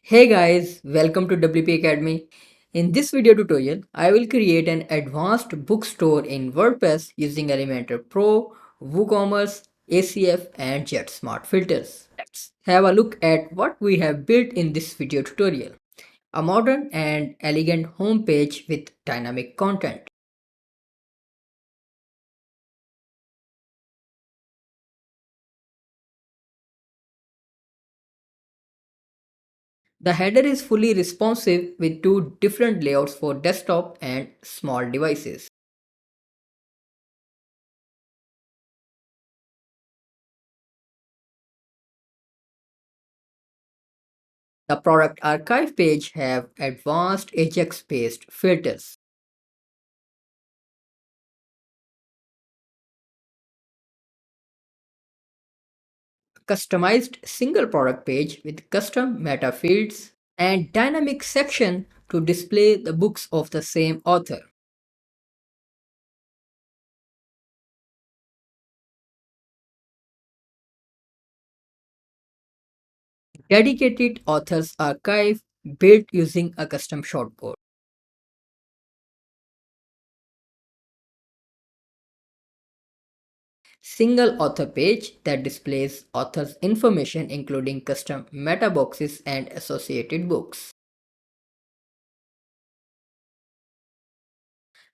Hey guys, welcome to WP Academy. In this video tutorial, I will create an advanced bookstore in WordPress using Elementor Pro, WooCommerce, ACF and Jet Smart filters. Let's have a look at what we have built in this video tutorial. A modern and elegant homepage with dynamic content. The header is fully responsive with two different layouts for desktop and small devices. The product archive page have advanced Ajax-based filters. Customized single product page with custom meta fields and dynamic section to display the books of the same author. Dedicated authors archive built using a custom shortcode. Single author page that displays author's information including custom meta boxes and associated books.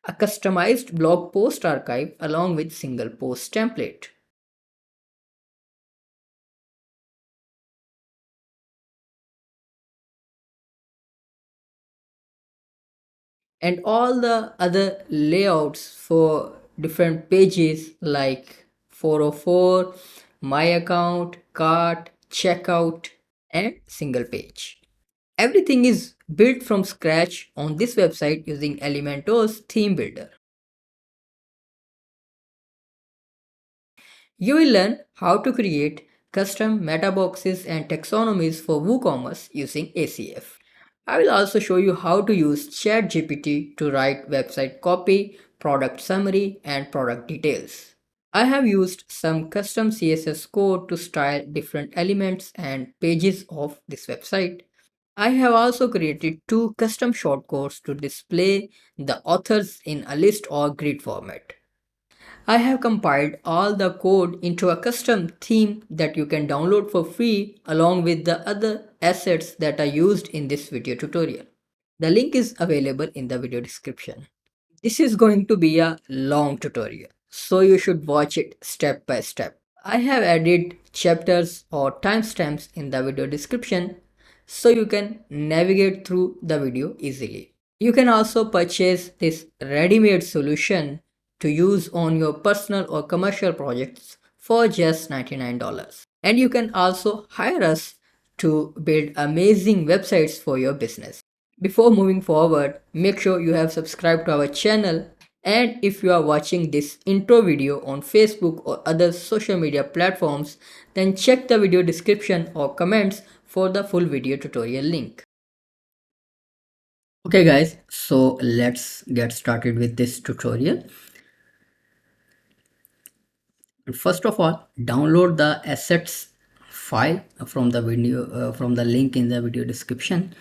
A customized blog post archive along with single post template. And all the other layouts for different pages like 404, my account, cart, checkout, and single page. Everything is built from scratch on this website using Elementor's theme builder. You will learn how to create custom meta boxes and taxonomies for WooCommerce using ACF. I will also show you how to use ChatGPT to write website copy, product summary, and product details. I have used some custom CSS code to style different elements and pages of this website. I have also created two custom shortcodes to display the authors in a list or grid format. I have compiled all the code into a custom theme that you can download for free along with the other assets that are used in this video tutorial. The link is available in the video description. This is going to be a long tutorial, so you should watch it step by step. I have added chapters or timestamps in the video description so you can navigate through the video easily. You can also purchase this ready-made solution to use on your personal or commercial projects for just $99. And you can also hire us to build amazing websites for your business. Before moving forward, make sure you have subscribed to our channel, and if you are watching this intro video on Facebook or other social media platforms, then check the video description or comments for the full video tutorial link. Okay guys, so let's get started with this tutorial. First of all, download the assets file from the video from the link in the video description,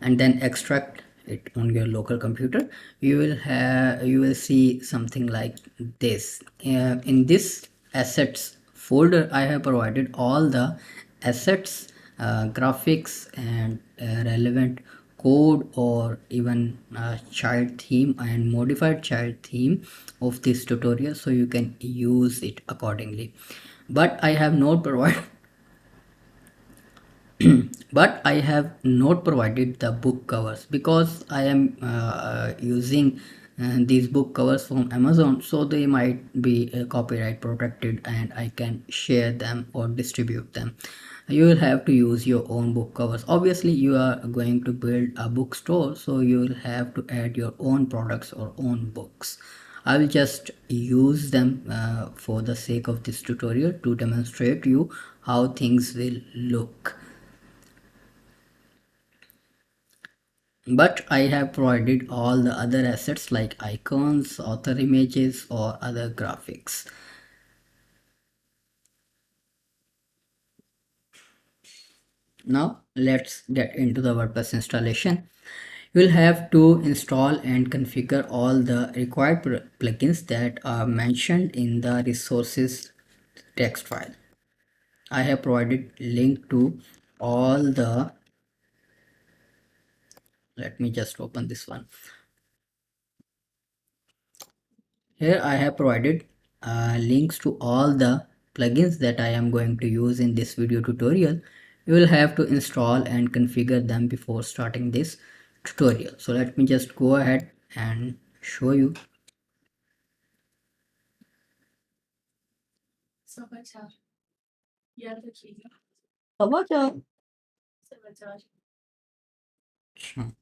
and then extract it on your local computer. You will see something like this. In this assets folder, I have provided all the assets, graphics and relevant code, or even child theme and modified child theme of this tutorial, so you can use it accordingly. But I have not provided but I have not provided the book covers because I am using these book covers from Amazon, so they might be copyright protected and I can share them or distribute them. You will have to use your own book covers. Obviously you are going to build a bookstore, so you will have to add your own products or own books. I will just use them for the sake of this tutorial to demonstrate you how things will look. But I have provided all the other assets like icons, author images, or other graphics. Now let's get into the WordPress installation. You will have to install and configure all the required plugins that are mentioned in the resources text file. I have provided link to all the, let me just open this one. Here I have provided links to all the plugins that I am going to use in this video tutorial. You will have to install and configure them before starting this tutorial. So let me just go ahead and show you. समाचार अच्छा।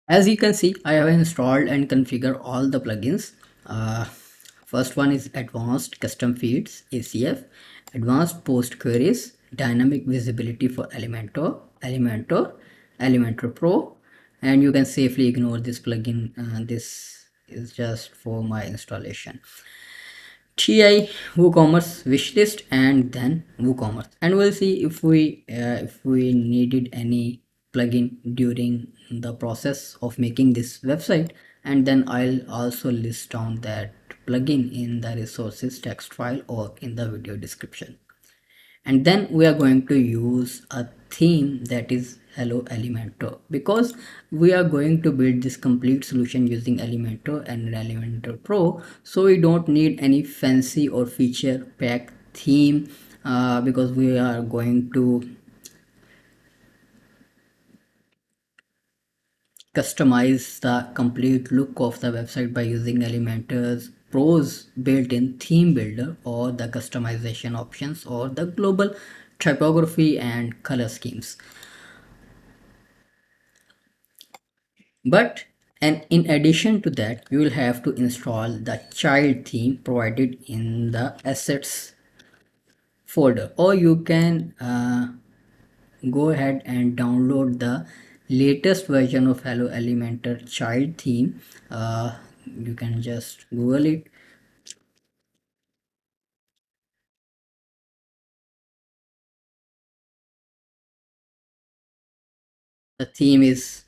As you can see, I have installed and configured all the plugins. First one is Advanced Custom Feeds, ACF, Advanced Post Queries, Dynamic Visibility for Elementor Pro, and you can safely ignore this plugin. This is just for my installation. TI WooCommerce wishlist and then WooCommerce, and we'll see if we needed any plugin during the process of making this website, and then I'll also list down that plugin in the resources text file or in the video description. And then we are going to use a theme that is Hello Elementor, because we are going to build this complete solution using Elementor and Elementor Pro, so we don't need any fancy or feature packed theme, because we are going to customize the complete look of the website by using Elementor's Pro's built-in theme builder, or the customization options, or the global typography and color schemes. But and in addition to that, you will have to install the child theme provided in the assets folder, or you can go ahead and download the latest version of Hello Elementor child theme. You can just Google it. The theme is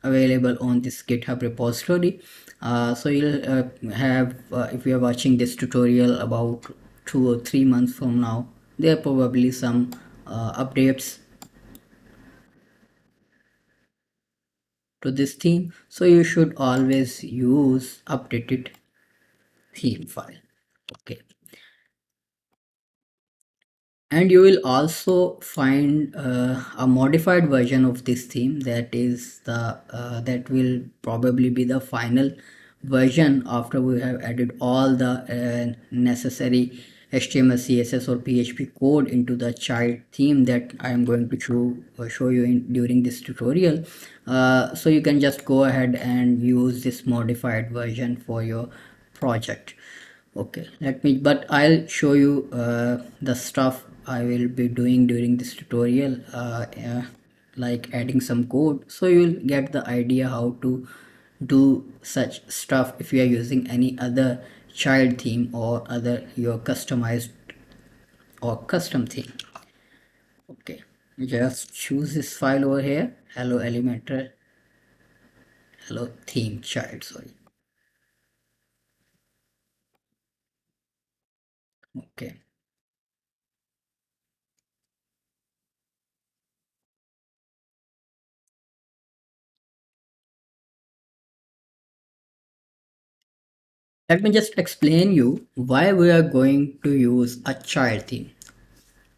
available on this GitHub repository. So you'll have, if you are watching this tutorial about 2 or 3 months from now, there are probably some updates to this theme, so you should always use updated theme file. Okay, and you will also find a modified version of this theme that is the that will probably be the final version after we have added all the necessary HTML, CSS or PHP code into the child theme that I am going to show you during this tutorial. So you can just go ahead and use this modified version for your project. Okay, let me, but I'll show you the stuff I will be doing during this tutorial, like adding some code, so you'll get the idea how to do such stuff if you are using any other child theme or other your customized or custom theme. Okay, just choose this file over here, hello elementor, hello theme child, sorry. Okay, let me just explain you why we are going to use a child theme.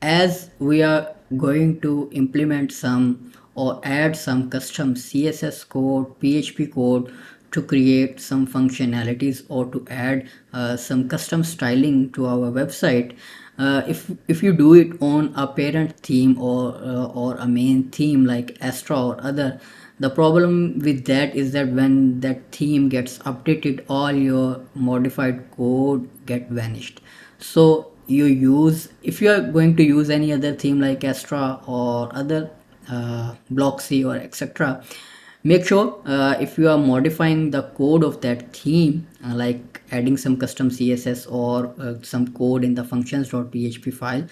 As we are going to implement some or add some custom CSS code, PHP code to create some functionalities, or to add some custom styling to our website, if you do it on a parent theme or a main theme like Astra or other, The problem with that is that when that theme gets updated, all your modified code get vanished. So you use, if you are going to use any other theme like Astra or other Bloxy or etc., make sure if you are modifying the code of that theme, like adding some custom css or some code in the functions.php file,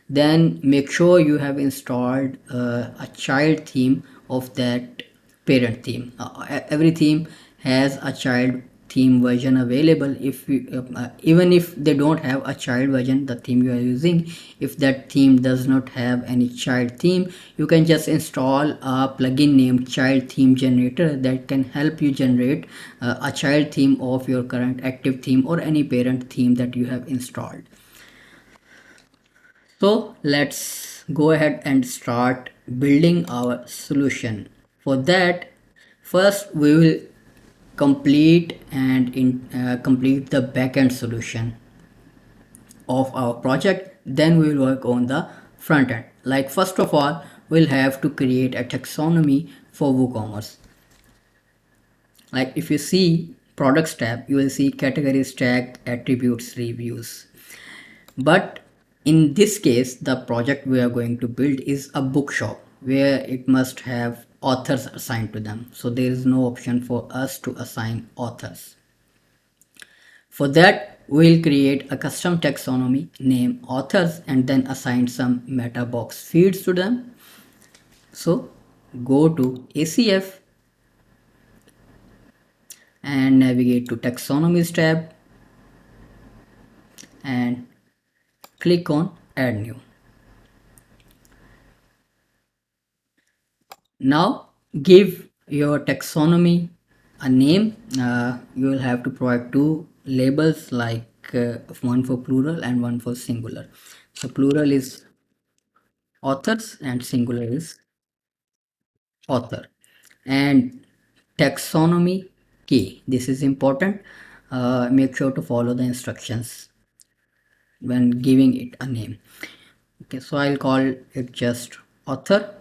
then make sure you have installed a child theme of that parent theme. Every theme has a child theme version available. If you, even if they don't have a child version, the theme you are using, if that theme does not have any child theme, you can just install a plugin named child theme generator that can help you generate a child theme of your current active theme or any parent theme that you have installed. So let's go ahead and start building our solution. For that, first we will complete the backend solution of our project. Then we will work on the front end. Like first of all, we'll have to create a taxonomy for WooCommerce. Like if you see products tab, you will see categories, tag, attributes, reviews. But in this case, the project we are going to build is a bookshop where it must have authors assigned to them. So there is no option for us to assign authors. For that, we'll create a custom taxonomy, name authors, and then assign some meta box fields to them. So go to ACF and navigate to taxonomies tab and click on add new. Now give your taxonomy a name. You will have to provide two labels, like one for plural and one for singular. So plural is authors and singular is author. And taxonomy key, this is important. Make sure to follow the instructions when giving it a name. Okay, so I'll call it just author,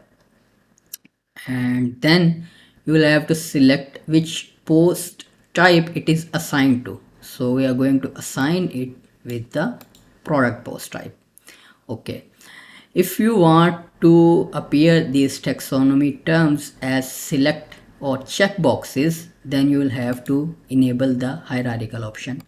and then you will have to select which post type it is assigned to. So we are going to assign it with the product post type. Okay, if you want to appear these taxonomy terms as select or check boxes, then you will have to enable the hierarchical option.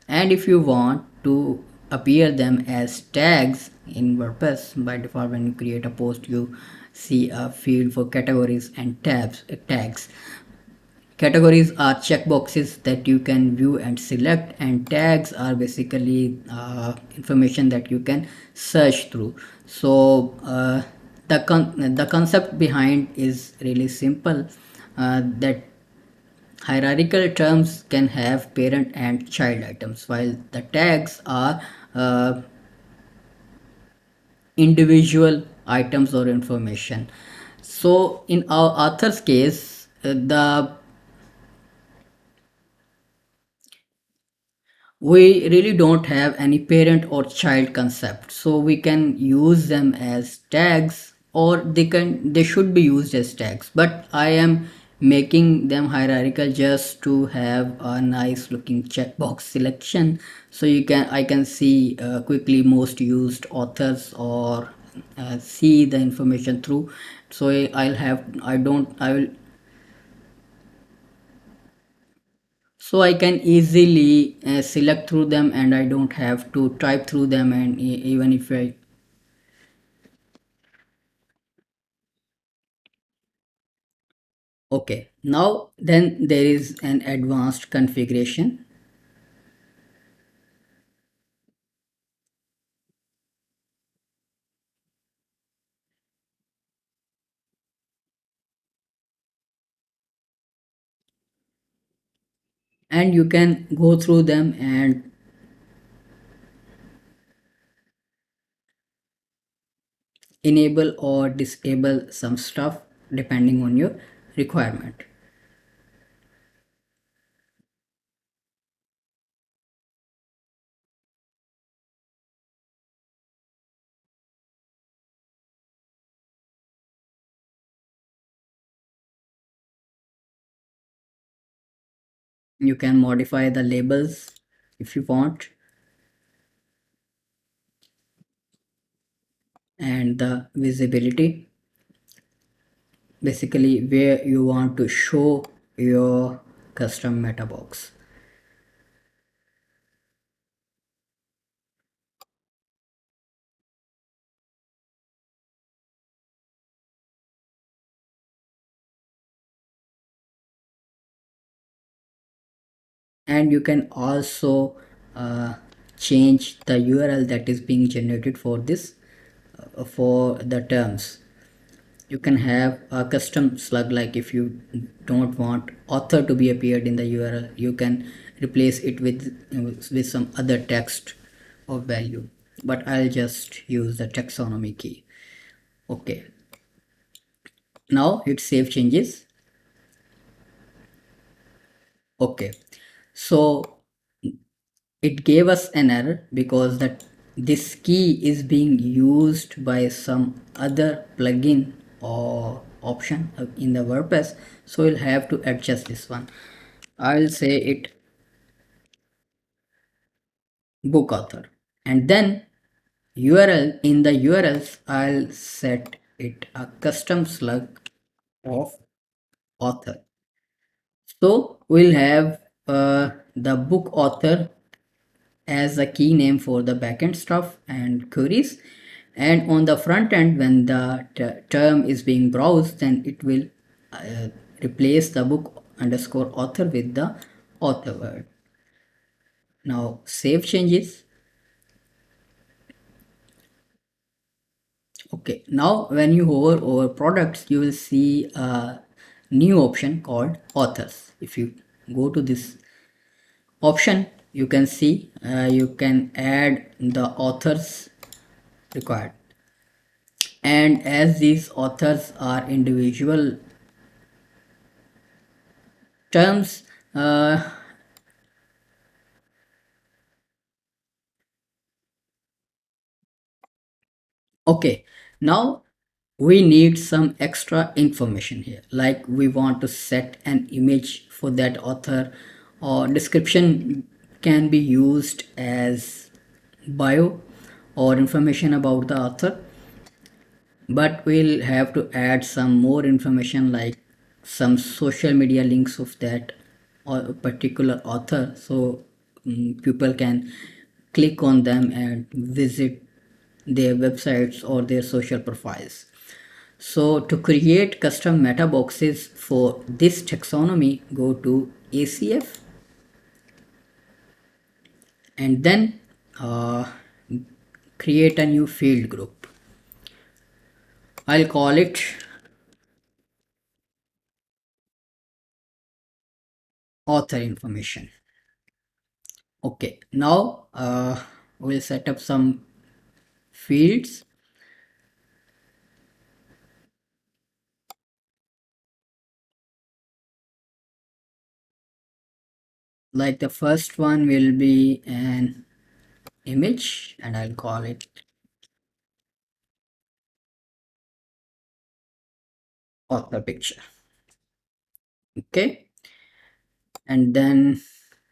And if you want to appear them as tags in WordPress, by default when you create a post you see a field for categories and tags. Categories are checkboxes that you can view and select, and tags are basically information that you can search through. So the concept behind is really simple, that hierarchical terms can have parent and child items, while the tags are individual items or information. So in our author's case, the we really don't have any parent or child concept, so we can use them as tags, or they should be used as tags, but I am making them hierarchical just to have a nice looking checkbox selection, so I can see quickly most used authors, or see the information through. So I will, so I can easily select through them, and I don't have to type through them. And even if I, okay, now then there is an advanced configuration, and you can go through them and enable or disable some stuff depending on your requirement. You can modify the labels if you want, and the visibility, basically where you want to show your custom meta box. And you can also uh, change the URL that is being generated for this for the terms. You can have a custom slug, like if you don't want author to be appeared in the URL, you can replace it with some other text or value, but I'll just use the taxonomy key. Okay, now hit save changes. Okay, so it gave us an error because that this key is being used by some other plugin or option in the WordPress, so we'll have to adjust this one. I'll say it book author, and then URL, in the URLs I'll set it a custom slug of author. So we'll have the book author as a key name for the backend stuff and queries, and on the front end when the term is being browsed, then it will uh, replace the book underscore author with the author word. Now save changes. Okay, now when you hover over products, you will see a new option called authors. If you go to this option, you can see you can add the authors required, and as these authors are individual terms, okay, now we need some extra information here, like we want to set an image for that author, or description can be used as bio or information about the author, but we'll have to add some more information like some social media links of that or particular author, so people can click on them and visit their websites or their social profiles. So to create custom meta boxes for this taxonomy, go to ACF, and then create a new field group. I'll call it author information. Okay, now we'll set up some fields, like the first one will be an image, and I'll call it author picture. Okay, and then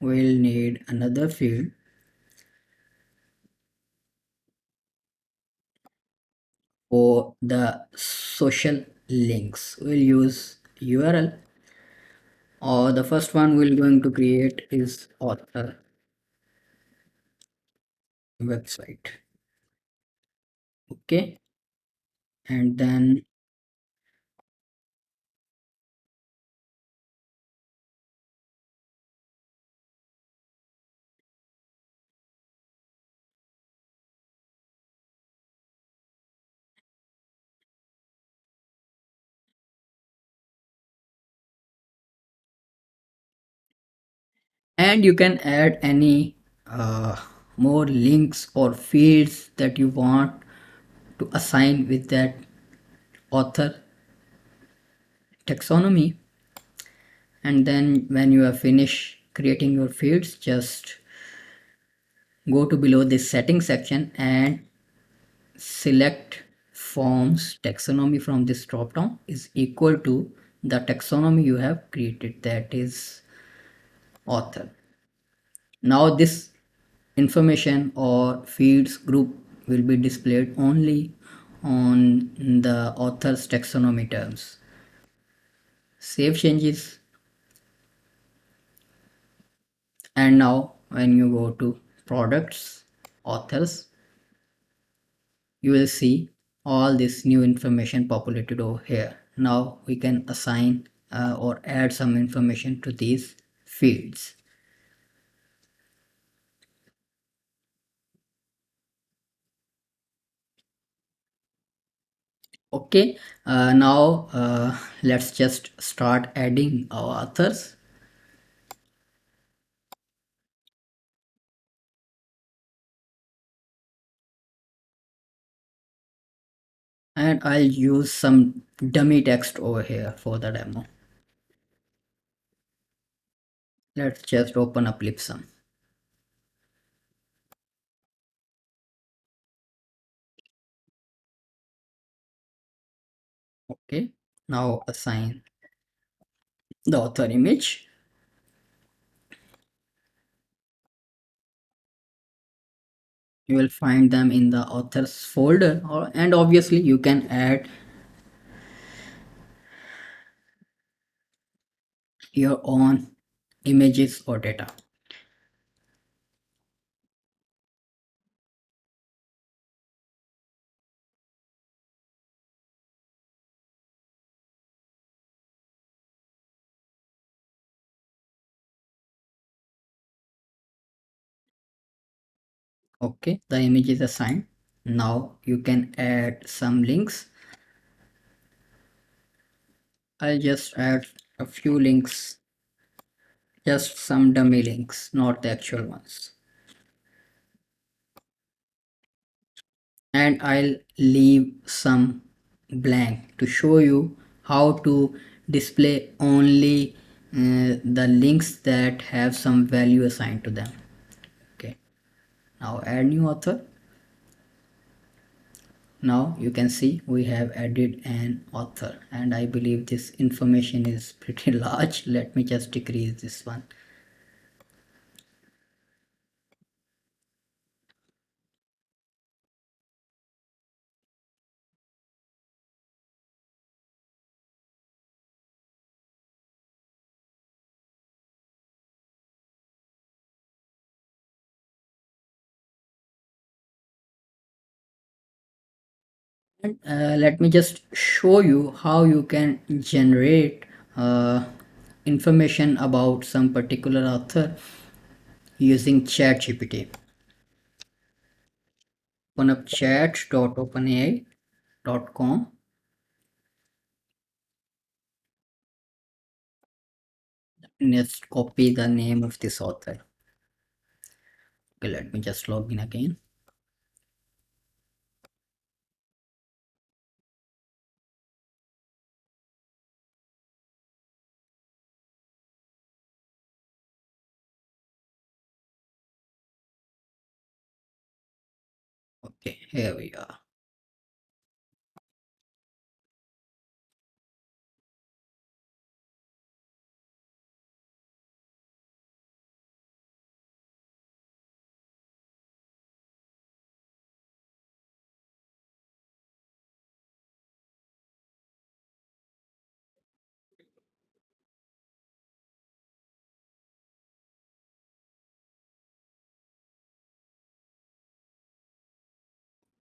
we'll need another field for the social links. We'll use URL, or the first one we're going to create is author website. Okay, and then and you can add any more links or fields that you want to assign with that author taxonomy. And then when you have finished creating your fields, just go to below this settings section and select forms taxonomy from this drop down is equal to the taxonomy you have created, that is author. Now this information or fields group will be displayed only on the author's taxonomy terms. Save changes, and now when you go to products, authors, you will see all this new information populated over here. Now we can assign or add some information to these fields. Okay, now let's just start adding our authors. And I'll use some dummy text over here for the demo. Let's just open up Lipsum. Okay, now assign the author image. You will find them in the authors folder, and obviously you can add your own images or data. Okay, the image is assigned. Now you can add some links. I'll just add a few links, just some dummy links, not the actual ones. And I'll leave some blank to show you how to display only the links that have some value assigned to them. Okay, now add new author. Now you can see we have added an author, and I believe this information is pretty large. Let me just decrease this one. And let me just show you how you can generate information about some particular author using ChatGPT. Open up chat.openai.com. Just copy the name of this author. Okay, let me just log in again. Okay, here we are.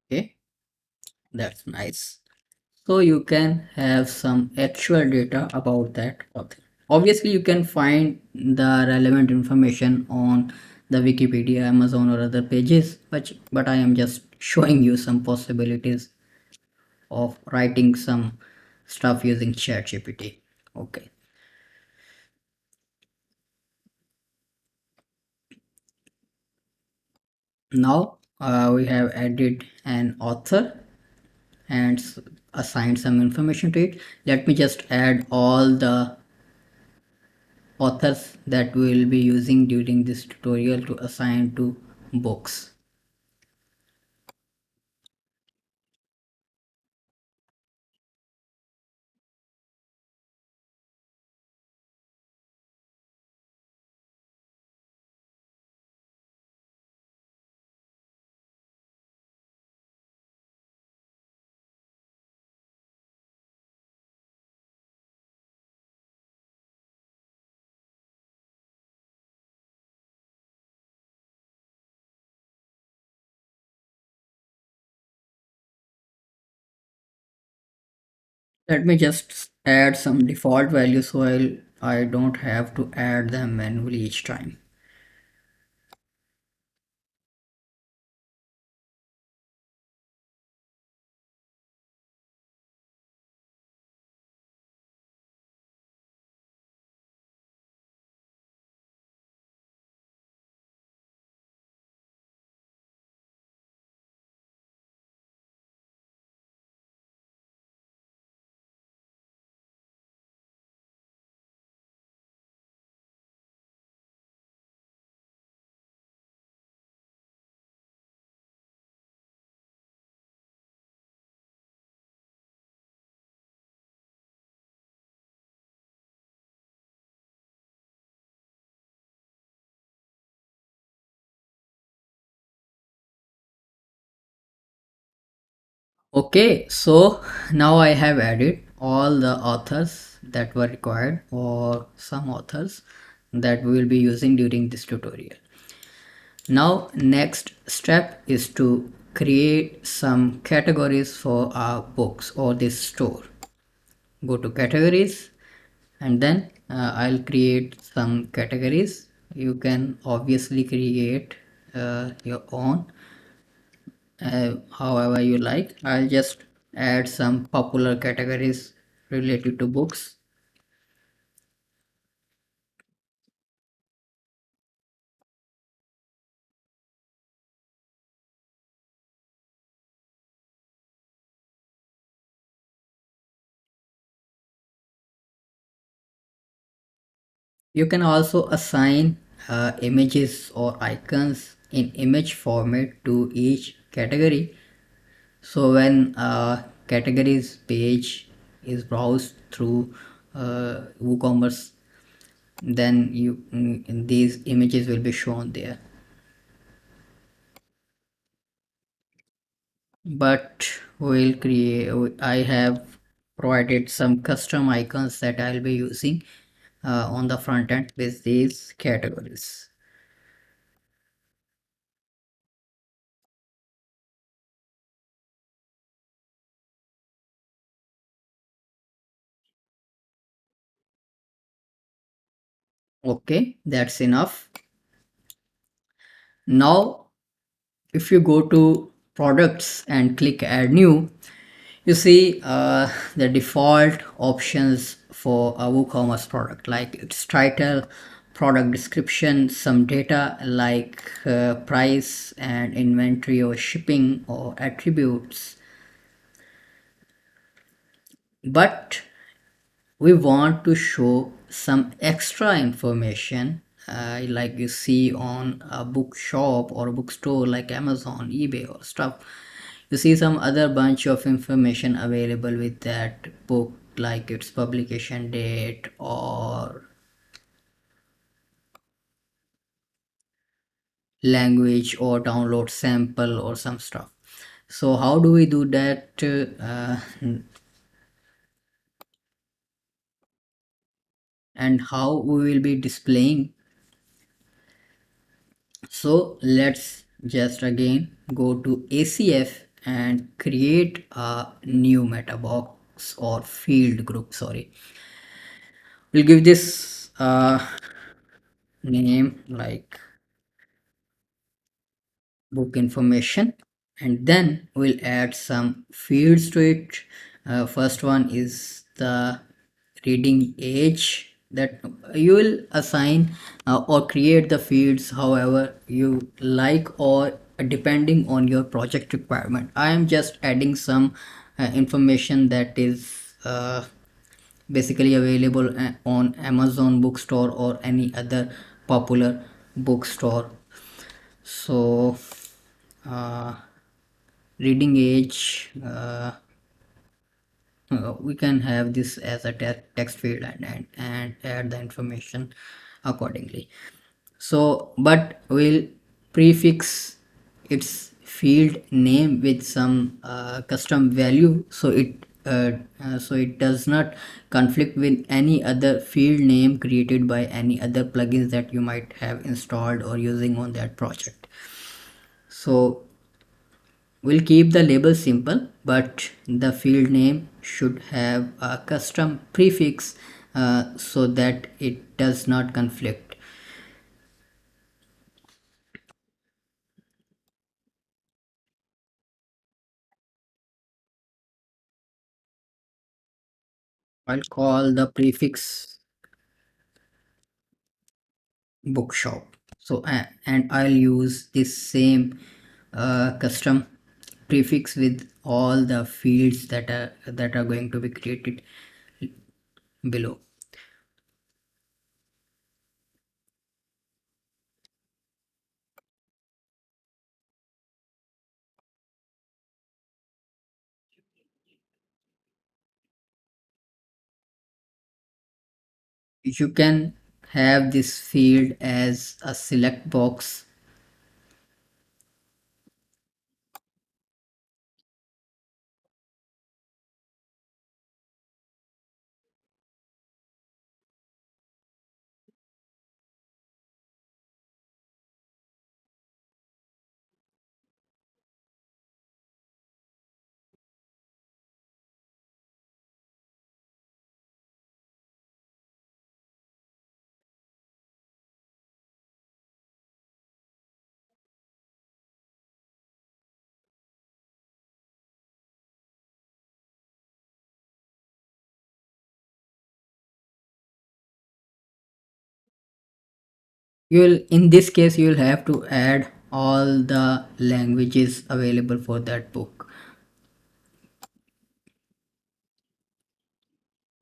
Okay, that's nice. So you can have some actual data about that author. Obviously, you can find the relevant information on the Wikipedia, Amazon, or other pages, but I am just showing you some possibilities of writing some stuff using ChatGPT. Okay. Now we have added an author and assigned some information to it. Let me just add all the authors that we will be using during this tutorial to assign to books. Let me just add some default values so I don't have to add them manually each time. Okay, so now I have added all the authors that were required, or some authors that we will be using during this tutorial. Now next step is to create some categories for our books or this store. Go to categories, and then I'll create some categories. You can obviously create your own however you like. I'll just add some popular categories related to books. You can also assign images or icons in image format to each category. So when categories page is browsed through WooCommerce, then these images will be shown there. But we'll create, I have provided some custom icons that I'll be using on the front end with these categories. Okay, that's enough. Now if you go to products and click add new, you see the default options for a WooCommerce product, like its title, product description, some data like price and inventory or shipping or attributes. But we want to show some extra information like you see on a bookshop or a bookstore like Amazon, eBay or stuff. You see some other bunch of information available with that book, like its publication date or language or download sample or some stuff. So how do we do that? And how we will be displaying? So let's just again go to ACF and create a new meta box or field group. Sorry, we'll give this name like book information, and then we'll add some fields to it. First one is the reading age, that you will assign or create the fields however you like, or depending on your project requirement. I am just adding some information that is basically available on Amazon bookstore or any other popular bookstore. So uh, reading age, we can have this as a text field, and add the information accordingly. So but we'll prefix its field name with some custom value, so it does not conflict with any other field name created by any other plugins that you might have installed or using on that project. So We'll keep the label simple, but the field name should have a custom prefix so that it does not conflict. I'll call the prefix bookshop. So and I'll use this same custom prefix with all the fields that are going to be created below. You can have this field as a select box. You'll in this case you'll have to add all the languages available for that book,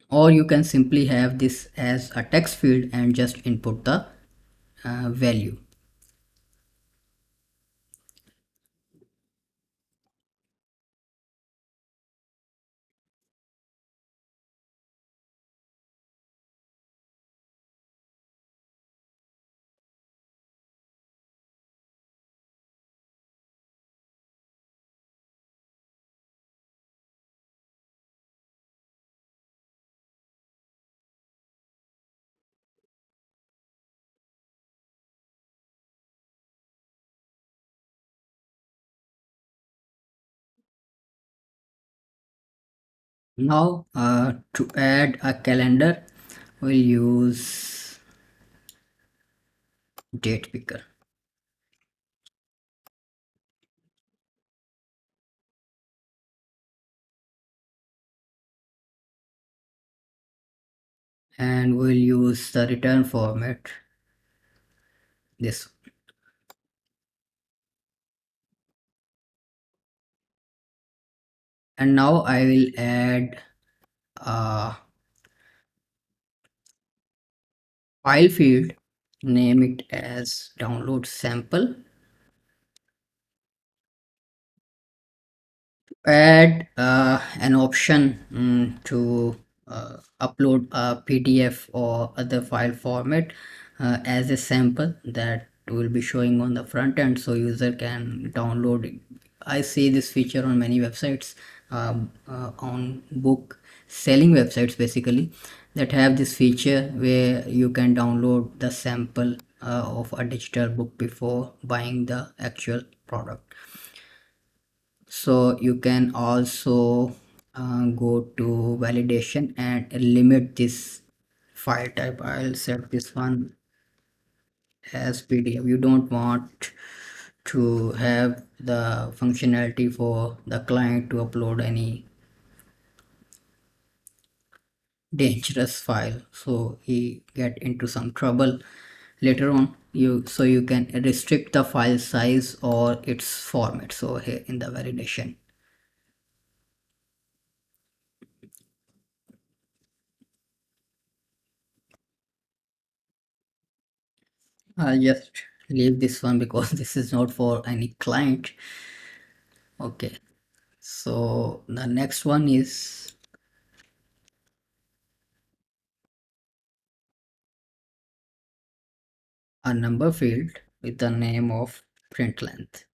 or you can simply have this as a text field and just input the value. Now to add a calendar, we'll use date picker, and we'll use the return format, this. And now I will add a file field, name it as download sample. Add an option to upload a PDF or other file format as a sample that will be showing on the front end, so user can download it. I see this feature on many websites, on book selling websites basically, that have this feature where you can download the sample of a digital book before buying the actual product. So you can also go to validation and limit this file type. I'll set this one as PDF. You don't want to have the functionality for the client to upload any dangerous file, so he get into some trouble later on. You can restrict the file size or its format. So here in the validation, I'll just leave this one because this is not for any client. Okay, so the next one is a number field with the name of print length.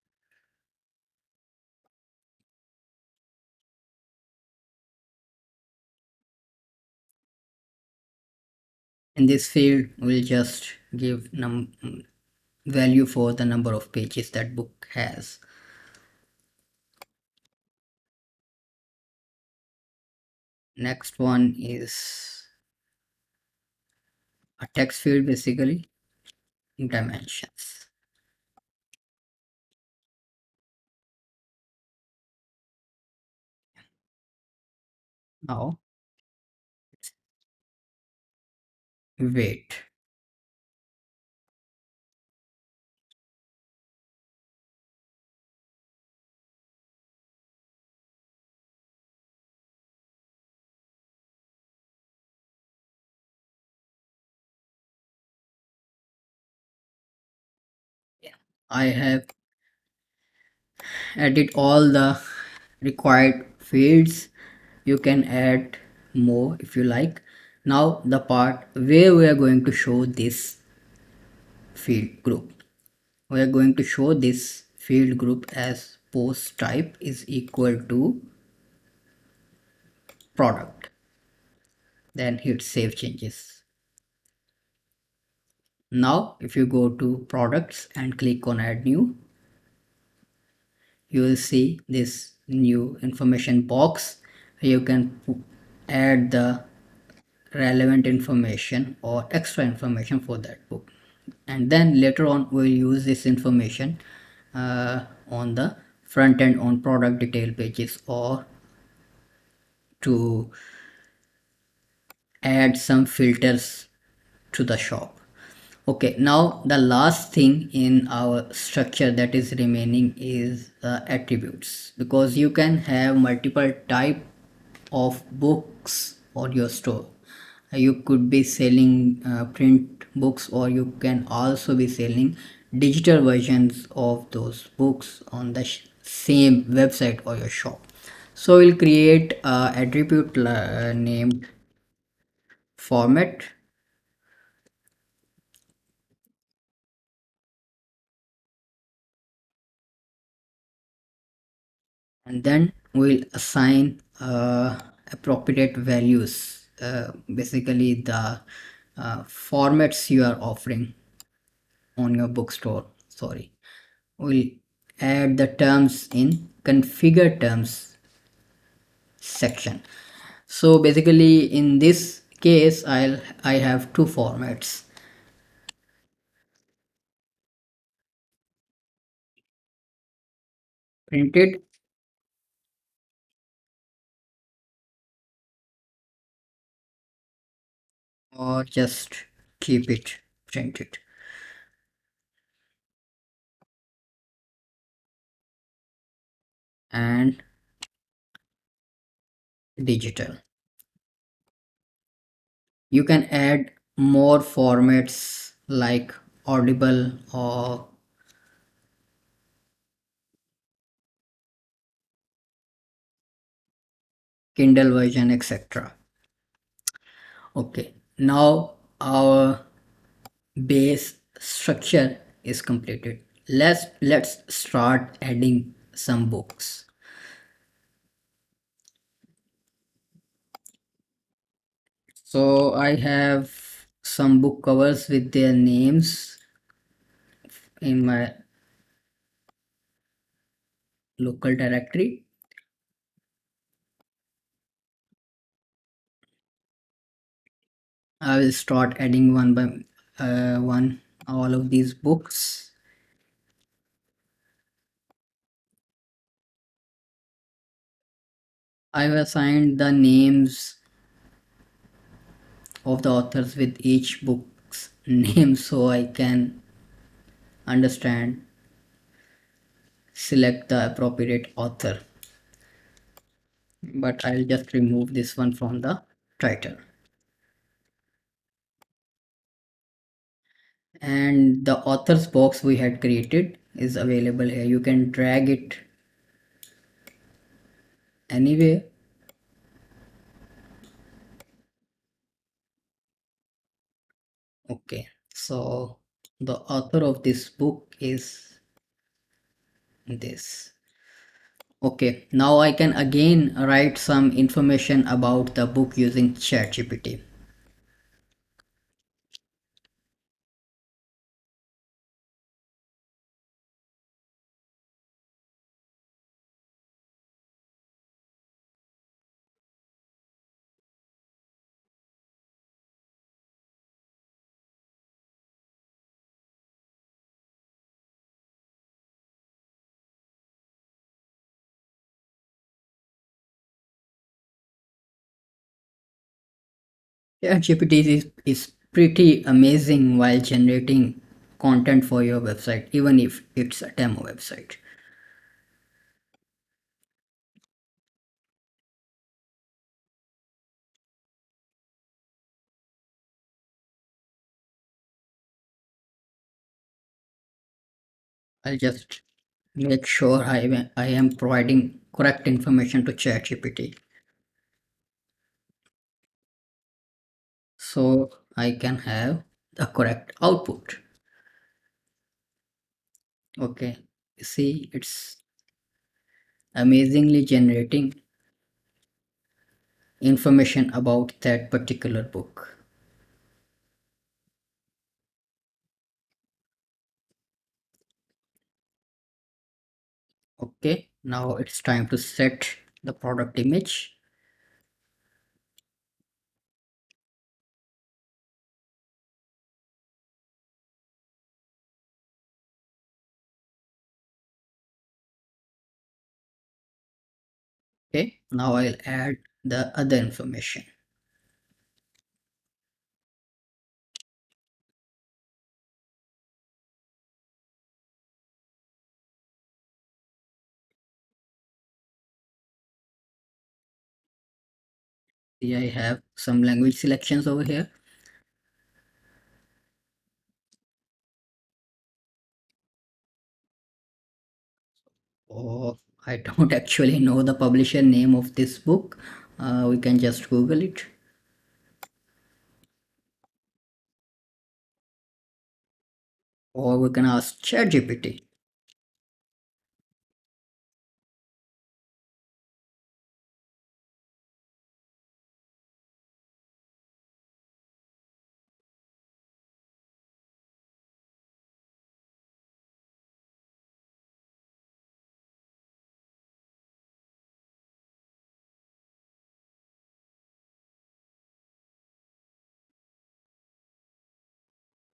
In this field, we'll just give value for the number of pages that book has. Next one is a text field, basically dimensions. Now weight. I have added all the required fields. You can add more if you like. Now the part where we are going to show this field group. We are going to show this field group as post type is equal to product. Then hit save changes. Now if you go to products and click on add new, you will see this new information box. You can add the relevant information or extra information for that book, and then later on we'll use this information on the front end on product detail pages or to add some filters to the shop. Okay, now the last thing in our structure that is remaining is attributes, because you can have multiple type of books on your store. You could be selling print books, or you can also be selling digital versions of those books on the same website or your shop. So we'll create a attribute named format, and then we'll assign appropriate values, basically the formats you are offering on your bookstore. Sorry, we'll add the terms in configure terms section. So basically in this case I have two formats: printed or just keep it printed, and digital. You can add more formats like Audible or Kindle version, etc. Okay, now our base structure is completed. Let's start adding some books. So I have some book covers with their names in my local directory. I will start adding one by one all of these books. I've assigned the names of the authors with each book's name so I can understand, select the appropriate author. But I'll just remove this one from the title. And the authors box we had created is available here. You can drag it anywhere. Okay, so the author of this book is this. Okay, now I can again write some information about the book using ChatGPT. Yeah, GPT is pretty amazing while generating content for your website, even if it's a demo website. I'll just make sure I am providing correct information to ChatGPT so I can have the correct output. Okay, see, it's amazingly generating information about that particular book. Okay, now it's time to set the product image. Okay, now I'll add the other information. See, I have some language selections over here. Oh, I don't actually know the publisher name of this book. We can just Google it, or we can ask ChatGPT.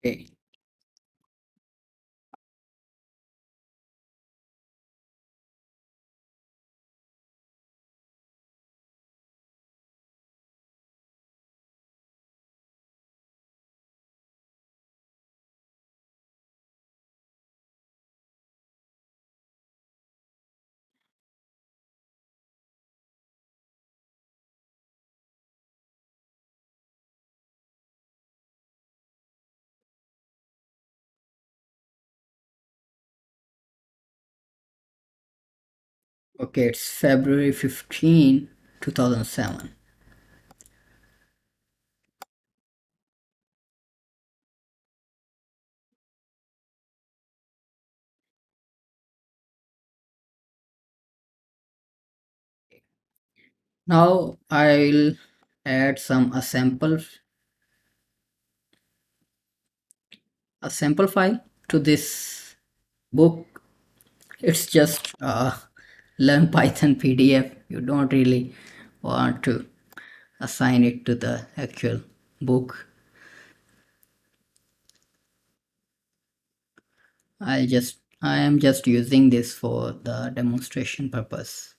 Okay, okay, it's February 15, 2007. Now I'll add some a sample file to this book. It's just learn Python PDF. You don't really want to assign it to the actual book. I am just using this for the demonstration purpose.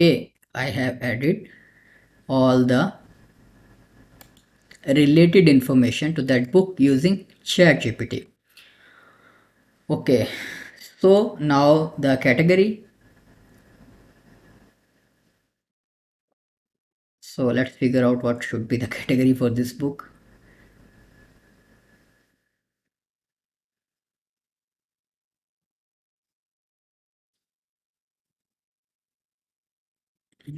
Okay, I have added all the related information to that book using ChatGPT. Okay, so now the category. So let's figure out what should be the category for this book.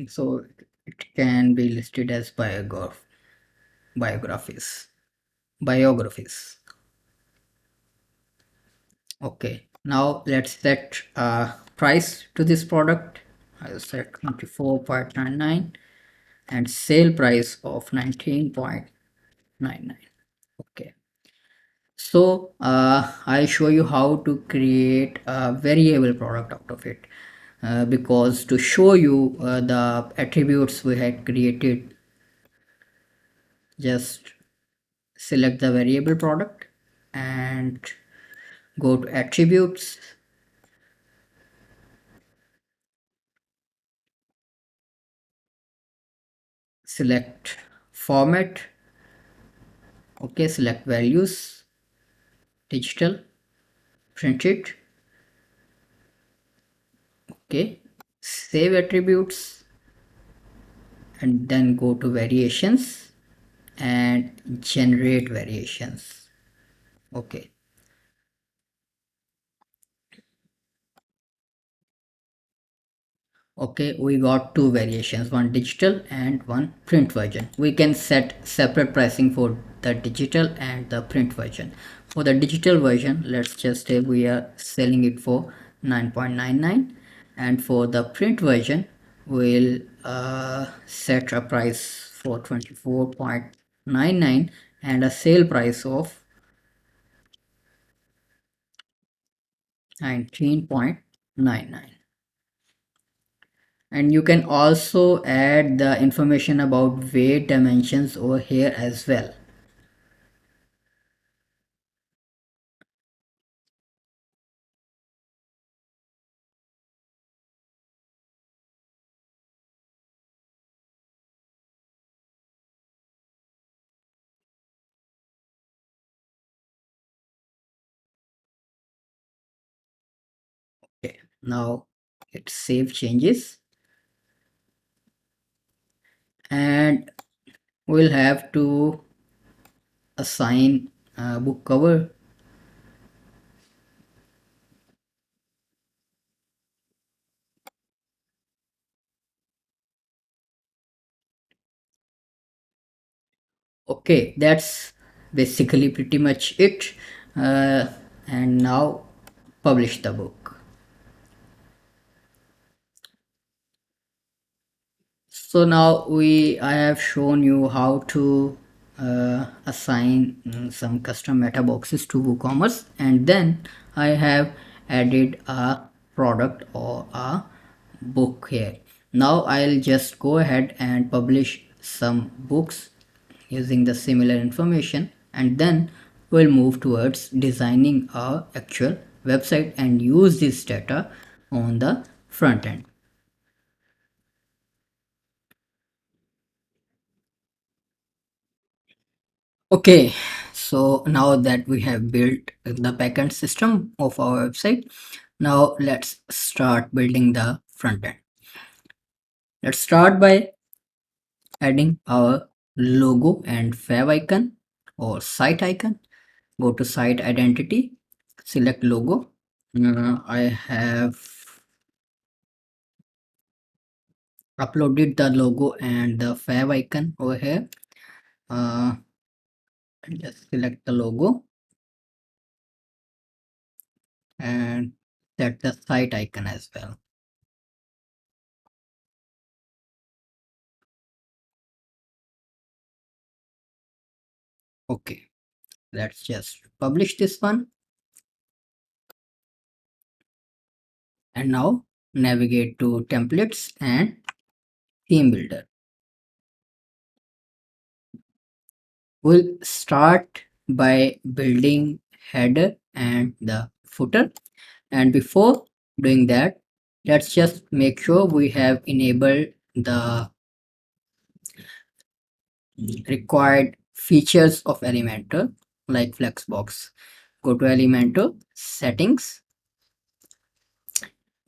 So it can be listed as biographies. Biographies. Okay, now let's set a price to this product. I'll set 24.99 and sale price of 19.99. Okay. So I'll show you how to create a variable product out of it, because to show you the attributes we had created, just select the variable product and go to attributes, select format. Okay, select values, digital, print it. Okay, save attributes and then go to variations and generate variations. Okay. Okay, we got two variations, one digital and one print version. We can set separate pricing for the digital and the print version. For the digital version, let's just say we are selling it for 9.99, and for the print version, we'll set a price for 24.99 and a sale price of 19.99. And you can also add the information about weight dimensions over here as well. Okay, now let's save changes, and we'll have to assign book cover. Okay, that's basically pretty much it. uh, and now publish the book. So now I have shown you how to assign some custom meta boxes to WooCommerce, and then I have added a product or a book here. Now I'll just go ahead and publish some books using the similar information, and then we'll move towards designing our actual website and use this data on the front end. Okay, so now that we have built the backend system of our website, now let's start building the front end. Let's start by adding our logo and fav icon or site icon. Go to site identity, select logo. I have uploaded the logo and the fav icon over here. Uh, just select the logo and set the site icon as well. Okay, let's just publish this one, and now navigate to templates and theme builder. We'll start by building header and the footer, and before doing that, let's just make sure we have enabled the required features of Elementor like Flexbox. Go to Elementor settings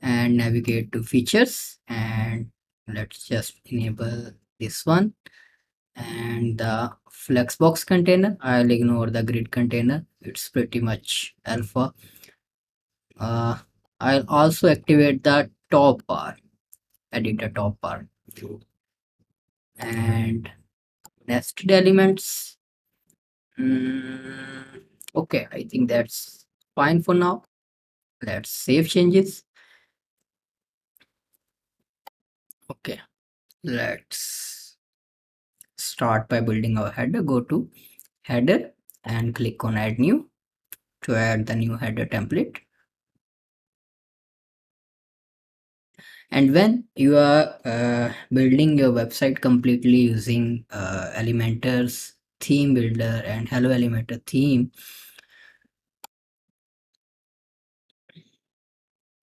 and navigate to features, and let's just enable this one. And the Flexbox container, I'll ignore the grid container, it's pretty much alpha. I'll also activate the top bar, edit the top bar, and nested elements. Okay, I think that's fine for now. Let's save changes. Okay, let's start by building our header. Go to header and click on add new to add the new header template. And when you are building your website completely using Elementor's theme builder and Hello Elementor theme,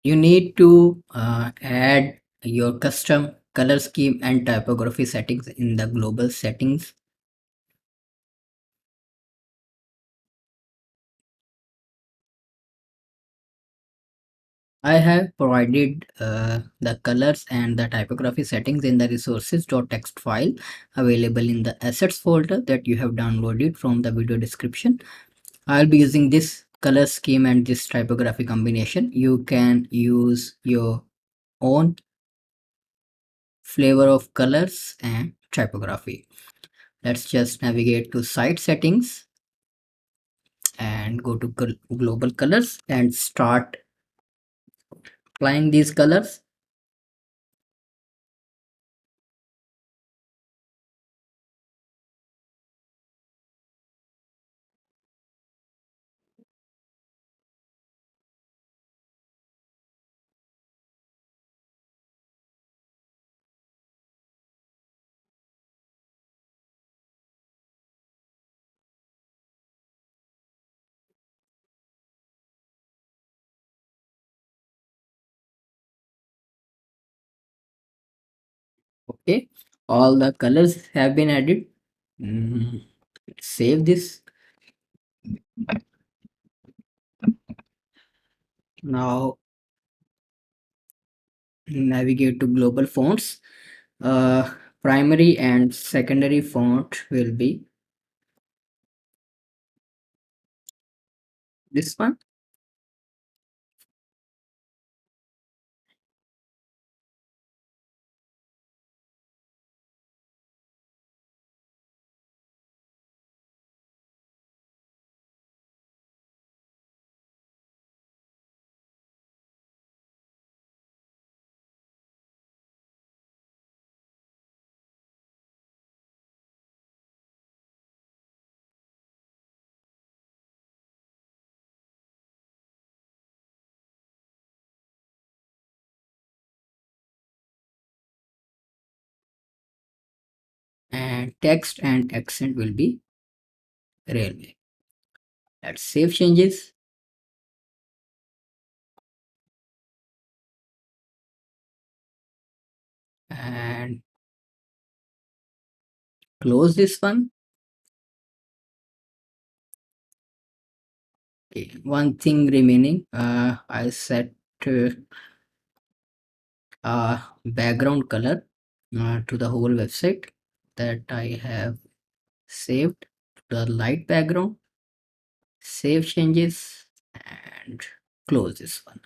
you need to add your custom color scheme and typography settings in the global settings. I have provided the colors and the typography settings in the resources.txt file available in the assets folder that you have downloaded from the video description. I'll be using this color scheme and this typography combination. You can use your own flavor of colors and typography. Let's just navigate to site settings and go to global colors and start applying these colors. Okay, all the colors have been added. Mm, Save this. Now navigate to global fonts. Primary and secondary font will be this one. And text and accent will be railway. Let's save changes and close this one. Okay, one thing remaining. I set background color to the whole website that I have saved the light background. Save changes and close this one.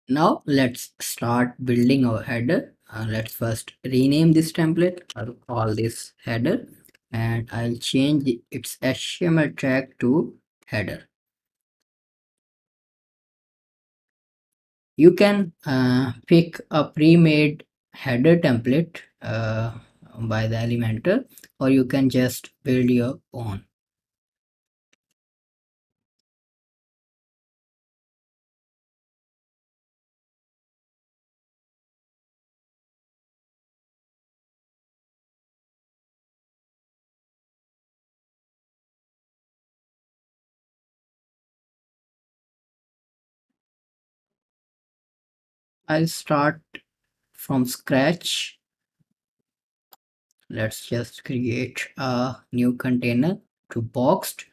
Now let's start building our header. Let's first rename this template. I'll call this header and I'll change its HTML tag to header. You can pick a pre-made header template by the Elementor, or you can just build your own. I'll start from scratch. Let's just create a new container to boxed,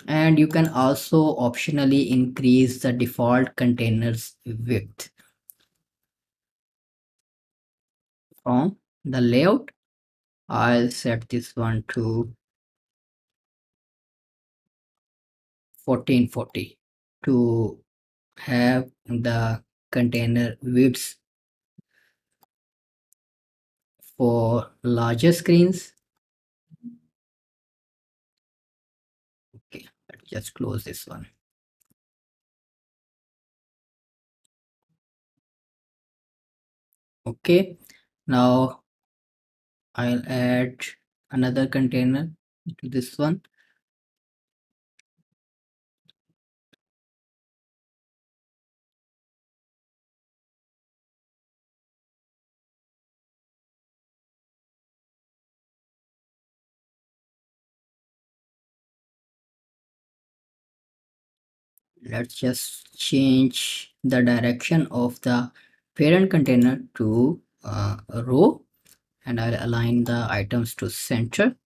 and you can also optionally increase the default container's width. From the layout, I'll set this one to 1440 to have the container widths for larger screens. Okay, let's just close this one. Okay, now I'll add another container to this one. Let's just change the direction of the parent container to a row, and I'll align the items to center,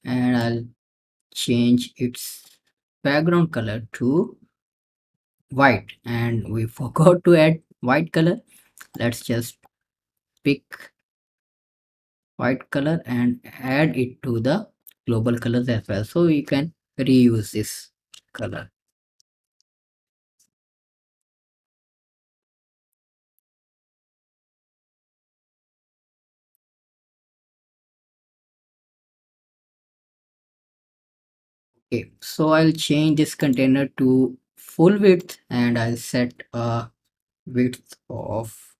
and I'll change its background color to white, and we forgot to add white color. Let's just pick white color and add it to the global colors as well, so we can reuse this color. Okay, so I'll change this container to full width, and I'll set a width of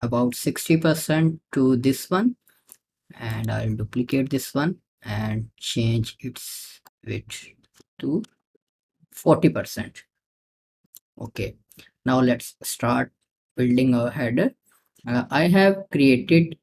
about 60% to this one, and I'll duplicate this one and change its width to 40%. Okay, now let's start building our header. I have created,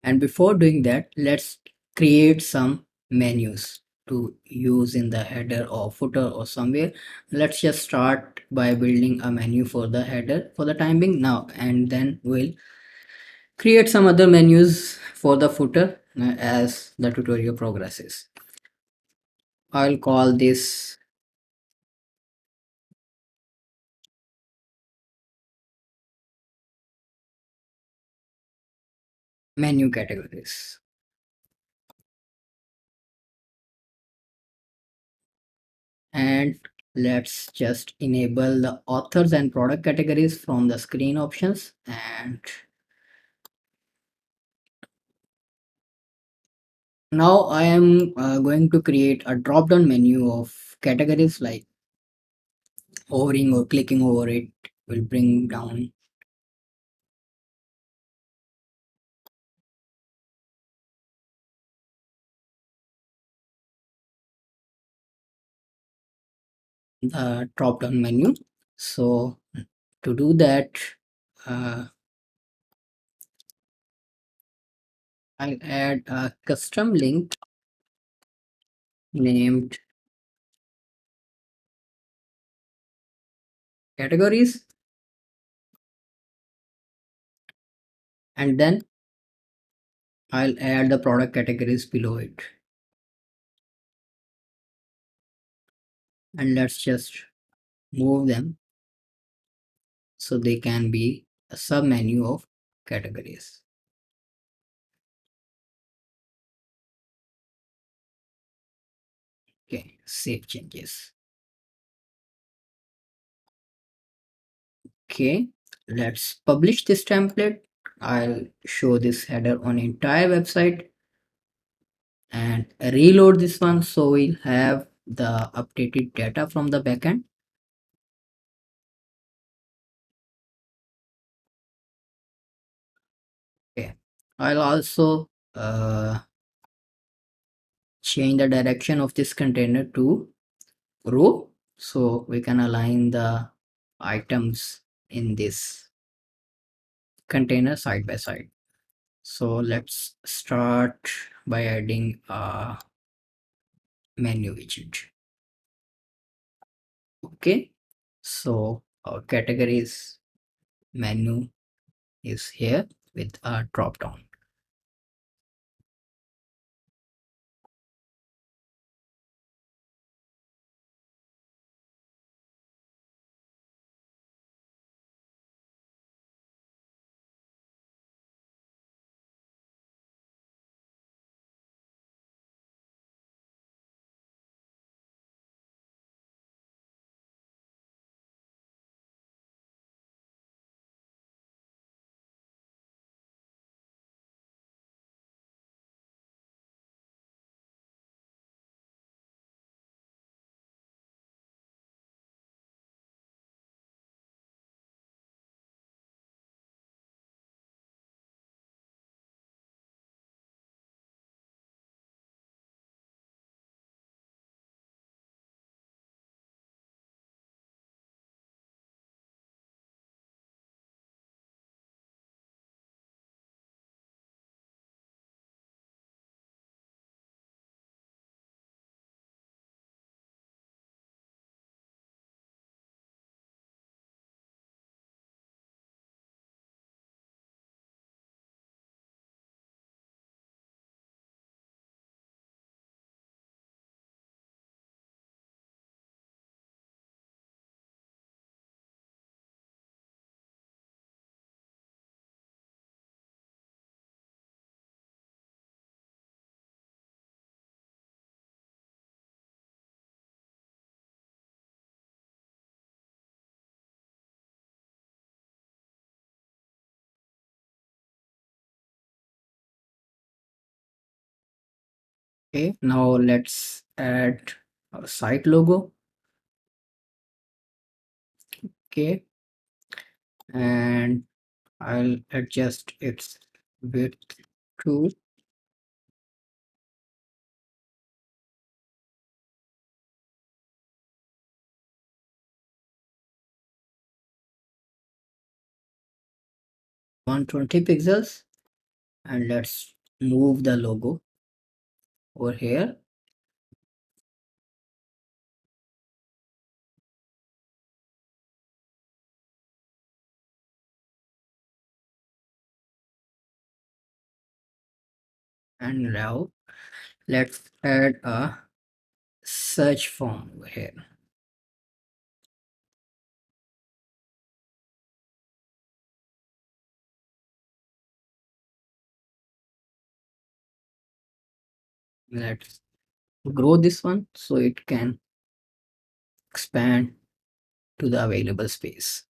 and before doing that, let's create some menus to use in the header or footer or somewhere. Let's just start by building a menu for the header for the time being now, and then we'll create some other menus for the footer as the tutorial progresses. I'll call this menu categories, and let's just enable the authors and product categories from the screen options. And now I am going to create a drop down menu of categories. Like hovering or clicking over it will bring down the drop down menu. So to do that, uh, I'll add a custom link named categories, and then I'll add the product categories below it. And let's just move them so they can be a sub menu of categories. Okay, save changes. Okay, let's publish this template. I'll show this header on entire website and reload this one, so we'll have the updated data from the backend. Okay, I'll also change the direction of this container to row, so we can align the items in this container side by side. So let's start by adding a menu widget. Okay, so our categories menu is here with a drop down. Okay, now let's add our site logo. Okay, and I'll adjust its width to 120 pixels, and let's move the logo over here. And now let's add a search form over here. Let's grow this one so it can expand to the available space.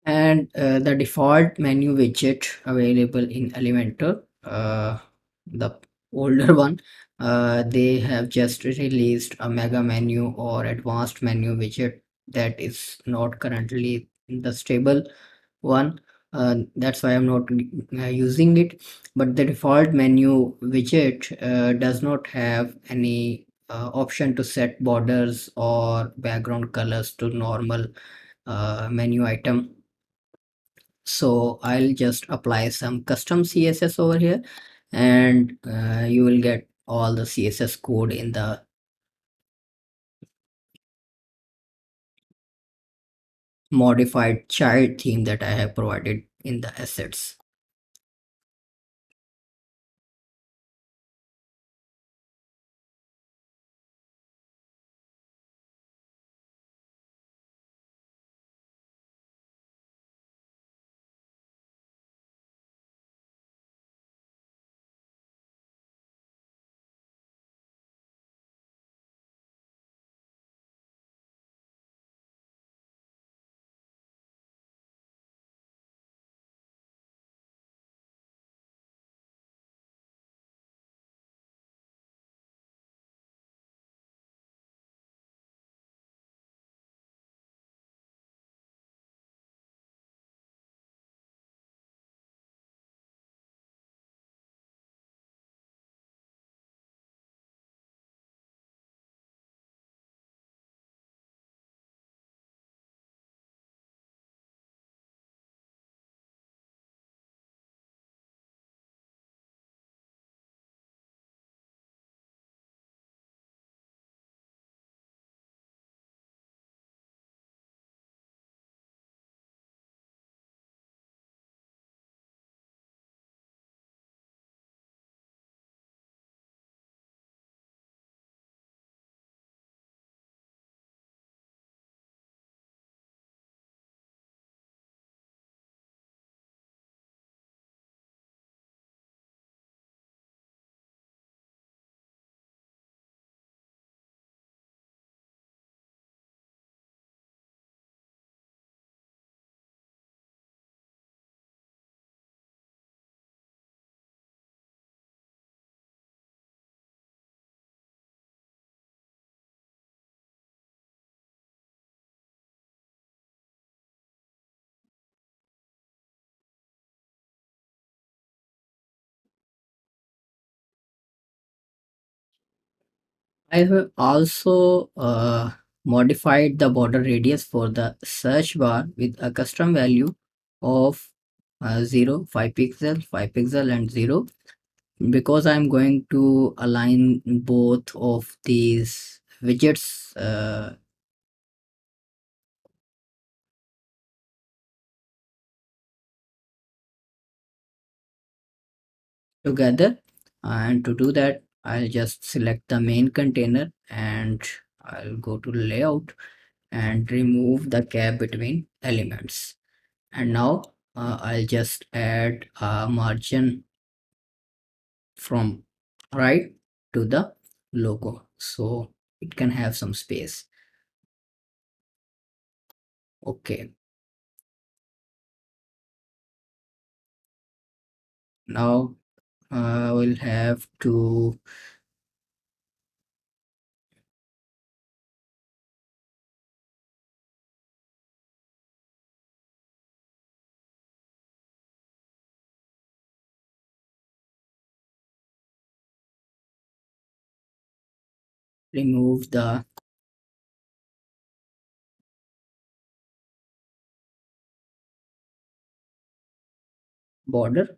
And the default menu widget available in Elementor, the older one, they have just released a mega menu or advanced menu widget that is not currently the stable one. That's why I'm not using it, but the default menu widget does not have any option to set borders or background colors to normal menu item. So I'll just apply some custom CSS over here, and you will get all the CSS code in the modified child theme that I have provided in the assets. I have also modified the border radius for the search bar with a custom value of 0, 5 pixel, 5 pixel and 0, because I'm going to align both of these widgets together. And to do that, I'll just select the main container and I'll go to layout and remove the gap between elements. And now I'll just add a margin from right to the logo, so it can have some space. Okay, now we'll have to remove the border.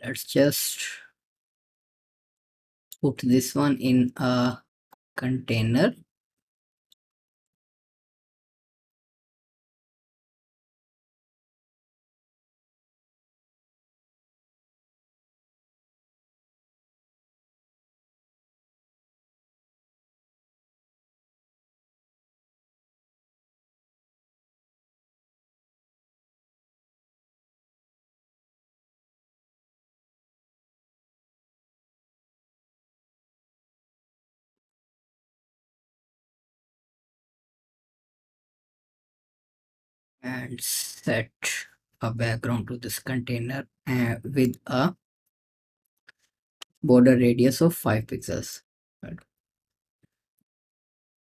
Let's just put this one in a container. And set a background to this container with a border radius of 5 pixels. Right.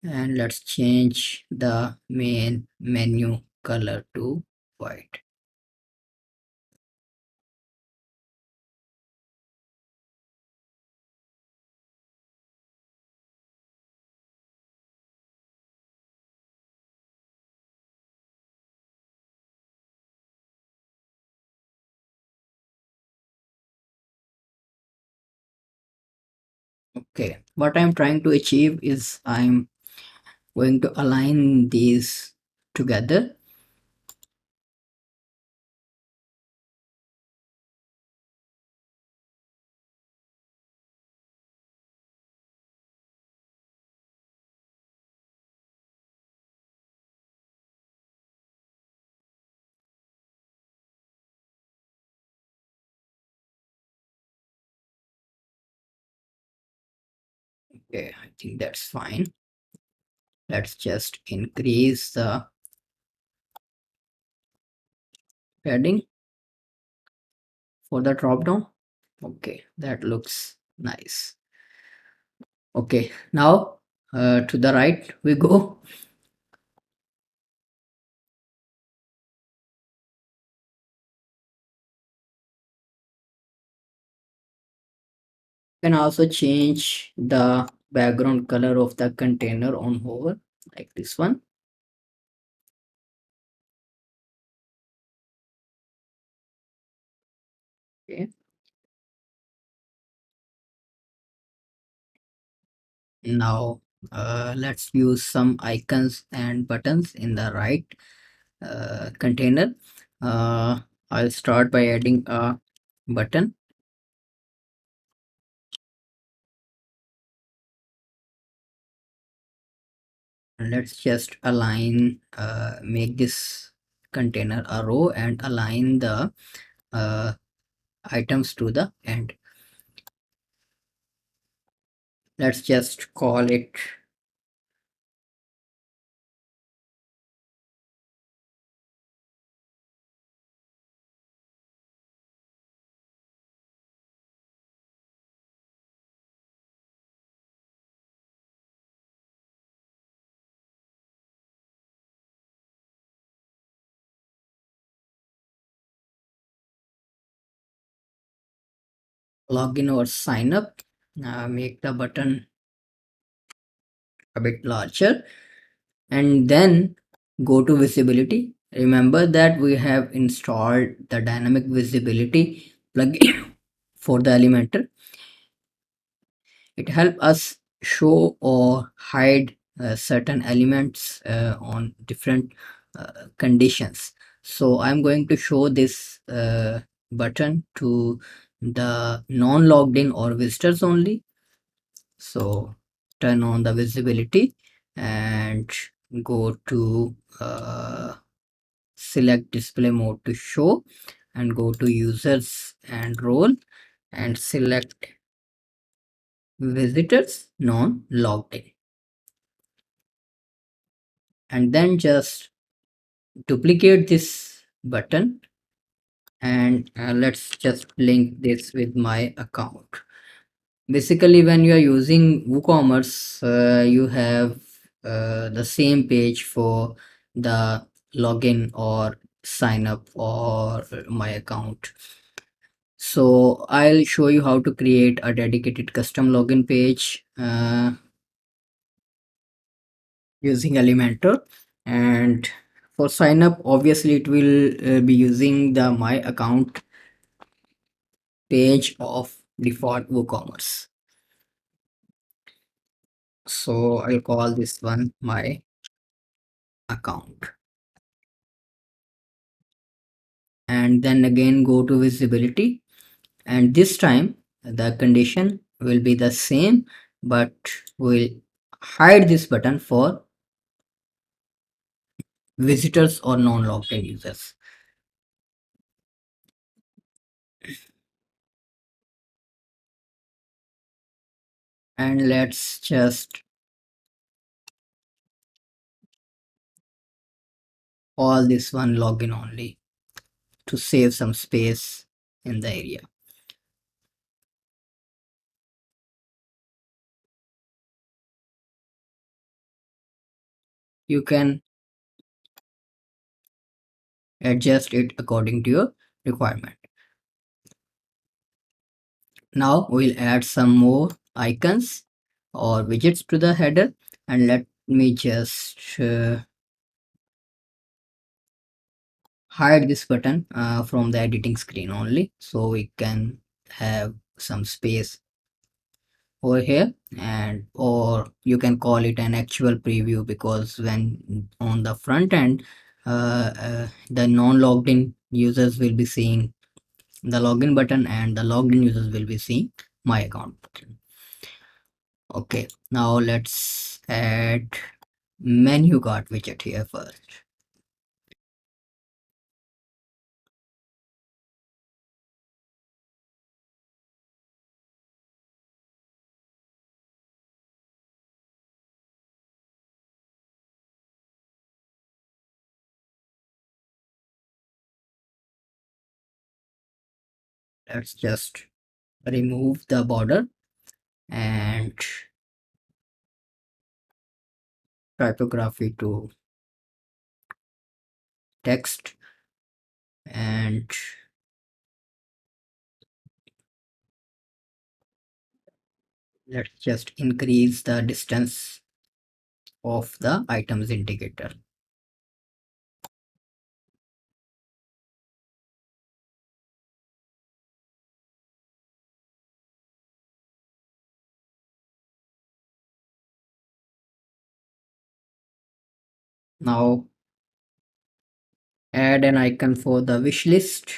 And let's change the main menu color to white. Okay, what I'm trying to achieve is I'm going to align these together. Okay, I think that's fine. Let's just increase the padding for the drop down. Okay, that looks nice. Okay, now to the right we go. You can also change the background color of the container on hover, like this one. Okay, now let's use some icons and buttons in the right container. I'll start by adding a button. Let's just align, make this container a row and align the uh, items to the end. Let's just call it login or sign up. Make the button a bit larger and then go to visibility. Remember that we have installed the dynamic visibility plugin for the Elementor. It helps us show or hide certain elements on different conditions. So I'm going to show this button to the non-logged in or visitors only. So turn on the visibility and go to select display mode to show and go to users and role and select visitors non-logged in, and then just duplicate this button and let's just link this with my account. Basically, when you are using WooCommerce, you have the same page for the login or sign up or my account. So I'll show you how to create a dedicated custom login page using Elementor. And for sign up, obviously it will be using the my account page of default WooCommerce. So I'll call this one my account, and then again go to visibility, and this time the condition will be the same, but we'll hide this button for visitors or non-logged in users. And let's just call this one login only to save some space in the area. You can adjust it according to your requirement. Now we'll add some more icons or widgets to the header, and let me just hide this button from the editing screen only, so we can have some space over here. And or you can call it an actual preview, because when on the front end the non-logged in users will be seeing the login button and the logged in users will be seeing my account button. Okay, now let's add menu cart widget here first. Let's just remove the border and typography to text, and let's just increase the distance of the items indicator. Now add an icon for the wish list.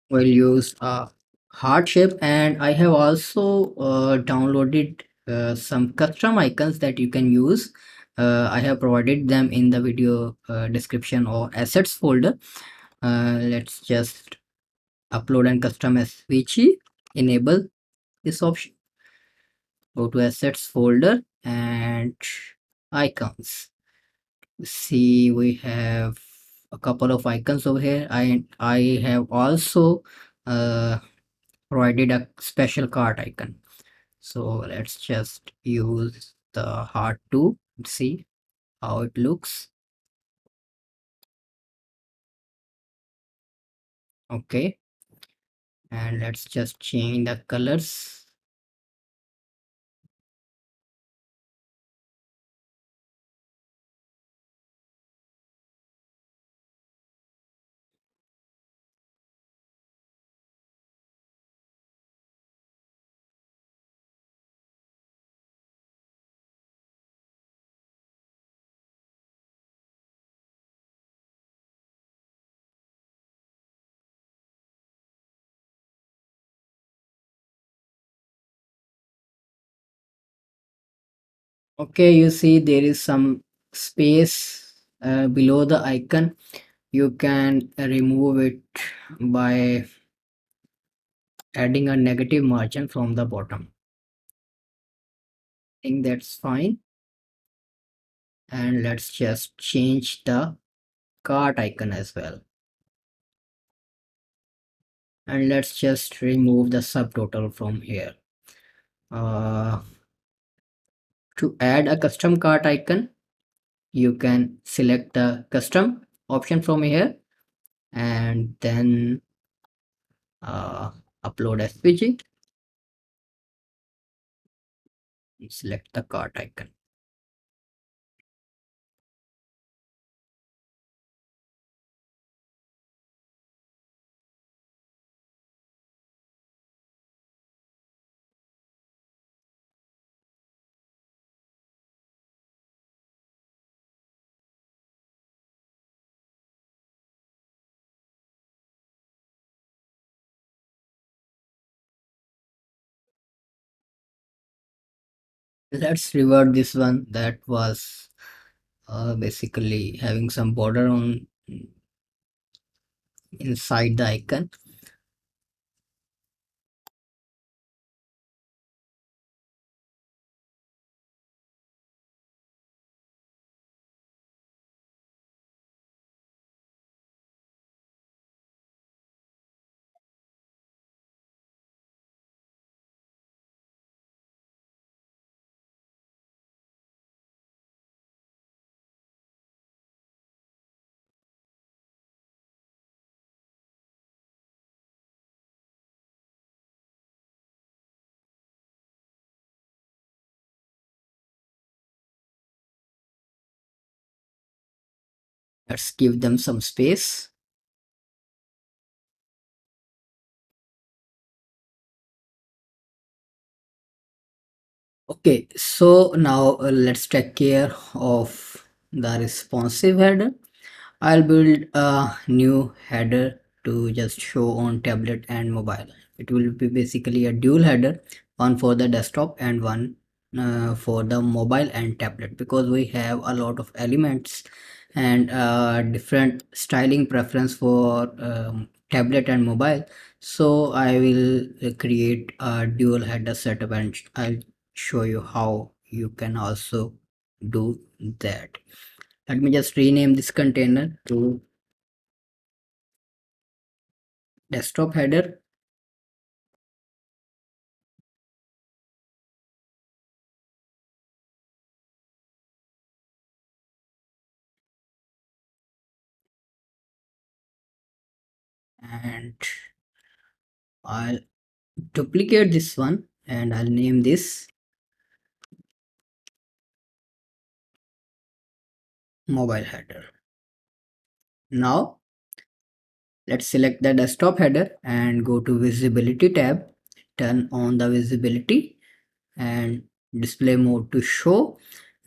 We'll use a heart shape, and I have also downloaded some custom icons that you can use. I have provided them in the video description or assets folder. Let's just upload and custom SVG, enable this option, go to assets folder and icons. See, we have a couple of icons over here. I have also provided a special cart icon. So let's just use the heart to see how it looks. Okay, and let's just change the colors. Okay, you see there is some space below the icon. You can remove it by adding a negative margin from the bottom. I think that's fine. And let's just change the cart icon as well. And let's just remove the subtotal from here. Uh, to add a custom cart icon, you can select the custom option from here and then upload SVG, select the cart icon. Let's revert this one that was basically having some border on inside the icon. Let's give them some space. Okay, so now let's take care of the responsive header. I'll build a new header to just show on tablet and mobile. It will be basically a dual header, one for the desktop and one for the mobile and tablet, because we have a lot of elements and different styling preference for tablet and mobile. So I will create a dual header setup and I'll show you how you can also do that. Let me just rename this container to desktop header, and I'll duplicate this one and I'll name this mobile header. Now let's select the desktop header and go to visibility tab, turn on the visibility and display mode to show,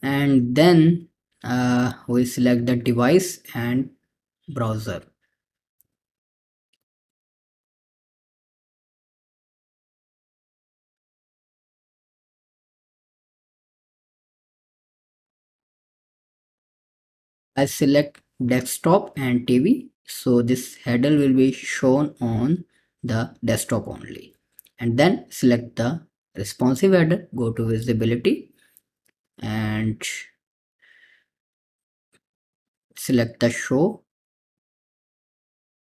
and then we select the device and browser. I select desktop and TV, so this header will be shown on the desktop only. And then select the responsive header, go to visibility and select the show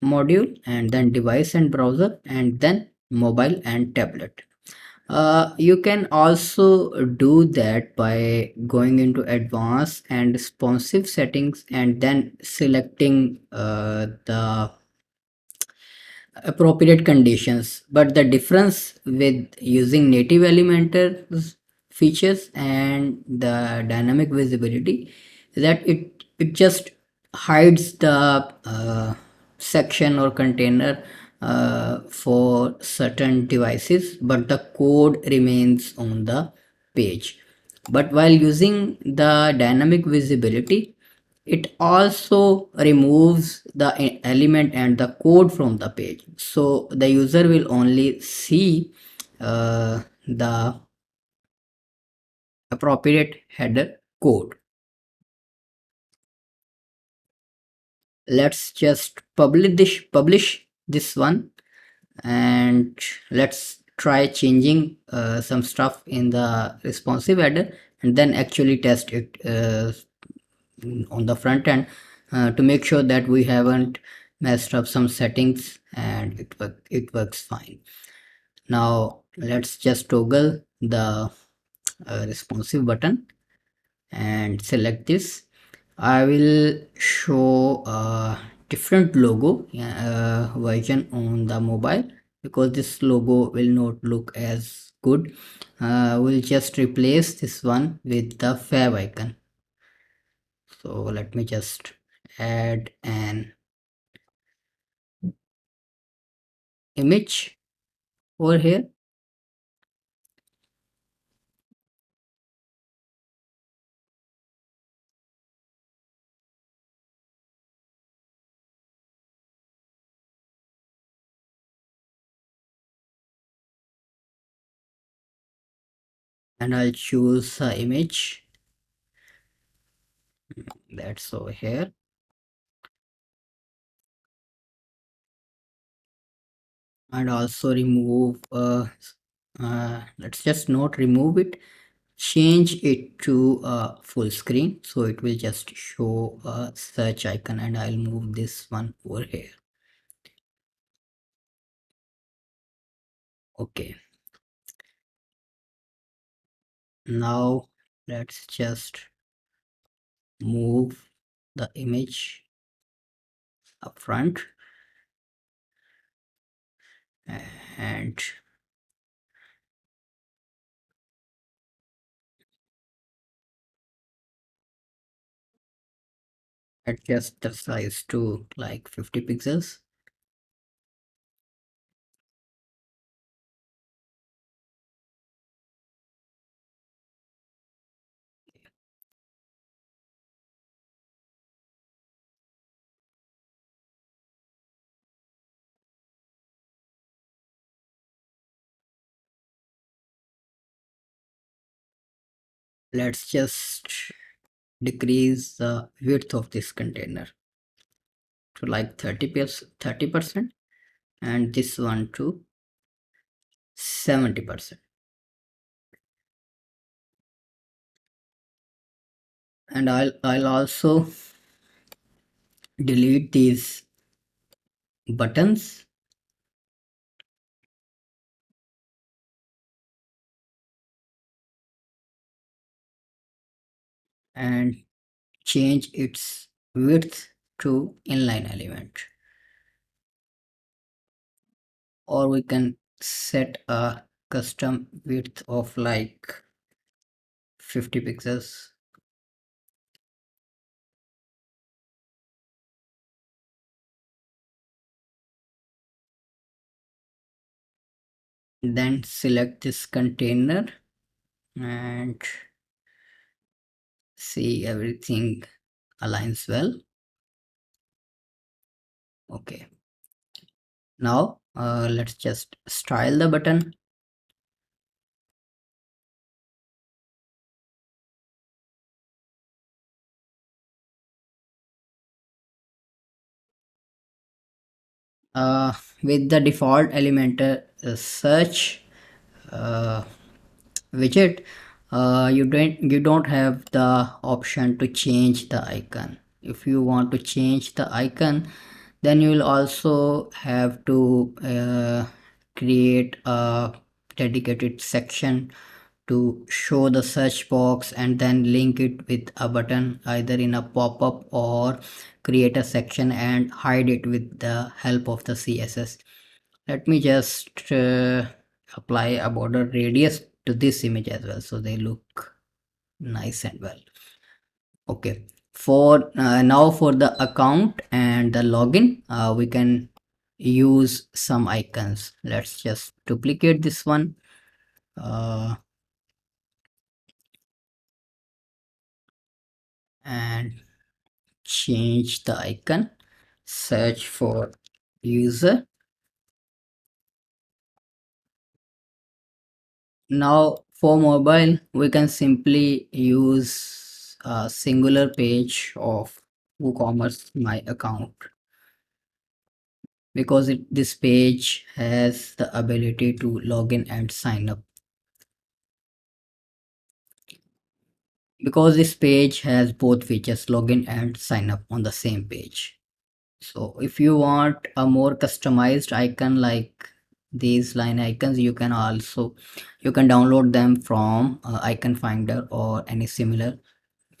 module and then device and browser and then mobile and tablet. You can also do that by going into advanced and responsive settings and then selecting the appropriate conditions. But the difference with using native Elementor features and the dynamic visibility is that it just hides the section or container for certain devices, but the code remains on the page. But while using the dynamic visibility, it also removes the element and the code from the page, so the user will only see the appropriate header code. Let's just publish this one and let's try changing some stuff in the responsive header and then actually test it on the front end to make sure that we haven't messed up some settings and it works fine. Now let's just toggle the responsive button and select this. I will show a different logo version on the mobile because this logo will not look as good. We'll just replace this one with the fav icon. So let me just add an image over here and I'll choose the image that's over here and also remove let's just not remove it, change it to full screen so it will just show a search icon and I'll move this one over here. Okay, now let's just move the image up front and adjust the size to like 50 pixels. Let's just decrease the width of this container to like 30% and this one to 70%. And I'll also delete these buttons and change its width to inline element, or we can set a custom width of like 50 pixels. Then select this container and see everything aligns well. Okay, now let's just style the button. uh, with the default Elementor search uh, widget, you don't have the option to change the icon. If you want to change the icon, then you will also have to create a dedicated section to show the search box and then link it with a button either in a pop-up, or create a section and hide it with the help of the CSS. Let me just apply a border radius to this image as well so they look nice and well. Okay, for now for the account and the login, we can use some icons. Let's just duplicate this one uh, and change the icon. Search for user. Now for mobile, we can simply use a singular page of WooCommerce My Account, because this page has the ability to log in and sign up. Because this page has both features, login and sign up on the same page. So if you want a more customized icon like these line icons, you can download them from Icon Finder or any similar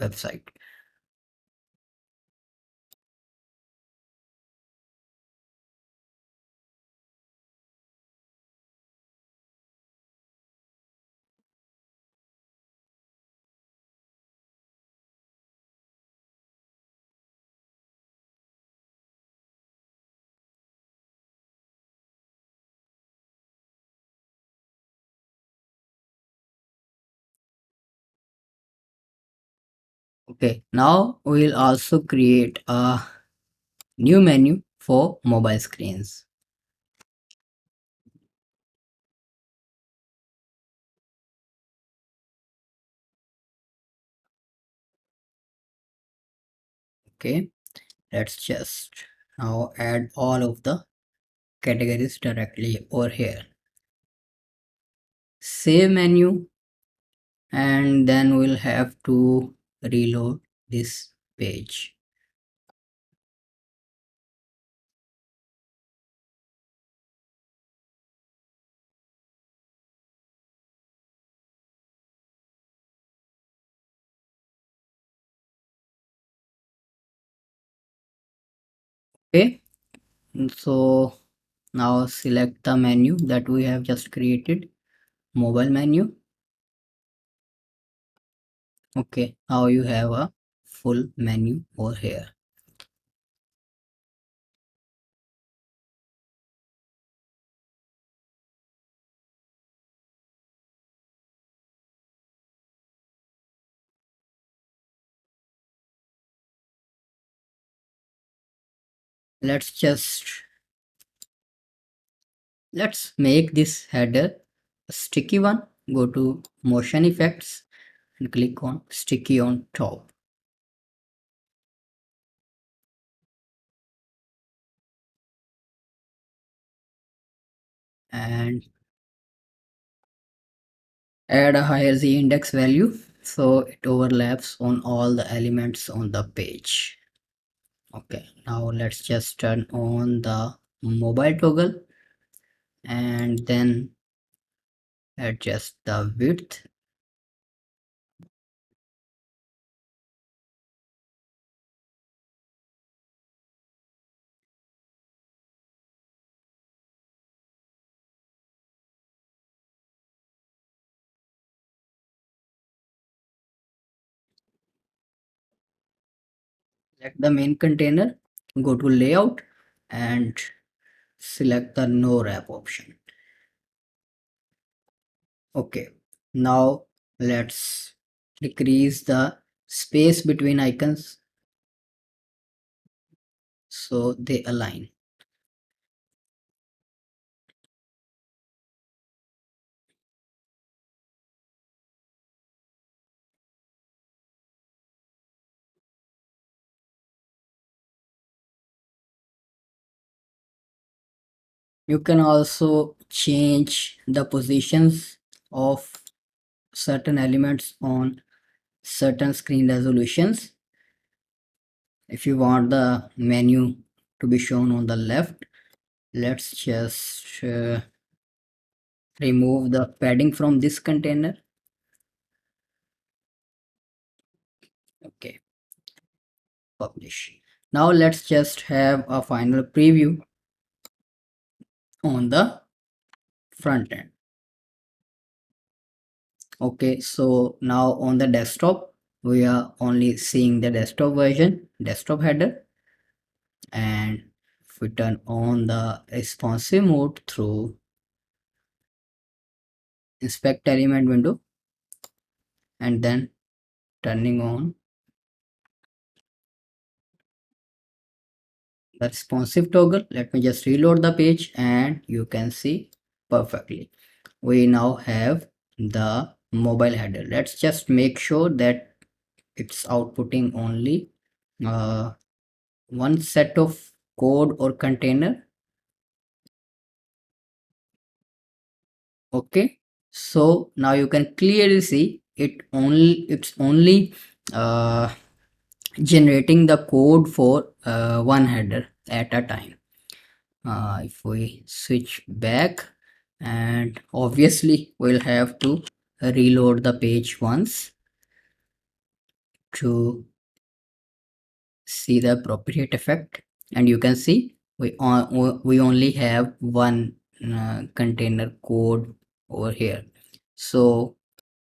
website. Okay, now we'll also create a new menu for mobile screens. Okay, let's just now add all of the categories directly over here. Save menu, and then we'll have to reload this page. Okay, so now select the menu that we have just created, mobile menu. Okay, now you have a full menu over here. Let's make this header a sticky one. Go to motion effects and click on sticky on top, and add a higher z index value so it overlaps on all the elements on the page. Okay, now let's just turn on the mobile toggle and then adjust the width. Select the main container, go to layout and select the no wrap option. Okay, now let's decrease the space between icons so they align. You can also change the positions of certain elements on certain screen resolutions. If you want the menu to be shown on the left, let's just remove the padding from this container. Okay, publish. Now let's just have a final preview on the front end. Okay, so now on the desktop, we are only seeing the desktop version, desktop header, and if we turn on the responsive mode through inspect element window and then turning on the responsive toggle, let me just reload the page and you can see perfectly. We now have the mobile header. Let's just make sure that it's outputting only uh, one set of code or container. Okay, so now you can clearly see it's only uh, generating the code for one header at a time. If we switch back, and obviously we'll have to reload the page once to see the appropriate effect, and you can see we only have one container code over here, so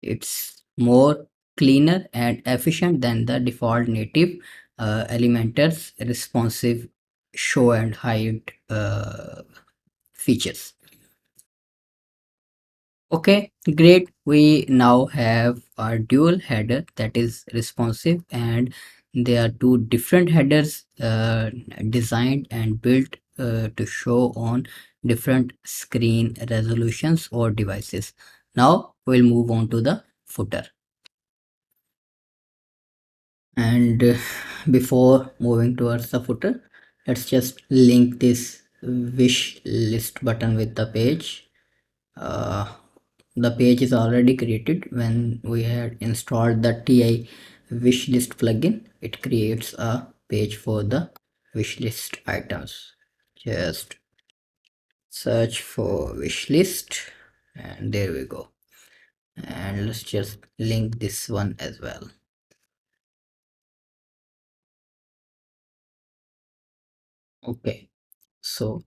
it's more cleaner and efficient than the default native Elementor's responsive show and hide features. Okay, great. We now have a dual header that is responsive, and there are two different headers designed and built to show on different screen resolutions or devices. Now we'll move on to the footer. And before moving towards the footer, let's just link this wish list button with the page. The page is already created when we had installed the TI wishlist plugin. It creates a page for the wishlist items. Just search for wishlist and there we go. And let's just link this one as well. Okay, so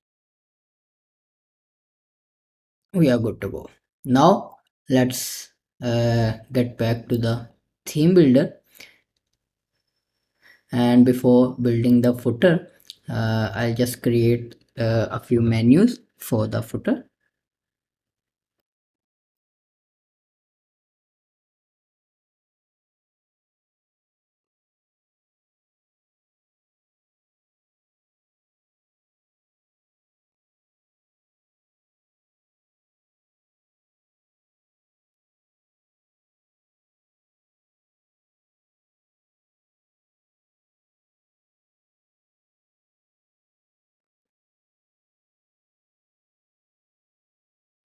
we are good to go. Now let's get back to the theme builder, and before building the footer, I'll just create a few menus for the footer.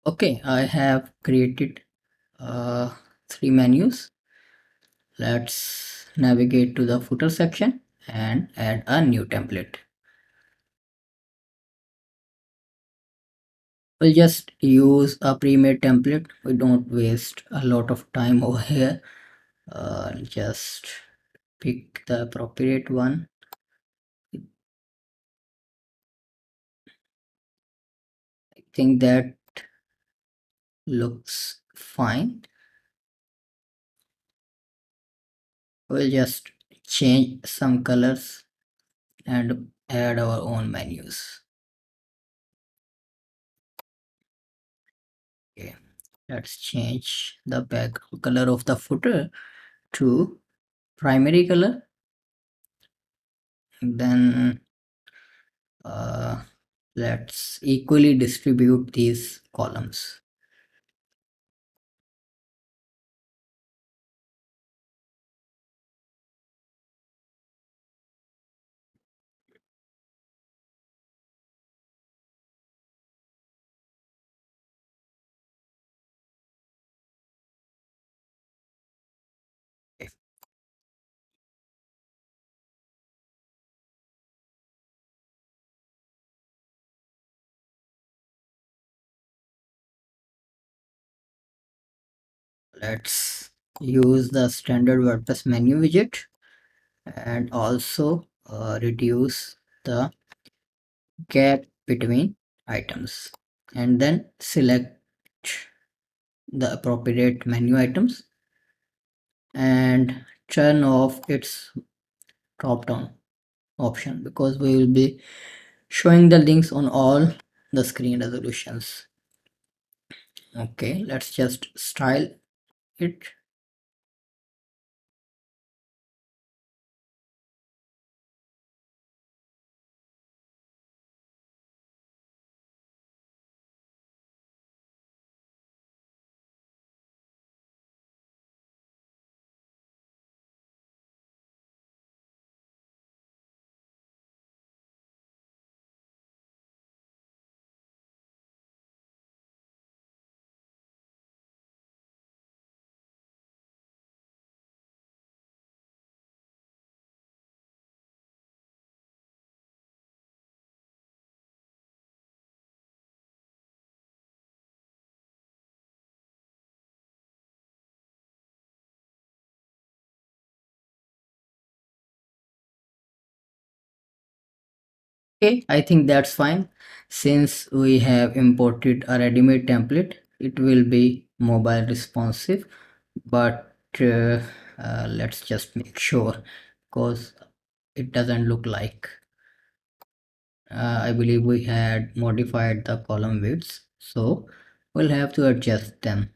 Okay, I have created uh, three menus. Let's navigate to the footer section and add a new template. We'll just use a pre-made template. We don't waste a lot of time over here. Just pick the appropriate one. I think that looks fine. We'll just change some colors and add our own menus. Okay, let's change the background color of the footer to primary color. Then uh, let's equally distribute these columns. let's use the standard WordPress menu widget and also reduce the gap between items, and then select the appropriate menu items and turn off its drop down option, because we will be showing the links on all the screen resolutions. Okay, let's just style it. Okay, I think that's fine. Since we have imported a ready-made template, it will be mobile responsive, but let's just make sure, because it doesn't look like. I believe we had modified the column widths, so we'll have to adjust them.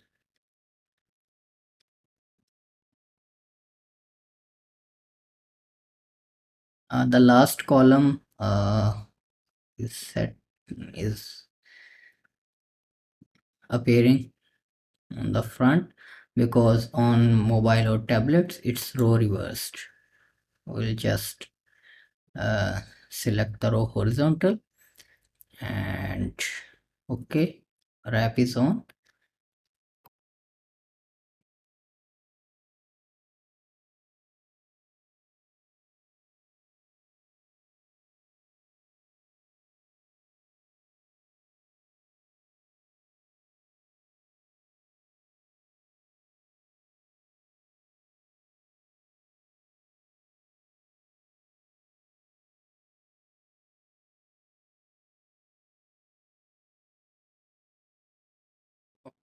The last column is set is appearing on the front, because on mobile or tablets it's row reversed. We'll just uh, select the row horizontal, and okay, wrap is on.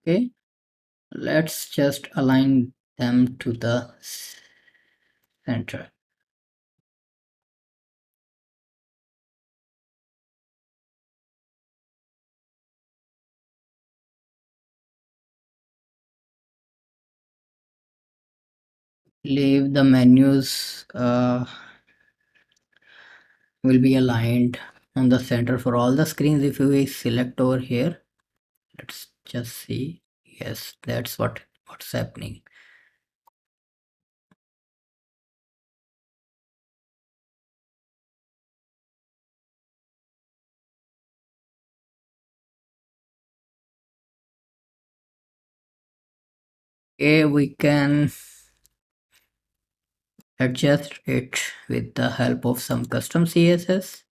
Okay, let's just align them to the center. Leave the menus will be aligned on the center for all the screens. If we select over here, let's just see. Yes, that's what's happening. Okay, we can adjust it with the help of some custom CSS.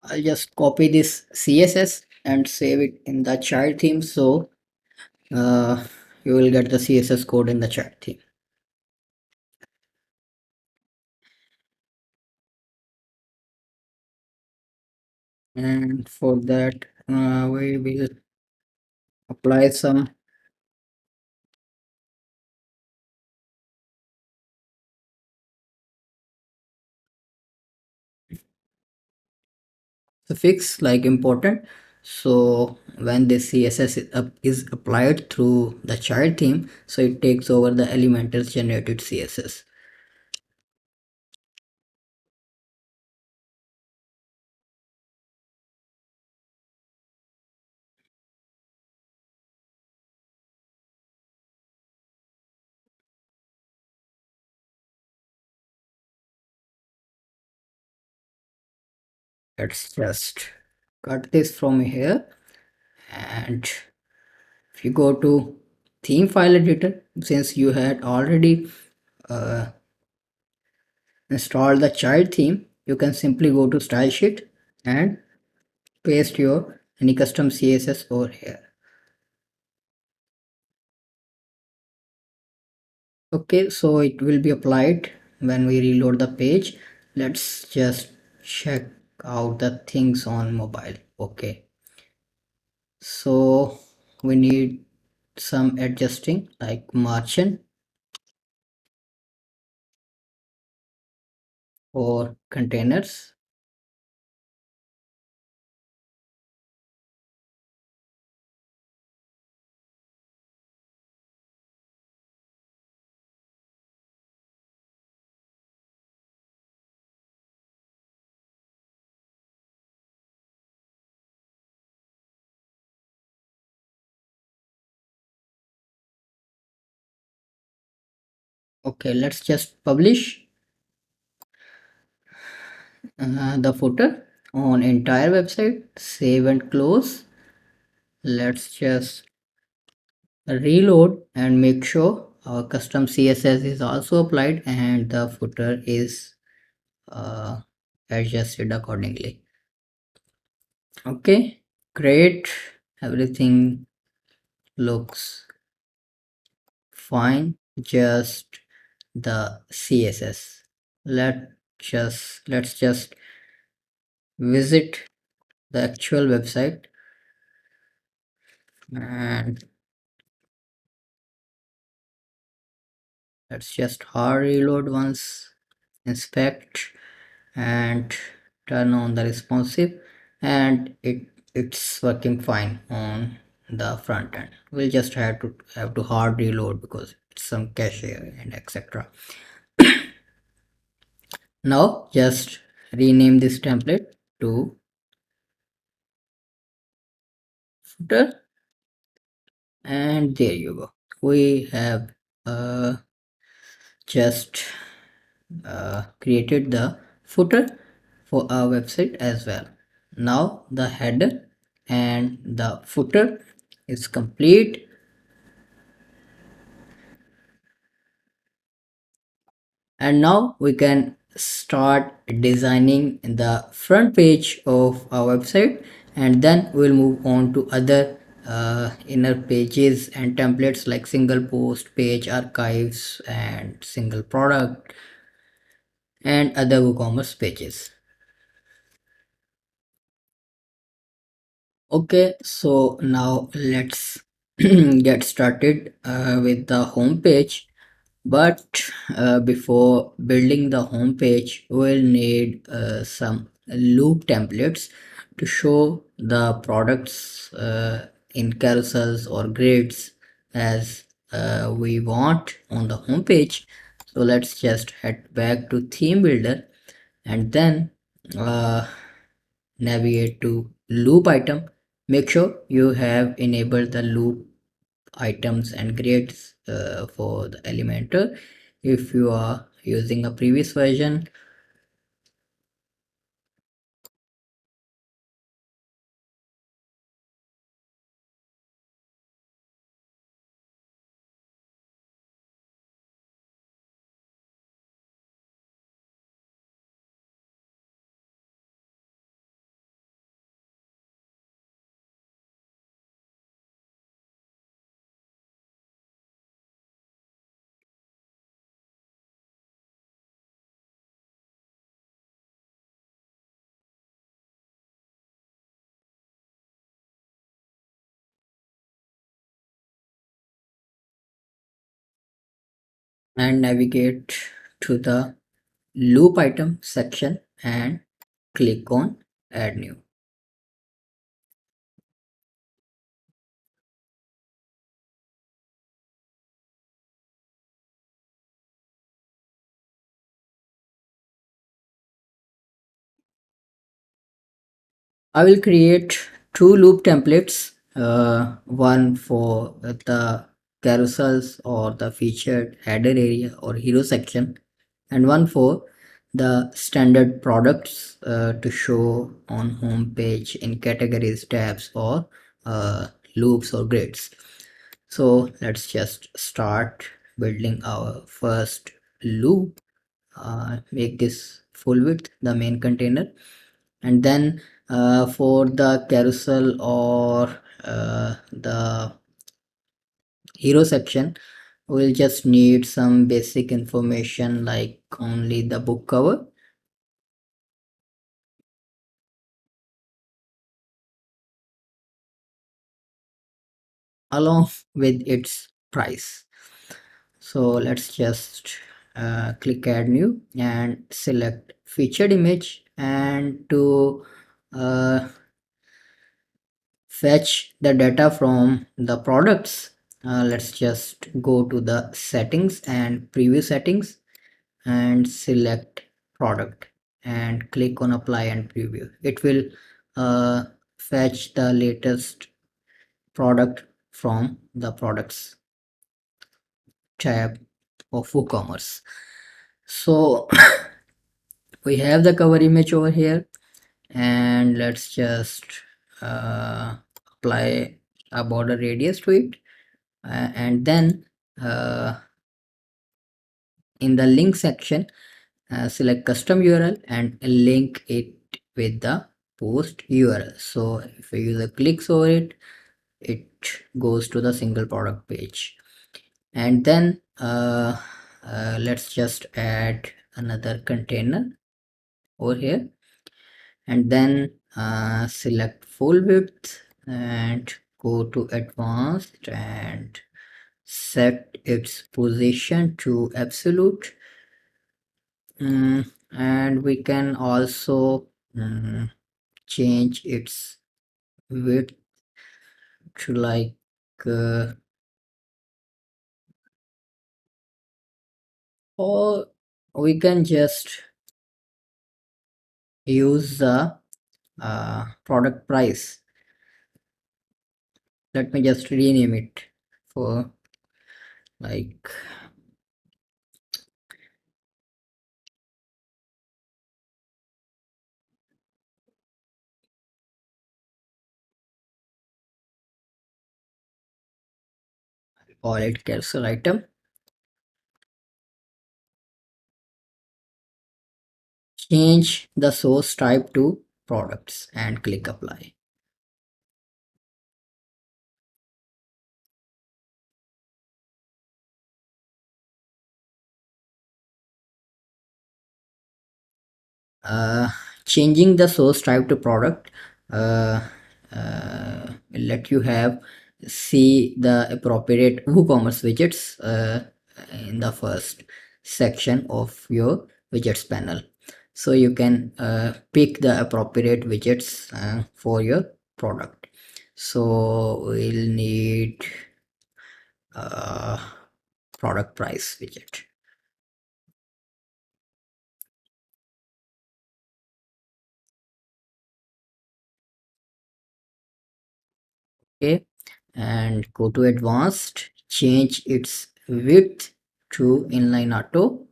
I'll just copy this CSS and save it in the child theme, so uh, you will get the CSS code in the child theme. And for that, we will apply some suffix like important. So when this css is applied through the child theme, so it takes over the Elementor's generated css. Let's just cut this from here, and if you go to theme file editor, since you had already uh, installed the child theme, you can simply go to style sheet and paste your any custom css over here. Okay, so it will be applied when we reload the page. Let's just check out the things on mobile. Okay, so we need some adjusting like margin or containers. Okay, let's just publish the footer on entire website, save and close. Let's just reload and make sure our custom css is also applied and the footer is uh, adjusted accordingly. Okay, great, everything looks fine, just the css. Let's just visit the actual website, and let's just hard reload once, inspect and turn on the responsive, and it's working fine on the front end. We'll just have to hard reload because it's some cache and etc. Now just rename this template to footer, and there you go. We have uh, just created the footer for our website as well. Now the header and the footer is complete, and now we can start designing the front page of our website, and then we'll move on to other inner pages and templates like single post, page archives, and single product, and other WooCommerce pages. Okay, so now let's get started with the home page. But before building the home page, we'll need some loop templates to show the products in carousels or grids as we want on the home page. So let's just head back to theme builder, and then uh, navigate to loop item. Make sure you have enabled the loop items and grids for the Elementor. If you are using a previous version, and navigate to the loop item section and click on add new. I will create two loop templates, one for the carousels or the featured header area or hero section, and one for the standard products to show on home page in categories, tabs, or loops or grids. So let's just start building our first loop. Make this full width the main container, and then for the carousel or the hero section, we'll just need some basic information like only the book cover along with its price. So let's just click add new and select featured image, and to uh, fetch the data from the products, let's just go to the settings and preview settings and select product and click on apply and preview. It will uh, fetch the latest product from the products tab of WooCommerce. So we have the cover image over here, and let's just apply a border radius to it, and then uh, in the link section, select custom URL and link it with the post URL. So if a user clicks over it, it goes to the single product page. And then let's just add another container over here, and then select full width and go to advanced and set its position to absolute. And we can also change its width to like or we can just use the product price. Let me just rename it for like call it carousel item. Change the source type to products and click apply. uh, Changing the source type to product will let you have see the appropriate WooCommerce widgets in the first section of your widgets panel. So you can pick the appropriate widgets for your product. So we'll need product price widget. Okay, and go to advanced, change its width to inline auto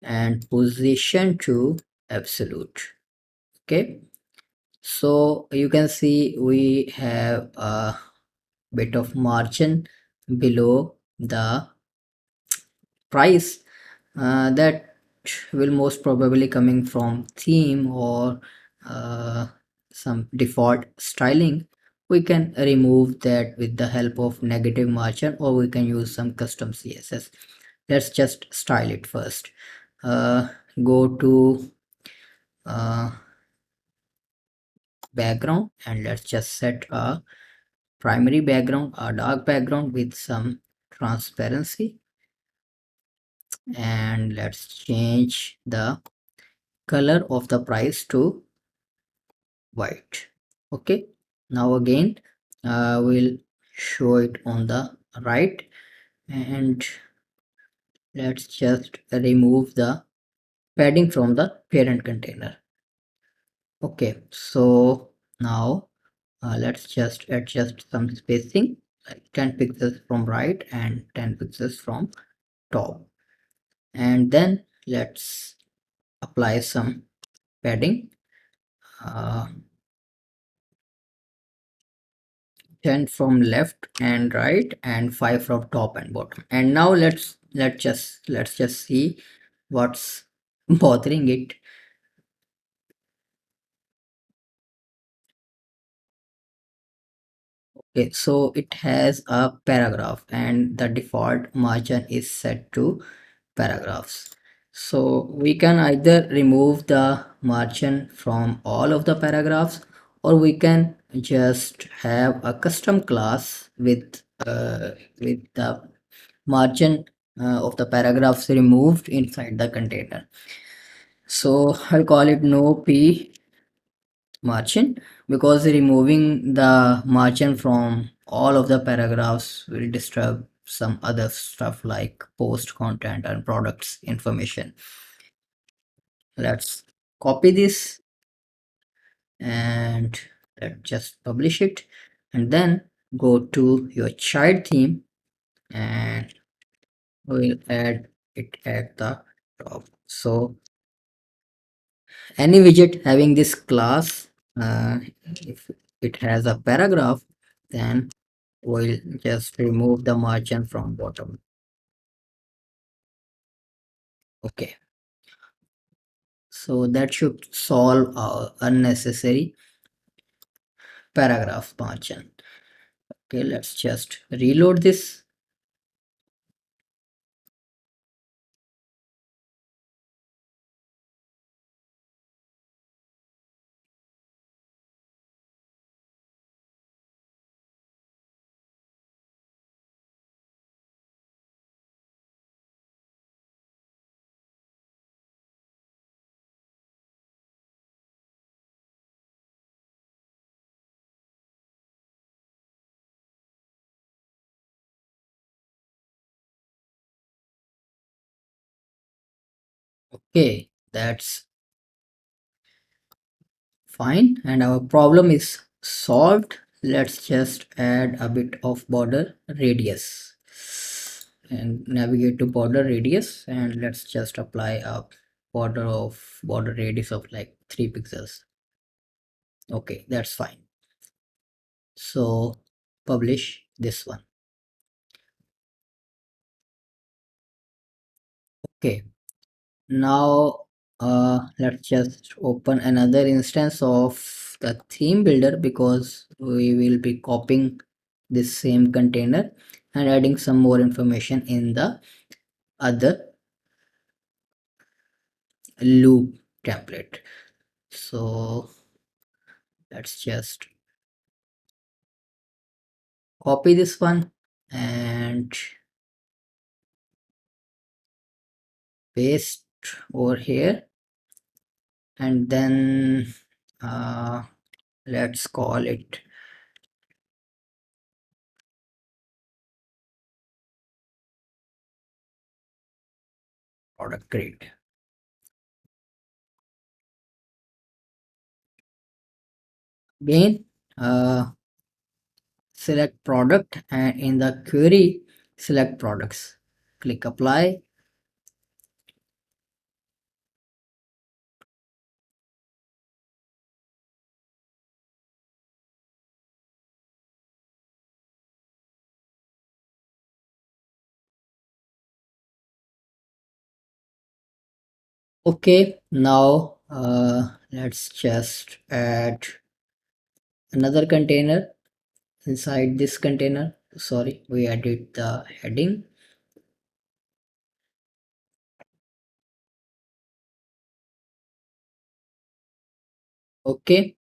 and position to absolute. Okay, so you can see we have a bit of margin below the price that will most probably coming from theme or uh, some default styling. We can remove that with the help of negative margin, or we can use some custom CSS. Let's just style it first. Go to uh, background and let's just set a primary background, a dark background with some transparency, and let's change the color of the price to white. Okay, now again we'll show it on the right, and let's just remove the padding from the parent container. Okay, so now let's just adjust some spacing, like 10 pixels from right and 10 pixels from top, and then let's apply some padding, uh, 10 from left and right and 5 from top and bottom. And now let's just see what's bothering it. Okay, so it has a paragraph and the default margin is set to paragraphs. So we can either remove the margin from all of the paragraphs, or we can just have a custom class with the margin of the paragraphs removed inside the container. So I'll call it no p margin, because removing the margin from all of the paragraphs will disturb some other stuff like post content and products information. Let's copy this and let's just publish it, and then go to your child theme and we'll add it at the top. So any widget having this class, if it has a paragraph, then we'll just remove the margin from bottom. Okay, so that should solve our unnecessary paragraph margin. Okay, let's just reload this. Okay, that's fine, and our problem is solved. Let's just add a bit of border radius and navigate to border radius, and let's just apply a border radius of like 3 pixels. Okay, that's fine. So publish this one. Okay, now let's just open another instance of the theme builder, because we will be copying this same container and adding some more information in the other loop template. So let's just copy this one and paste over here, and then uh, let's call it product grid. Again, select product, and in the query select products, click apply. Okay, now let's just add another container inside this container. Sorry, we added the heading. Okay,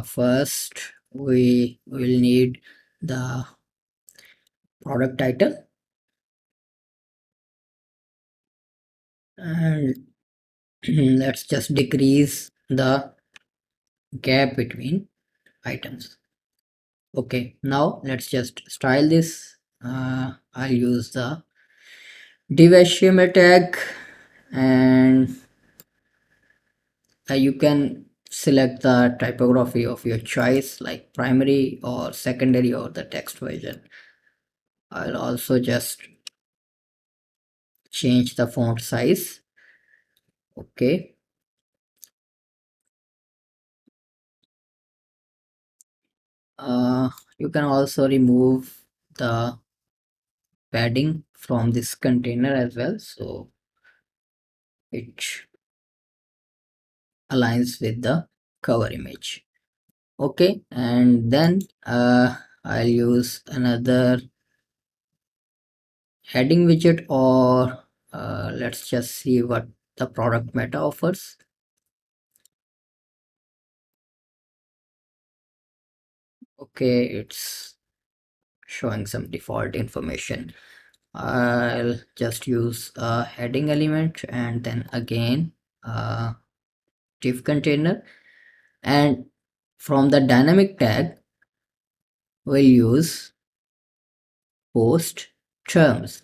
first we will need the product title, and let's just decrease the gap between items. Okay, now let's just style this. I'll use the div HTML tag, and you can select the typography of your choice, like primary or secondary or the text version. I'll also just change the font size. Okay, you can also remove the padding from this container as well, so it aligns with the cover image. Okay, and then I'll use another heading widget, or let's just see what the product meta offers. Okay, it's showing some default information. I'll just use a heading element, and then again div container, and from the dynamic tag we'll use post terms,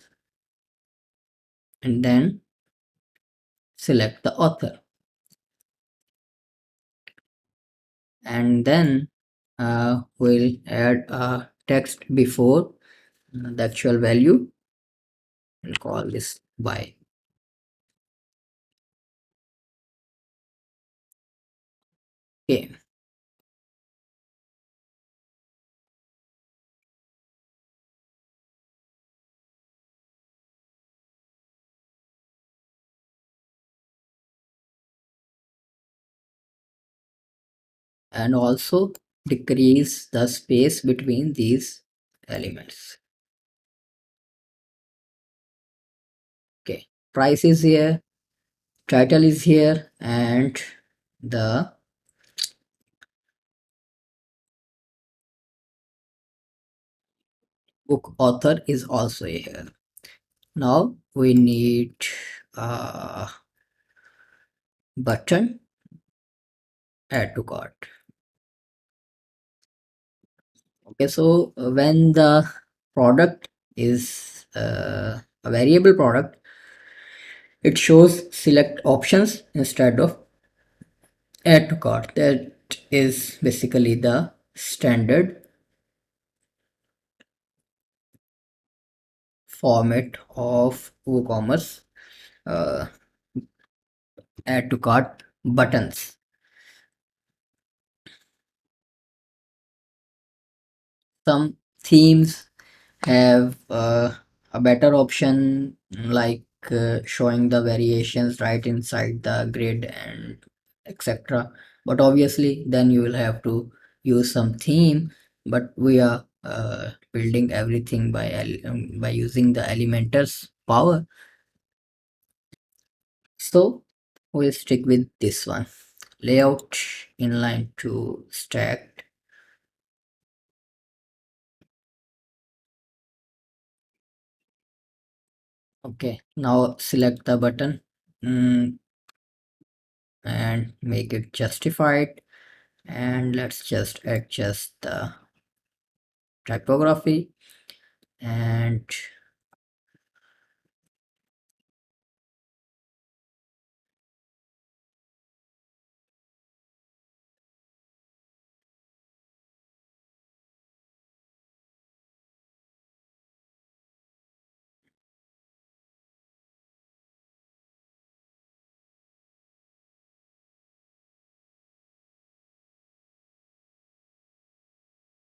and then select the author, and then we'll add a text before the actual value and call this by. Okay, and also decrease the space between these elements. Okay, price is here, title is here, and the book author is also here. Now we need a button, add to cart. Okay, so when the product is a variable product, it shows select options instead of add to cart. That is basically the standard format of WooCommerce add to cart buttons. Some themes have a better option, like showing the variations right inside the grid and etc. But obviously then you will have to use some theme, but we are building everything by using the Elementor's power, so we'll stick with this one. Layout inline to stacked. Okay, now select the button, and make it justified, and let's just adjust the typography and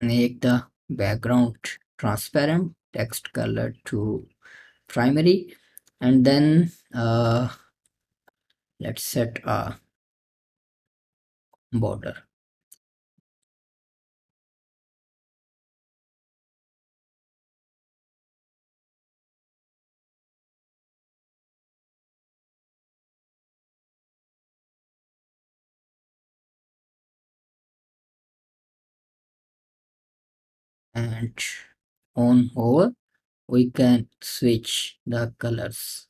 make the background transparent, text color to primary, and then let's set a border. and on over we can switch the colors.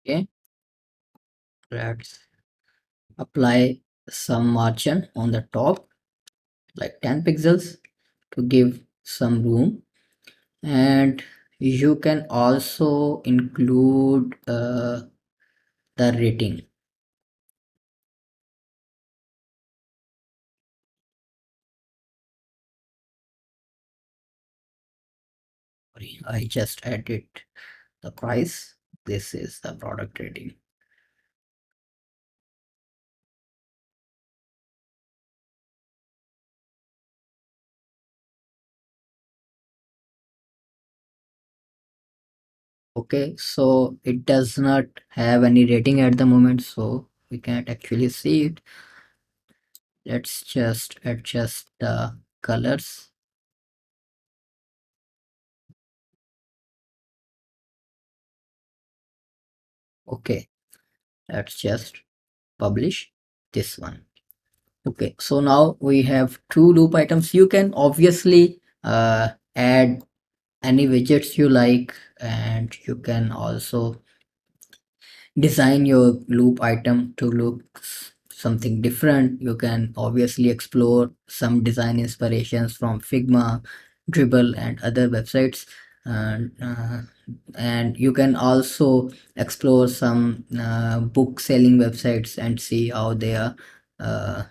Okay, let's apply some margin on the top like 10 pixels to give some room, and you can also include the rating. Sorry, I just added the price. This is the product rating. Okay, so it does not have any rating at the moment, so we can't actually see it. Let's just adjust the colors. Okay, let's just publish this one. Okay, so now we have two loop items. You can obviously add any widgets you like, and you can also design your loop item to look something different. You can obviously explore some design inspirations from Figma, Dribble, and other websites. And you can also explore some book selling websites and see how they are uh,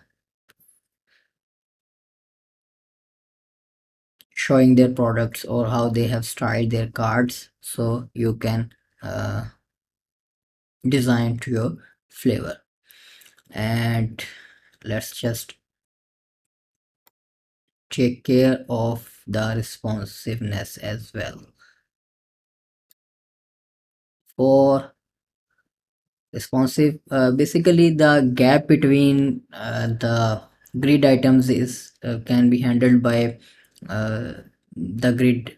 showing their products or how they have styled their cards, so you can uh, design to your flavor. And let's just take care of the responsiveness as well. For responsive, basically the gap between the grid items is can be handled by the grid,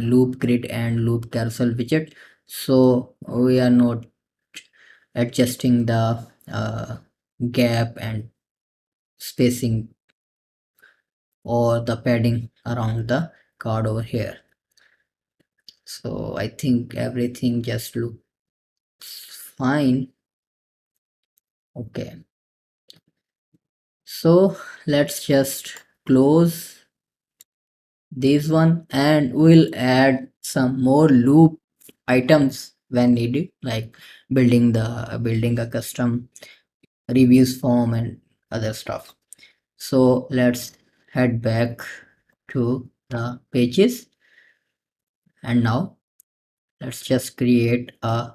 loop grid and loop carousel widget, so we are not adjusting the gap and spacing or the padding around the card over here. So I think everything just looks fine. Okay, so let's just close this one and we'll add some more loop items when needed, like building a custom reviews form and other stuff. So let's head back to the pages, and now let's just create a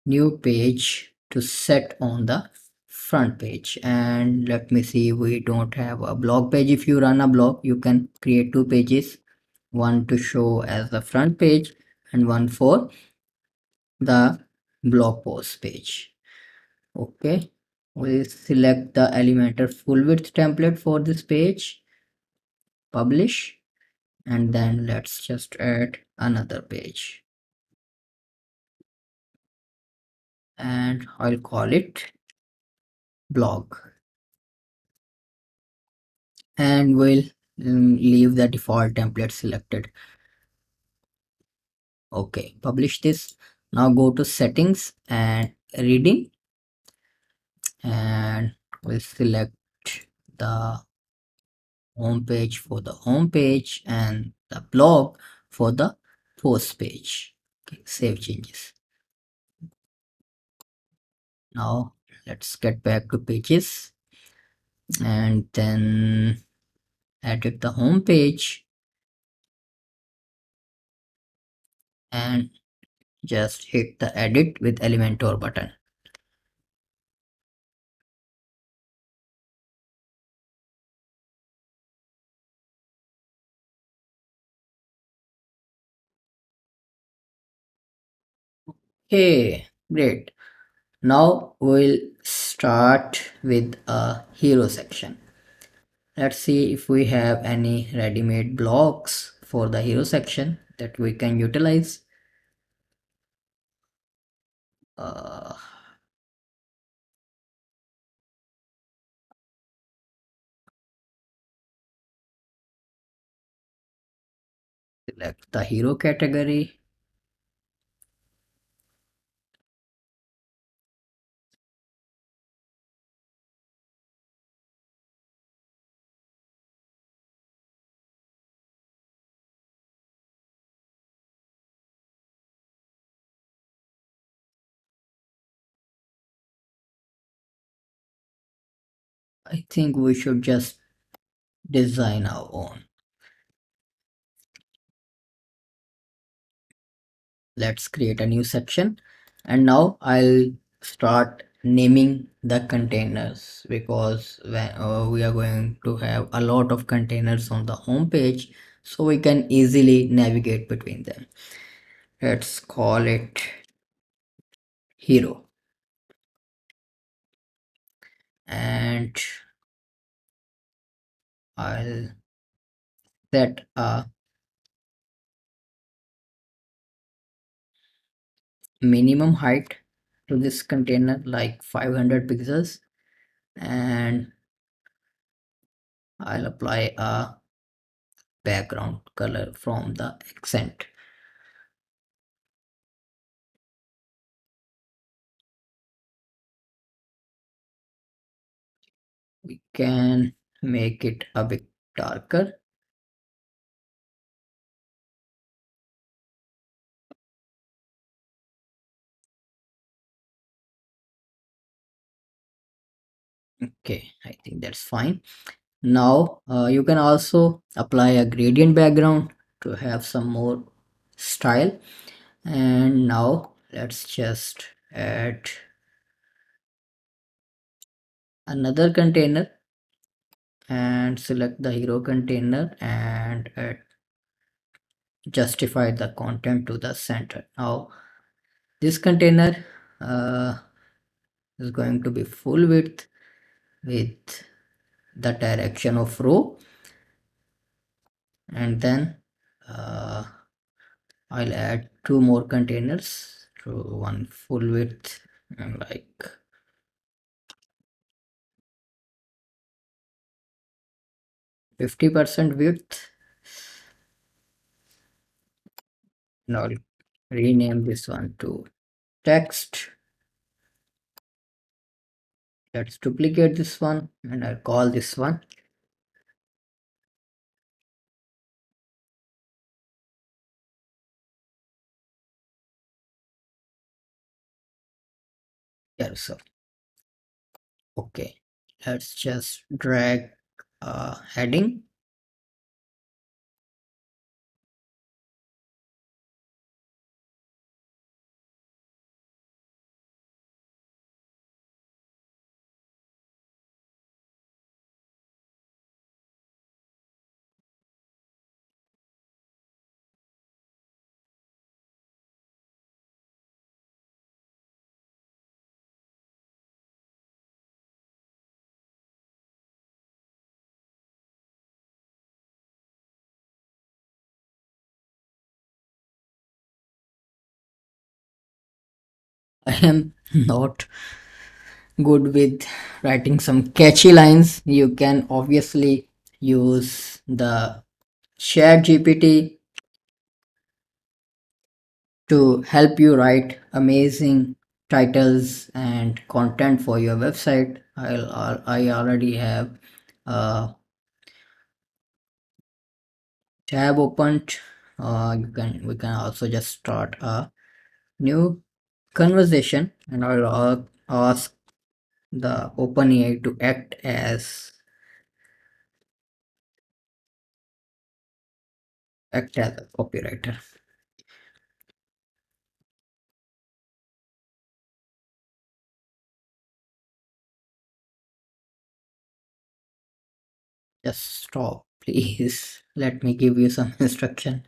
new page to set on the front page. And let me see, we don't have a blog page. If you run a blog, you can create two pages, one to show as the front page and one for the blog post page. Okay, we'll select the Elementor full width template for this page, publish, and then let's just add another page, and I'll call it blog, and we'll leave the default template selected. Okay, publish this. Now go to settings and reading, and we'll select the home page for the home page and the blog for the post page. Okay, save changes. Now let's get back to pages and then edit the home page and just hit the edit with Elementor button. Okay, great. Now we'll start with a hero section. Let's see if we have any ready-made blocks for the hero section that we can utilize. Uh, Select the hero category. I think we should just design our own. Let's create a new section, and now I'll start naming the containers, because when we are going to have a lot of containers on the home page, so we can easily navigate between them. Let's call it hero, and I'll set a minimum height to this container like 500 pixels, and I'll apply a background color from the accent. We can make it a bit darker. Okay, I think that's fine. Now you can also apply a gradient background to have some more style. And now let's just add another container and select the hero container and justify the content to the center. Now this container uh, is going to be full width with the direction of row, and then uh, I'll add two more containers to one full width and like 50% width. Now I'll rename this one to text. Let's duplicate this one and I'll call this one cursor. Okay, let's just drag a heading. I am not good with writing some catchy lines. You can obviously use the Chat GPT to help you write amazing titles and content for your website. I already have a tab opened. We can also just start a new conversation, and I'll ask the OpenAI to act as a copywriter. just stop, please. Let me give you some instruction.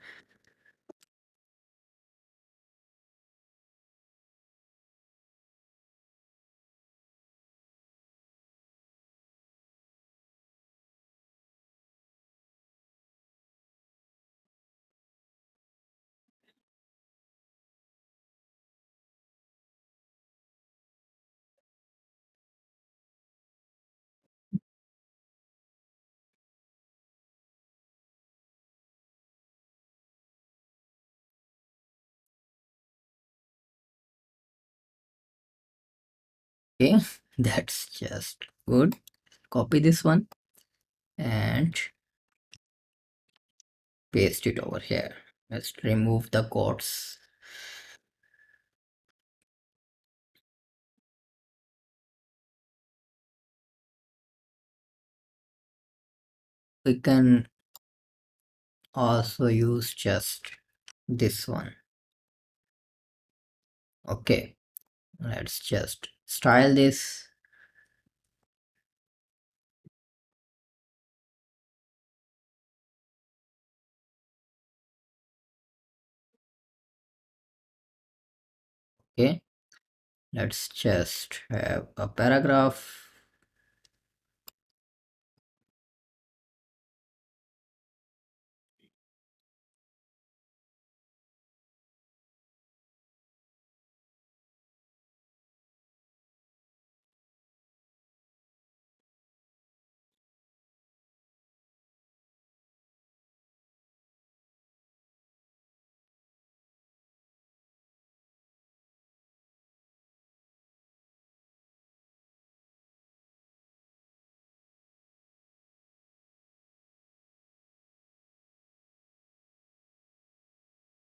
Okay, that's just good. Copy this one and paste it over here. Let's remove the quotes. We can also use just this one. Okay, let's just style this. Okay, let's just have a paragraph.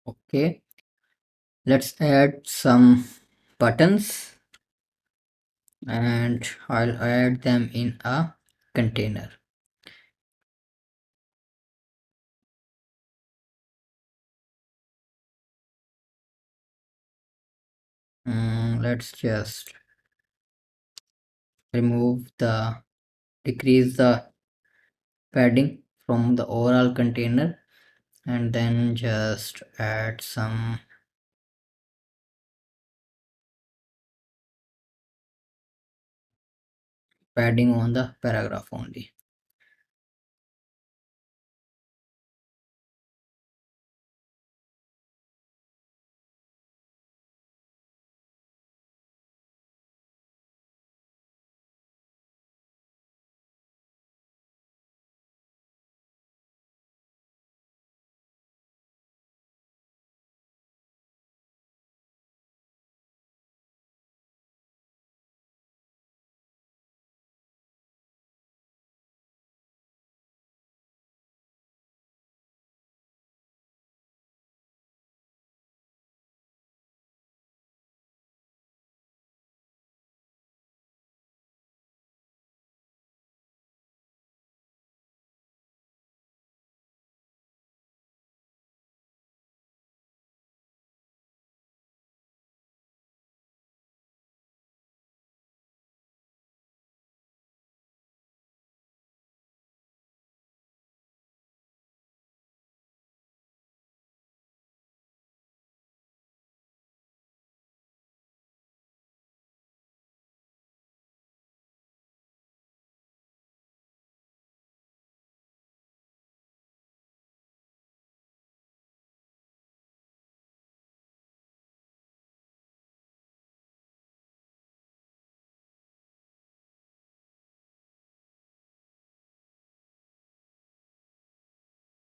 Okay, let's add some buttons and I'll add them in a container. Let's just decrease the padding from the overall container and then just add some padding on the paragraph only.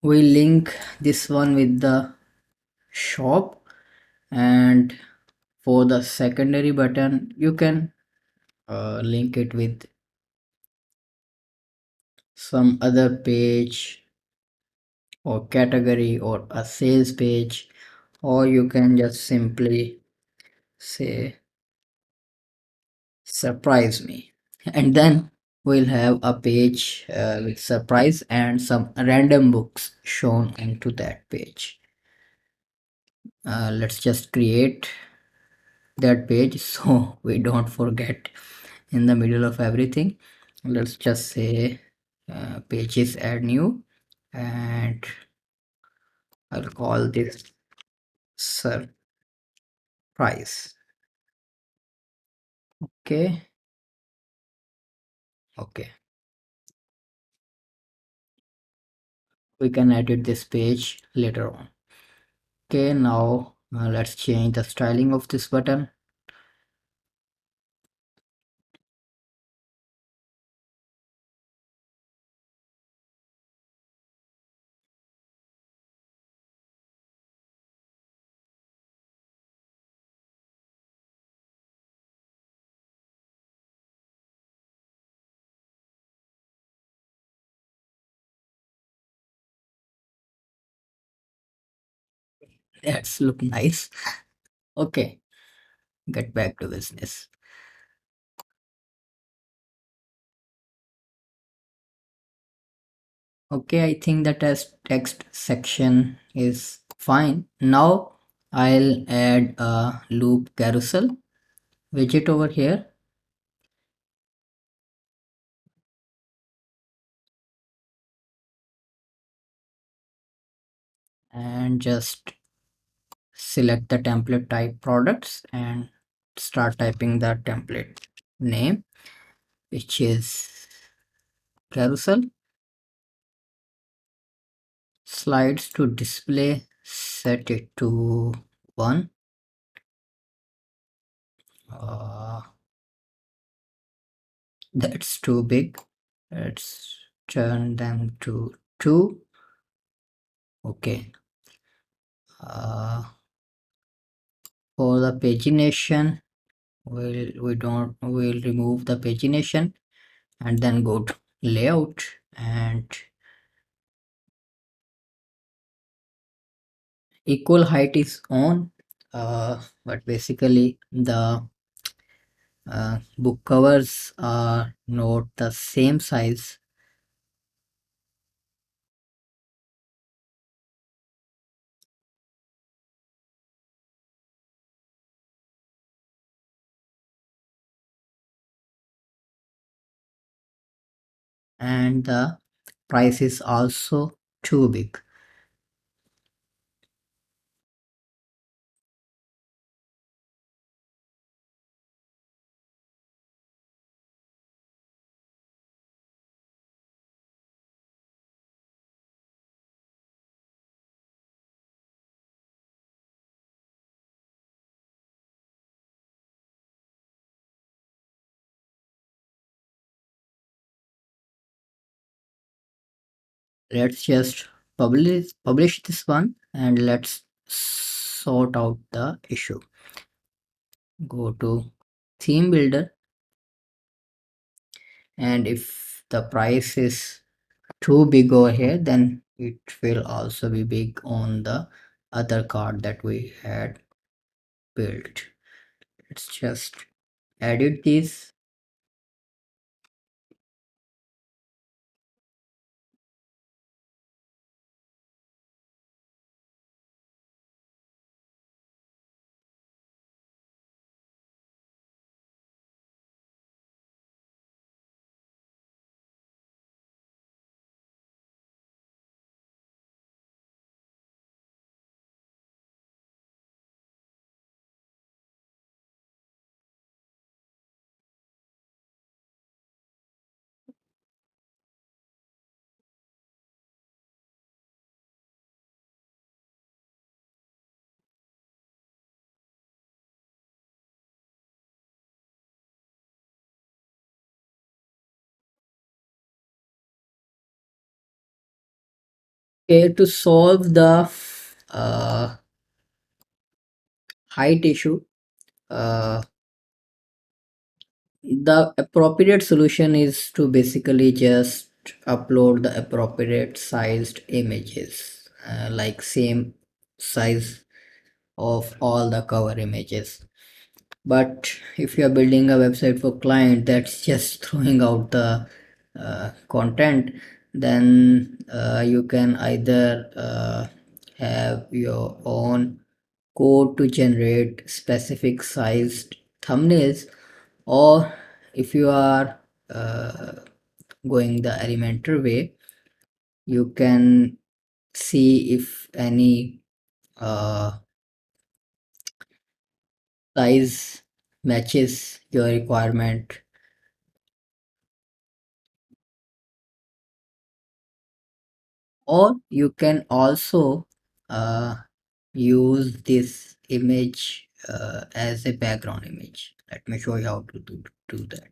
We link this one with the shop, and for the secondary button you can link it with some other page or category or a sales page, or you can just simply say surprise me, and then we'll have a page with surprise and some random books shown into that page. Let's just create that page so we don't forget in the middle of everything. Let's just say pages, add new, and I'll call this surprise. Okay. Okay, we can edit this page later on. Okay, now let's change the styling of this button. Let's look nice. Okay, get back to business. Okay, I think the text section is fine. Now I'll add a loop carousel widget over here. And just select the template type products and start typing the template name, which is carousel. Slides to display, set it to 1. That's too big. Let's turn them to 2. Okay. For the pagination, we'll remove the pagination and then go to layout, and equal height is on, but basically the book covers are not the same size. And the price is also too big. Let's just publish this one and let's sort out the issue. Go to theme builder, and if the price is too big over here, then it will also be big on the other card that we had built. Let's just edit these. Okay, to solve the uh, height issue, uh, the appropriate solution is to basically just upload the appropriate sized images, like same size of all the cover images. But if you are building a website for client that's just throwing out the content, then you can either have your own code to generate specific sized thumbnails, or if you are uh, going the Elementor way, you can see if any size matches your requirement, or you can also uh, use this image as a background image. Let me show you how to do that.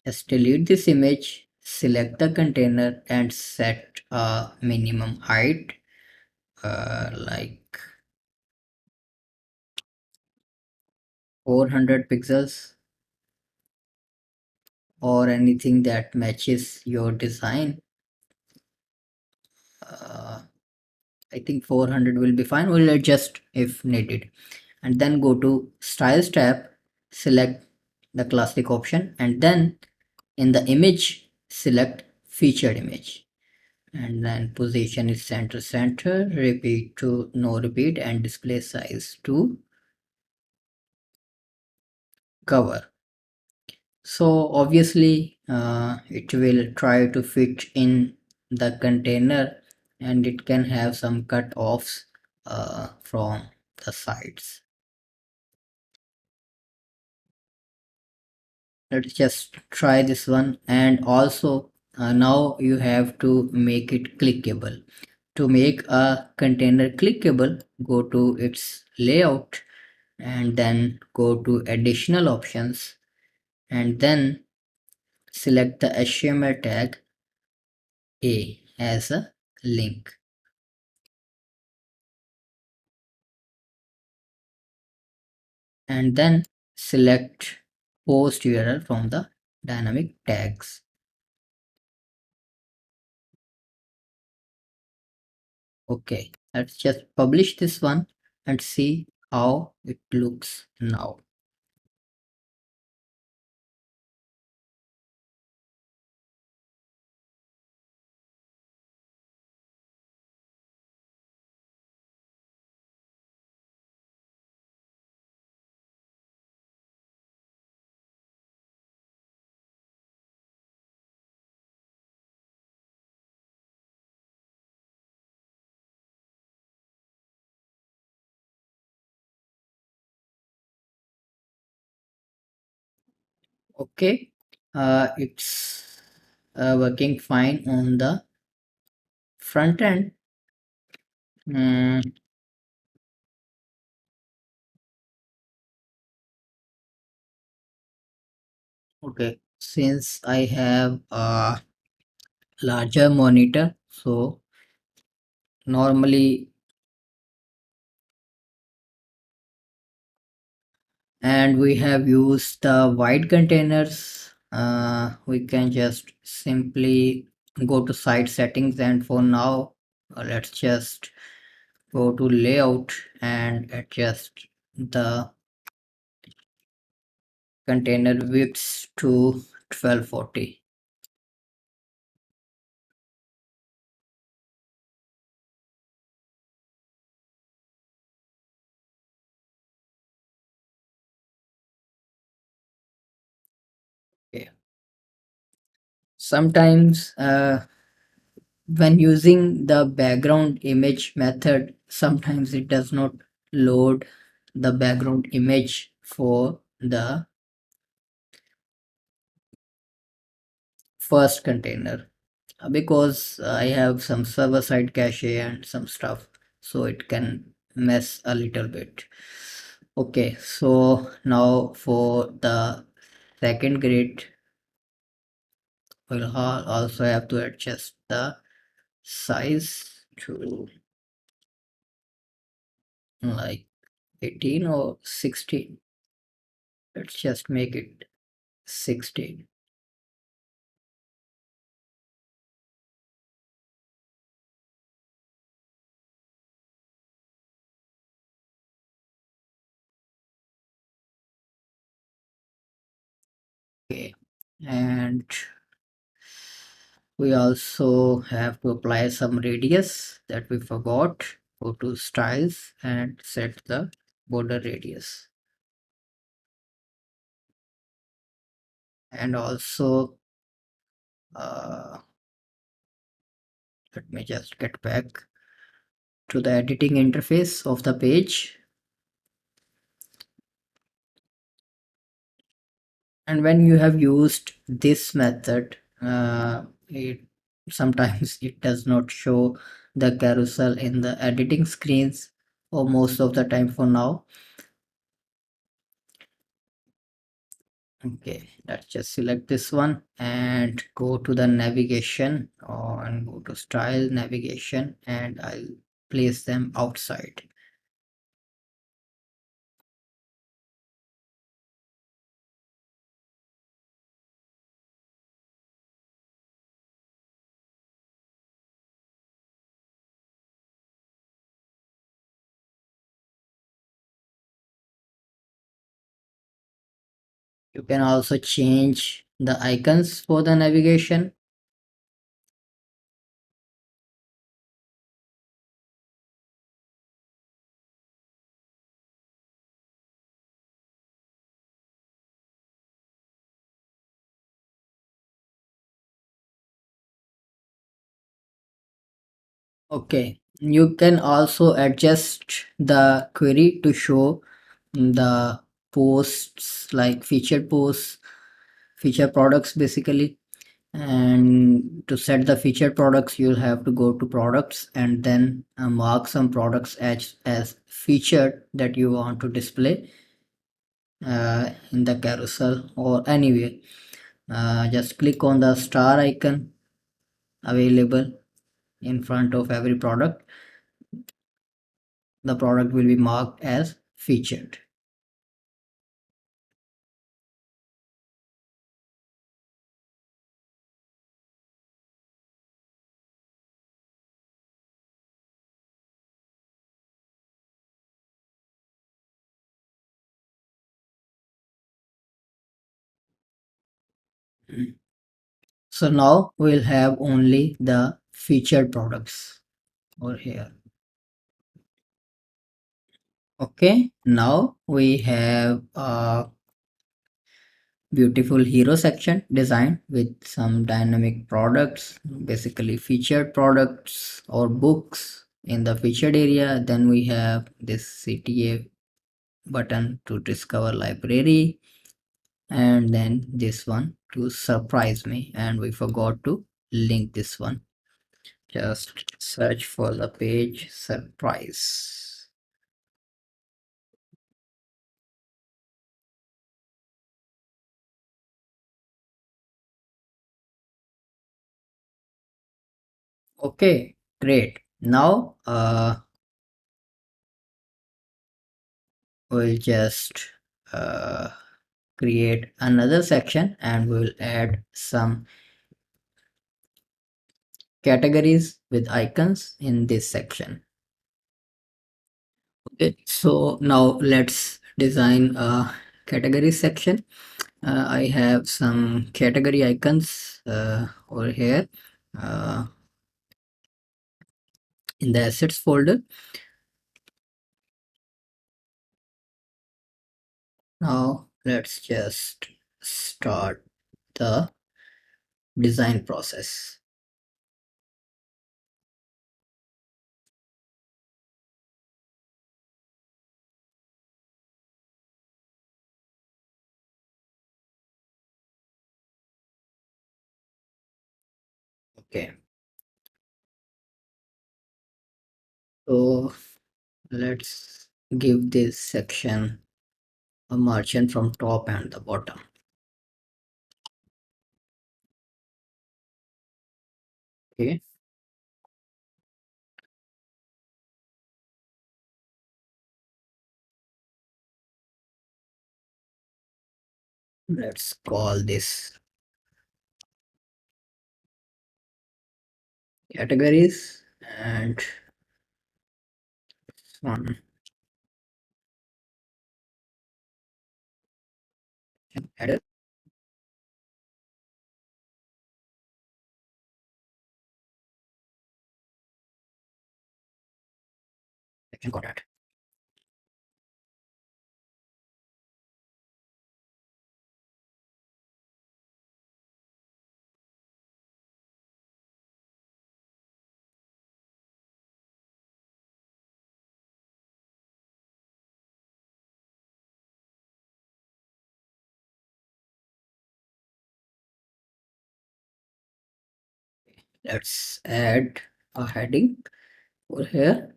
Just delete this image, select the container and set a minimum height like 400 pixels or anything that matches your design. I think 400 will be fine. We'll adjust if needed. And then go to Styles tab, select the classic option, and then in the image, select featured image. And then position is center, repeat to no repeat, and display size to cover. So obviously it will try to fit in the container, and it can have some cut-offs from the sides. Let's just try this one. And also now you have to make it clickable. To make a container clickable, go to its layout and then go to additional options, and then select the HTML tag A as a link, and then select post URL from the dynamic tags. Okay, let's just publish this one and see how it looks now. Okay, it's working fine on the front end. Mm, okay, since I have a larger monitor, so normally, and we have used the white containers, we can just simply go to site settings, and for now let's just go to layout and adjust the container widths to 1240. Okay. Sometimes when using the background image method, sometimes it does not load the background image for the first container, because I have some server side cache and some stuff, so it can mess a little bit. Okay, so now for the second grid, we'll also have to adjust the size to like 18 or 16. Let's just make it 16. Okay, and we also have to apply some radius that we forgot. Go to styles and set the border radius, and also Let me just get back to the editing interface of the page. And when you have used this method, it sometimes it does not show the carousel in the editing screens, or most of the time for now. Okay, let's just select this one and go to the navigation, and go to style navigation, and I'll place them outside. You can also change the icons for the navigation. Okay, you can also adjust the query to show the posts, like featured posts, feature products basically. And to set the featured products, you'll have to go to products and then mark some products as featured that you want to display in the carousel or anywhere. Just click on the star icon available in front of every product. The product will be marked as featured. So now we'll have only the featured products over here. Okay, now we have a beautiful hero section designed with some dynamic products, basically featured products or books in the featured area. Then we have this CTA button to discover library, and then this one to surprise me, and we forgot to link this one. Just search for the page surprise. Okay, great. Now we'll just uh, create another section, and we'll add some categories with icons in this section. Okay, so now let's design a category section. I have some category icons over here in the assets folder. Now let's just start the design process. Okay, so let's give this section a margin from top and the bottom. Okay, let's call this categories, and one header, section content. Let's add a heading over here.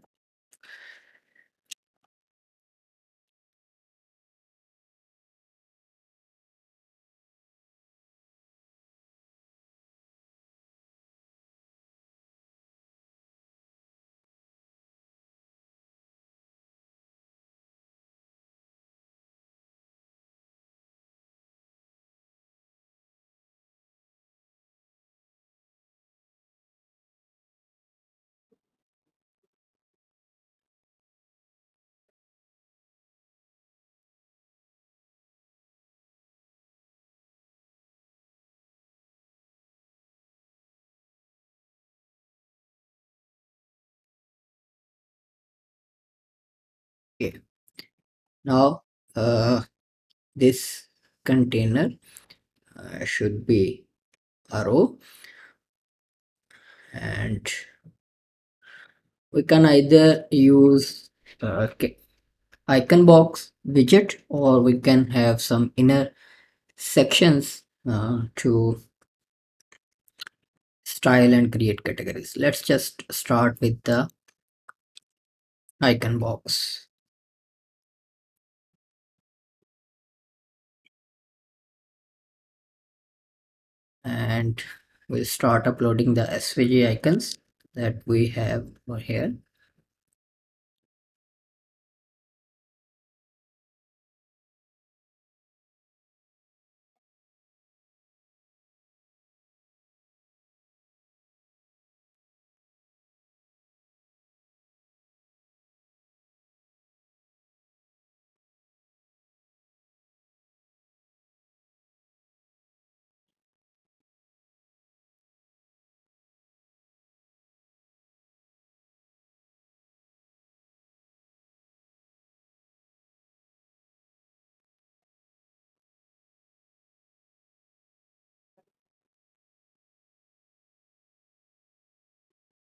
Okay. Now this container should be a row, and we can either use icon box widget, or we can have some inner sections to style and create categories. Let's just start with the icon box. And we'll start uploading the SVG icons that we have over here.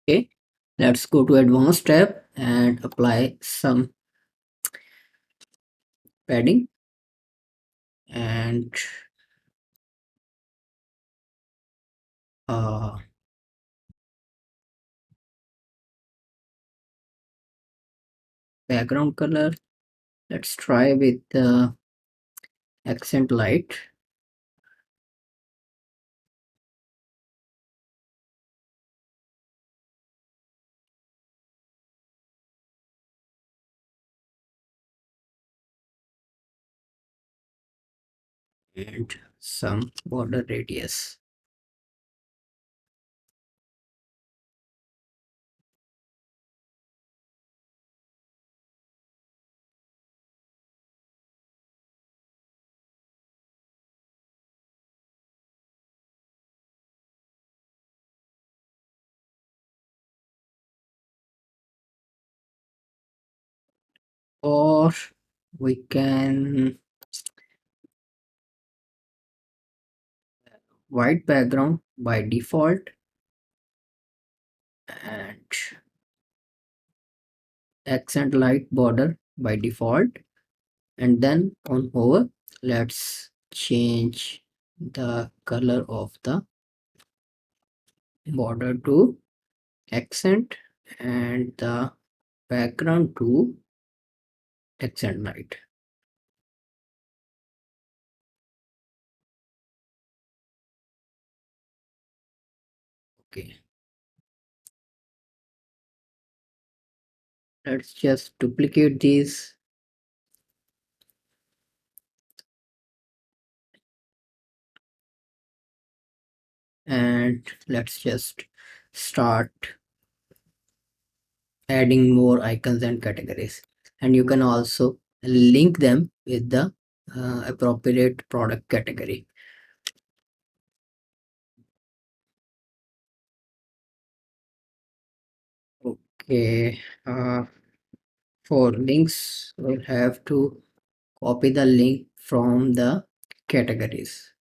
Okay, let's go to advanced tab and apply some padding and uh, background color. Let's try with the accent light. And some border radius. Or we can white background by default and accent light border by default, and then on hover let's change the color of the border to accent and the background to accent light. Okay, let's just duplicate these and let's just start adding more icons and categories, and you can also link them with the appropriate product category. Okay, for links we'll have to copy the link from the categories.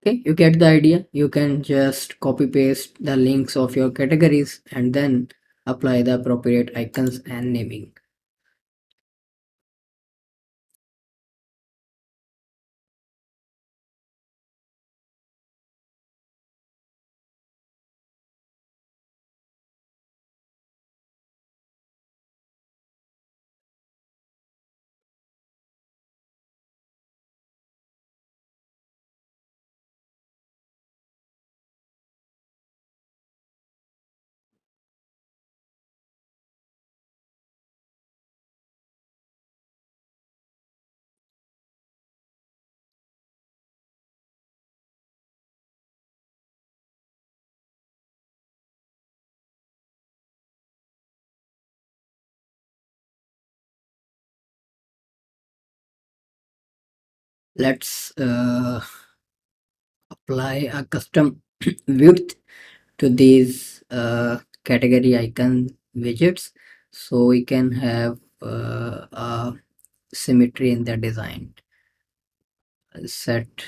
Okay, you get the idea. You can just copy paste the links of your categories and then apply the appropriate icons and naming. Let's apply a custom width to these category icon widgets so we can have a symmetry in the design. Set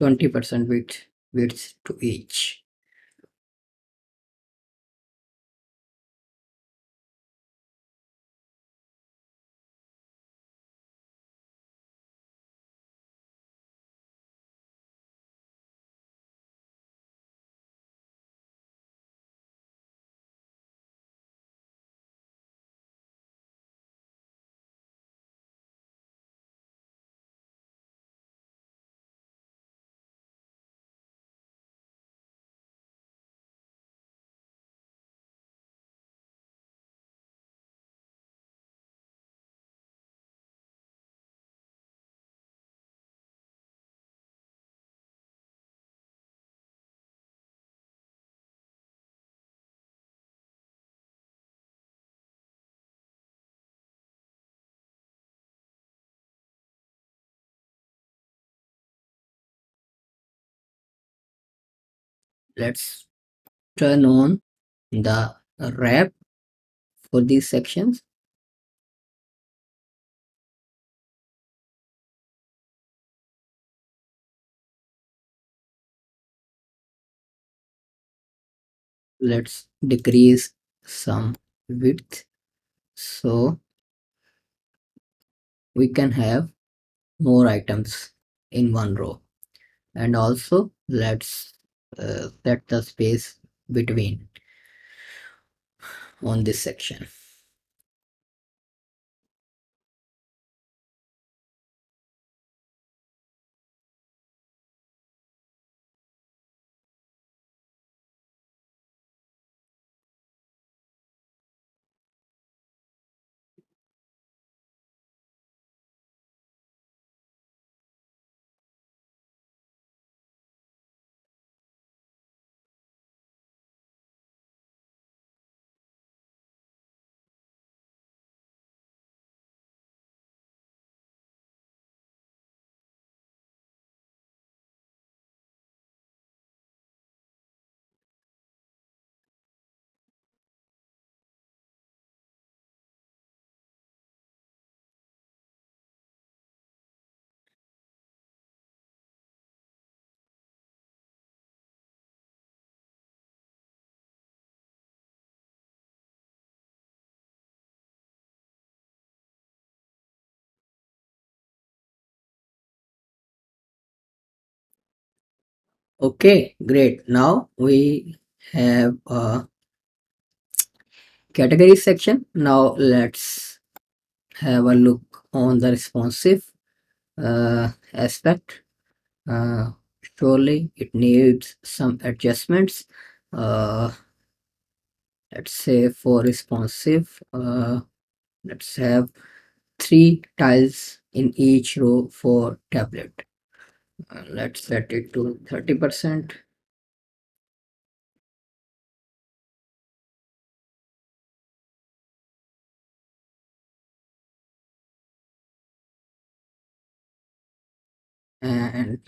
20% width to each. Let's turn on the wrap for these sections. Let's decrease some width so we can have more items in one row. And also let's set the space between on this section. Okay, great. Now we have a category section. Now let's have a look on the responsive aspect. Uh, Surely it needs some adjustments. Uh, let's say for responsive, let's have 3 tiles in each row for tablet. Let's set it to 30%. And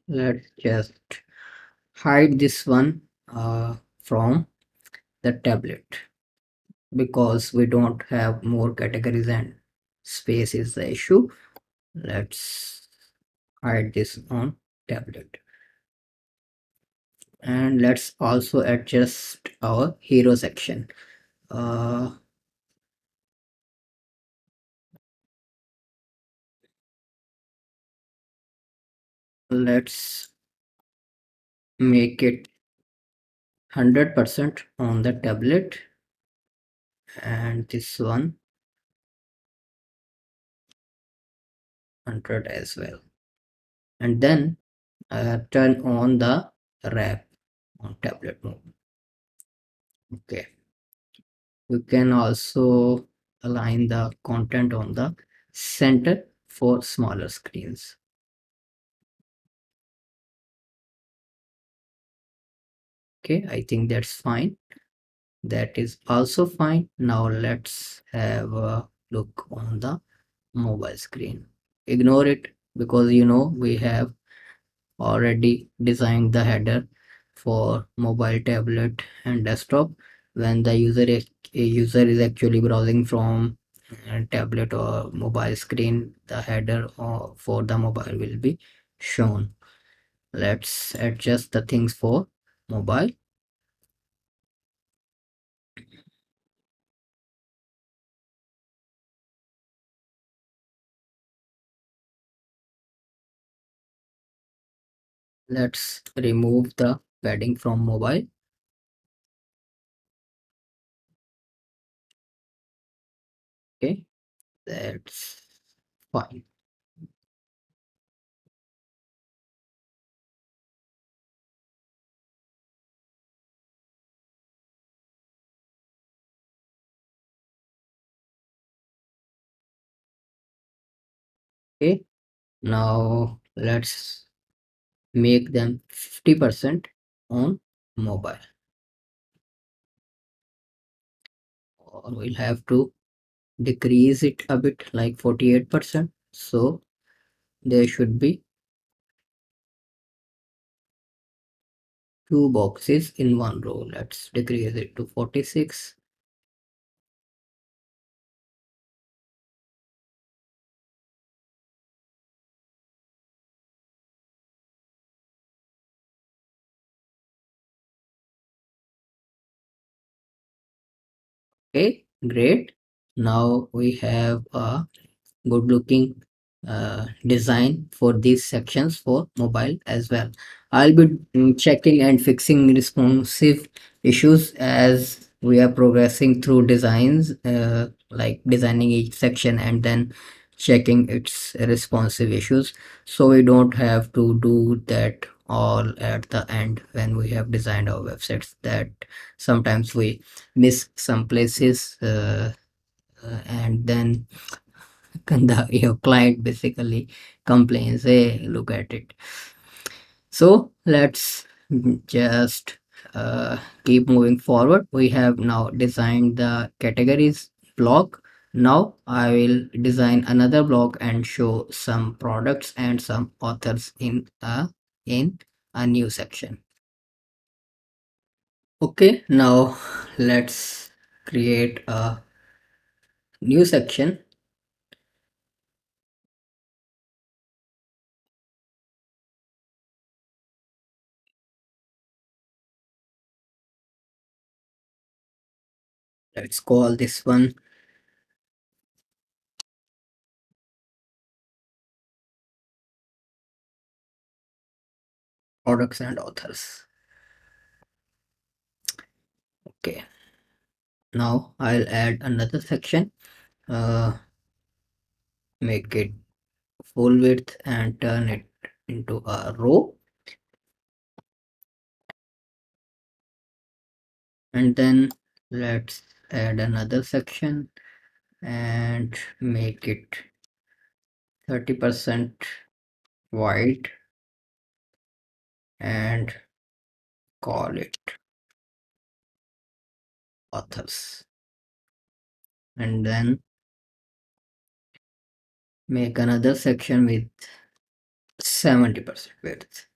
let's just hide this one from the tablet because we don't have more categories and space is the issue. Let's hide this on tablet. And let's also adjust our hero section. uh, let's make it 100% on the tablet, and this one 100 as well. And then turn on the wrap on tablet mode. Okay, you can also align the content on the center for smaller screens. Okay, I think that's fine. That is also fine. Now let's have a look on the mobile screen. Ignore it because we have already designed the header for mobile, tablet and desktop. When the user is actually browsing from tablet or mobile screen, the header for the mobile will be shown. Let's adjust the things for mobile. Let's remove the padding from mobile. Okay, that's fine. Okay, now let's make them 50% on mobile, or we'll have to decrease it a bit like 48%. So there should be two boxes in one row. Let's decrease it to 46. Okay, great. Now we have a good looking design for these sections for mobile as well. I'll be checking and fixing responsive issues as we are progressing through designs, like designing each section and then checking its responsive issues, so we don't have to do that all at the end when we have designed our websites, that sometimes we miss some places, and then your client basically complains, hey, look at it. So let's just keep moving forward. We have now designed the categories block. Now I will design another block and show some products and some authors in a new section. Okay, now let's create a new section. Let's call this one products and authors. Okay, now I'll add another section, uh, make it full width and turn it into a row, and then let's add another section and make it 30% wide and call it authors, and then make another section with 70% width.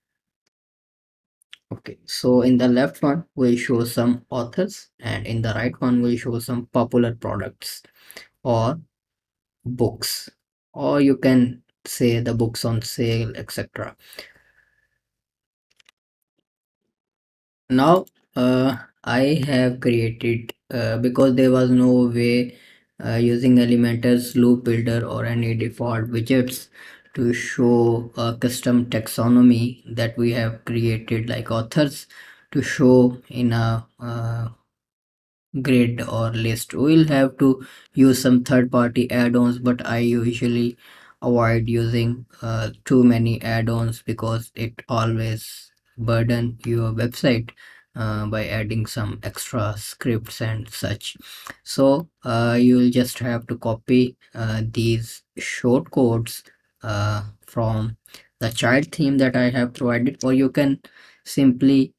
Okay, so in the left one we show some authors, and in the right one we show some popular products or books, or you can say the books on sale, etc. Now I have created because there was no way using Elementor's loop builder or any default widgets to show a custom taxonomy that we have created like authors to show in a grid or list. We'll have to use some third-party add-ons, but I usually avoid using too many add-ons because it always burden your website by adding some extra scripts and such. So you'll just have to copy these short codes from the child theme that I have provided, or you can simply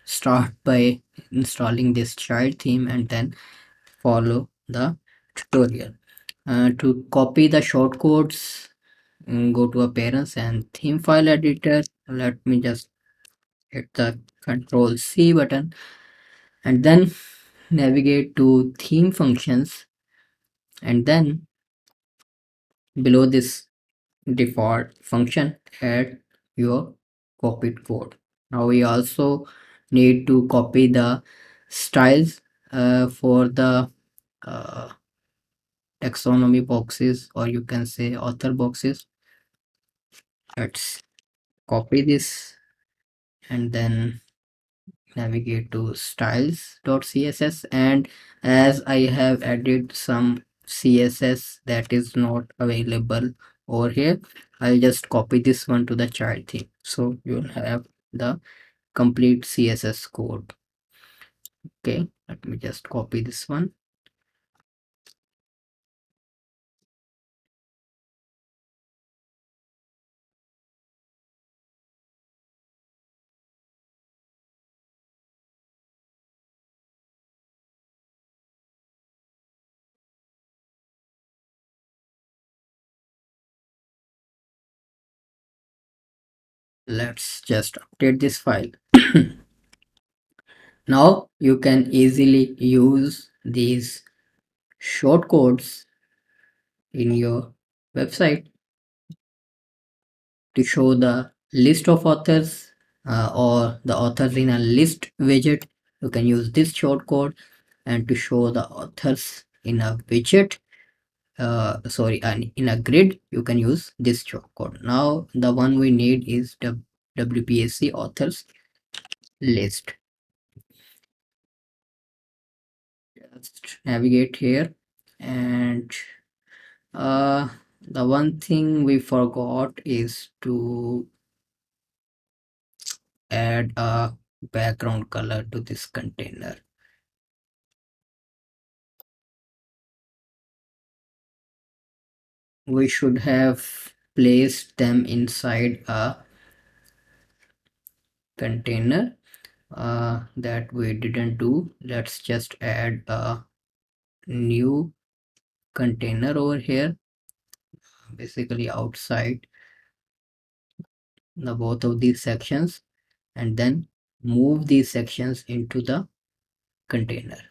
start by installing this child theme and then follow the tutorial. To copy the shortcodes, go to appearance and theme file editor. Let me just hit the Control C button and then navigate to theme functions, and then below this default function add your copied code. Now we also need to copy the styles for the uh, taxonomy boxes, or you can say author boxes. Let's copy this and then navigate to styles.css, and as I have added some css that is not available over here, I'll just copy this one to the child theme, so you'll have the complete css code. Okay, let me just copy this one. Let's just update this file. Now you can easily use these shortcodes in your website to show the list of authors or the authors in a list widget. You can use this shortcode, and to show the authors in a widget, in a grid, you can use this shortcode. Now the one we need is the WPAC authors list. Just navigate here, and the one thing we forgot is to add a background color to this container. We should have placed them inside a container that we didn't do. Let's just add a new container over here, basically outside the both of these sections, and then move these sections into the container.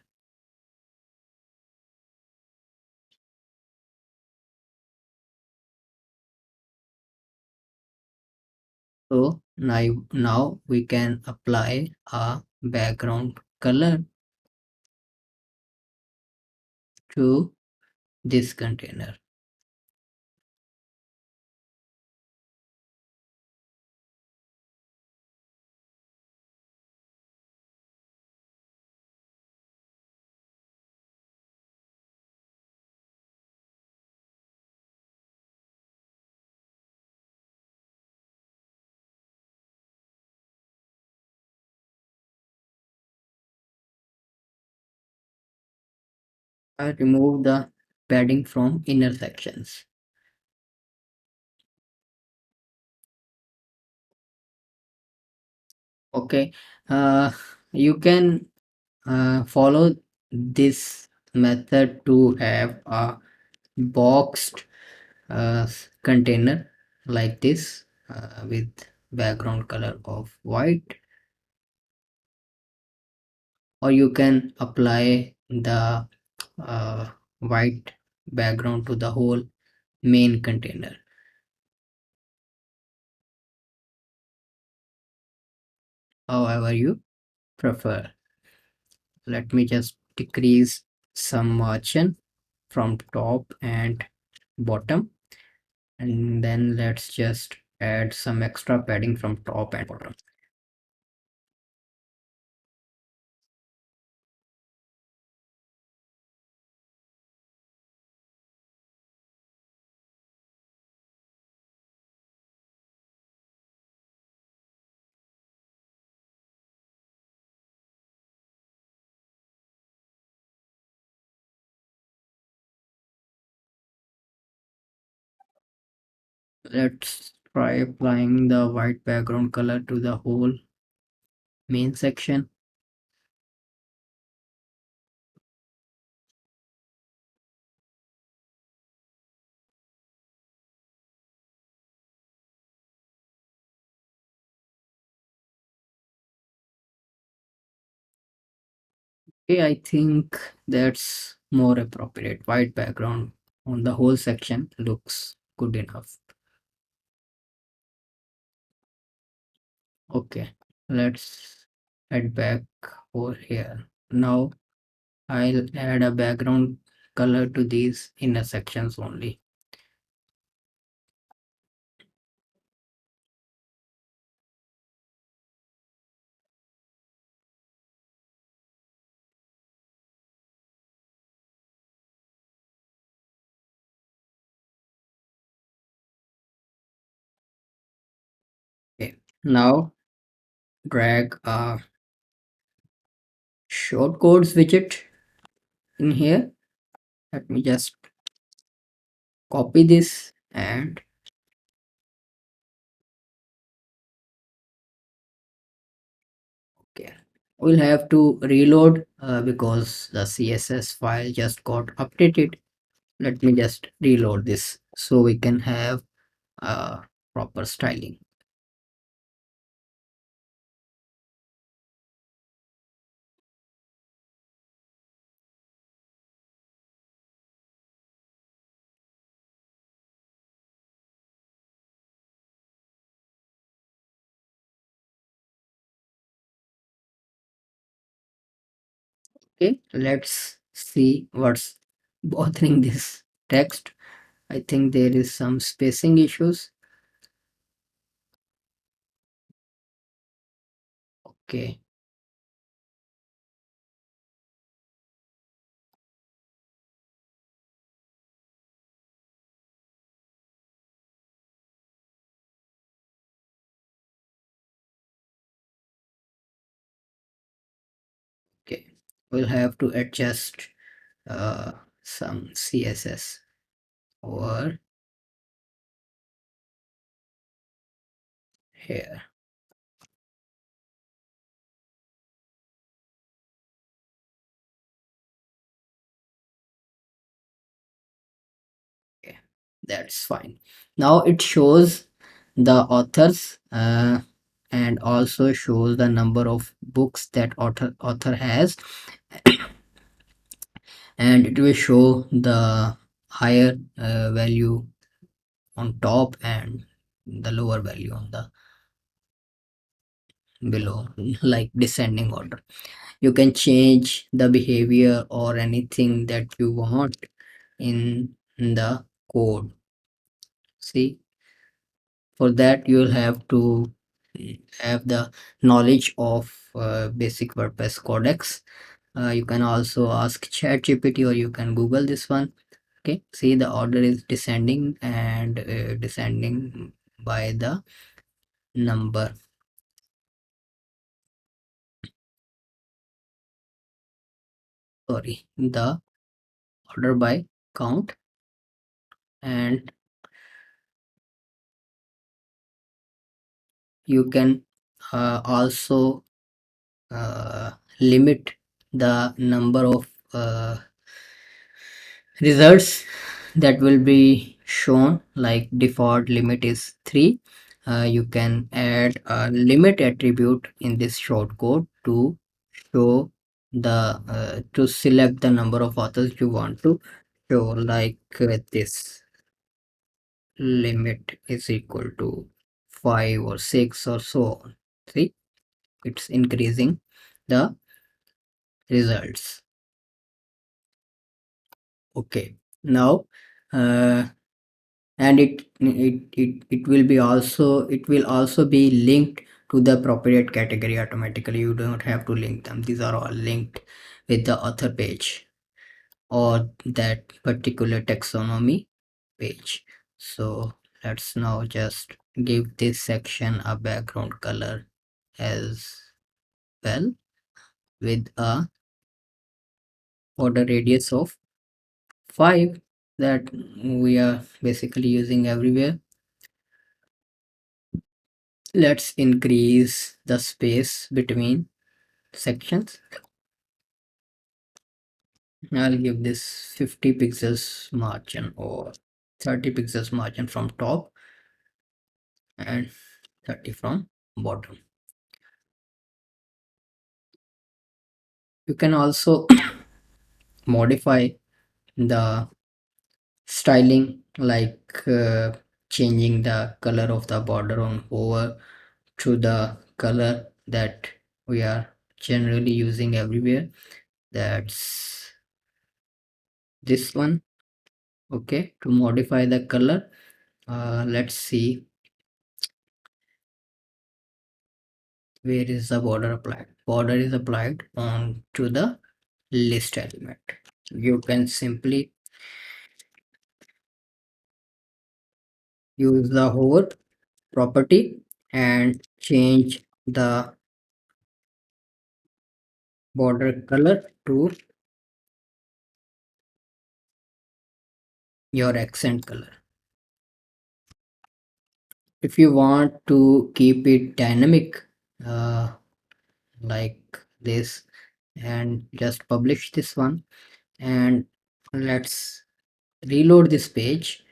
So now we can apply a background color to this container. I remove the padding from inner sections. Okay, you can follow this method to have a boxed container like this with background color of white, or you can apply the white background to the whole main container. however you prefer. Let me just decrease some margin from top and bottom, and then let's just add some extra padding from top and bottom. Let's try applying the white background color to the whole main section. Okay, I think that's more appropriate. White background on the whole section looks good enough. Okay, let's head back over here. Now I'll add a background color to these inner sections only. Okay, now drag a shortcodes widget in here. Let me just copy this and okay. We'll have to reload because the CSS file just got updated. Let me just reload this so we can have proper styling. Okay, let's see what's bothering this text. I think there is some spacing issues. Okay, okay. We'll have to adjust uh, some CSS over here. Okay, that's fine. Now it shows the authors and also shows the number of books that author has, and it will show the higher value on top and the lower value on the below, like descending order. You can change the behavior or anything that you want in the code. See, for that you will have to have the knowledge of basic WordPress codex. You can also ask ChatGPT or you can Google this one. Okay, see the order is descending and descending by the number, sorry, the order by count. And you can also limit the number of results that will be shown, like default limit is 3. You can add a limit attribute in this shortcode to show the to select the number of authors you want to show, like this limit is equal to 5 or 6 or so on. See, it's increasing the results. Okay, now uh, and it will also be linked to the appropriate category automatically. You don't have to link them. These are all linked with the author page or that particular taxonomy page. So let's now just give this section a background color as well, with a border radius of 5 that we are basically using everywhere. Let's increase the space between sections. I'll give this 50 pixels margin or 30 pixels margin from top and 30 from bottom. You can also modify the styling, like changing the color of the border on over to the color that we are generally using everywhere. That's this one. Okay, to modify the color, let's see where is the border applied. Border is applied on to the list element. You can simply use the hover property and change the border color to your accent color. If you want to keep it dynamic, uh, like this, and just publish this one, and let's reload this page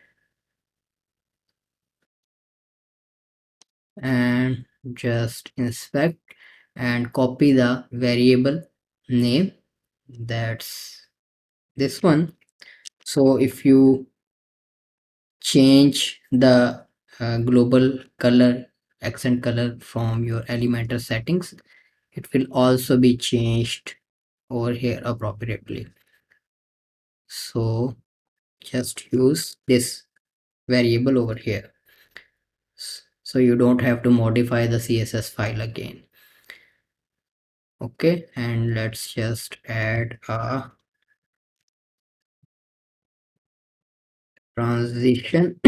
and just inspect and copy the variable name, that's this one. So if you change the global color, accent color from your Elementor settings, it will also be changed over here appropriately. So just use this variable over here, so you don't have to modify the CSS file again. Okay, and let's just add a transition.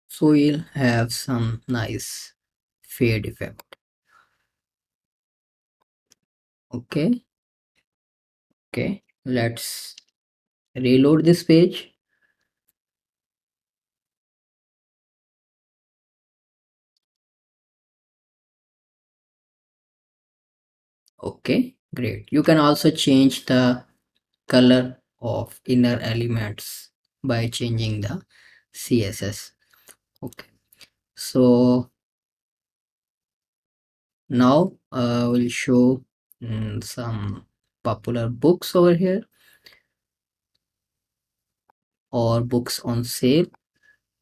So we'll have some nice fade effect. Okay, okay, let's reload this page. Okay, great. You can also change the color of inner elements by changing the CSS. Okay, so now we'll show some popular books over here or books on sale.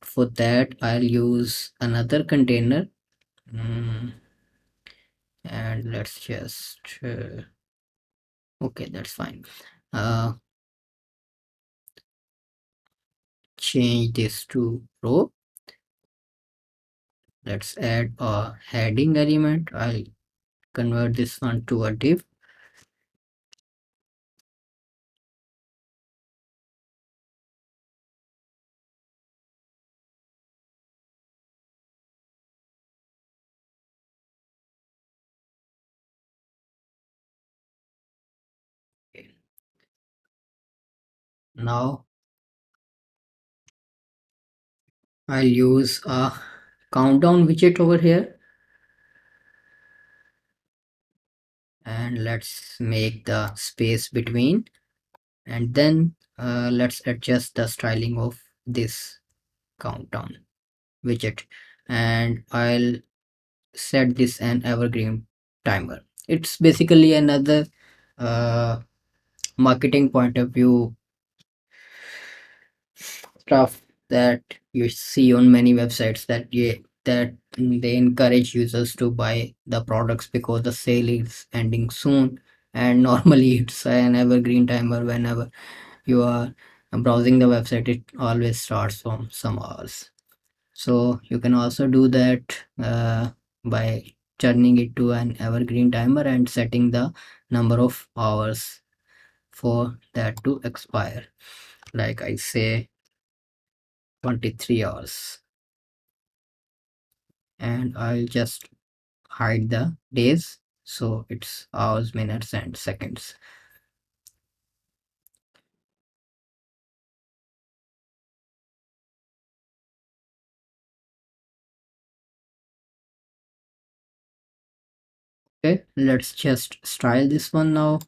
For that I'll use another container, and let's just okay, that's fine. Change this to row. Let's add a heading element. I'll convert this one to a div. Okay. Now I'll use a countdown widget over here, and let's make the space between, and then let's adjust the styling of this countdown widget, and I'll set this an evergreen timer. It's basically another uh, marketing point of view stuff that you see on many websites that they encourage users to buy the products because the sale is ending soon, and normally it's an evergreen timer. Whenever you are browsing the website, it always starts from some hours. So you can also do that by turning it to an evergreen timer and setting the number of hours for that to expire, like I say 23 hours, and I'll just hide the days, so it's hours, minutes and seconds. Okay, let's just style this one now.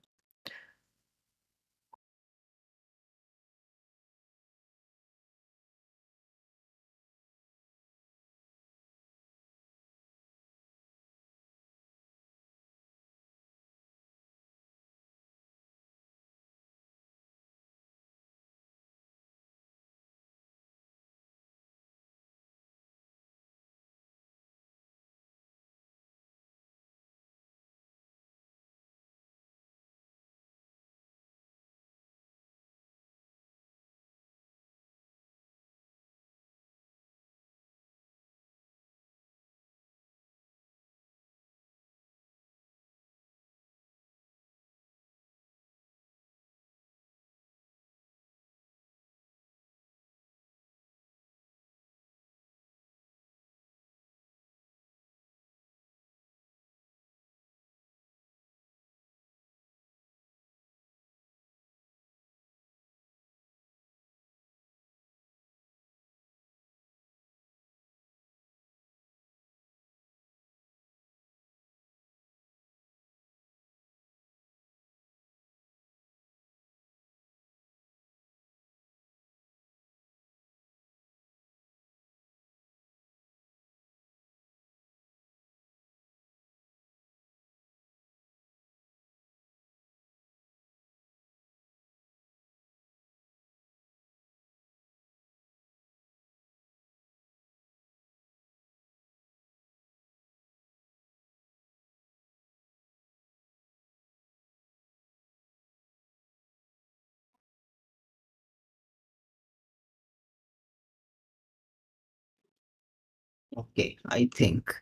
Okay, I think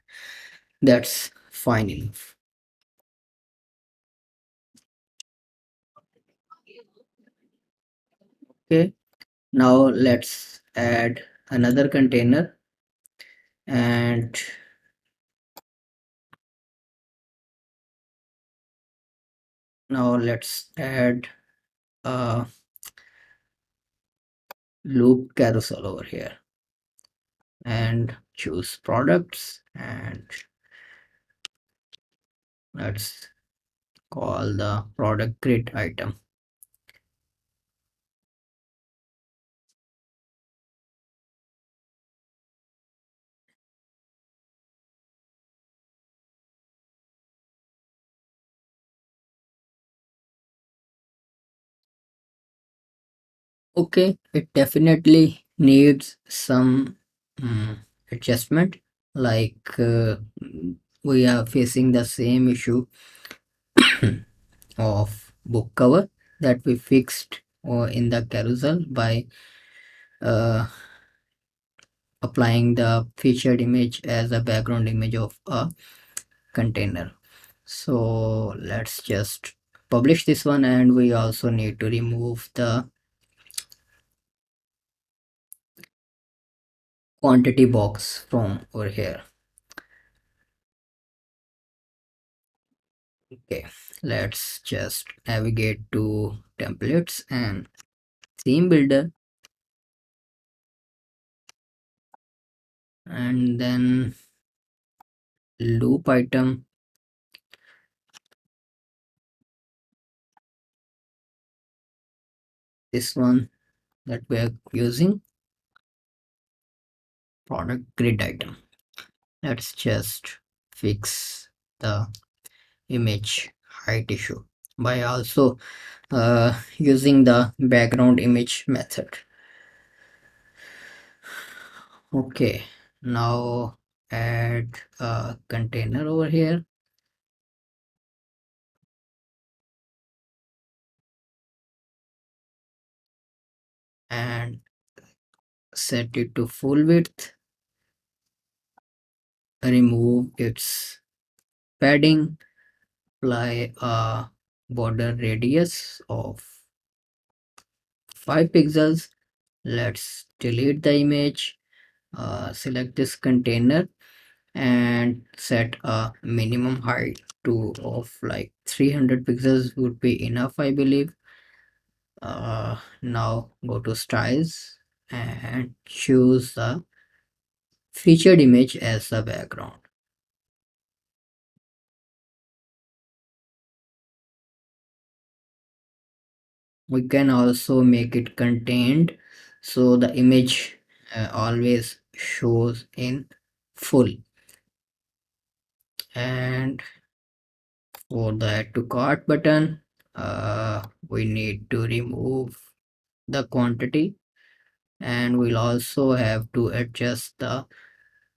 that's fine enough. Okay, now let's add another container, and now let's add a loop carousel over here and choose products, and let's call the product grid item. Okay, it definitely needs some adjustment, like we are facing the same issue of book cover that we fixed in the carousel by uh, applying the featured image as a background image of a container. So let's just publish this one, and we also need to remove the quantity box from over here. Okay, let's just navigate to templates and theme builder, and then loop item, this one that we are using, product grid item. Let's just fix the image height issue by also using the background image method. Okay, now add a container over here and set it to full width. Remove its padding, apply a border radius of 5 pixels. Let's delete the image, select this container and set a minimum height to of like 300 pixels would be enough, I believe. Now go to styles and choose the featured image as the background. We can also make it contained so the image always shows in full. And for the add to cart button, we need to remove the quantity, and we'll also have to adjust the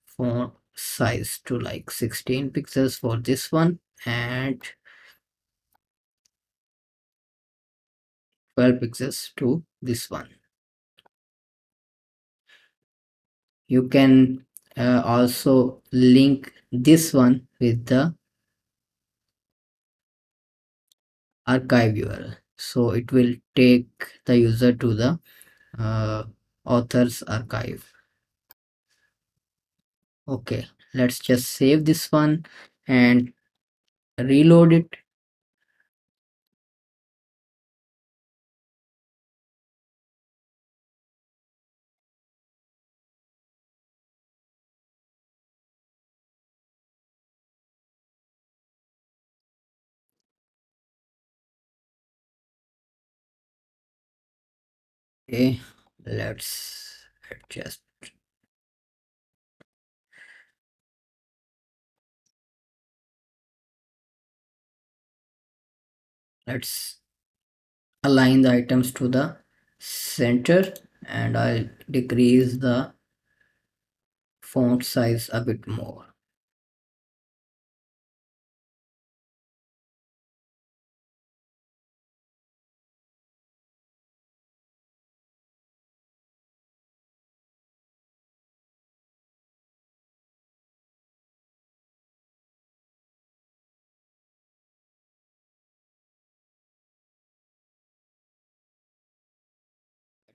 font size to like 16 pixels for this one and 12 pixels to this one. You can also link this one with the archive URL, so it will take the user to the uh, author's archive. Okay, let's just save this one and reload it. Okay, let's adjust. Let's align the items to the center, and I'll decrease the font size a bit more.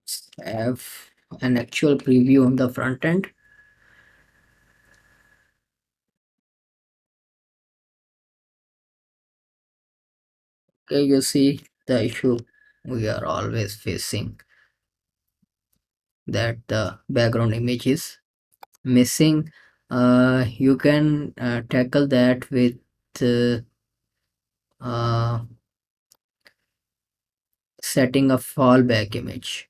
Let's have an actual preview on the front end. Okay, you see the issue we are always facing, that the background image is missing. You can tackle that with uh, uh, setting a fallback image.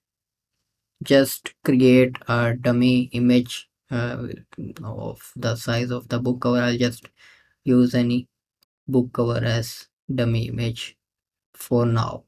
Just create a dummy image of the size of the book cover. I'll just use any book cover as dummy image for now.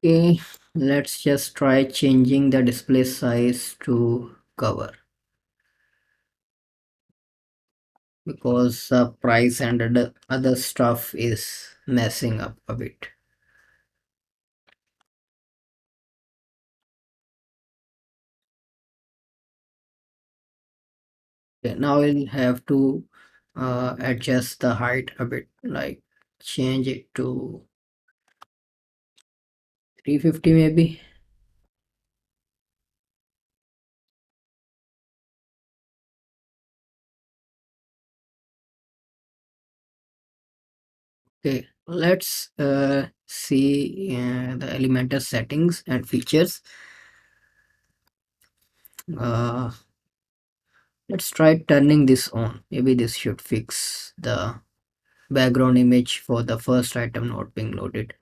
Okay, let's just try changing the display size to cover, because the price and other stuff is messing up a bit. Okay, now we'll have to adjust the height a bit, like change it to 350 maybe. Okay, let's see the Elementor settings and features. Uh, let's try turning this on. Maybe this should fix the background image for the first item not being loaded.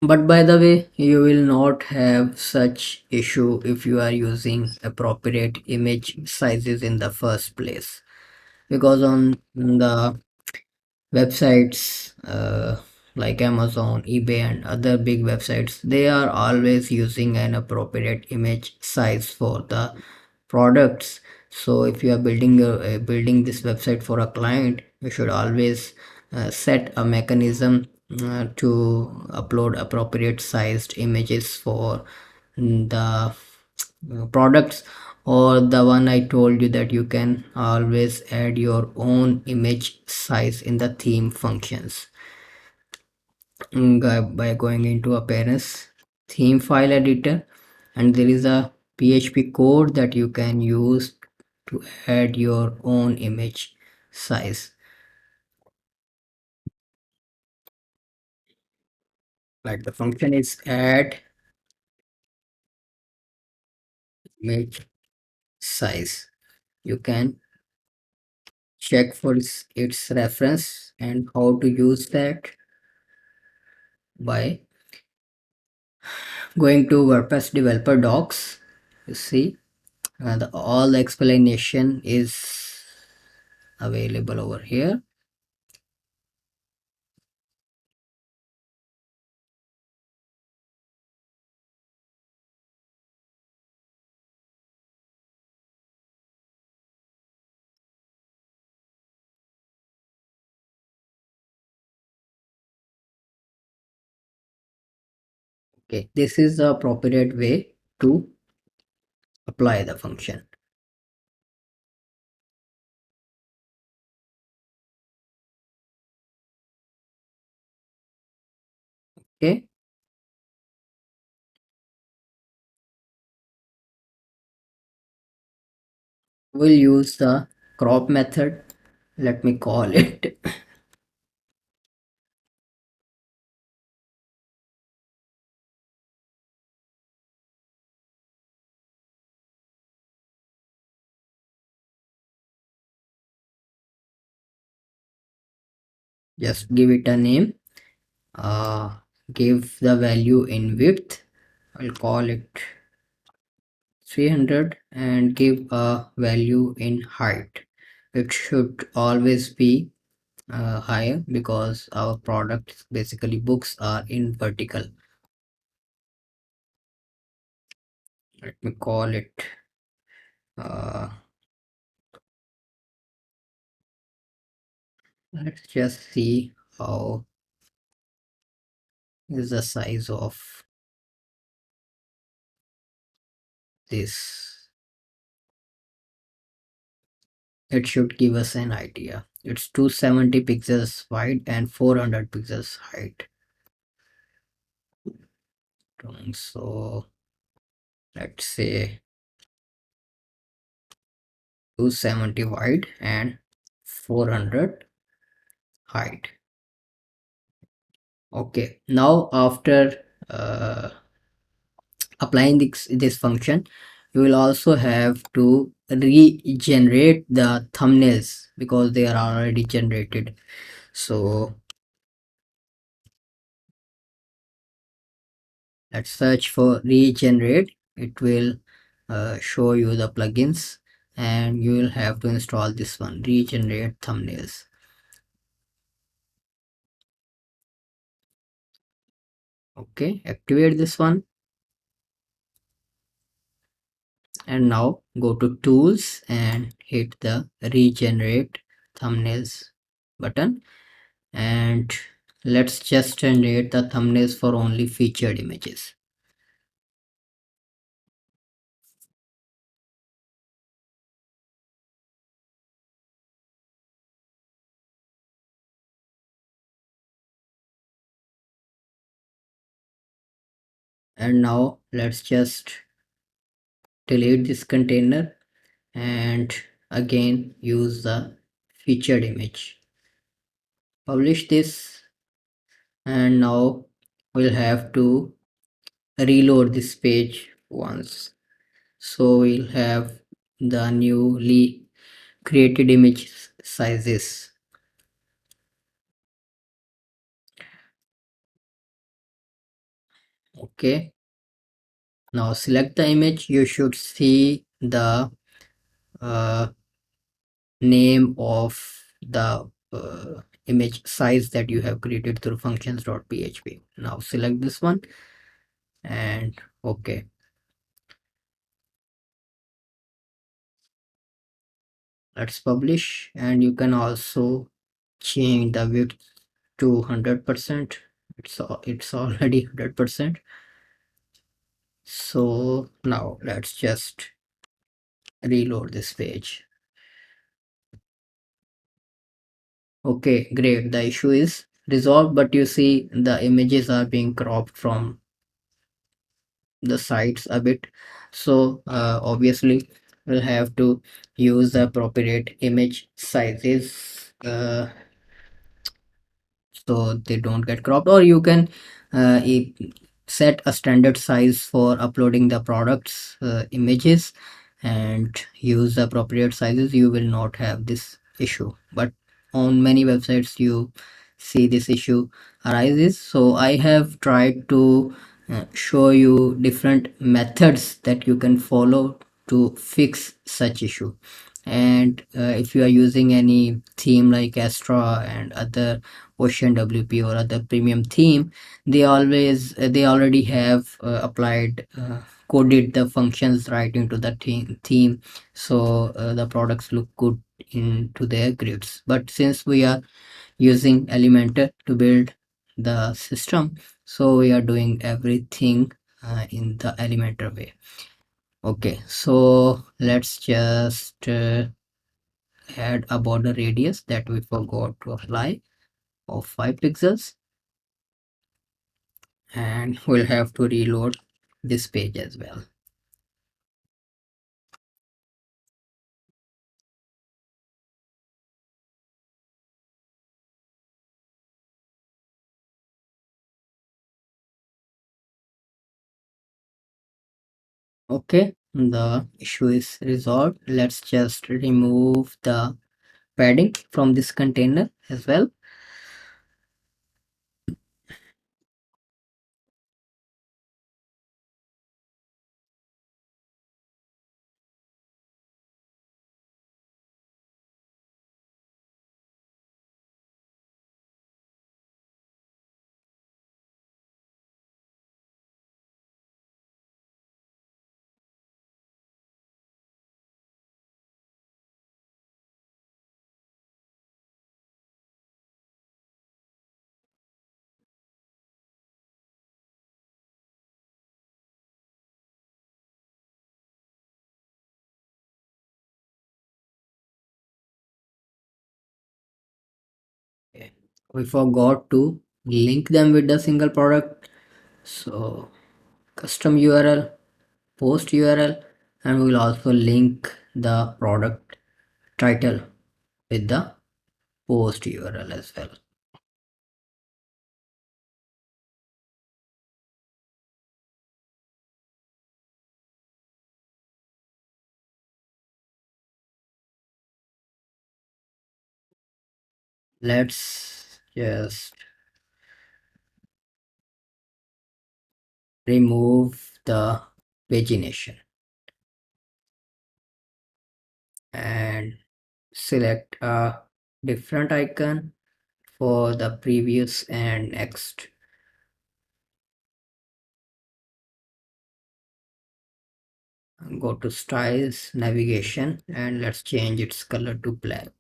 But by the way, you will not have such issue if you are using appropriate image sizes in the first place, because on the websites like Amazon, eBay and other big websites, they are always using an appropriate image size for the products. So if you are building this website for a client, you should always set a mechanism to upload appropriate sized images for the products, or the one I told you that you can always add your own image size in the theme functions by going into appearance, theme file editor, and there is a PHP code that you can use to add your own image size. Like the function is add image size. You can check for its reference and how to use that by going to WordPress developer docs. You see all the explanation is available over here. Okay, this is the appropriate way to apply the function. Okay, we'll use the crop method. Let me call it just give it a name, uh, give the value in width. I'll call it 300 and give a value in height. It should always be higher because our products, basically books, are in vertical. Let me call it uh, let's just see how is the size of this. It should give us an idea. It's 270 pixels wide and 400 pixels height. So let's say 270 wide and 400 height. Okay, now after applying this function, you will also have to regenerate the thumbnails because they are already generated. So let's search for regenerate. It will show you the plugins and you will have to install this one, regenerate thumbnails. Okay, activate this one and now go to tools and hit the regenerate thumbnails button, and let's just generate the thumbnails for only featured images. And now let's just delete this container and again use the featured image, publish this, and now we'll have to reload this page once. So we'll have the newly created image sizes. Okay, now select the image. You should see the uh, name of the image size that you have created through functions.php. Now select this one and okay. Let's publish, and you can also change the width to 100%. It's already 100%. So now let's just reload this page. Okay, great. The issue is resolved, but you see the images are being cropped from the sides a bit. So obviously we'll have to use the appropriate image sizes so they don't get cropped, or you can set a standard size for uploading the products images and use the appropriate sizes. You will not have this issue, but on many websites you see this issue arises. So I have tried to show you different methods that you can follow to fix such issue. And if you are using any theme like Astra and other Ocean WP or other premium theme, they already have applied coded the functions right into the theme, so the products look good into their grids. But since we are using Elementor to build the system, so we are doing everything in the Elementor way. Okay, so let's just add a border radius that we forgot to apply of 5 pixels, and we'll have to reload this page as well. Okay, the issue is resolved. Let's just remove the padding from this container as well. Okay. We forgot to link them with the single product. So custom URL, post URL, and we will also link the product title with the post URL as well. Let's just remove the pagination and select a different icon for the previous and next. Go to styles, navigation, and let's change its color to black.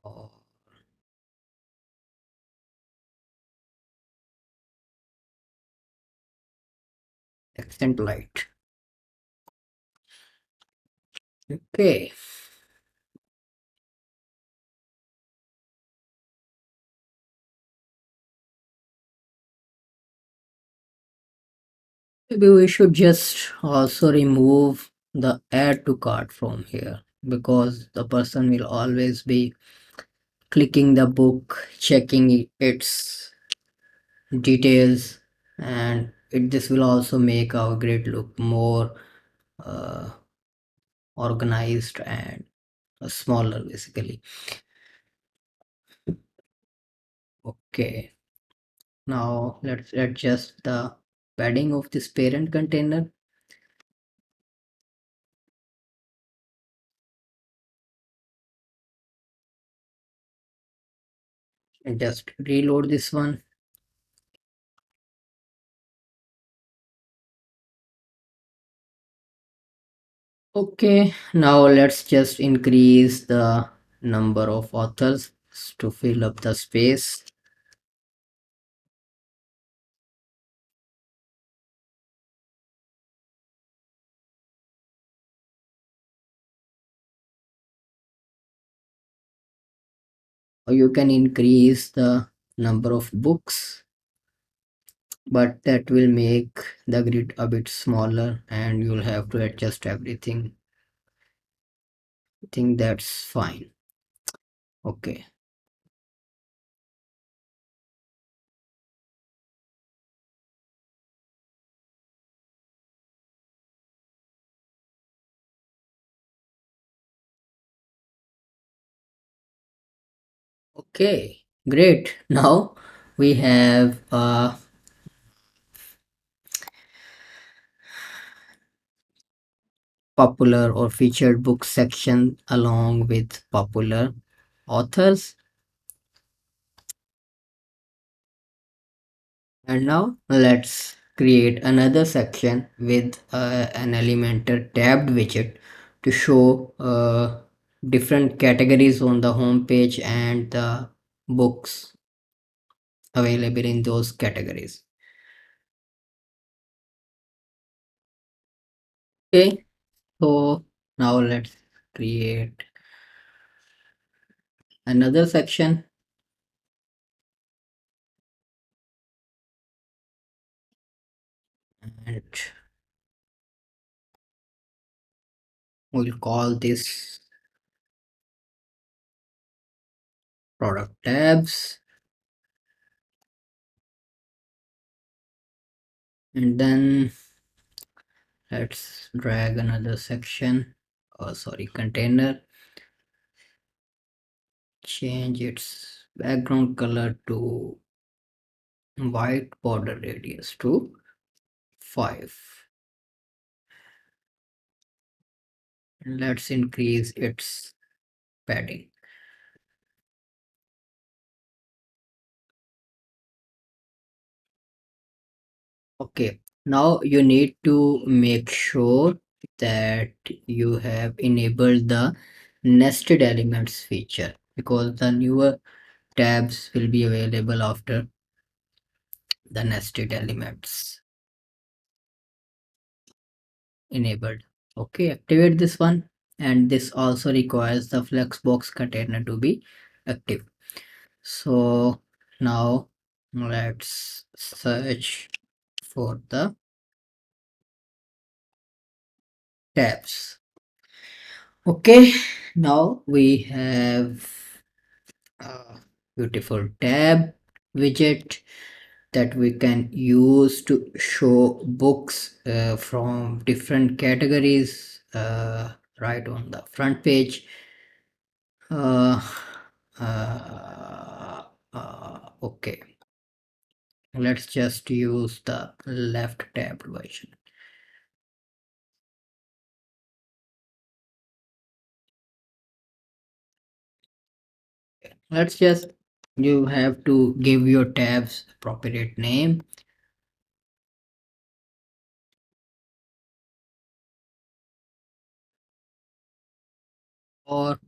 Or accent light. Okay, maybe we should just also remove the add to cart from here, because the person will always be clicking the book, checking its details, and this will also make our grid look more uh, organized and smaller basically. Okay, now let's adjust the padding of this parent container and just reload this one. Okay, now let's just increase the number of authors to fill up the space. Or you can increase the number of books, but that will make the grid a bit smaller and you'll have to adjust everything. I think that's fine. Okay. Okay, great. Now we have a popular or featured book section along with popular authors. And now let's create another section with an Elementor tabbed widget to show different categories on the home page and the books available in those categories. Okay, so now let's create another section and we'll call this product tabs, and then let's drag another section, oh sorry, container, change its background color to white, border radius to 5. Let's increase its padding. Okay, now you need to make sure that you have enabled the nested elements feature because the newer tabs will be available after the nested elements enabled. Okay, activate this one, and this also requires the flexbox container to be active. So now let's search for the tabs. Okay, now we have a beautiful tab widget that we can use to show books from different categories right on the front page. Uh, okay, let's just use the left tab version. Let's just, you have to give your tabs appropriate name. Or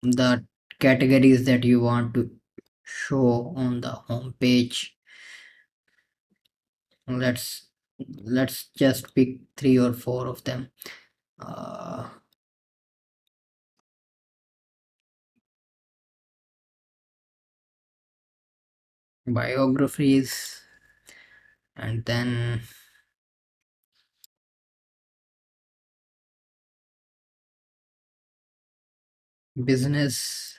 the categories that you want to show on the home page. Let's just pick 3 or 4 of them. uh, Biographies, and then business,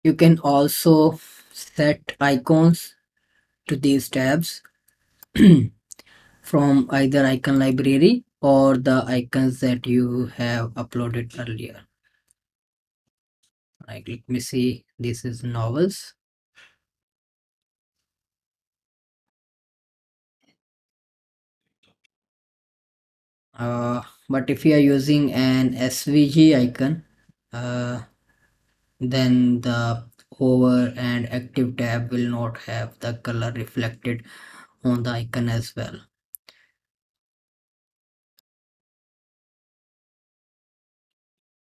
You can also set icons to these tabs from either icon library or the icons that you have uploaded earlier. Like, let me see, this is novels. But if you are using an SVG icon, uh, then the hover and active tab will not have the color reflected on the icon as well.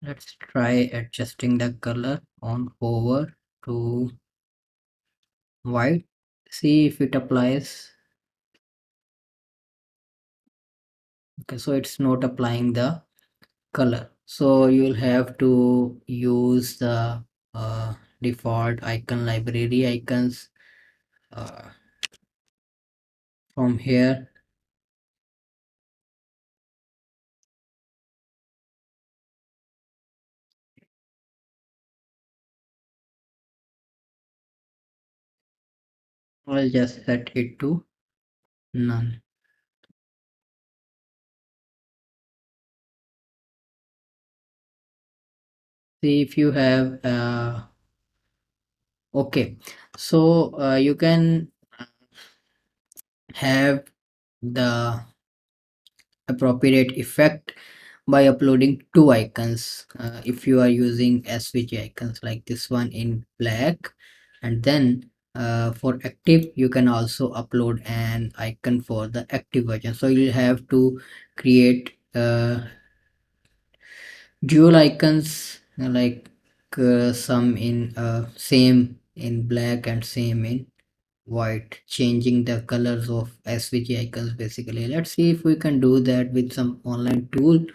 Let's try adjusting the color on hover to white. See if it applies. Okay, so it's not applying the color. So you'll have to use the default icon library icons uh, from here. I'll just set it to none. See if you have okay, so you can have the appropriate effect by uploading two icons. If you are using SVG icons like this one in black, and then for active you can also upload an icon for the active version. So you'll have to create dual icons, like some in same in black and same in white, changing the colors of SVG icons basically. Let's see if we can do that with some online tool.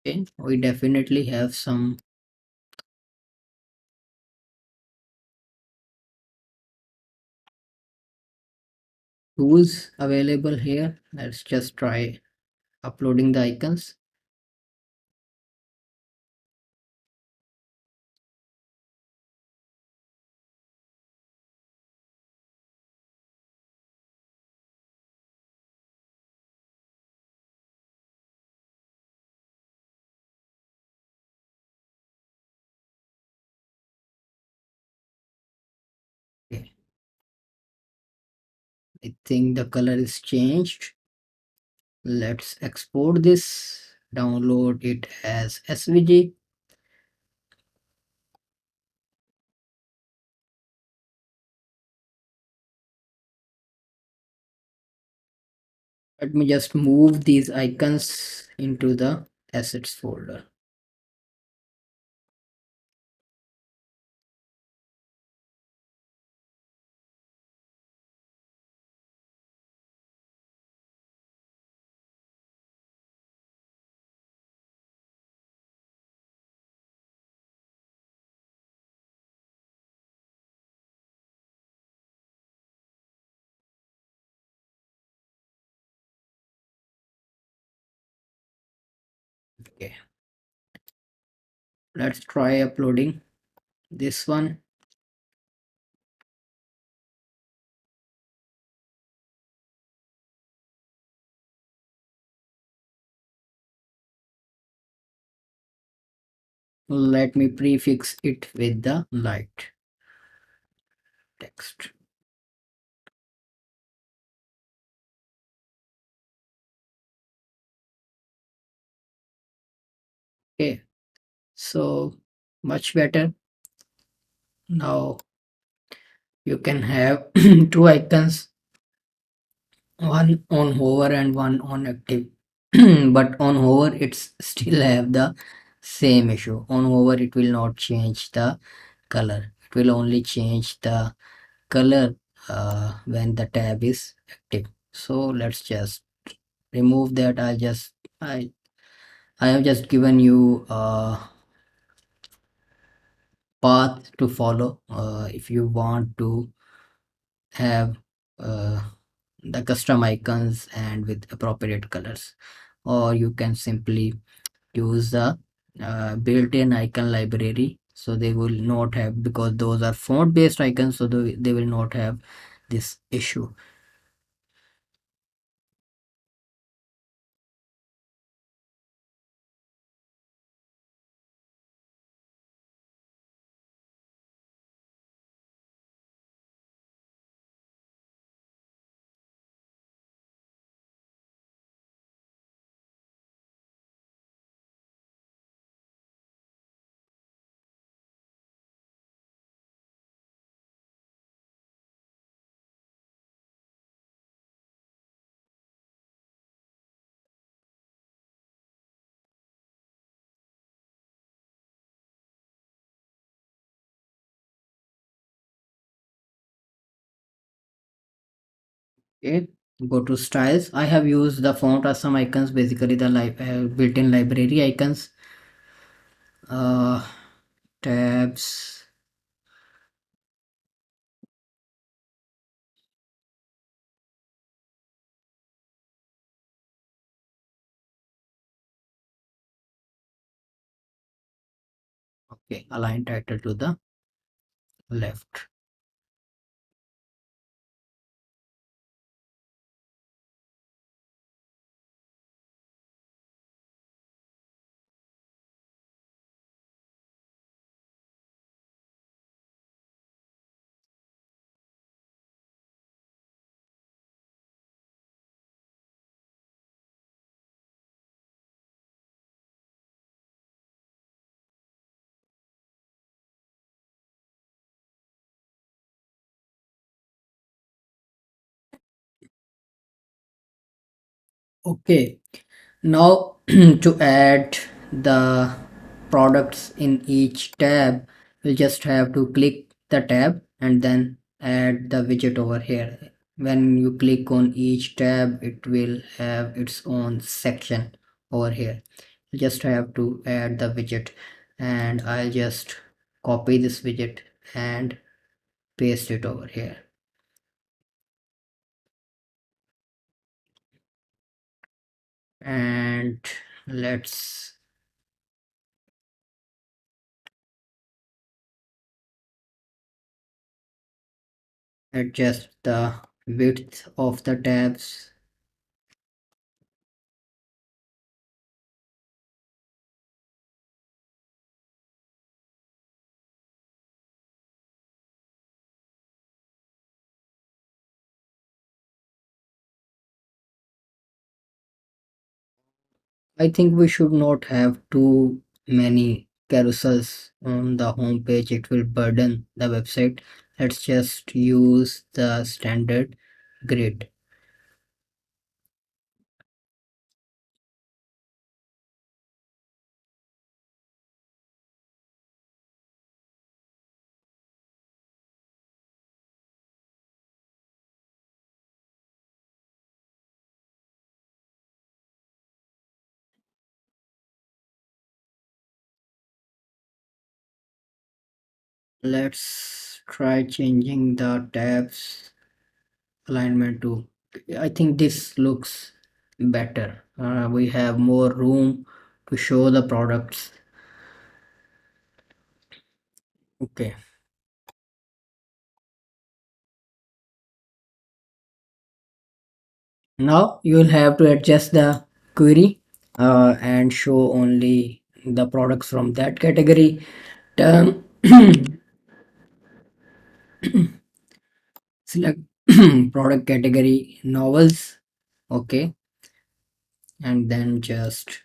Okay, we definitely have some tools available here. Let's just try uploading the icons. Okay, I think the color is changed. Let's export this, download it as SVG. Let me just move these icons into the assets folder. Okay, let's try uploading this one. Let me prefix it with the light text. Okay, so much better. Now you can have two icons, one on hover and one on active. But on hover it's still have the same issue. On hover it will not change the color. It will only change the color when the tab is active. So let's just remove that. I I have just given you path to follow if you want to have uh, the custom icons and with appropriate colors, or you can simply use the built-in icon library, so they will not have, because those are font based icons, so they will not have this issue. Okay, go to styles. I have used the font or some icons, basically the built-in library icons, uh, tabs. Okay, align title to the left. Okay, now to add the products in each tab, we'll just have to click the tab and then add the widget over here. When you click on each tab, it will have its own section over here. You just have to add the widget, and I'll just copy this widget and paste it over here. And let's adjust the width of the tabs. I think we should not have too many carousels on the home page. It will burden the website. Let's just use the standard grid. Let's try changing the tabs alignment to, I think this looks better. We have more room to show the products. Okay, now you will have to adjust the query and show only the products from that category. Term select product category novels. Okay, and then just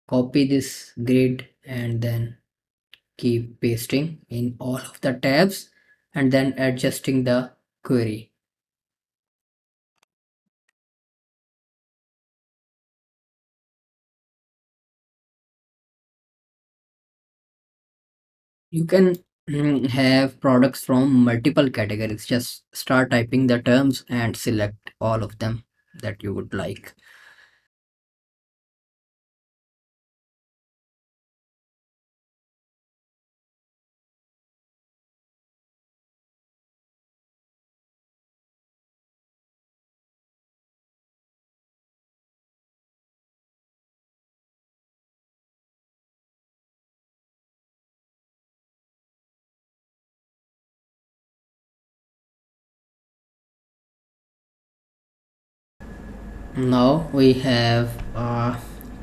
copy this grid and then keep pasting in all of the tabs and then adjusting the query. You can have products from multiple categories. Just start typing the terms and select all of them that you would like. Now we have a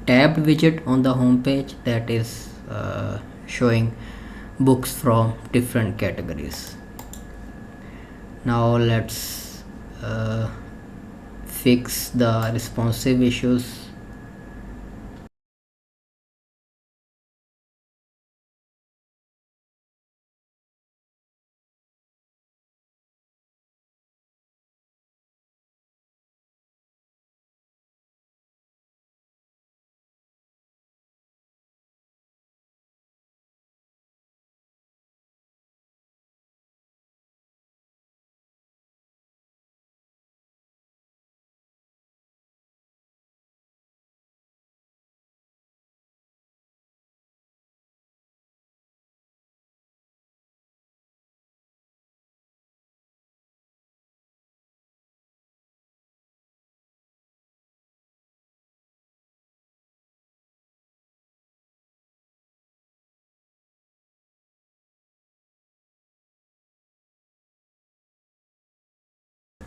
tabbed widget on the home page that is showing books from different categories. Now let's fix the responsive issues.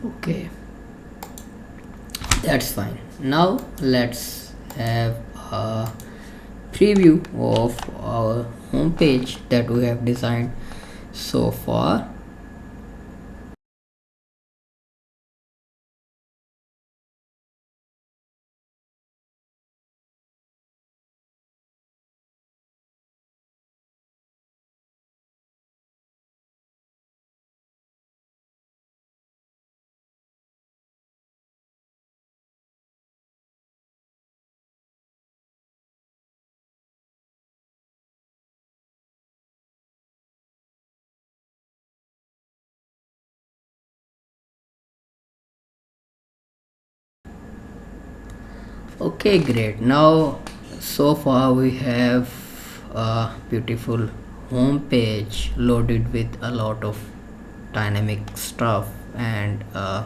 Okay, that's fine. Now let's have a preview of our home page that we have designed so far. Okay, great. Now so far we have a beautiful home page loaded with a lot of dynamic stuff and a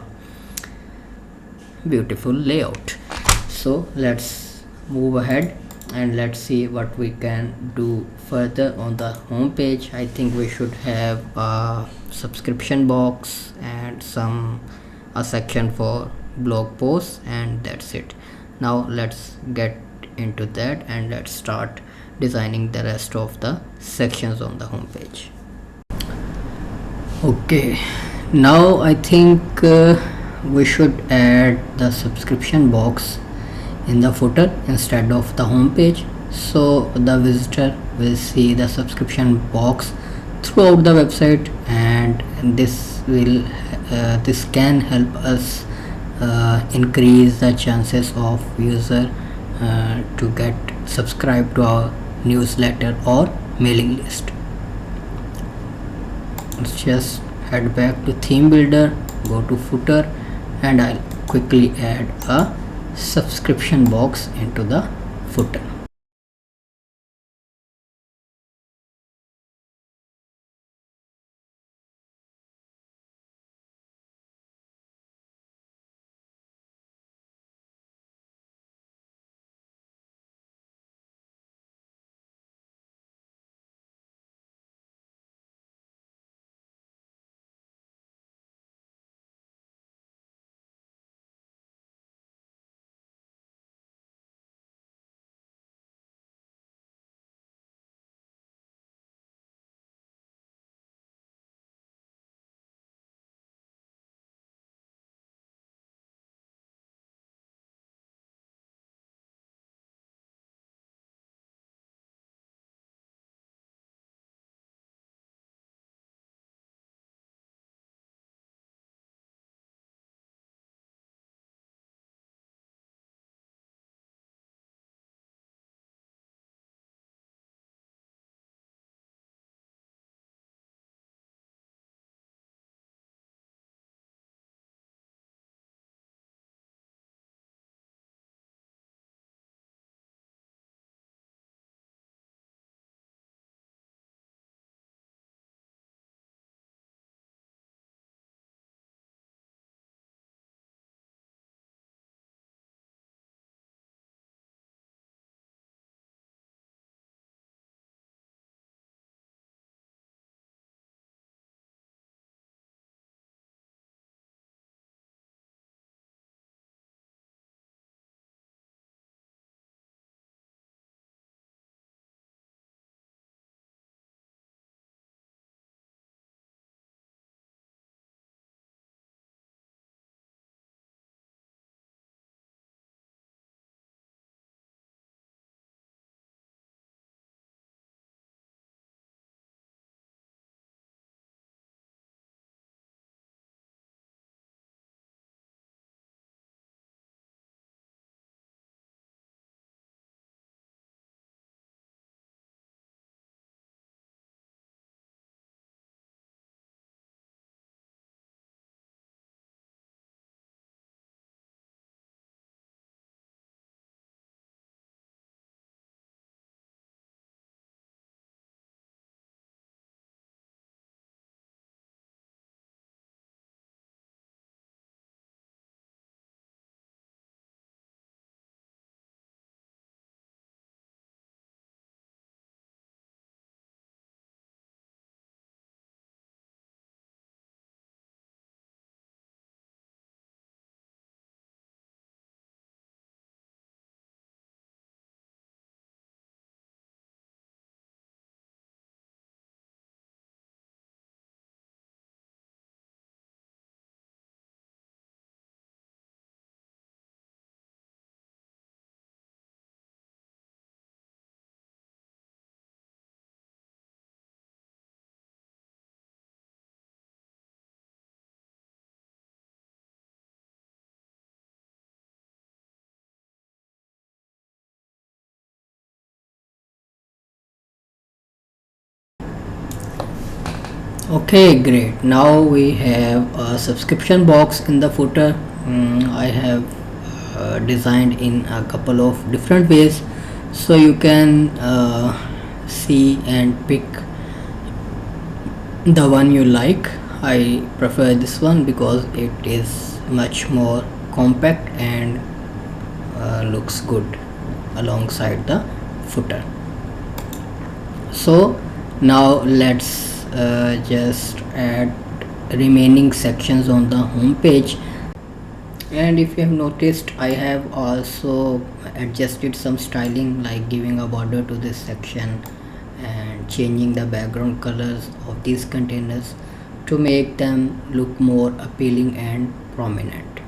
beautiful layout. So let's move ahead and let's see what we can do further on the home page. I think we should have a subscription box and a section for blog posts, and that's it. Now let's get into that and let's start designing the rest of the sections on the home page. Okay, now I think we should add the subscription box in the footer instead of the home page, so the visitor will see the subscription box throughout the website, and this can help us increase the chances of user to get subscribed to our newsletter or mailing list. Let's just head back to theme builder, go to footer, and I'll quickly add a subscription box into the footer. Okay, great. Now we have a subscription box in the footer. I have designed in a couple of different ways, so you can see and pick the one you like. I prefer this one because it is much more compact and looks good alongside the footer. So now let's just add remaining sections on the home page. And if you have noticed, I have also adjusted some styling, like giving a border to this section and changing the background colors of these containers to make them look more appealing and prominent.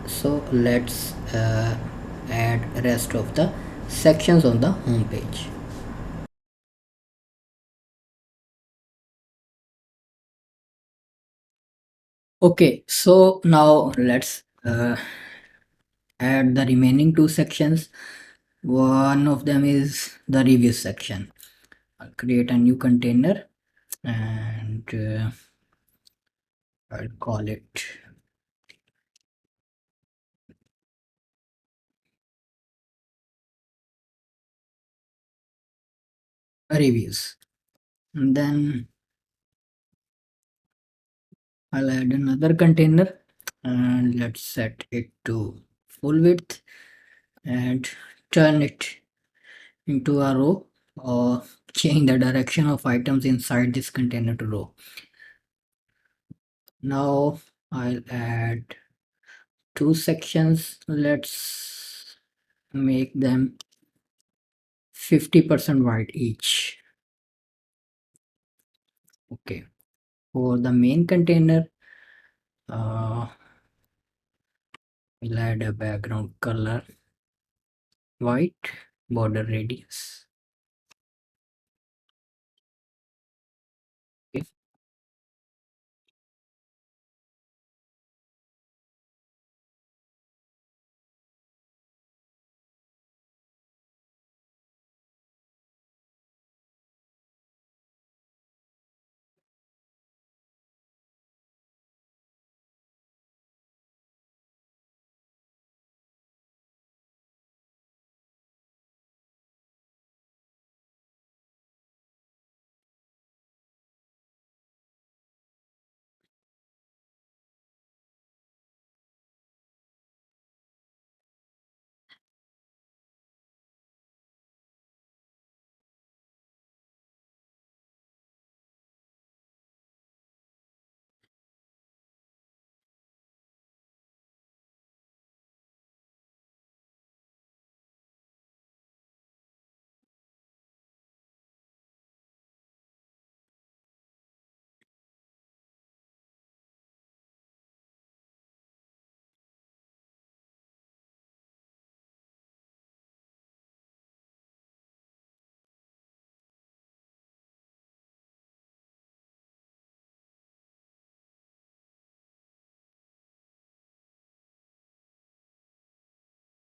So let's add rest of the sections on the home page. Okay, so now let's add the remaining two sections. One of them is the review section. I'll create a new container and I'll call it reviews. And then I'll add another container and let's set it to full width and turn it into a row, or change the direction of items inside this container to row. Now I'll add two sections. Let's make them 50% wide each. Okay, for the main container, uh, we'll add a background color white, border radius. Okay.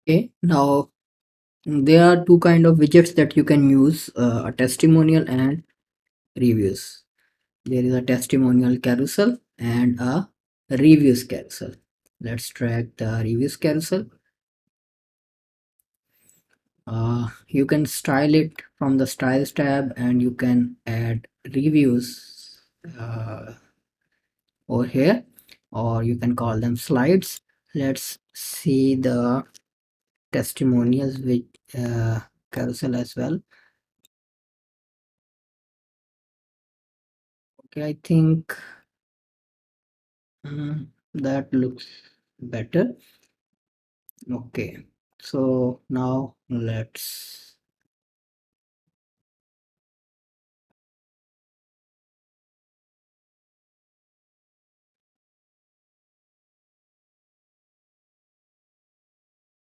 Okay, now there are two kind of widgets that you can use, a testimonial and reviews. There is a testimonial carousel and a reviews carousel. Let's drag the reviews carousel. You can style it from the styles tab and you can add reviews over here, or you can call them slides. Let's see the testimonials with carousel as well. Okay, I think that looks better. Okay, so now let's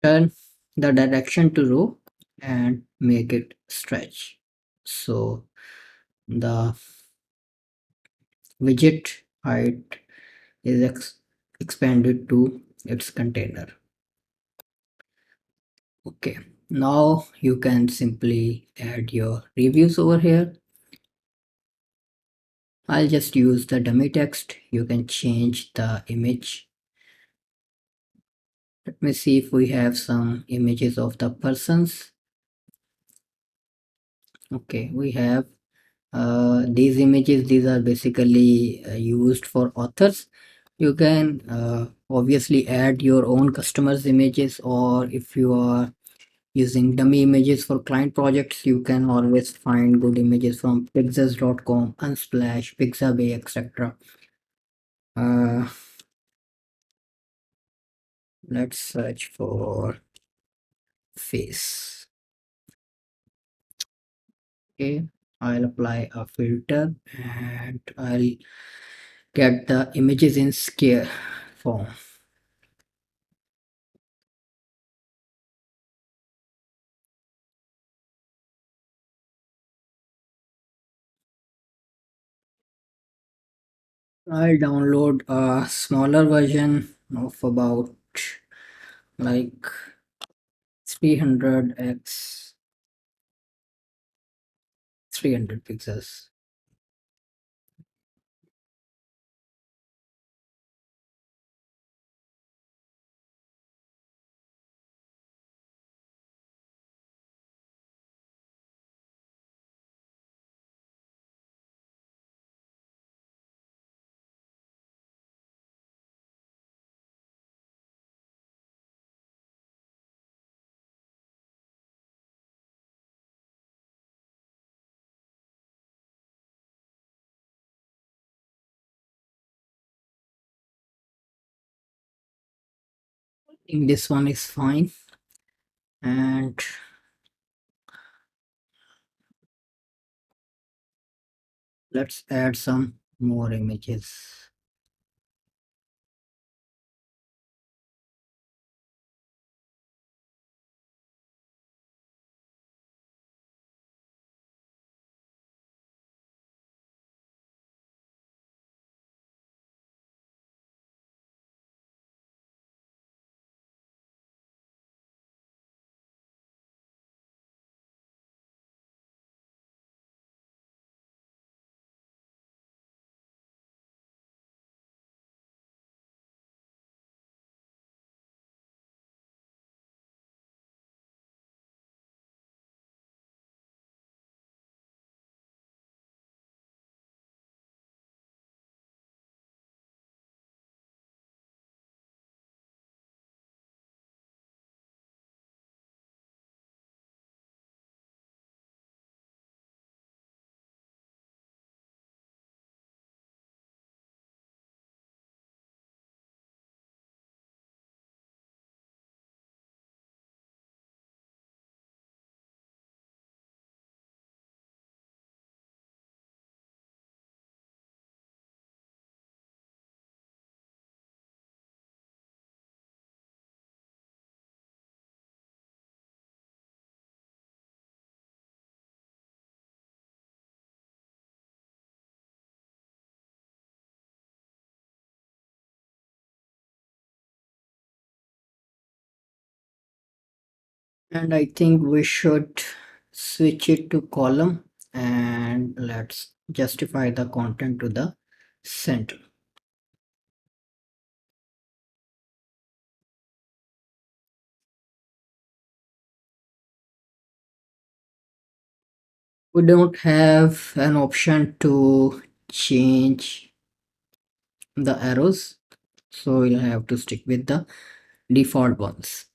turn the direction to row and make it stretch. So the widget height is expanded to its container. Okay, now you can simply add your reviews over here. I'll just use the dummy text. You can change the image. Let me see if we have some images of the persons. Okay, we have these images. These are basically used for authors. You can obviously add your own customers images, or if you are using dummy images for client projects, you can always find good images from pixels.com, unsplash, pixabay, etc. uh, let's search for face. Okay, I'll apply a filter and I'll get the images in scale form. I'll download a smaller version of about like 300x 300 pixels. I think this one is fine, and let's add some more images. And I think we should switch it to column, and let's justify the content to the center. We don't have an option to change the arrows, so we'll have to stick with the default ones.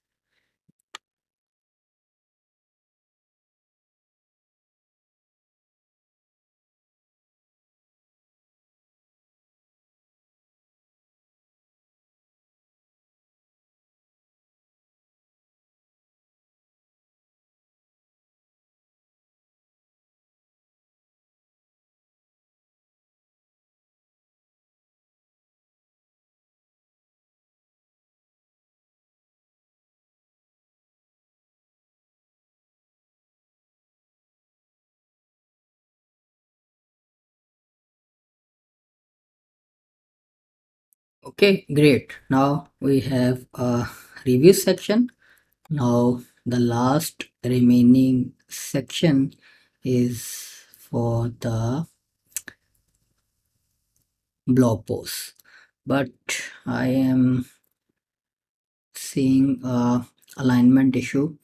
Okay, great. Now we have a review section. Now the last remaining section is for the blog posts, but I am seeing a alignment issue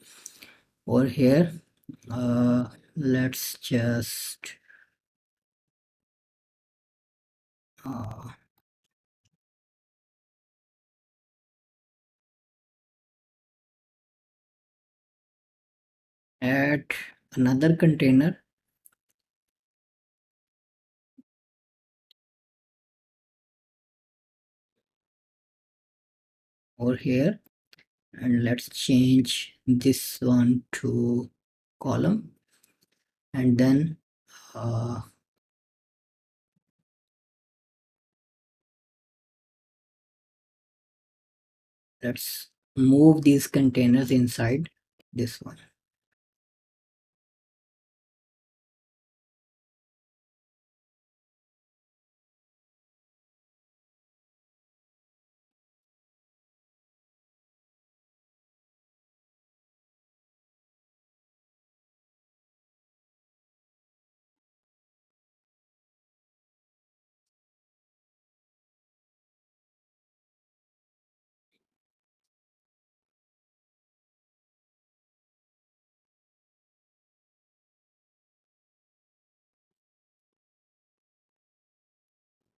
over here. Let's just uh, add another container over here, and let's change this one to column, and then uh, let's move these containers inside this one.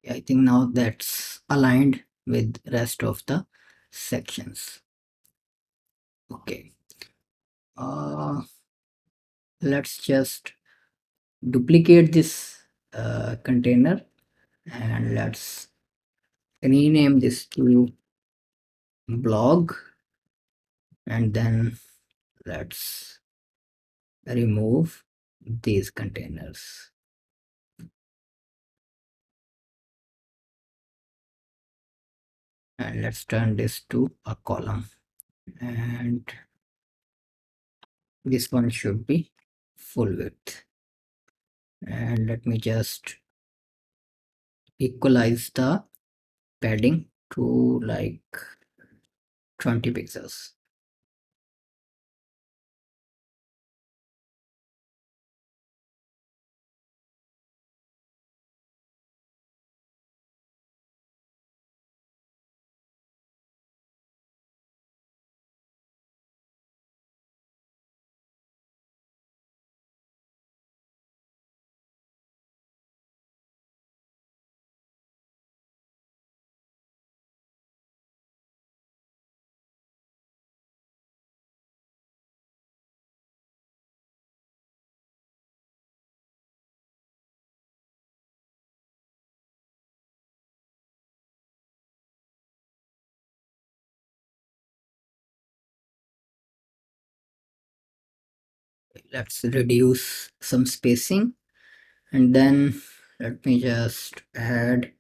I think now that's aligned with rest of the sections. Okay, let's just duplicate this container, and let's rename this to blog, and then let's remove these containers, and let's turn this to a column, and this one should be full width, and let me just equalize the padding to like 20 pixels. Let's reduce some spacing, and then let me just add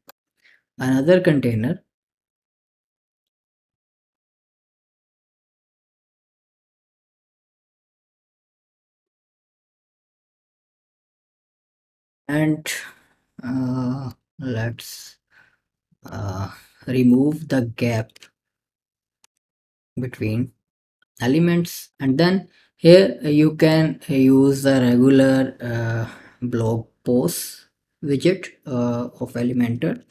another container, and let's uh, remove the gap between elements, and then here you can use the regular blog post widget of Elementor,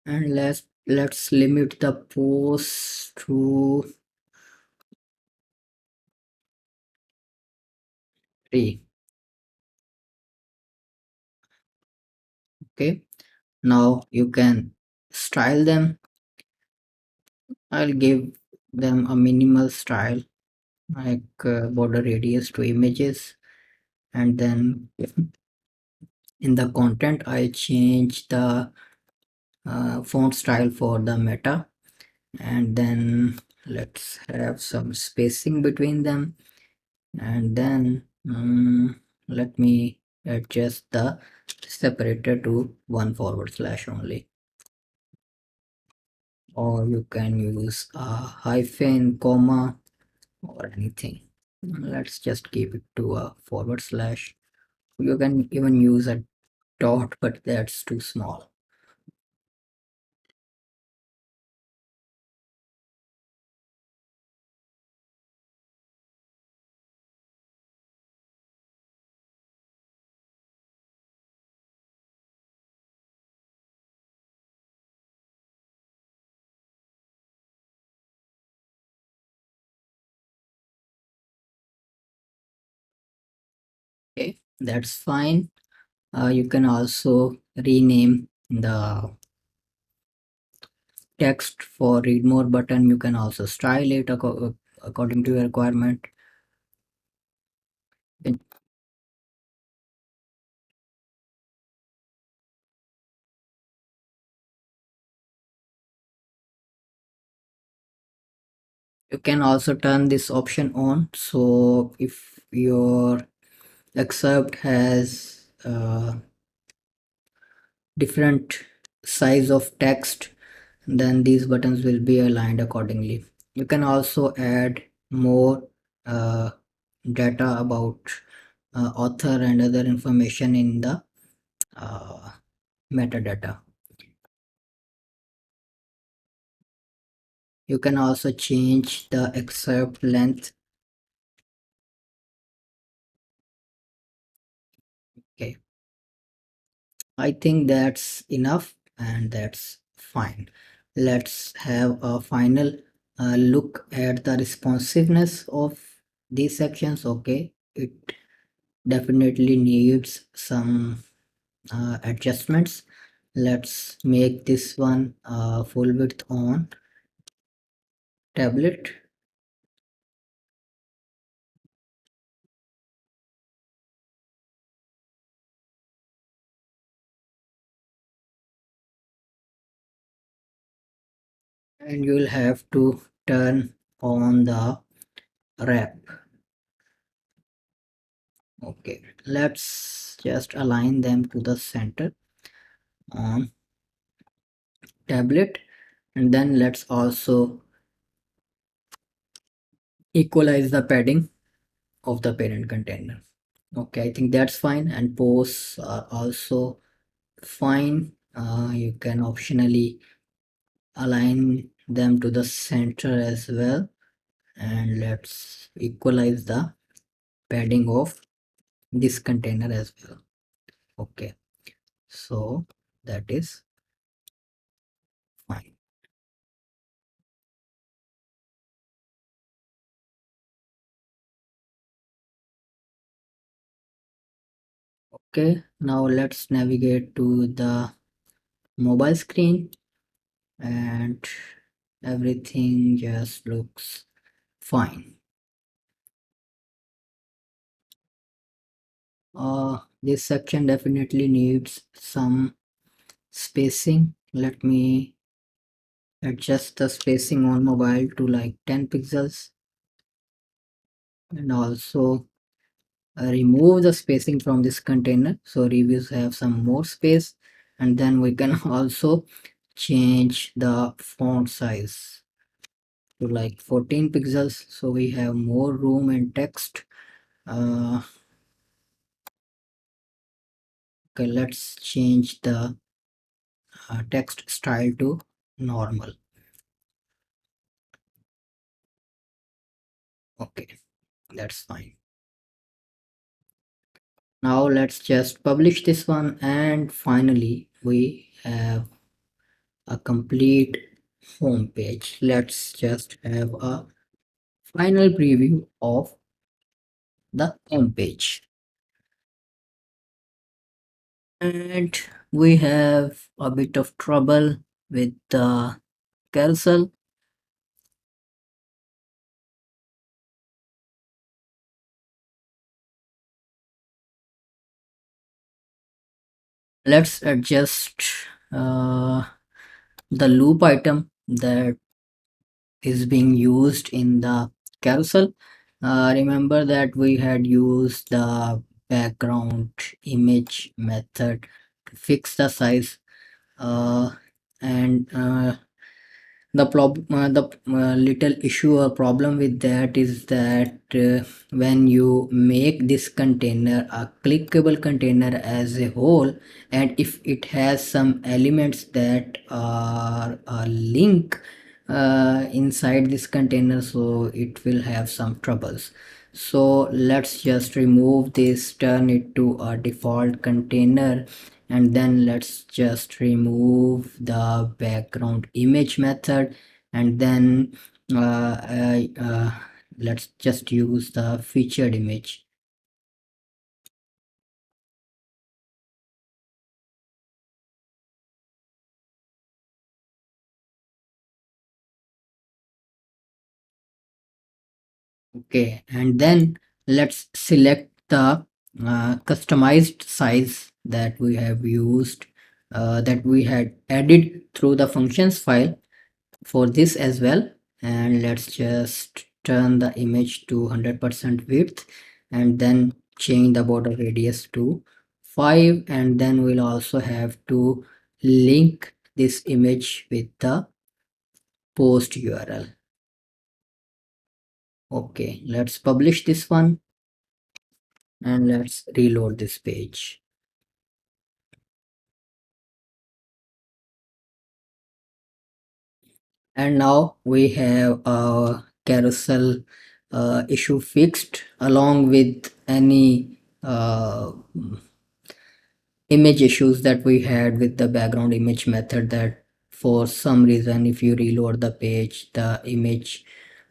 and let's limit the post to 3. Okay, now you can style them. I'll give them a minimal style, like border radius to images, and then in the content I change the font style for the meta, and then let's have some spacing between them, and then let me adjust the separator to 1 / only, or you can use a hyphen, comma, or anything. Let's just keep it to a /. You can even use a dot, but that's too small. Okay, that's fine. You can also rename the text for read more button. You can also style it according to your requirement. And you can also turn this option on. So if your excerpt has different size of text, then these buttons will be aligned accordingly. You can also add more uh, data about author and other information in the uh, metadata. You can also change the excerpt length. Okay, I think that's enough and that's fine. Let's have a final look at the responsiveness of these sections. Okay, it definitely needs some adjustments. Let's make this one full width on tablet, and you'll have to turn on the wrap. Okay, let's just align them to the center on tablet, and then let's also equalize the padding of the parent container. Okay, I think that's fine, and posts are also fine. You can optionally align them to the center as well, and let's equalize the padding of this container as well. Okay, so that is fine. Okay, now let's navigate to the mobile screen, and everything just looks fine. This section definitely needs some spacing. Let me adjust the spacing on mobile to like 10 pixels, and also remove the spacing from this container so reviews have some more space. And then we can also change the font size to like 14 pixels so we have more room and text. Okay, let's change the text style to normal. Okay, that's fine. Now let's just publish this one, and finally we have a complete home page. Let's just have a final preview of the home page, and we have a bit of trouble with the carousel. Let's adjust uh, the loop item that is being used in the carousel. Remember that we had used the background image method to fix the size, uh, and The little issue or problem with that is that when you make this container a clickable container as a whole, and if it has some elements that are a link inside this container, so it will have some troubles. So let's just remove this, turn it to a default container, and then let's just remove the background image method, and then let's just use the featured image. Okay, and then let's select the customized size that we have used, that we had added through the functions file for this as well. And let's just turn the image to 100% width, and then change the border radius to 5, and then we'll also have to link this image with the post URL. Okay, let's publish this one, and let's reload this page. And now we have a carousel issue fixed, along with any image issues that we had with the background image method, that for some reason if you reload the page, the image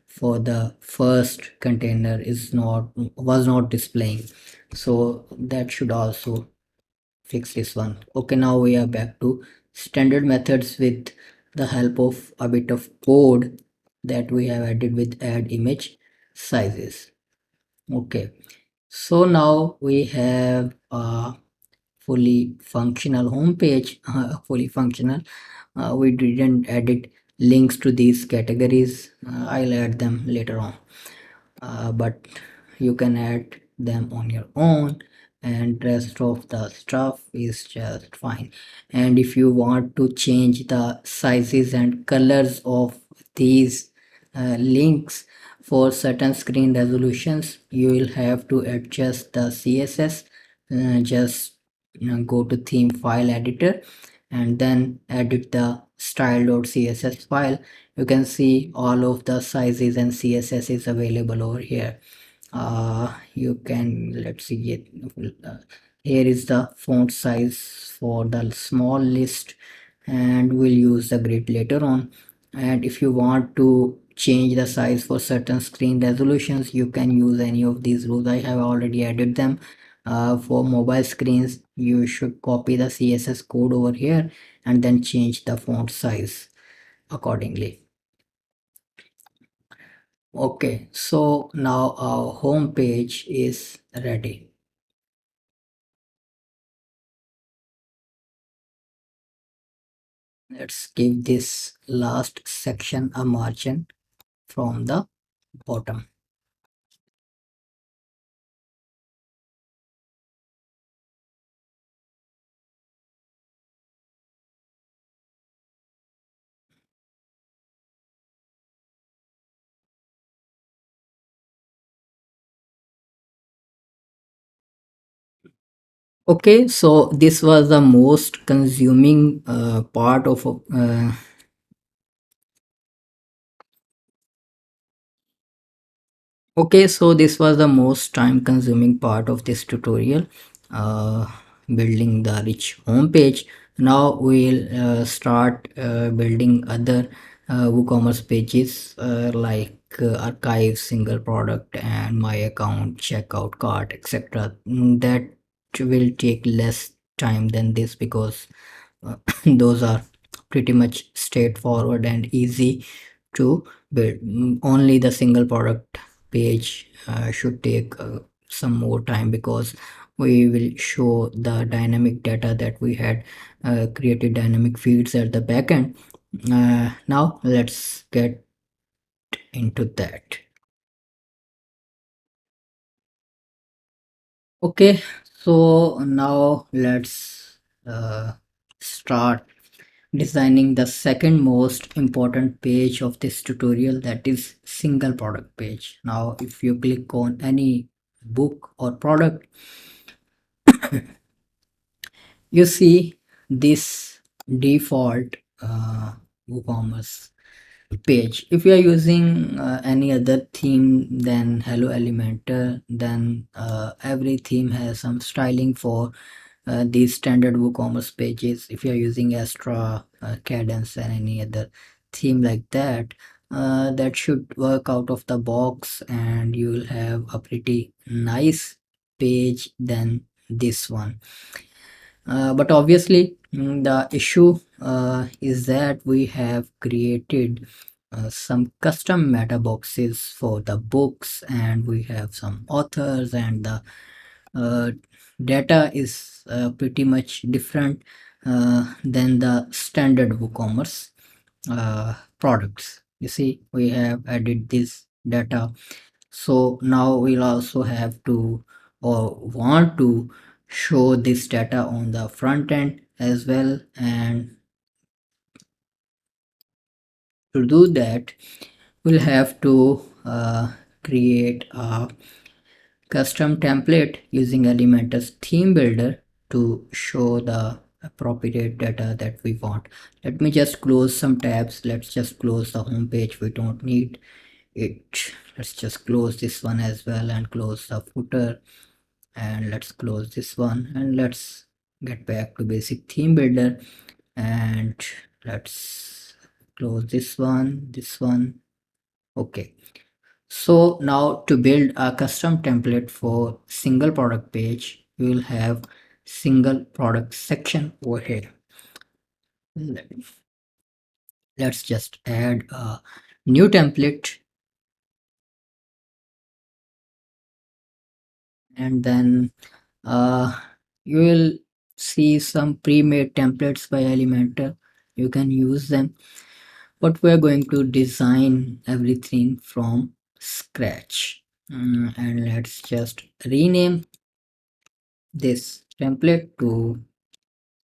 for the first container is not was not displaying. So that should also fix this one. Okay, now we are back to standard methods with the help of a bit of code that we have added with add image sizes. Okay, so now we have a fully functional home page. Fully functional. We didn't edit links to these categories. I'll add them later on, but you can add them on your own, and rest of the stuff is just fine. And if you want to change the sizes and colors of these links for certain screen resolutions, you will have to adjust the CSS. Just go to theme file editor, and then edit the style.css file. You can see all of the sizes and CSS is available over here. You can, let's see it. Here is the font size for the small list, and we'll use the grid later on. And if you want to change the size for certain screen resolutions, you can use any of these rules. I have already added them. For mobile screens, you should copy the CSS code over here, and then change the font size accordingly. Okay, so now our home page is ready. Let's give this last section a margin from the bottom. Okay, so this was the most consuming part of okay, so this was the most time consuming part of this tutorial, uh, building the rich home page. Now we'll start building other WooCommerce pages, like archive, single product, and my account, checkout cart, etc. That will take less time than this, because those are pretty much straightforward and easy to build. Only the single product page should take some more time, because we will show the dynamic data that we had created dynamic feeds at the backend. Now let's get into that. Okay, so now let's start designing the second most important page of this tutorial, that is single product page. Now if you click on any book or product, you see this default WooCommerce page. If you are using any other theme than Hello Elementor, then every theme has some styling for these standard WooCommerce pages. If you are using Astra, Cadence, and any other theme like that, that should work out of the box, and you will have a pretty nice page than this one. But obviously, the issue is that we have created some custom meta boxes for the books, and we have some authors, and the uh, data is pretty much different than the standard WooCommerce products. You see, we have added this data, so now we'll also have to or want to show this data on the front end as well. And to do that, we'll have to create a custom template using Elementor's theme builder to show the appropriate data that we want. Let me just close some tabs. Let's just close the home page. We don't need it. Let's just close this one as well and close the footer, and let's close this one, and let's get back to basic theme builder, and let's close this one. Okay, so now to build a custom template for single product page, we will have single product section over here. Let's just add a new template, and then you will see some pre-made templates by Elementor. You can use them, but we're going to design everything from scratch. And let's just rename this template to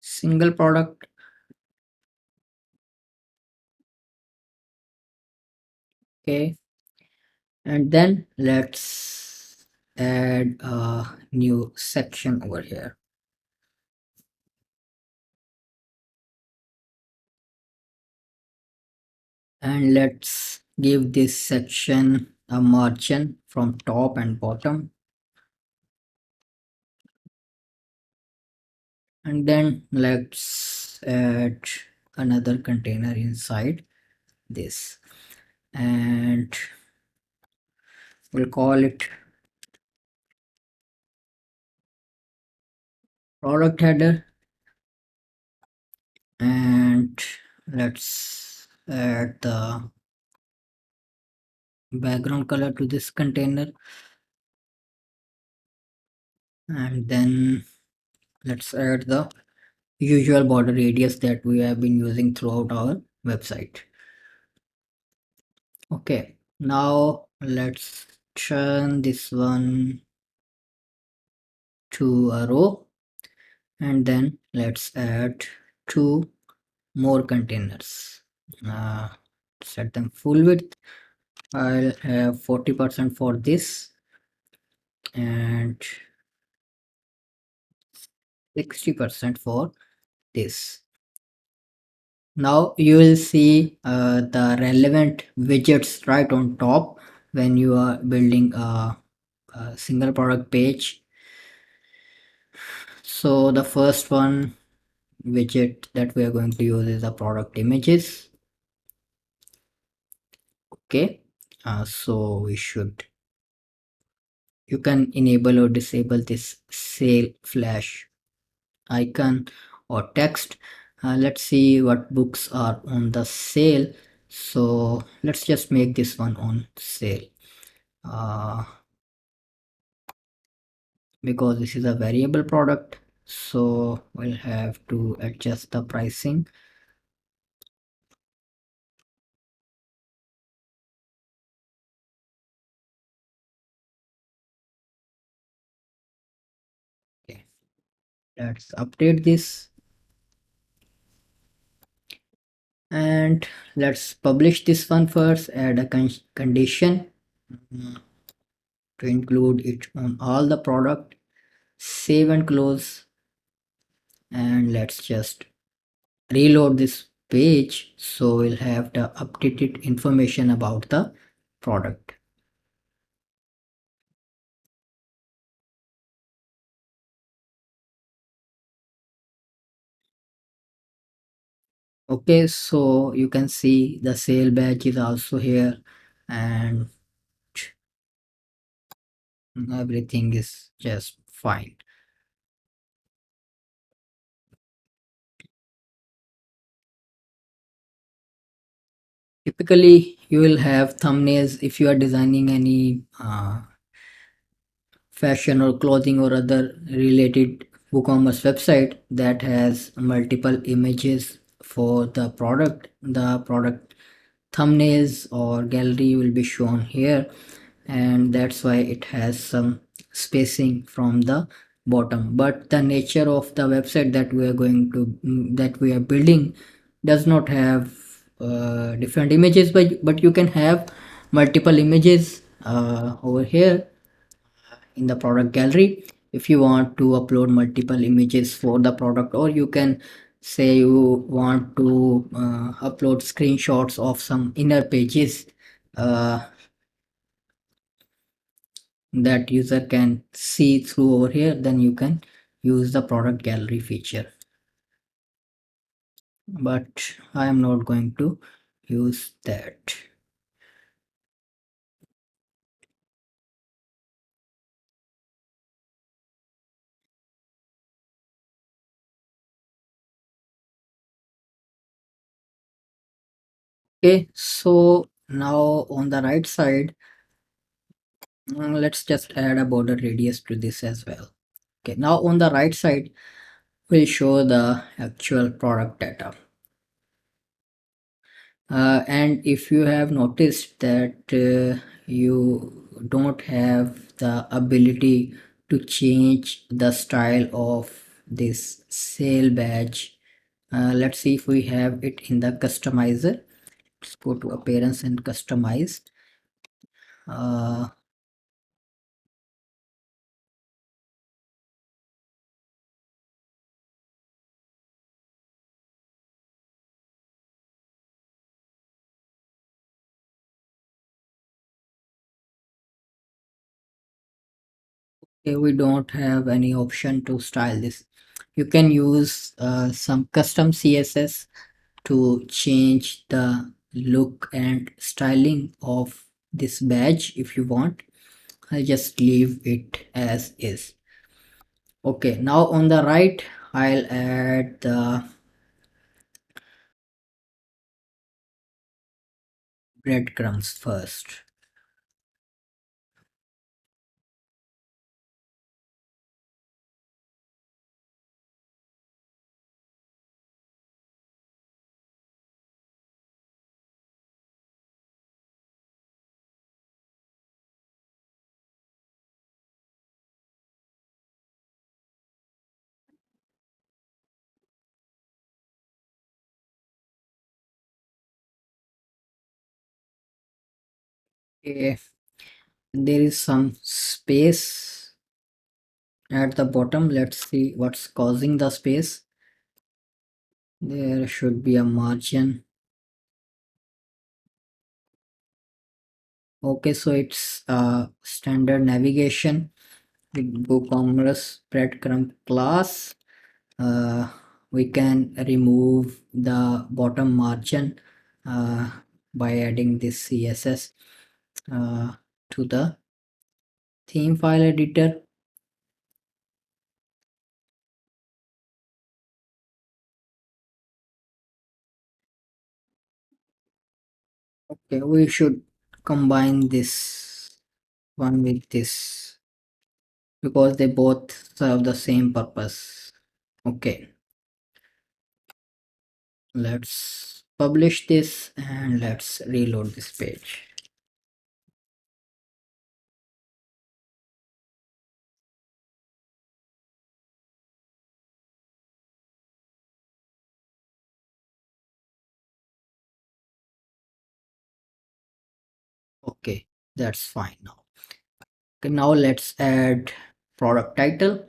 single product. Okay, and then let's add a new section over here, and let's give this section a margin from top and bottom, and then let's add another container inside this, and we'll call it product header, and let's add the background color to this container, and then let's add the usual border radius that we have been using throughout our website. Okay, now let's turn this one to a row, and then let's add two more containers. uh, Set them full width. I'll have 40% for this and 60% for this. Now you will see the relevant widgets right on top when you are building a single product page. So the first one widget that we are going to use is the product images. Okay, so you can enable or disable this sale flash icon or text. Let's see what books are on the sale. So let's just make this one on sale, uh, because this is a variable product, so we'll have to adjust the pricing. Okay, let's update this. And let's publish this one first. Add a condition to include it on all the product. Save and close, and let's just reload this page so we'll have the updated information about the product. Okay, so you can see the sale badge is also here, and everything is just fine. Typically you will have thumbnails if you are designing any fashion or clothing or other related WooCommerce website that has multiple images for the product. The product thumbnails or gallery will be shown here, and that's why it has some spacing from the bottom. But the nature of the website that we are going to that we are building does not have different images, but you can have multiple images over here in the product gallery if you want to upload multiple images for the product, or you can say you want to upload screenshots of some inner pages uh, that user can see through over here, then you can use the product gallery feature, but I am not going to use that. Okay, so now on the right side, let's just add a border radius to this as well. Okay, now on the right side will show the actual product data. And if you have noticed that you don't have the ability to change the style of this sale badge, let's see if we have it in the customizer. Let's go to appearance and customize. uh, okay, we don't have any option to style this. You can use some custom css to change the look and styling of this badge if you want. I'll just leave it as is. Okay, now on the right I'll add the breadcrumbs first. Okay, there is some space at the bottom. Let's see what's causing the space. There should be a margin. Okay, so it's standard navigation with WooCommerce breadcrumb class. uh, we can remove the bottom margin uh, by adding this css uh, to the theme file editor. Okay, we should combine this one with this because they both serve the same purpose. Okay, let's publish this and let's reload this page. Okay, that's fine now. Okay, now let's add product title.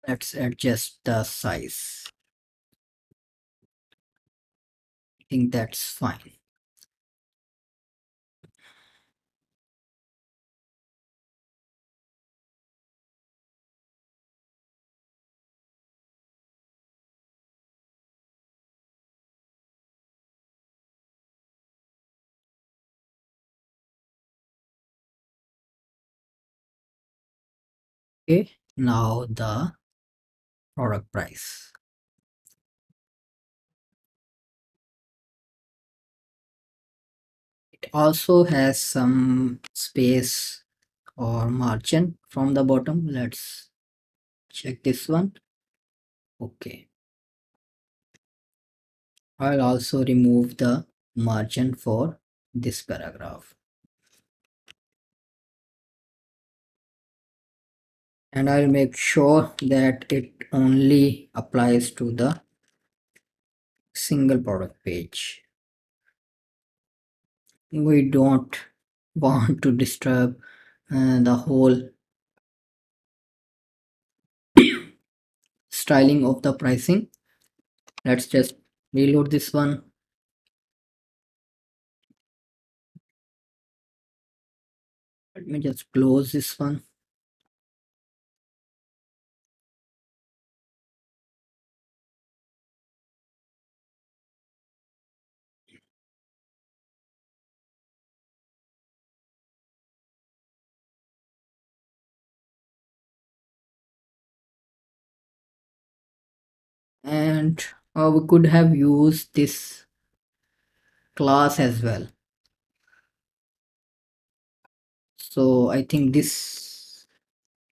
Let's adjust the size. I think that's fine. Okay, now the product price. It also has some space or margin from the bottom. Let's check this one. Okay, I'll also remove the margin for this paragraph, and I'll make sure that it only applies to the single product page. We don't want to disturb the whole styling of the pricing. Let's just reload this one. Let me just close this one. And we could have used this class as well. So I think this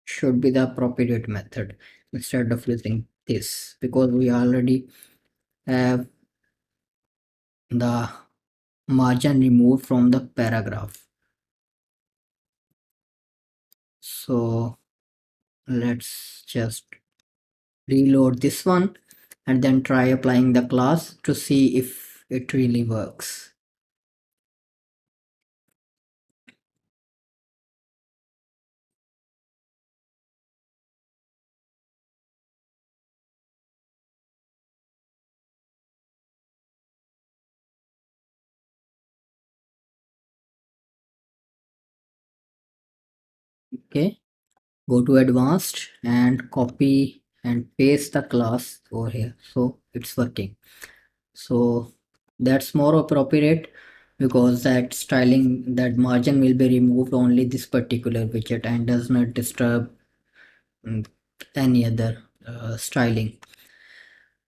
should be the appropriate method instead of using this, because we already have the margin removed from the paragraph. So let's just reload this one and then try applying the class to see if it really works. Okay, go to advanced and copy and paste the class over here, so it's working. So that's more appropriate, because that styling, that margin will be removed only this particular widget and does not disturb mm, any other styling.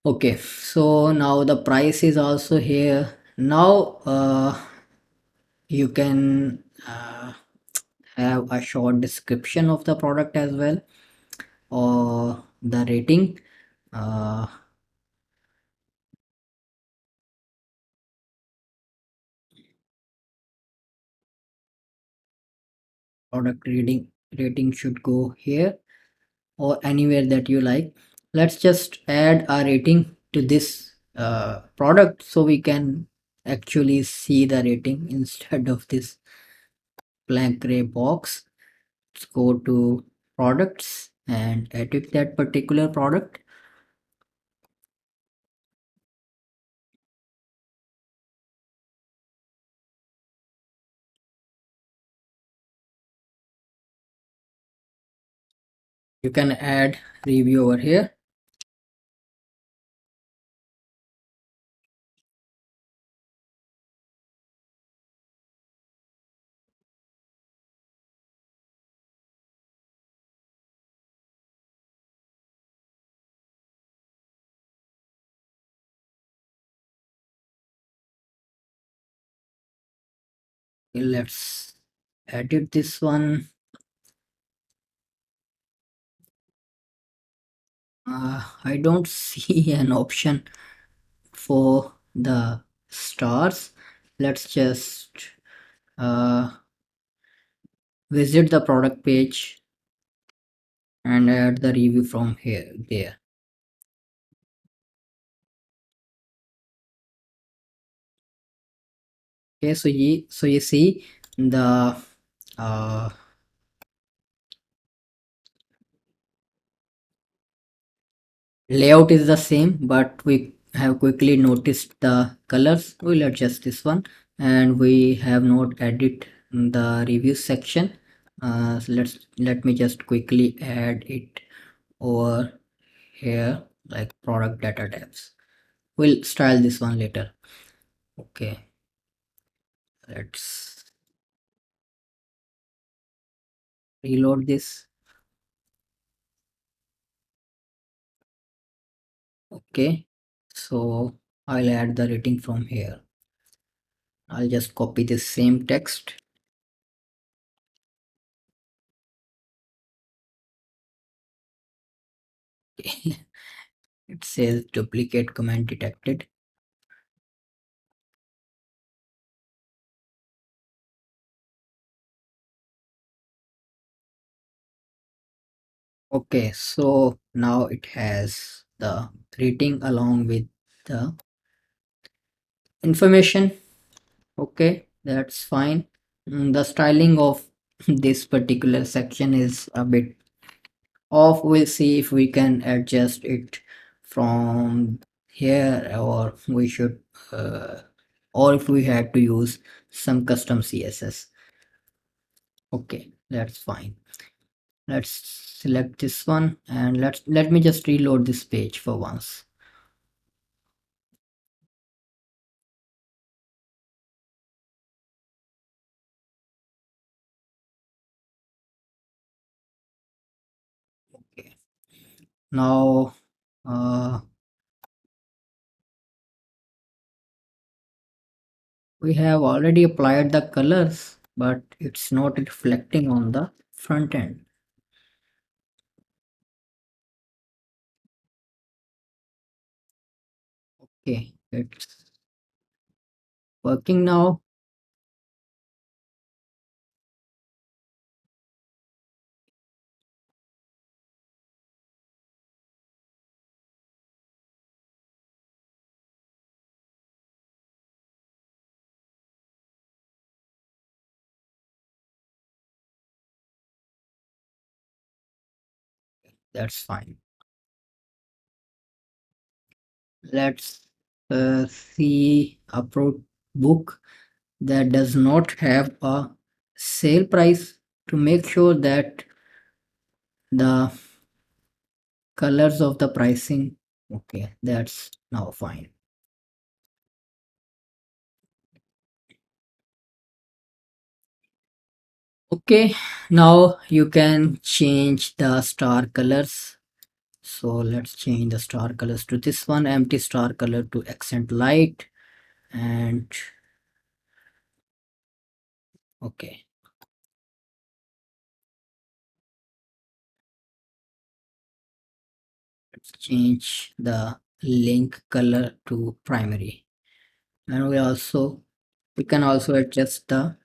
Okay, so now the price is also here. Now you can have a short description of the product as well, or the rating. uh, Product rating should go here or anywhere that you like. Let's just add a rating to this product so we can actually see the rating instead of this blank gray box. Let's go to products and edit that particular product. You can add review over here. Let's edit this one. I don't see an option for the stars. Let's just visit the product page and add the review from here there. Okay, so you see the uh, layout is the same, but we have quickly noticed the colors. We'll adjust this one, and we have not added the review section. So let me just quickly add it over here, like product data tabs. We'll style this one later. Okay, let's reload this. Okay, so I'll add the rating from here. I'll just copy this same text. It says duplicate comment detected. Okay, so now it has the rating along with the information. Okay, that's fine. The styling of this particular section is a bit off. We'll see if we can adjust it from here, or we should or if we had to use some custom CSS. Okay, that's fine. Let's select this one, and let me just reload this page for once. Okay, now we have already applied the colors, but it's not reflecting on the front end. Okay, it's working now. That's fine. Let's see a book that does not have a sale price, to make sure that the colors of the pricing. Okay, that's now fine. Okay, now you can change the star colors. So let's change the star colors to this one, empty star color to accent light. And okay, let's change the link color to primary. And we can also adjust the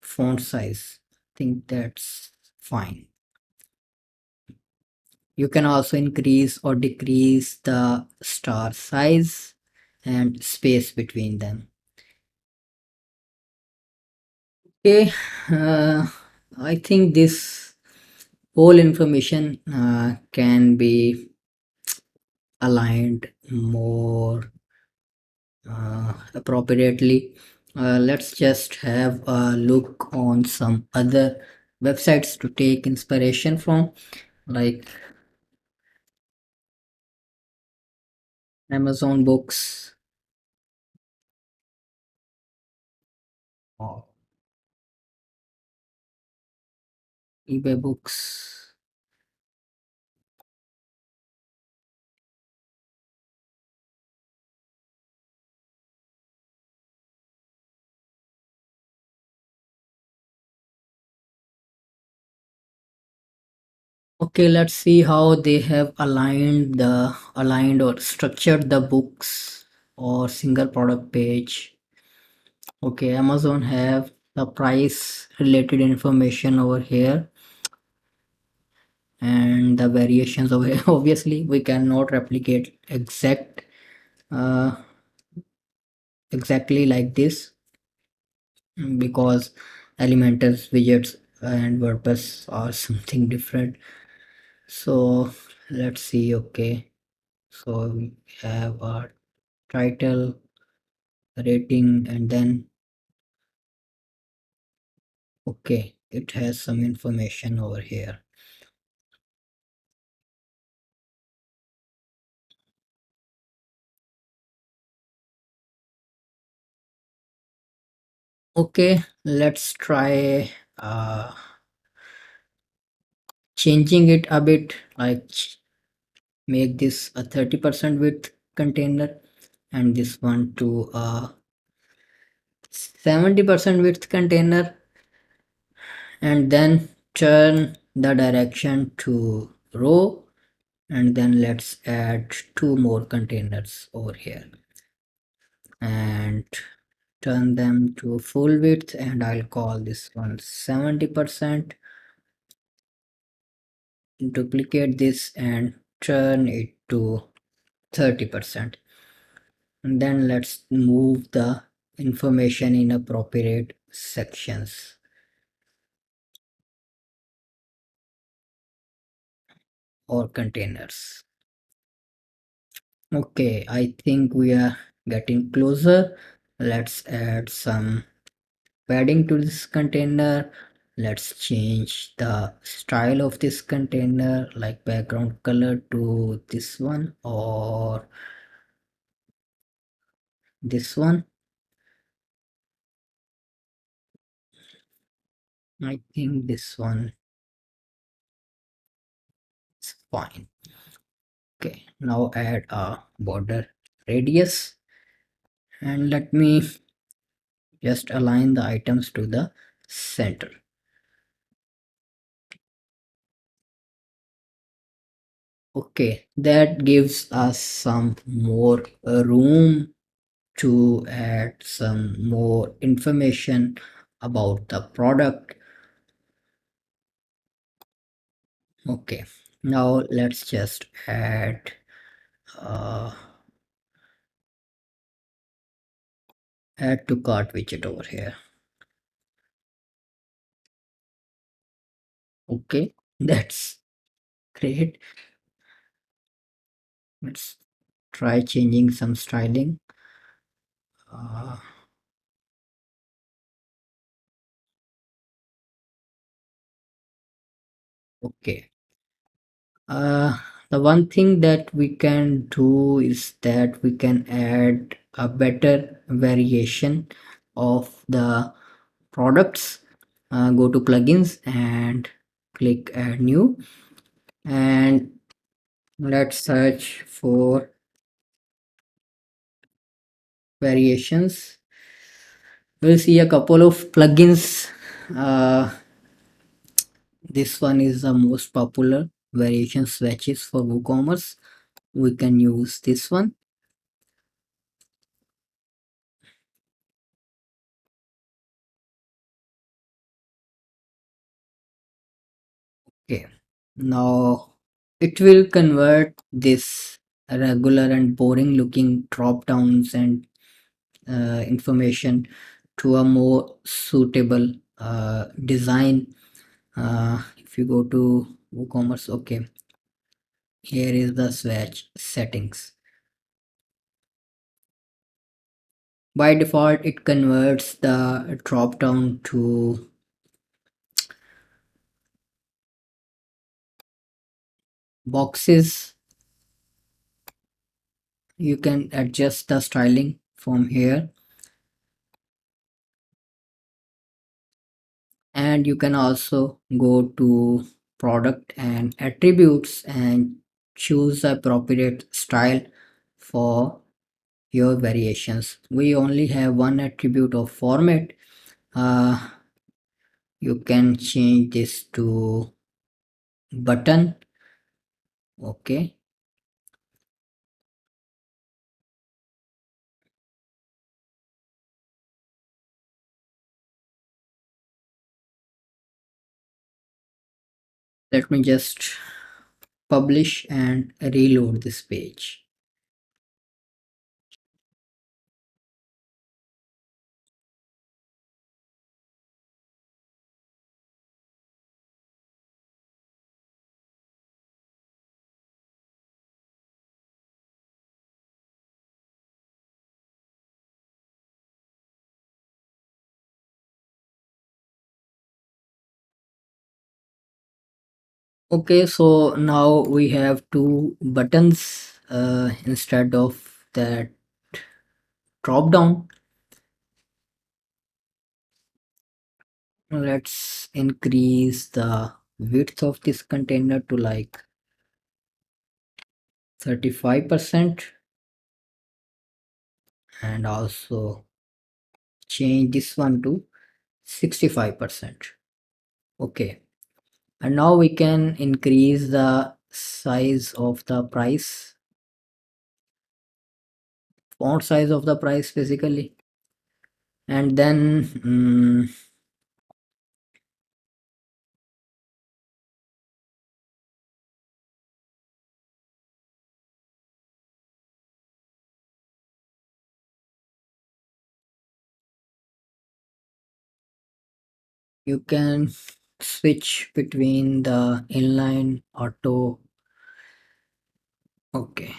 font size. I think that's fine. You can also increase or decrease the star size and space between them. Okay, I think this whole information can be aligned more appropriately. Let's just have a look on some other websites to take inspiration from, like Amazon Books or eBay Books. Okay, let's see how they have aligned or structured the books or single product page. Okay, Amazon have the price related information over here, and the variations over here. Obviously we cannot replicate uh, exactly like this. because Elementor's widgets and WordPress are something different. So let's see. Okay, so we have our title, rating, and then okay, it has some information over here. Okay, let's try changing it a bit, like make this a 30% width container and this one to a 70% width container, and then turn the direction to row, and then let's add two more containers over here and turn them to full width, and I'll call this one 70%. Duplicate this and turn it to 30%, and then let's move the information in appropriate sections or containers. Okay, I think we are getting closer. Let's add some padding to this container. Let's change the style of this container, like background color to this one or this one. I think this one is fine. Okay, now add a border radius, and let me just align the items to the center. Okay, that gives us some more room to add some more information about the product. Okay, now let's just uh, add to cart widget over here. Okay, that's great. Let's try changing some styling. uh, okay, uh, the one thing that we can do is that we can add a better variation of the products. Go to plugins and click add new, and let's search for variations. We'll see a couple of plugins. This one is the most popular variation swatches for WooCommerce. We can use this one. Okay, now it will convert this regular and boring looking drop downs and information to a more suitable design. If you go to WooCommerce, okay, here is the swatch settings. By default, it converts the drop down to boxes. You can adjust the styling from here, and you can also go to product and attributes and choose the appropriate style for your variations. We only have one attribute of format. uh, you can change this to button. Okay, let me just publish and reload this page. Okay, so now we have two buttons instead of that drop down. Let's increase the width of this container to like 35% and also change this one to 65%. Okay, and now we can increase the size of the price, font size of the price basically, and then you can switch between the inline auto. Okay,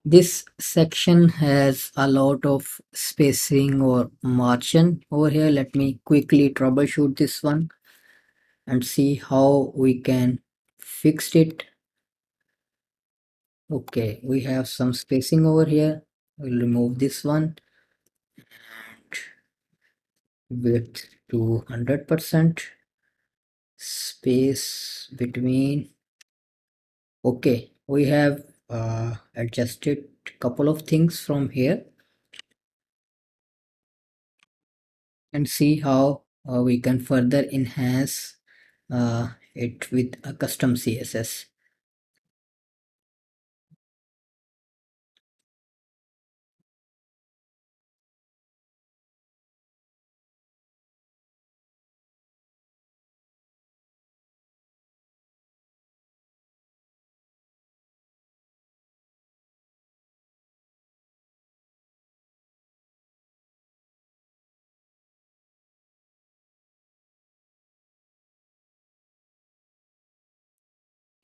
this section has a lot of spacing or margin over here. Let me quickly troubleshoot this one and see how we can fix it. Okay, we have some spacing over here. We'll remove this one, width to 100%, space between. Okay, we have adjusted couple of things from here and see how we can further enhance it with a custom CSS.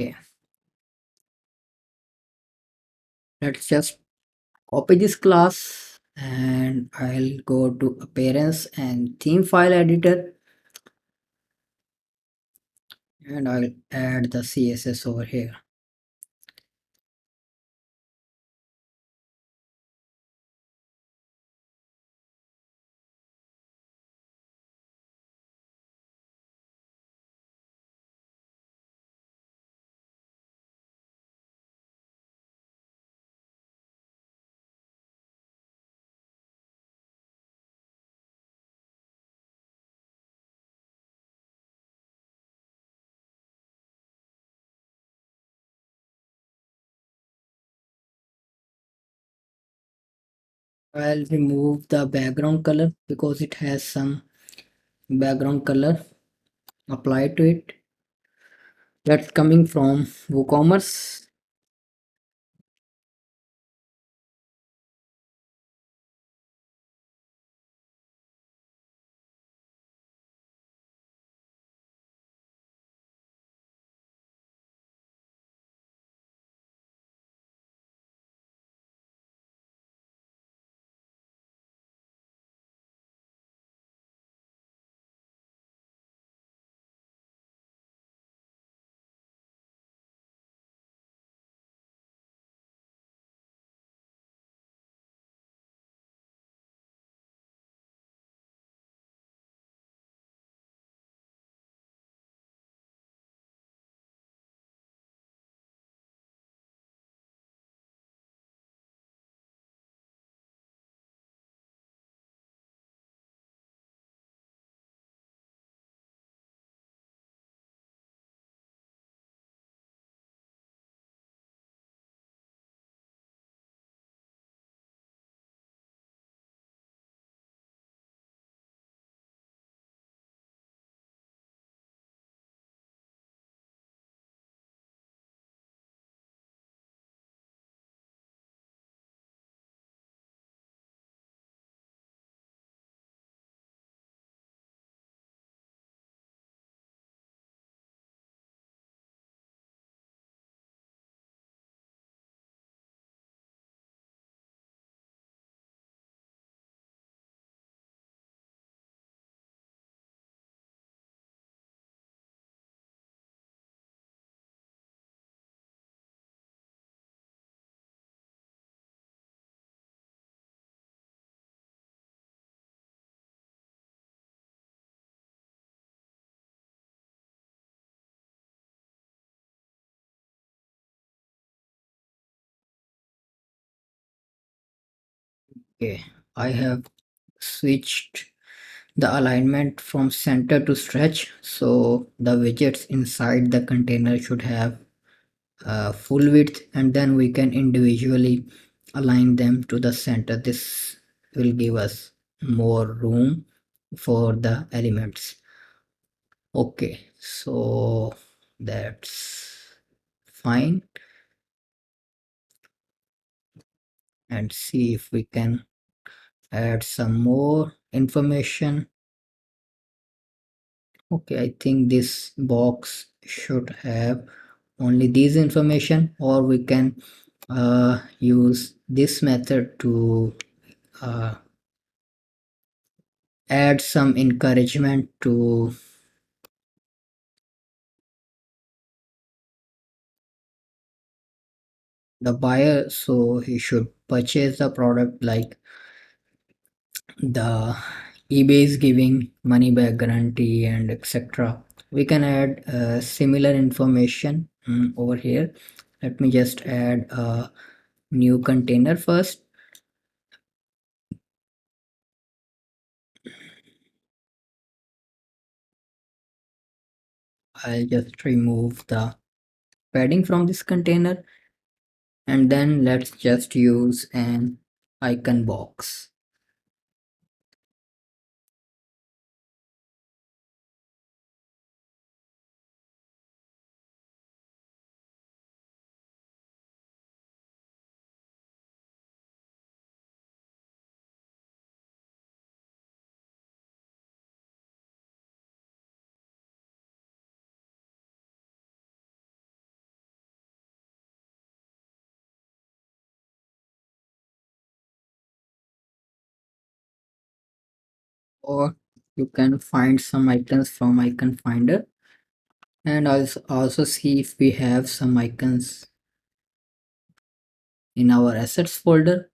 Okay, let's just copy this class and I'll go to appearance and theme file editor and I'll add the CSS over here. I'll remove the background color because it has some background color applied to it. That's coming from WooCommerce. Okay, I have switched the alignment from center to stretch, so the widgets inside the container should have full width, and then we can individually align them to the center. This will give us more room for the elements. Okay, so that's fine. And see if we can add some more information. Okay, I think this box should have only these information, or we can use this method to uh, add some encouragement to the buyer, so he should purchase the product, like the eBay is giving money back guarantee and etc. We can add similar information over here. Let me just add a new container first. I'll just remove the padding from this container, and then let's just use an icon box. Or you can find some icons from icon finder, and also see if we have some icons in our assets folder.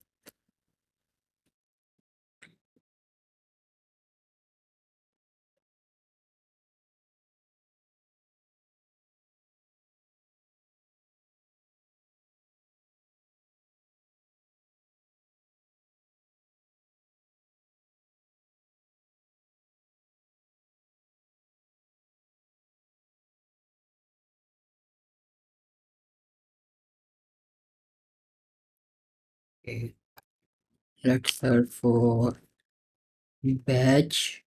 Okay, let's search for badge.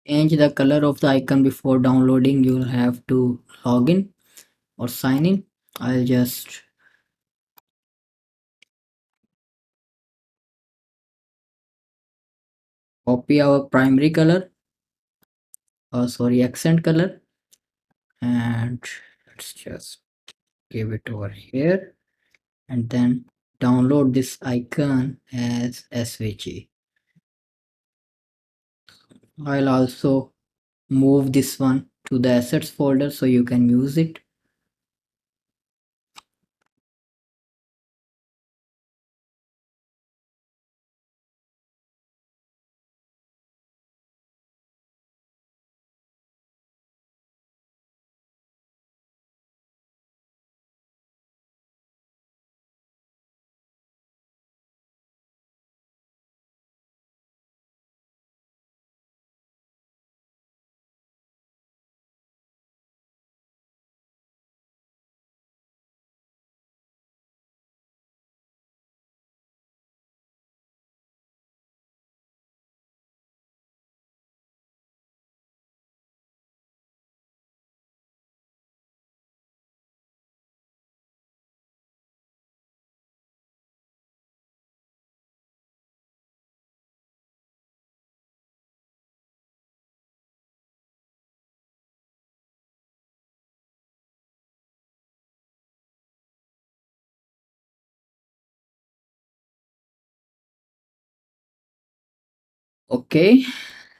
Change the color of the icon before downloading. You'll have to log in or sign in. I'll just copy our primary color, or sorry, accent color, and let's just give it over here, and then download this icon as svg. I'll also move this one to the assets folder so you can use it. Okay,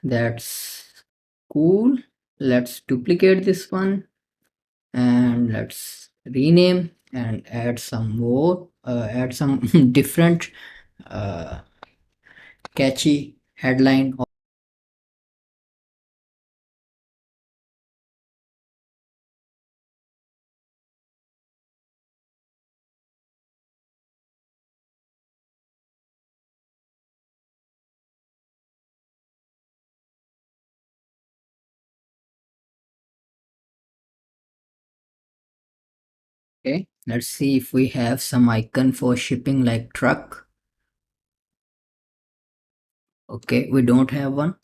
that's cool. Let's duplicate this one and let's rename and add some more, add some different uh, catchy headline. Okay, let's see if we have some icon for shipping like truck. Okay, we don't have one.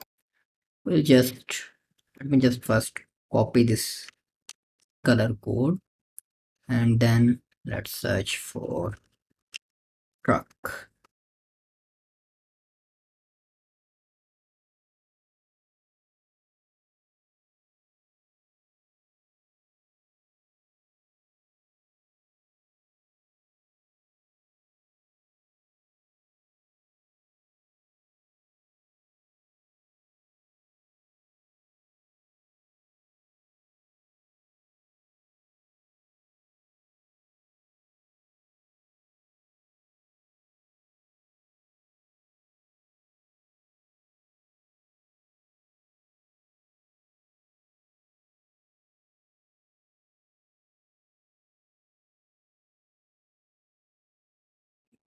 We'll just, let me just first copy this color code and then let's search for truck.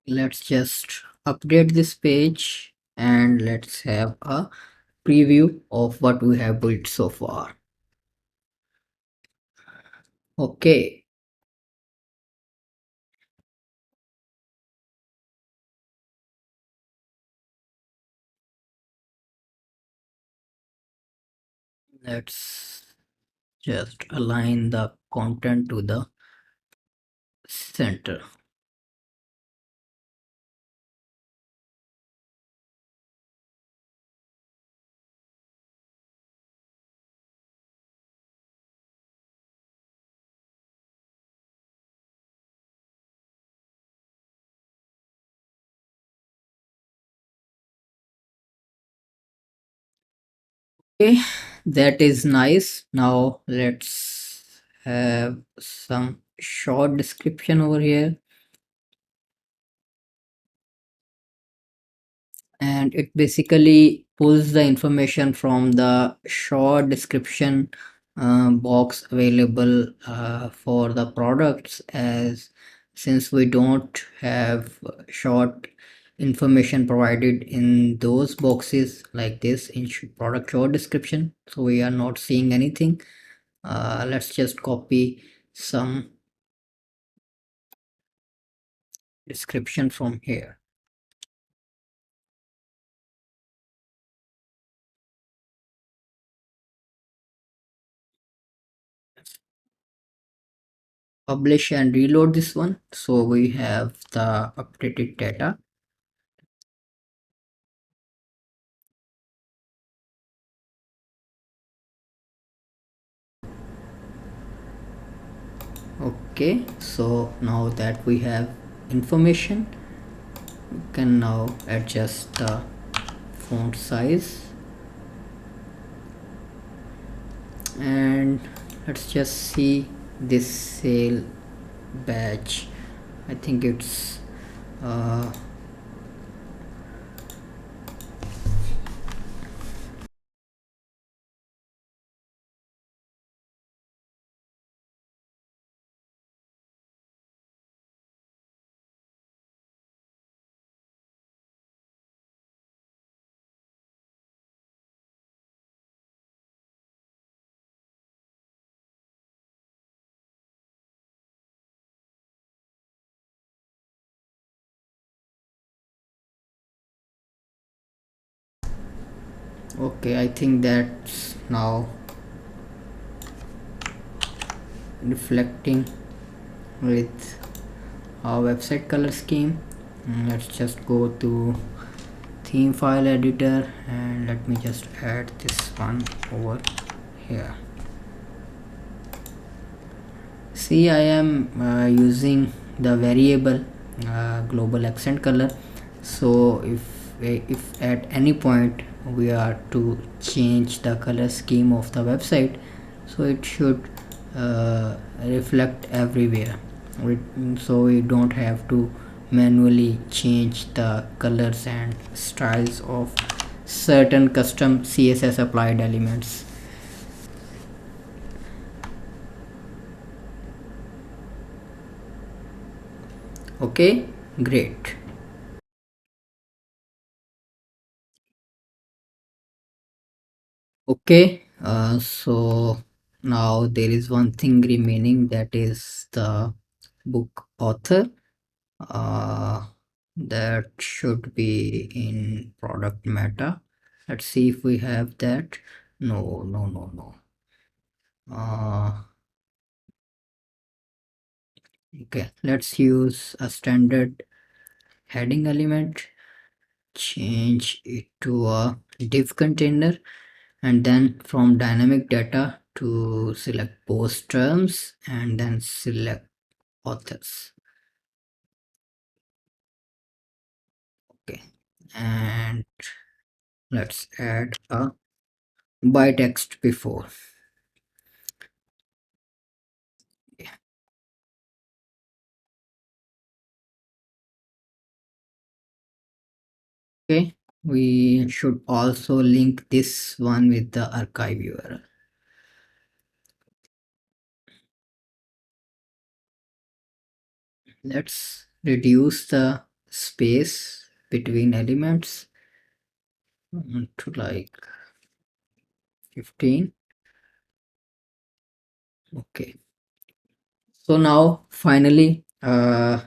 Let's just update this page and let's have a preview of what we have built so far. Okay, let's just align the content to the center. Okay, that is nice. Now let's have some short description over here, and it basically pulls the information from the short description box available for the products, as since we don't have short information provided in those boxes like this in product short description, so we are not seeing anything. Let's just copy some description from here. Publish and reload this one, so we have the updated data. Okay, so now that we have information, we can now adjust the font size, and let's just see this sale badge. I think it's okay. I think that's now reflecting with our website color scheme. Let's just go to theme file editor and let me just add this one over here. See, I am using the variable global accent color, so if at any point we are to change the color scheme of the website, so it should reflect everywhere. So we don't have to manually change the colors and styles of certain custom CSS applied elements. Okay, great. Okay, so now there is one thing remaining, that is the book author. uh, that should be in product meta. Let's see if we have that. No, no, no, no. Okay, let's use a standard heading element, change it to a div container, and then from dynamic data to select post terms and then select authors. Okay, and let's add a by text before. Okay, we should also link this one with the archive URL. Let's reduce the space between elements to like 15. Okay, so now finally uh,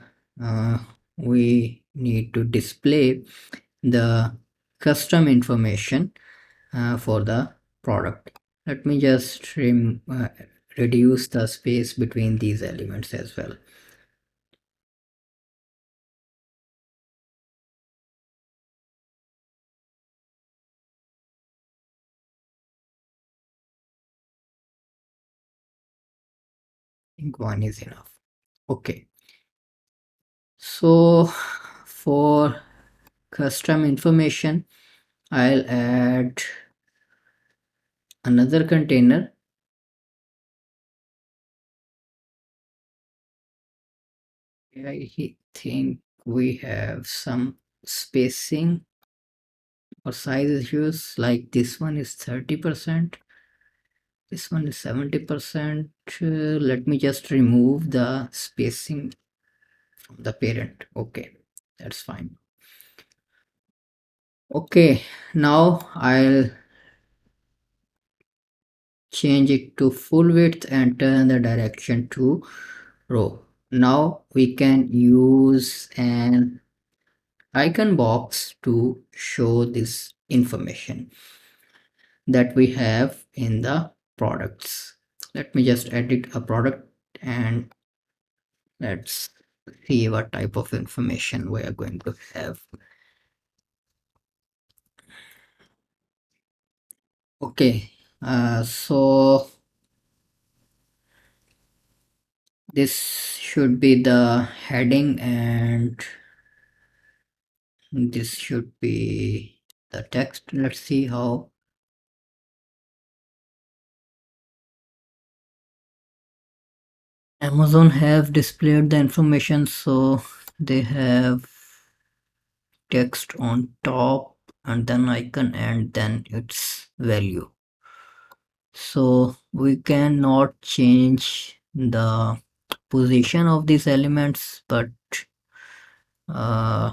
we need to display the custom information for the product. Let me just reduce the space between these elements as well. I think one is enough. Okay, so for custom information, I'll add another container. I think we have some spacing or size issues, like this one is 30%, this one is 70%. Let me just remove the spacing from the parent. Okay, that's fine. Okay, now I'll change it to full width and turn the direction to row. Now we can use an icon box to show this information that we have in the products. Let me just edit a product and let's see what type of information we are going to have. Okay, so this should be the heading and this should be the text. Let's see how. Amazon have displayed the information, so they have text on top and then icon and then its value. So we cannot change the position of these elements, but uh,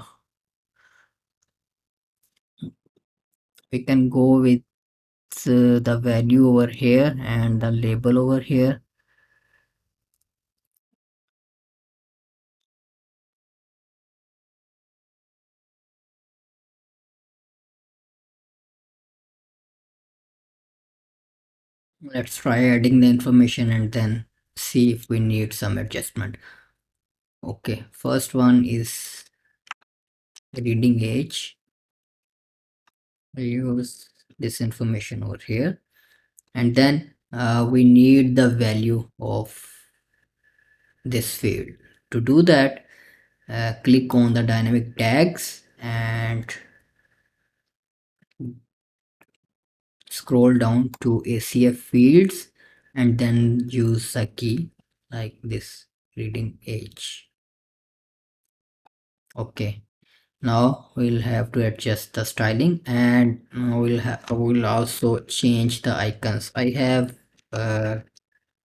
we can go with the value over here and the label over here. Let's try adding the information and then see if we need some adjustment. Okay, first one is reading age. I use this information over here, and then we need the value of this field. To do that, click on the dynamic tags and scroll down to ACF fields and then use a key like this, reading age. Okay, now we'll have to adjust the styling, and we'll also change the icons. I have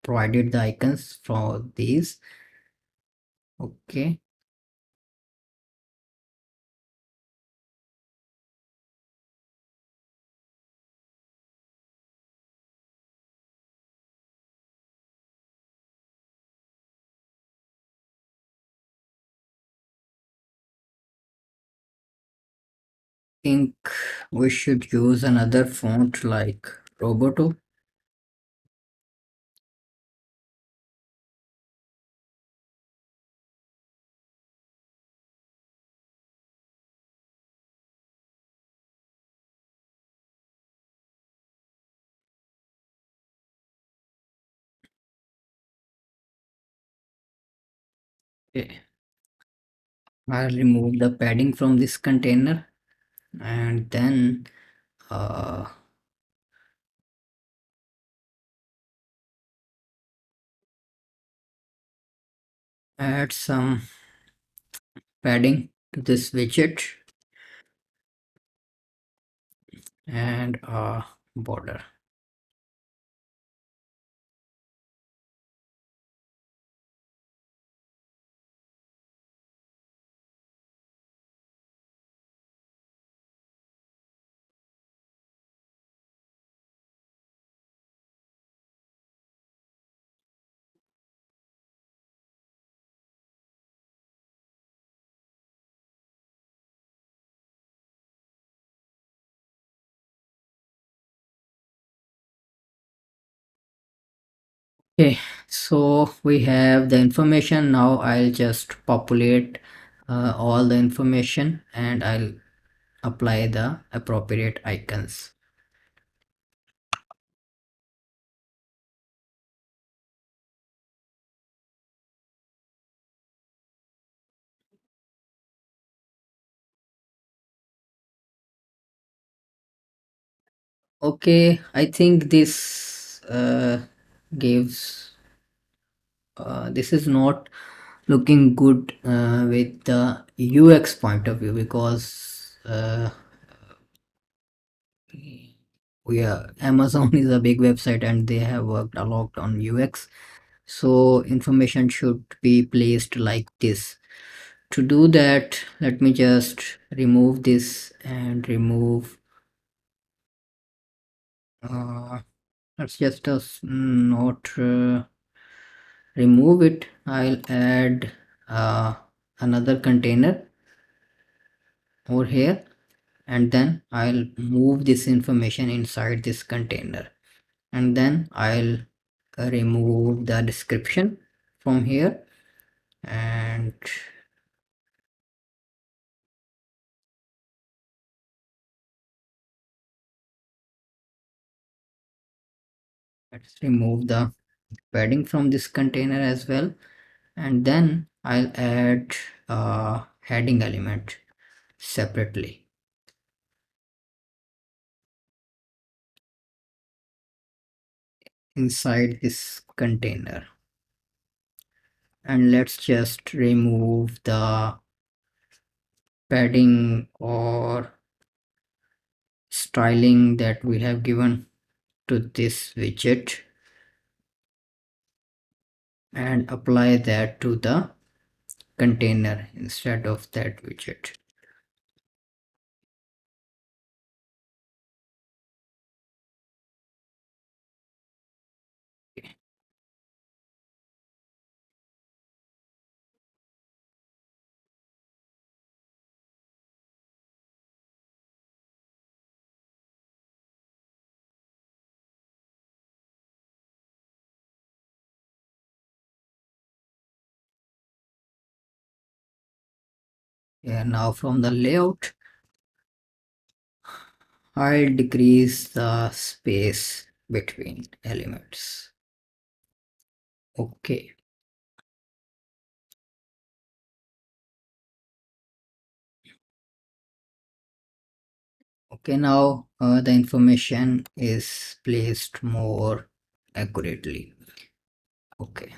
provided the icons for these. Okay, think we should use another font like Roboto. Okay. I'll remove the padding from this container, and then uh, add some padding to this widget and a border. Okay, so we have the information. Now I'll just populate all the information and I'll apply the appropriate icons. Okay, I think this gives this is not looking good with the UX point of view, because we are Amazon is a big website and they have worked a lot on UX, so information should be placed like this. To do that, let me just remove this and remove let's just not remove it. I'll add another container over here, and then I'll move this information inside this container, and then I'll remove the description from here, and let's remove the padding from this container as well, and then I'll add a heading element separately inside this container. And let's just remove the padding or styling that we have given to this widget and apply that to the container instead of that widget. Yeah, now from the layout, I'll decrease the space between elements. Okay. Okay, now the information is placed more accurately. Okay.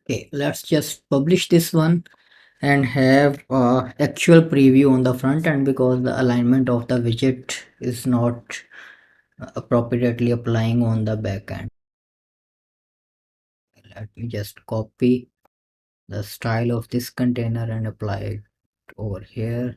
Okay, let's just publish this one and have actual preview on the front end, because the alignment of the widget is not appropriately applying on the back end. Let me just copy the style of this container and apply it over here.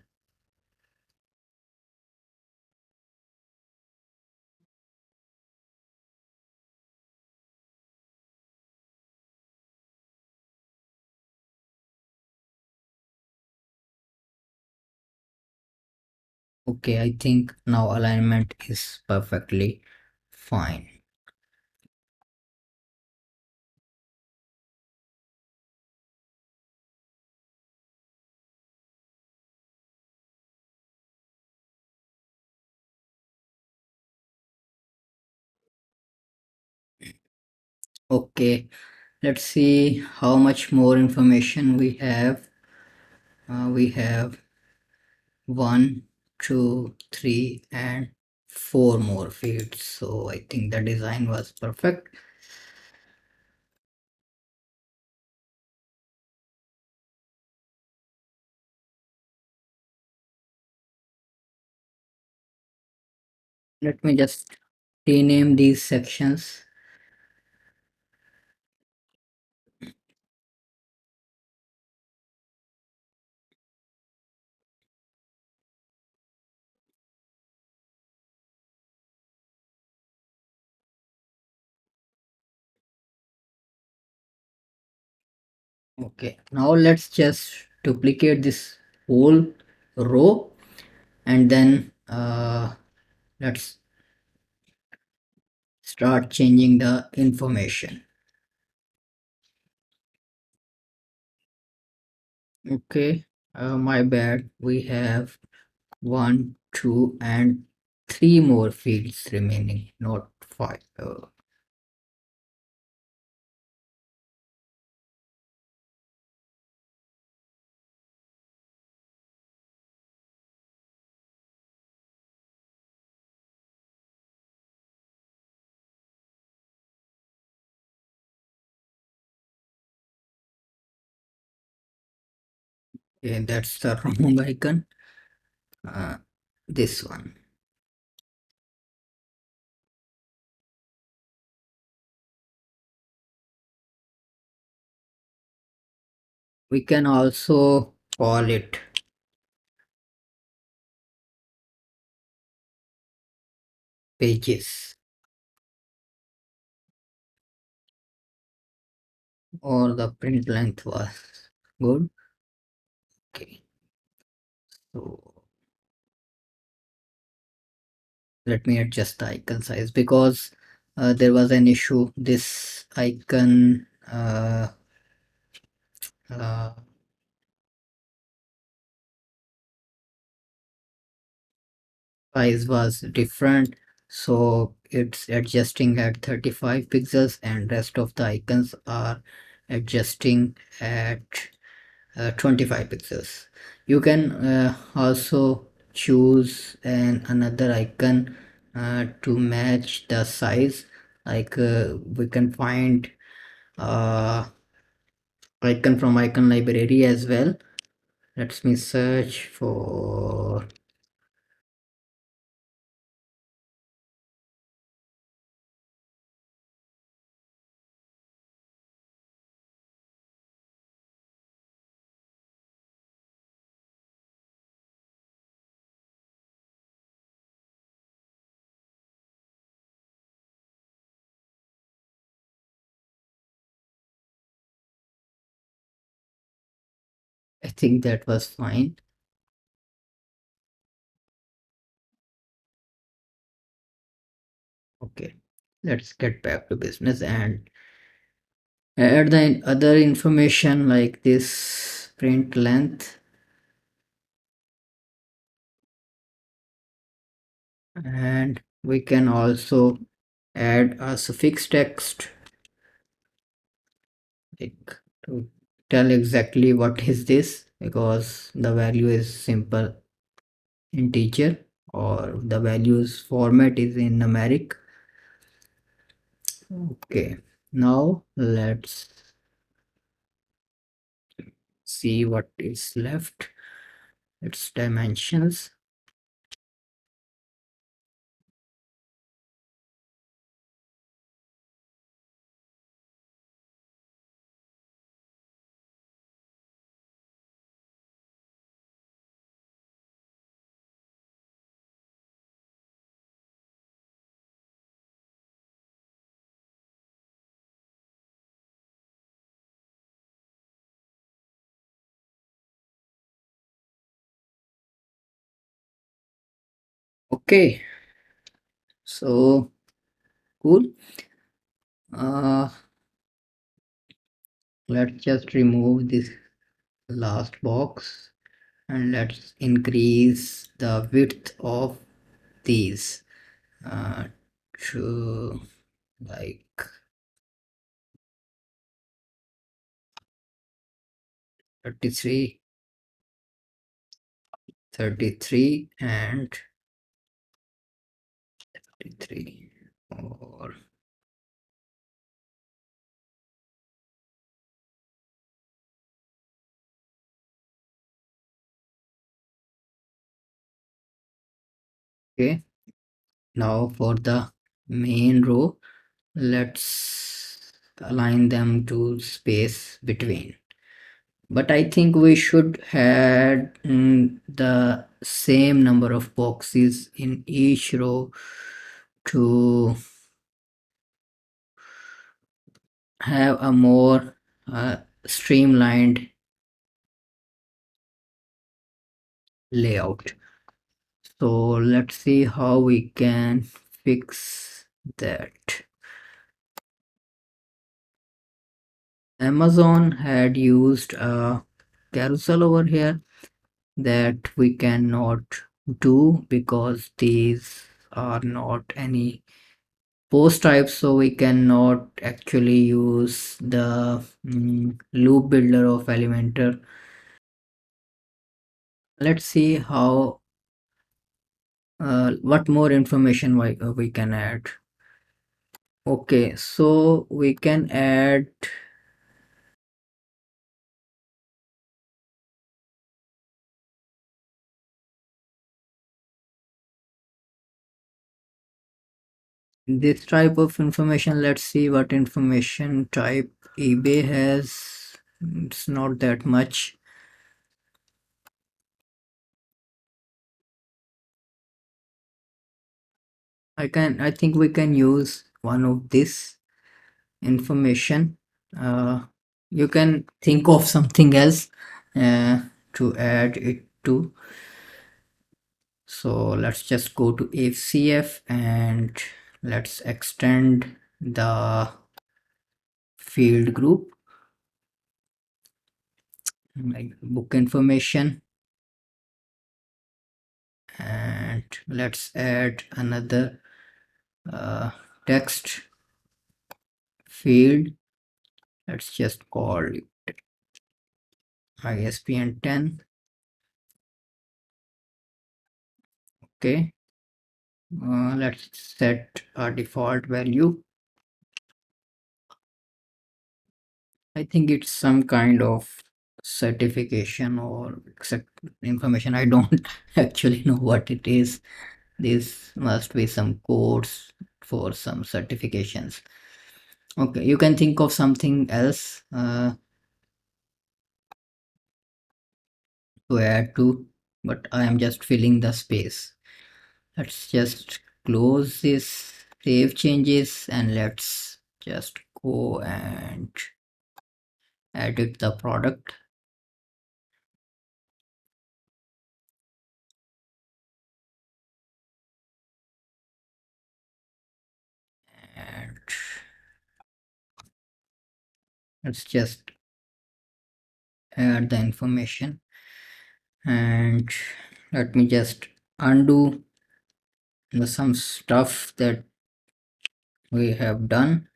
Okay, I think now alignment is perfectly fine. Okay, let's see how much more information we have. We have 1, 2, 3, and 4 more fields. So I think the design was perfect. Let me just rename these sections. Okay, now let's just duplicate this whole row, and then let's start changing the information. Okay, my bad. We have 1, 2, and 3 more fields remaining, not 5. Okay, that's the wrong icon. Uh, this one. We can also call it pages, or the print length was good. Okay, so let me adjust the icon size because there was an issue. This icon uh, size was different, so it's adjusting at 35 pixels and rest of the icons are adjusting at 25 pixels. You can also choose another icon to match the size, like we can find icon from icon library as well. Let me search for, I think that was fine. Okay, let's get back to business and add the other information like this print length, and we can also add a suffix text like to tell exactly what is this, because the value is simple integer or the values format is in numeric. Okay, now let's see what is left. Its dimensions. Okay, so cool. uh let's just remove this last box and let's increase the width of these to like 33, 33 and 33, or okay. Now for the main row, let's align them to space between, but I think we should add the same number of boxes in each row to have a more streamlined layout. So let's see how we can fix that. Amazon had used a carousel over here that we cannot do because these are not any post types, so we cannot actually use the loop builder of Elementor. Let's see how what more information we can add. Okay, so we can add this type of information. Let's see what information type eBay has. It's not that much. I think we can use one of this information. uh, you can think of something else uh, to add it to. So let's just go to FCF and let's extend the field group like book information, and let's add another text field. Let's just call it ISBN 10. Okay, let's set a default value. I think it's some kind of certification or accept information. I don't actually know what it is. This must be some codes for some certifications. Okay, you can think of something else to add to, but I am just filling the space. Let's just close this, save changes, and let's just go and edit the product. And let's just add the information, and let me just undo some stuff that we have done.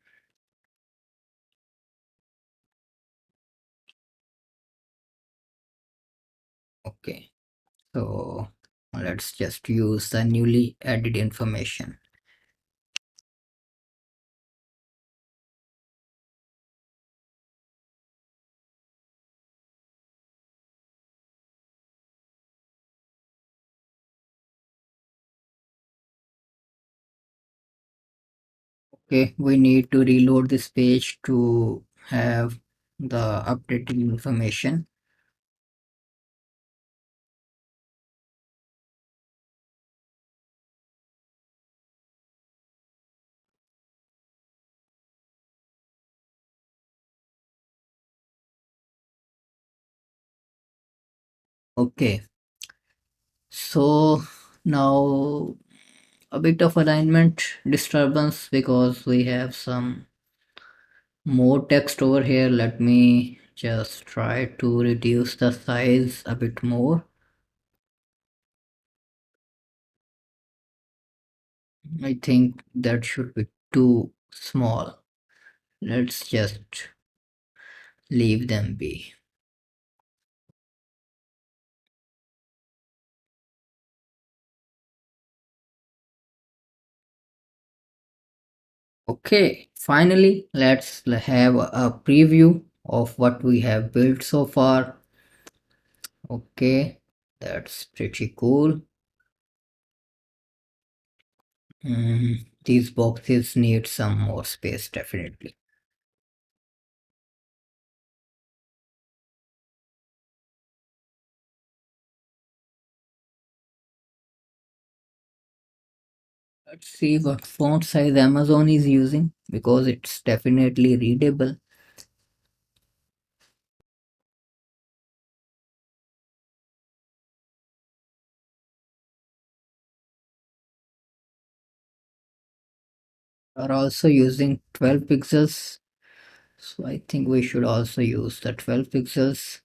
Okay, so let's just use the newly added information. Okay, we need to reload this page to have the updated information. Okay, so now a bit of alignment disturbance because we have some more text over here. Let me just try to reduce the size a bit more. I think that should be too small. Let's just leave them be. Okay, finally, let's have a preview of what we have built so far. Okay, that's pretty cool. These boxes need some more space, definitely. Let's see what font size Amazon is using because it's definitely readable. Are also using 12 pixels, so I think we should also use the 12 pixels.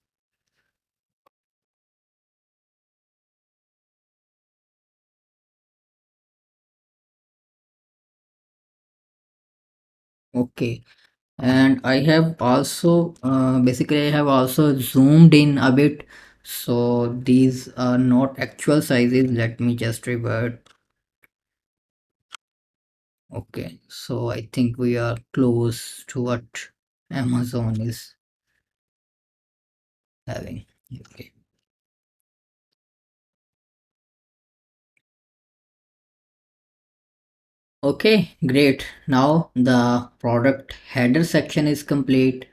Okay, and I have also basically I have also zoomed in a bit, so these are not actual sizes. Let me just revert. Okay, so I think we are close to what Amazon is having. Okay. Okay, great. Now the product header section is complete.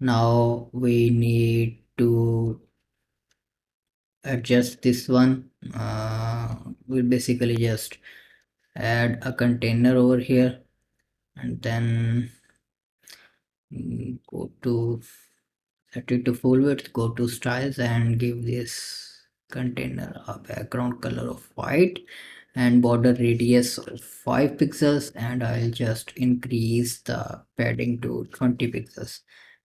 Now we need to adjust this one. We'll basically just add a container over here, and then go to set it to full width, go to styles and give this container a background color of white and border radius of 5 pixels, and I'll just increase the padding to 20 pixels,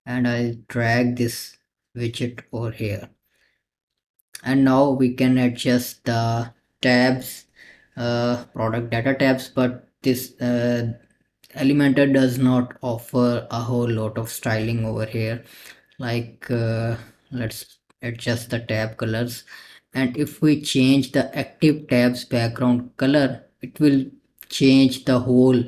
and I'll drag this widget over here. And now we can adjust the tabs, product data tabs, but this Elementor does not offer a whole lot of styling over here. Like let's adjust the tab colors, and if we change the active tabs background color, it will change the whole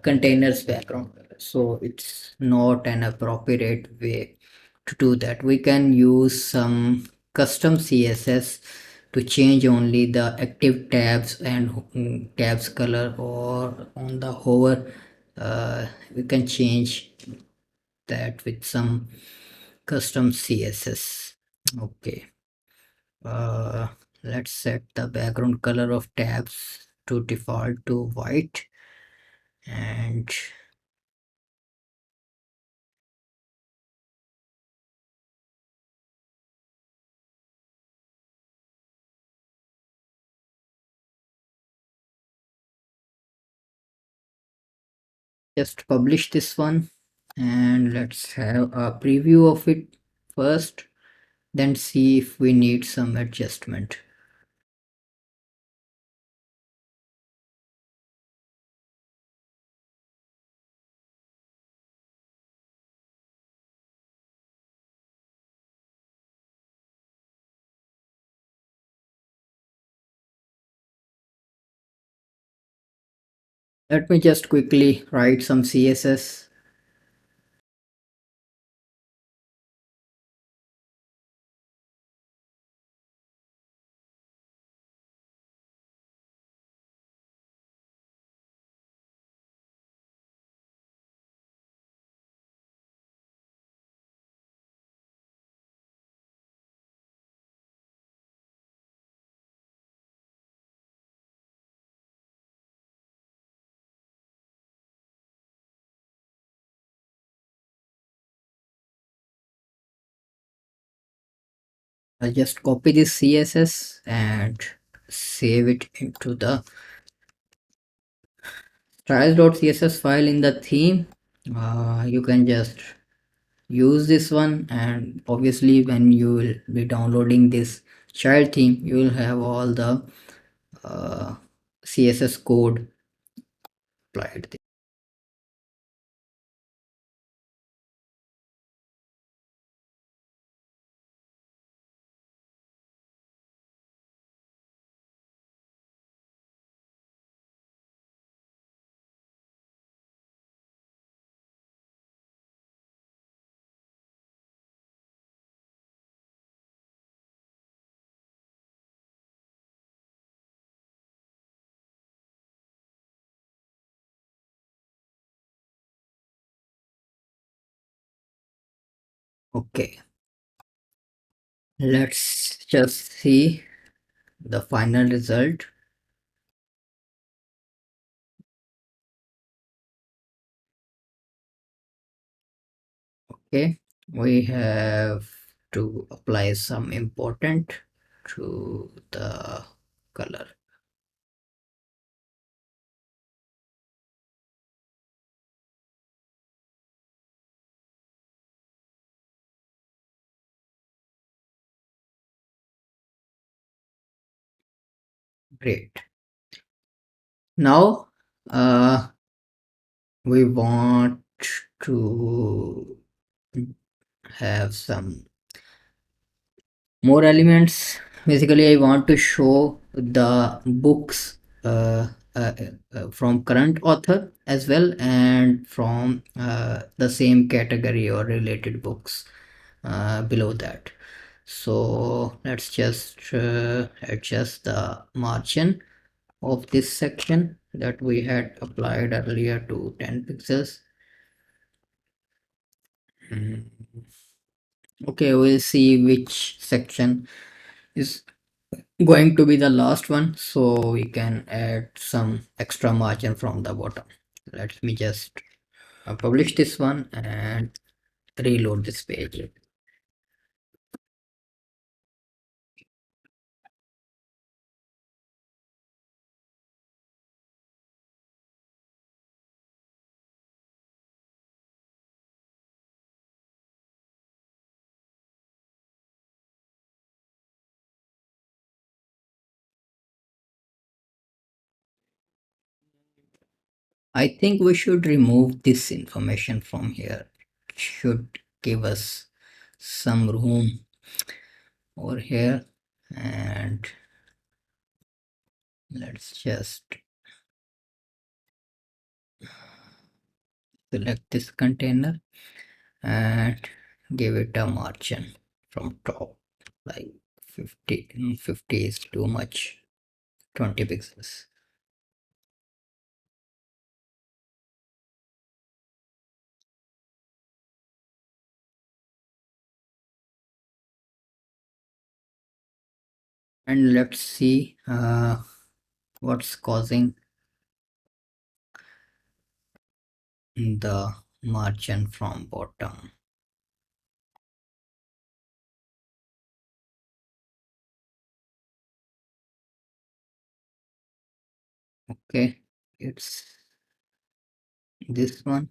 container's background color. So it's not an appropriate way to do that. We can use some custom CSS to change only the active tabs and tabs color, or on the hover we can change that with some custom CSS. Okay, uh, let's set the background color of tabs to default to white, and just publish this one, and let's have a preview of it first, then see if we need some adjustment. Let me just quickly write some CSS. I'll just copy this CSS and save it into the styles.css file in the theme. You can just use this one, and obviously when you will be downloading this child theme, you will have all the uh, CSS code applied there. Okay, let's just see the final result. Okay, we have to apply some important to the color. Great. Now we want to have some more elements. Basically, I want to show the books from current author as well, and from the same category or related books below that. So let's just adjust the margin of this section that we had applied earlier to 10 pixels. Mm, okay, we'll see which section is going to be the last one, so we can add some extra margin from the bottom. Let me just publish this one and reload this page. I think we should remove this information from here. It should give us some room over here, and let's just select this container and give it a margin from top, like 50. 50 is too much, 20 pixels. And let's see what's causing the margin from bottom. Okay, it's this one.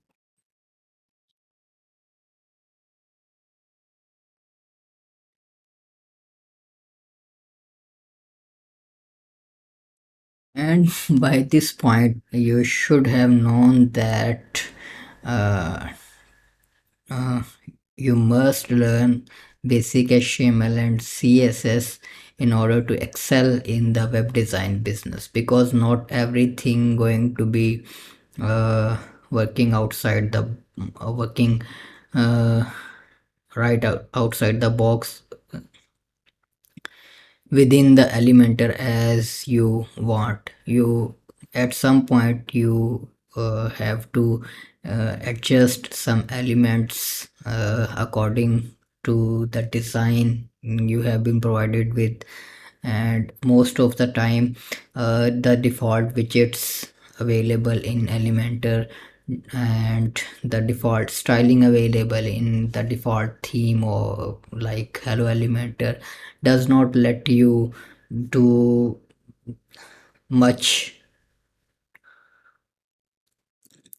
And by this point you should have known that uh, uh, you must learn basic HTML and CSS in order to excel in the web design business, because not everything going to be uh, working outside the working uh, outside the box within the Elementor as you want. You at some point you have to adjust some elements according to the design you have been provided with, and most of the time the default widgets available in Elementor and the default styling available in the default theme or like Hello Elementor does not let you do much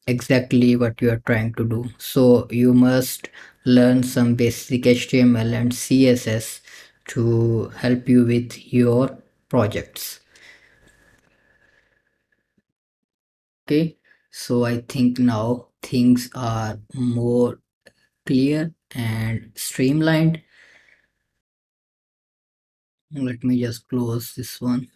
exactly what you are trying to do. So you must learn some basic HTML and CSS to help you with your projects. Okay, so I think now things are more clear and streamlined. Let me just close this one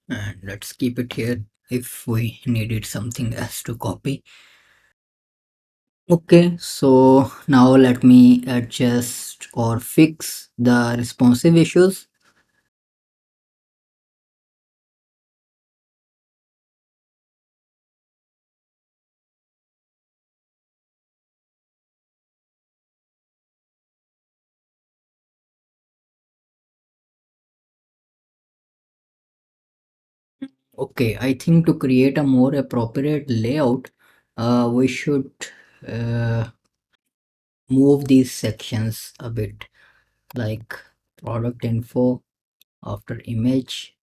and let's keep it here if we needed something else to copy. Okay, so now let me adjust or fix the responsive issues. Okay, I think to create a more appropriate layout, we should uh, move these sections a bit, like product info after image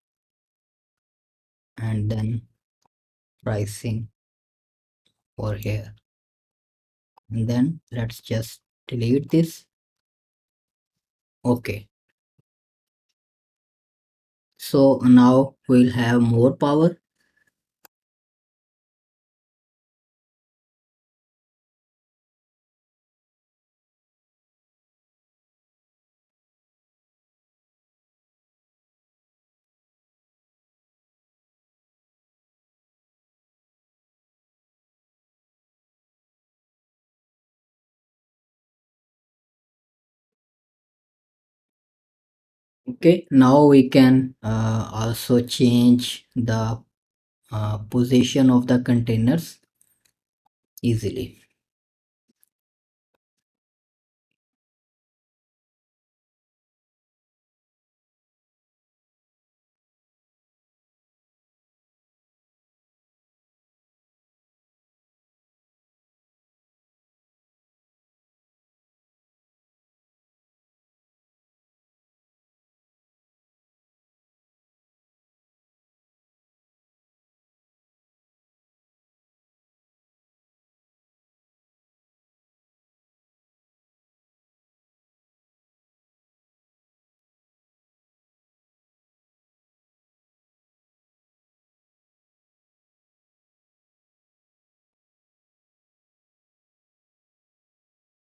and then pricing over here. And then let's just delete this. Okay, so now we'll have more power. Okay, now we can also change the position of the containers easily.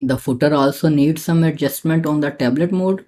The footer also needs some adjustment on the tablet mode.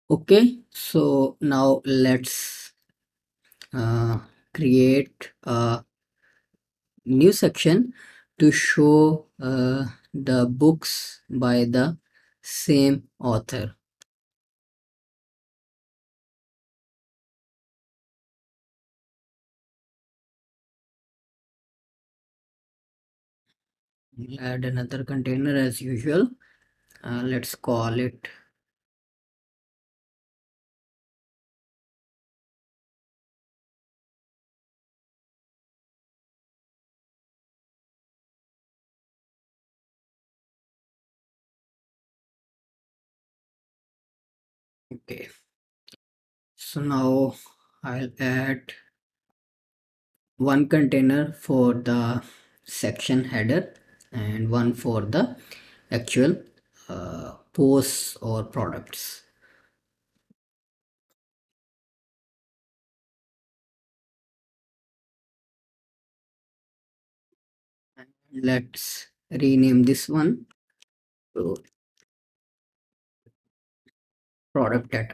Okay, so now let's uh, create a new section to show the books by the same author. We'll add another container as usual. Let's call it. Okay, so now I'll add one container for the section header and one for the actual posts or products. Let's rename this one to product data.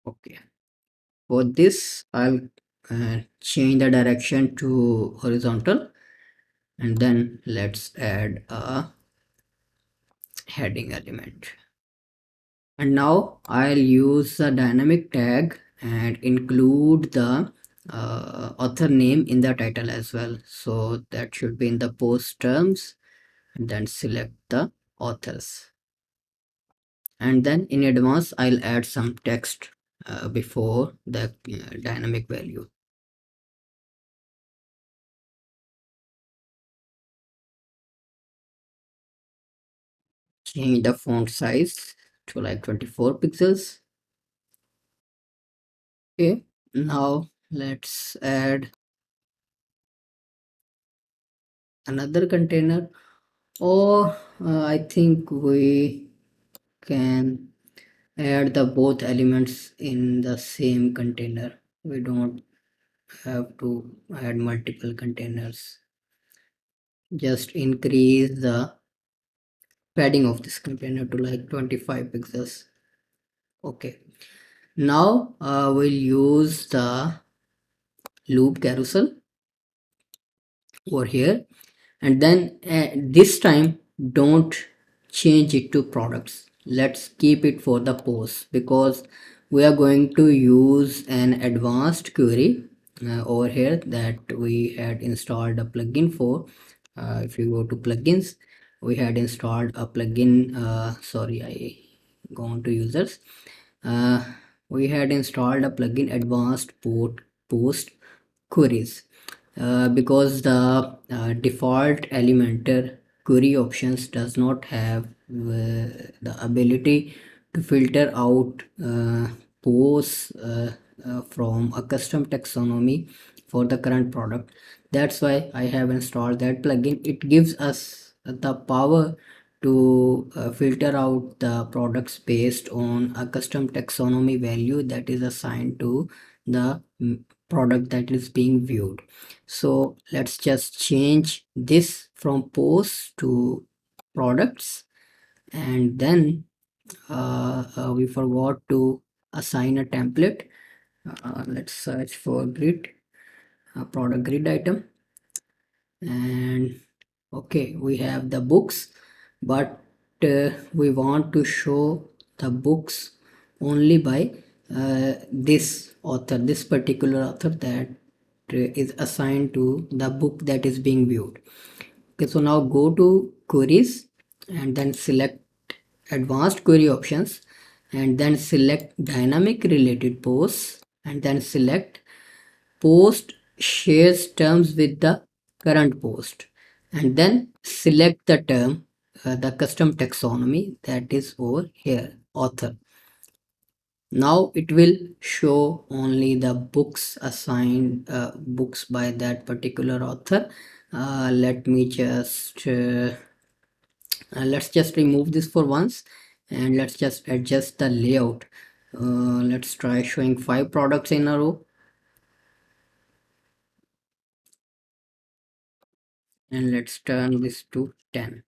Okay, for this I'll change the direction to horizontal, and then let's add a heading element. And now I'll use the dynamic tag and include the author name in the title as well. So that should be in the post terms, and then select the authors. And then in advance, I'll add some text before the dynamic value. Change the font size to like 24 pixels. Okay, now let's add another container, or I think we can add the both elements in the same container. We don't have to add multiple containers. Just increase the padding of this container to like 25 pixels. Okay, now we'll use the loop carousel over here, and then this time don't change it to products. Let's keep it for the posts, because we are going to use an advanced query over here that we had installed a plugin for. If you go to plugins, we had installed a plugin. Sorry, I gone to users. uh, we had installed a plugin advanced post queries, because the default Elementor query options does not have the ability to filter out posts from a custom taxonomy for the current product. That's why I have installed that plugin. It gives us the power to filter out the products based on a custom taxonomy value that is assigned to the product that is being viewed. So let's just change this from posts to products, and then we forgot to assign a template. Let's search for grid, product grid item, and okay, we have the books, but we want to show the books only by this author, this particular author that is assigned to the book that is being viewed. Okay, so now go to queries and then select advanced query options, and then select dynamic related posts, and then select post shares terms with the current post, and then select the term, the custom taxonomy that is over here, author. Now it will show only the books assigned, books by that particular author. Let me just let's just remove this for once, and let's just adjust the layout. Let's try showing 5 products in a row, and let's turn this to 10.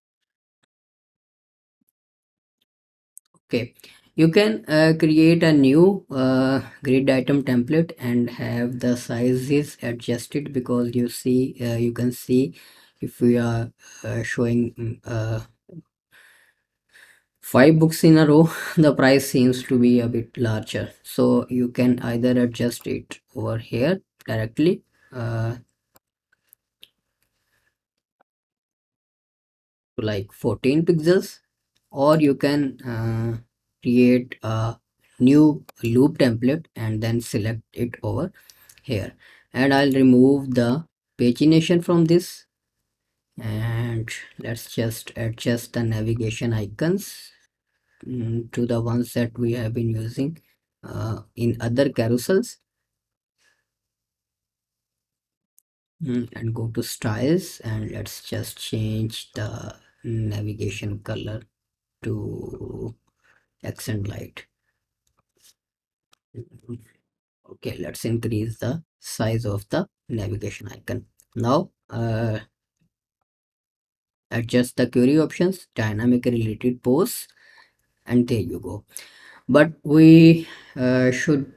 Okay, You can create a new grid item template and have the sizes adjusted, because you can see if we are showing 5 books in a row, the price seems to be a bit larger. So you can either adjust it over here directly, to like 14 pixels, or you can create a new loop template and then select it over here. And I'll remove the pagination from this, and let's just adjust the navigation icons to the ones that we have been using in other carousels. And go to styles, and let's just change the navigation color to accent light. Okay, let's increase the size of the navigation icon. Now adjust the query options, dynamic related posts, and there you go. But we should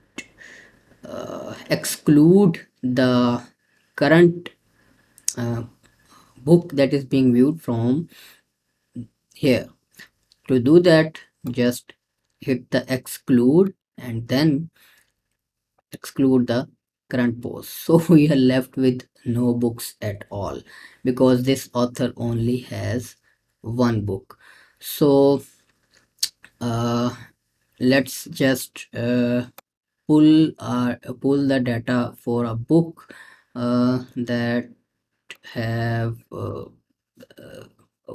exclude the current uh, book that is being viewed from here. To do that, just hit the exclude and then exclude the current post. So we are left with no books at all, because this author only has one book. So let's just pull the data for a book that have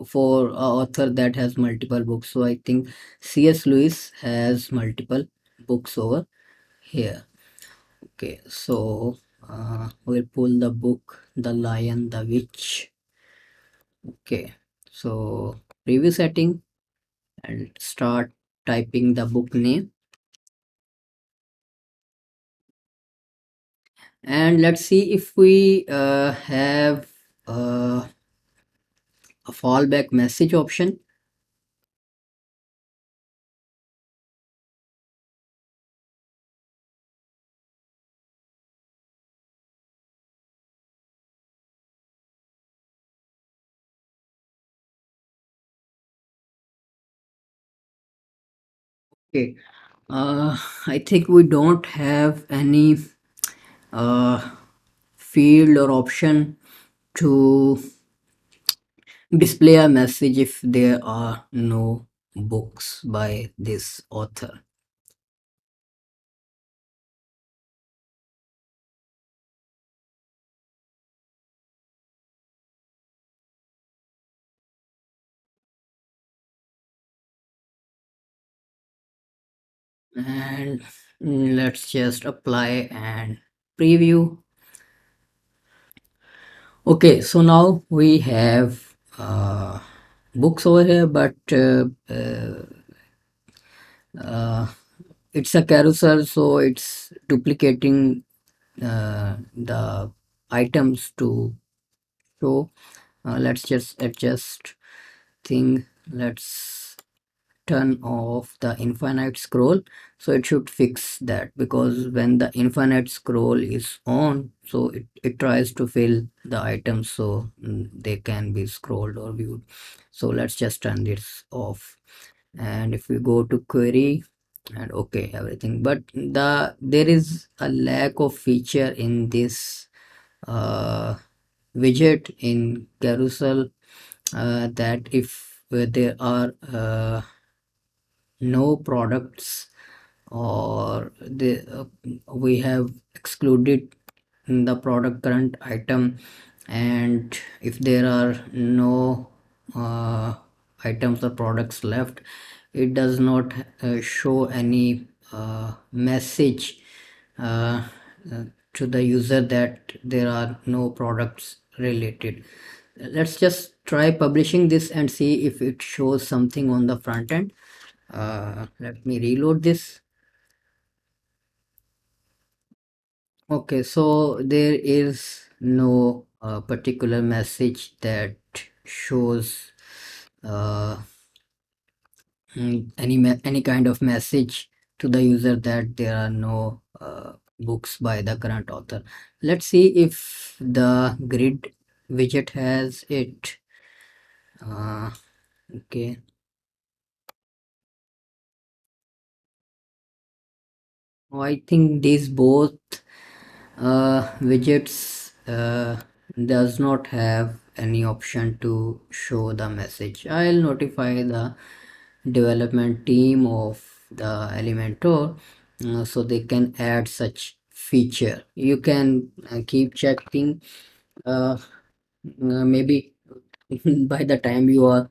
for a author that has multiple books. So I think C.S. Lewis has multiple books over here. Okay, so we'll pull the book The Lion, the Witch. Okay, so preview setting, and start typing the book name. And let's see if we have a fallback message option. Okay, I think we don't have any uh, field or option to display a message if there are no books by this author. And let's just apply and preview. Okay, so now we have books over here, but uh, it's a carousel, so it's duplicating the items to show. Let's just adjust thing. Let's turn off the infinite scroll, so it should fix that, because when the infinite scroll is on, so it tries to fill the items, so they can be scrolled or viewed. So let's just turn this off. And if we go to query, and okay, everything, but there is a lack of feature in this widget in carousel, that if there are no products, or we have excluded the product current item, and if there are no items or products left, it does not show any message uh, uh, to the user that there are no products related. Let's just try publishing this and see if it shows something on the front end. Let me reload this. Okay, so there is no particular message that shows uh, any kind of message to the user that there are no books by the current author. Let's see if the grid widget has it. Okay. I think these both widgets does not have any option to show the message. I'll notify the development team of the Elementor so they can add such feature. You can keep checking, maybe by the time you are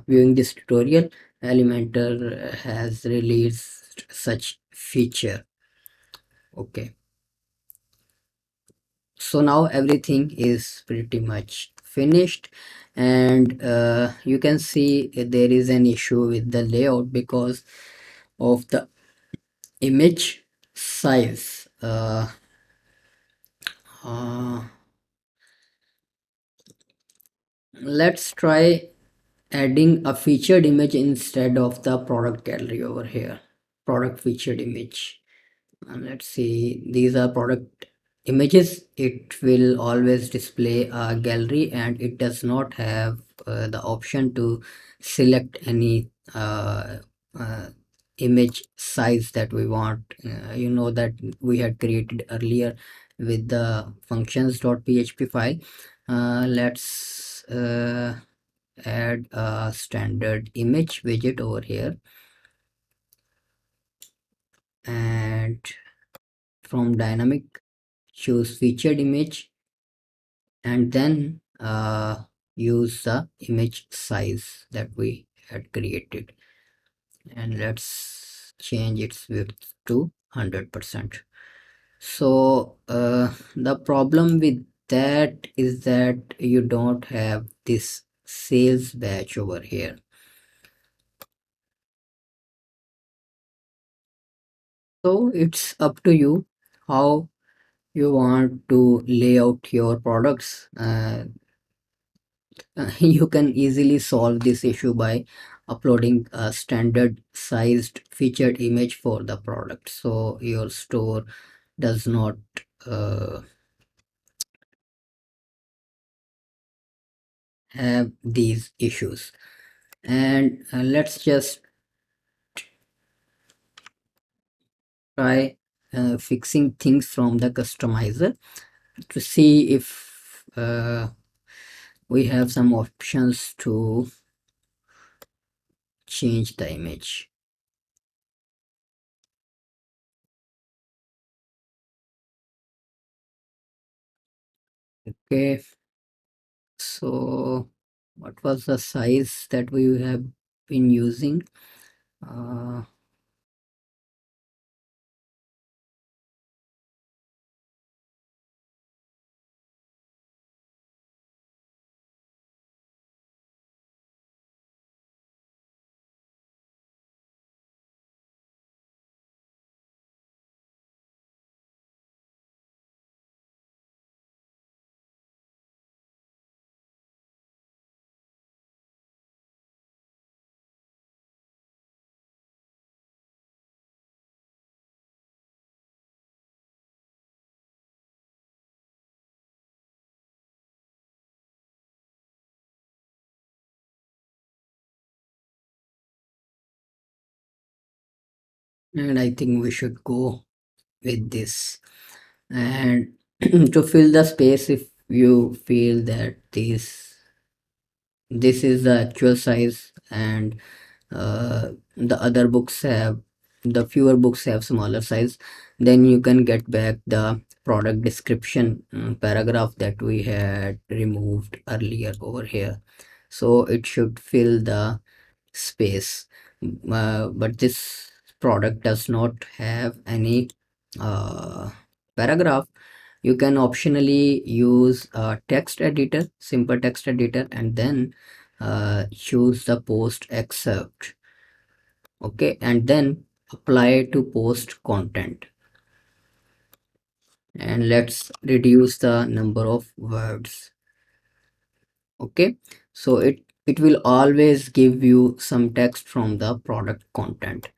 viewing this tutorial, Elementor has released such feature. Okay, so now everything is pretty much finished, and you can see there is an issue with the layout because of the image size. Uh, let's try adding a featured image instead of the product gallery over here. Product featured image. And let's see, these are product images. It will always display a gallery and it does not have the option to select any uh, image size that we want. You know that we had created earlier with the functions.php file. Let's add a standard image widget over here, and from dynamic choose featured image, and then use the image size that we had created, and let's change its width to 100%. So the problem with that is that you don't have this sales batch over here. So it's up to you how you want to lay out your products. You can easily solve this issue by uploading a standard sized featured image for the product, so your store does not uh, have these issues. And let's just try fixing things from the customizer to see if we have some options to change the image. Okay, so what was the size that we have been using? uh, and I think we should go with this. And to fill the space, if you feel that this is the actual size and the other books have, the fewer books have smaller size, then you can get back the product description paragraph that we had removed earlier over here, so it should fill the space. But this product does not have any paragraph. You can optionally use a text editor, simple text editor, and then choose the post excerpt. Okay, and then apply to post content, and let's reduce the number of words. Okay, so it will always give you some text from the product content,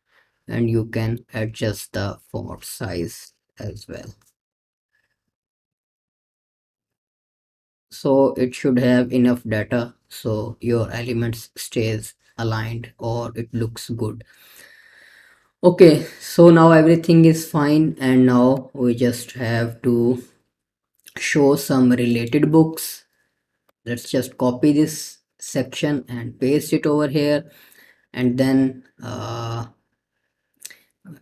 and you can adjust the font size as well. So it should have enough data so your elements stays aligned or it looks good. Okay, so now everything is fine, and now we just have to show some related books. Let's just copy this section and paste it over here, and then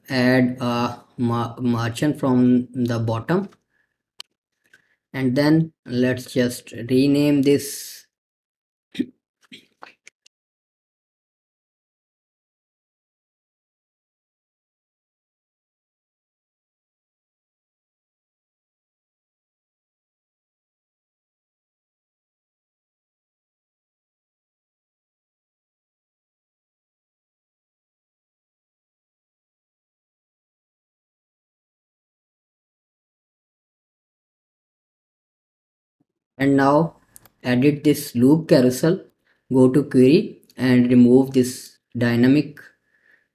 add a merchant from the bottom, and then let's just rename this. And now edit this loop carousel, go to query and remove this dynamic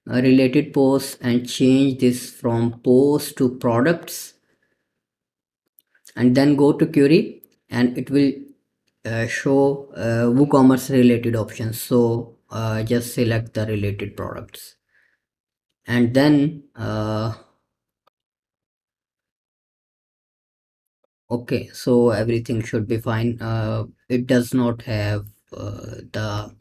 related post and change this from post to products, and then go to query and it will show WooCommerce related options. So just select the related products, and then okay, so everything should be fine. It does not have the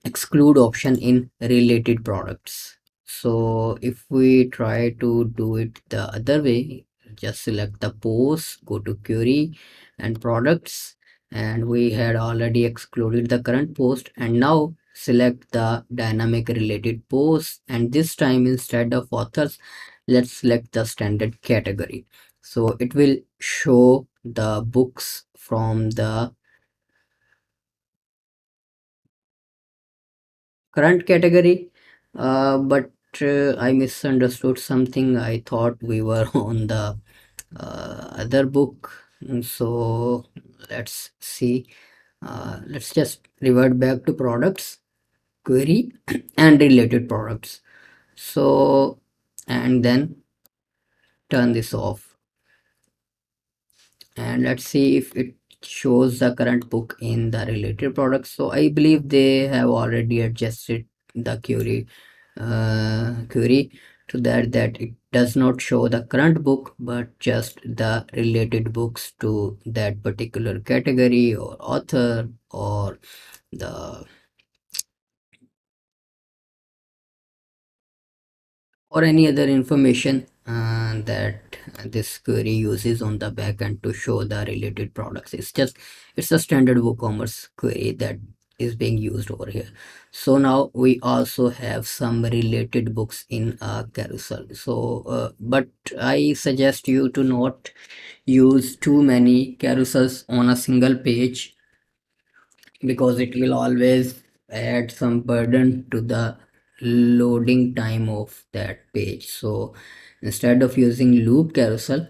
exclude option in related products. So if we try to do it the other way, just select the post, go to query and products, and we had already excluded the current post, and now select the dynamic related post, and this time instead of authors, let's select the standard category. So it will show the books from the current category, but I misunderstood something. I thought we were on the other book. So let's see. Let's just revert back to products, query, and related products. So, and then turn this off, and let's see if it shows the current book in the related products. So I believe they have already adjusted the query to that it does not show the current book but just the related books to that particular category or author or the or any other information that this query uses on the backend to show the related products. It's a standard WooCommerce query that is being used over here. So now we also have some related books in a carousel. So but I suggest you to not use too many carousels on a single page, because it will always add some burden to the loading time of that page. So instead of using loop carousel,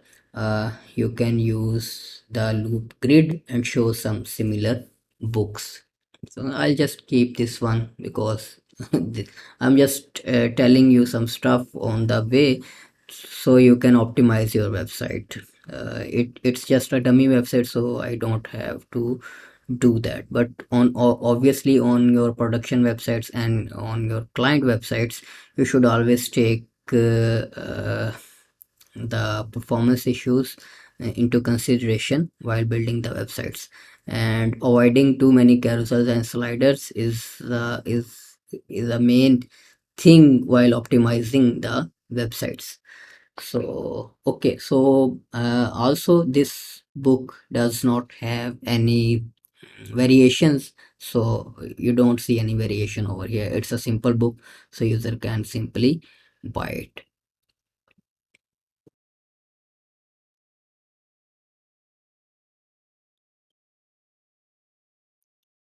you can use the loop grid and show some similar books. So I'll just keep this one because I'm just telling you some stuff on the way so you can optimize your website. It's just a dummy website, so I don't have to do that. But on obviously on your production websites and on your client websites, you should always take the performance issues into consideration while building the websites, and avoiding too many carousels and sliders is a main thing while optimizing the websites. So okay, so also this book does not have any variations, so you don't see any variation over here. It's a simple book, so user can simply buy it.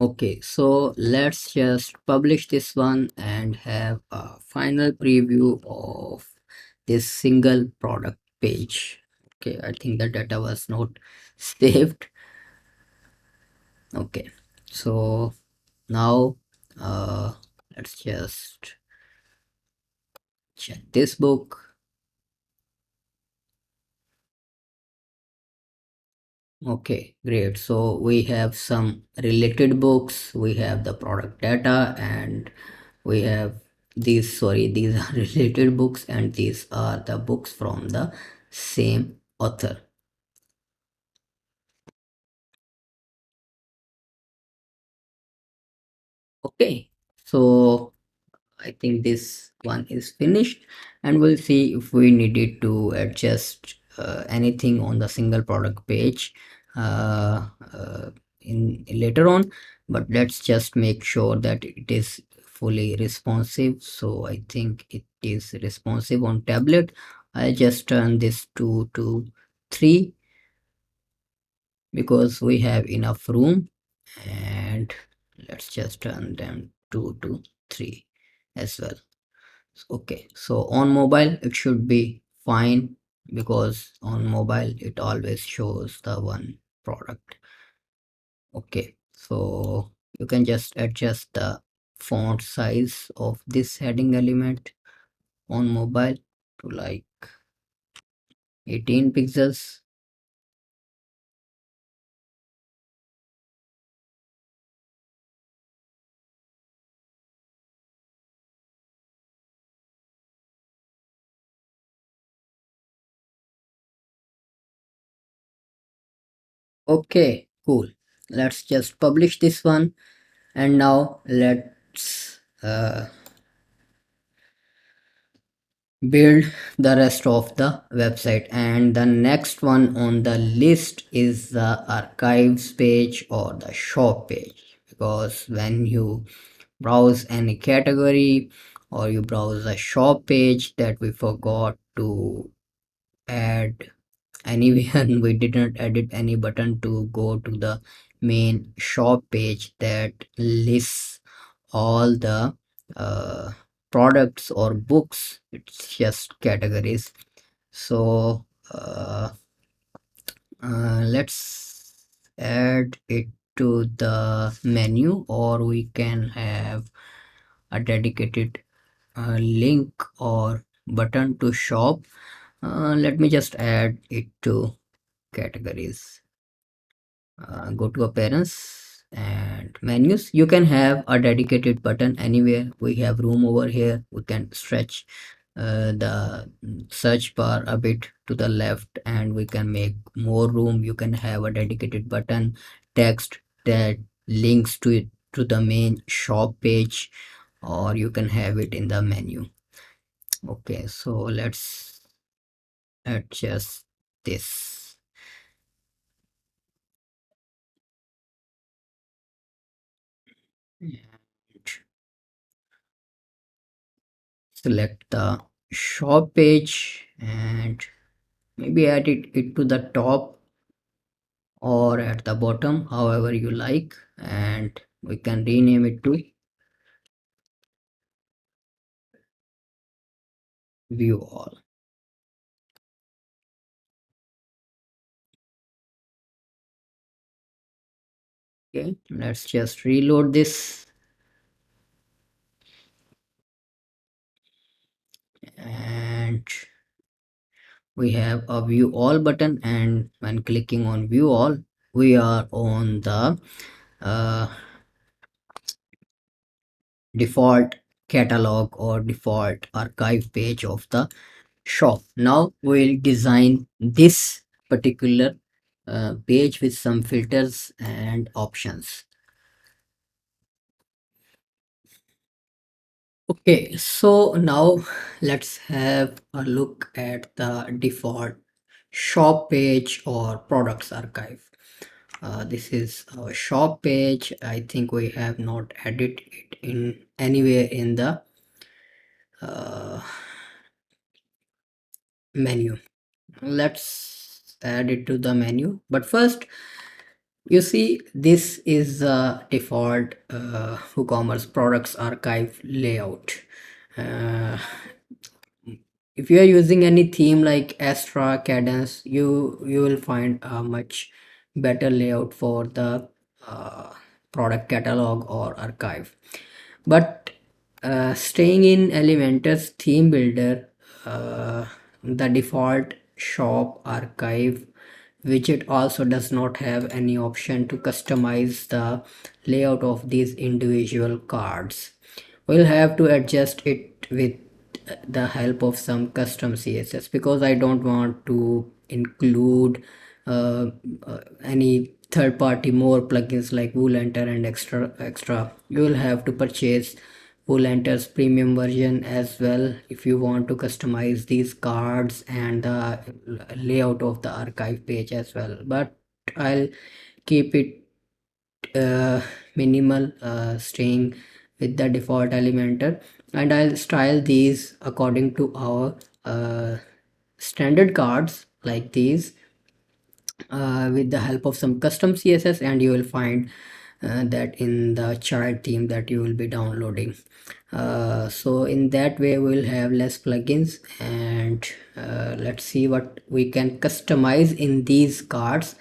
Okay, so let's just publish this one and have a final preview of this single product page. Okay, I think the data was not saved. Okay, So now let's just check this book. Okay, great. So we have some related books, we have the product data, and we have these are related books, and these are the books from the same author. Okay, so I think this one is finished, and we'll see if we needed to adjust anything on the single product page uh, uh, in later on, but let's just make sure that it is fully responsive. So I think it is responsive on tablet. I'll just turn this to 3 because we have enough room, and let's just turn them to 3 as well. Okay, so on mobile it should be fine because on mobile it always shows the one product. Okay, so you can just adjust the font size of this heading element on mobile to like 18 pixels. Okay, cool. Let's just publish this one, and now let's build the rest of the website. And the next one on the list is the archives page or the shop page, because when you browse any category or you browse a shop page that we forgot to add anywhere, we didn't edit any button to go to the main shop page that lists all the uh, products or books. It's just categories. So let's add it to the menu, or we can have a dedicated link or button to shop. Let me just add it to categories. Go to appearance and menus. You can have a dedicated button anywhere. We have room over here. We can stretch the search bar a bit to the left, and we can make more room. You can have a dedicated button, text that links to it, to the main shop page, or you can have it in the menu. Okay, so let's adjust this. And select the shop page and maybe add it to the top or at the bottom, however you like, and we can rename it to view all. Okay, let's just reload this, and we have a view all button, and when clicking on view all, we are on the uh, default catalog or default archive page of the shop. Now we'll design this particular page with some filters and options. Okay, so now let's have a look at the default shop page or products archive. This is our shop page. I think we have not added it in anywhere in the uh, menu. Let's add it to the menu, but first, you see, this is the default WooCommerce products archive layout. Uh, if you are using any theme like Astra, Cadence, you will find a much better layout for the uh, product catalog or archive. But staying in Elementor's theme builder, the default shop archive widget also does not have any option to customize the layout of these individual cards. We'll have to adjust it with the help of some custom CSS, because I don't want to include any third party more plugins like Woolenter and extra. You will have to purchase Woolenter's premium version as well if you want to customize these cards and the layout of the archive page as well. But I'll keep it minimal, staying with the default Elementor, and I'll style these according to our standard cards like these, with the help of some custom CSS, and you will find that in the child theme that you will be downloading. So in that way we'll have less plugins, and let's see what we can customize in these cards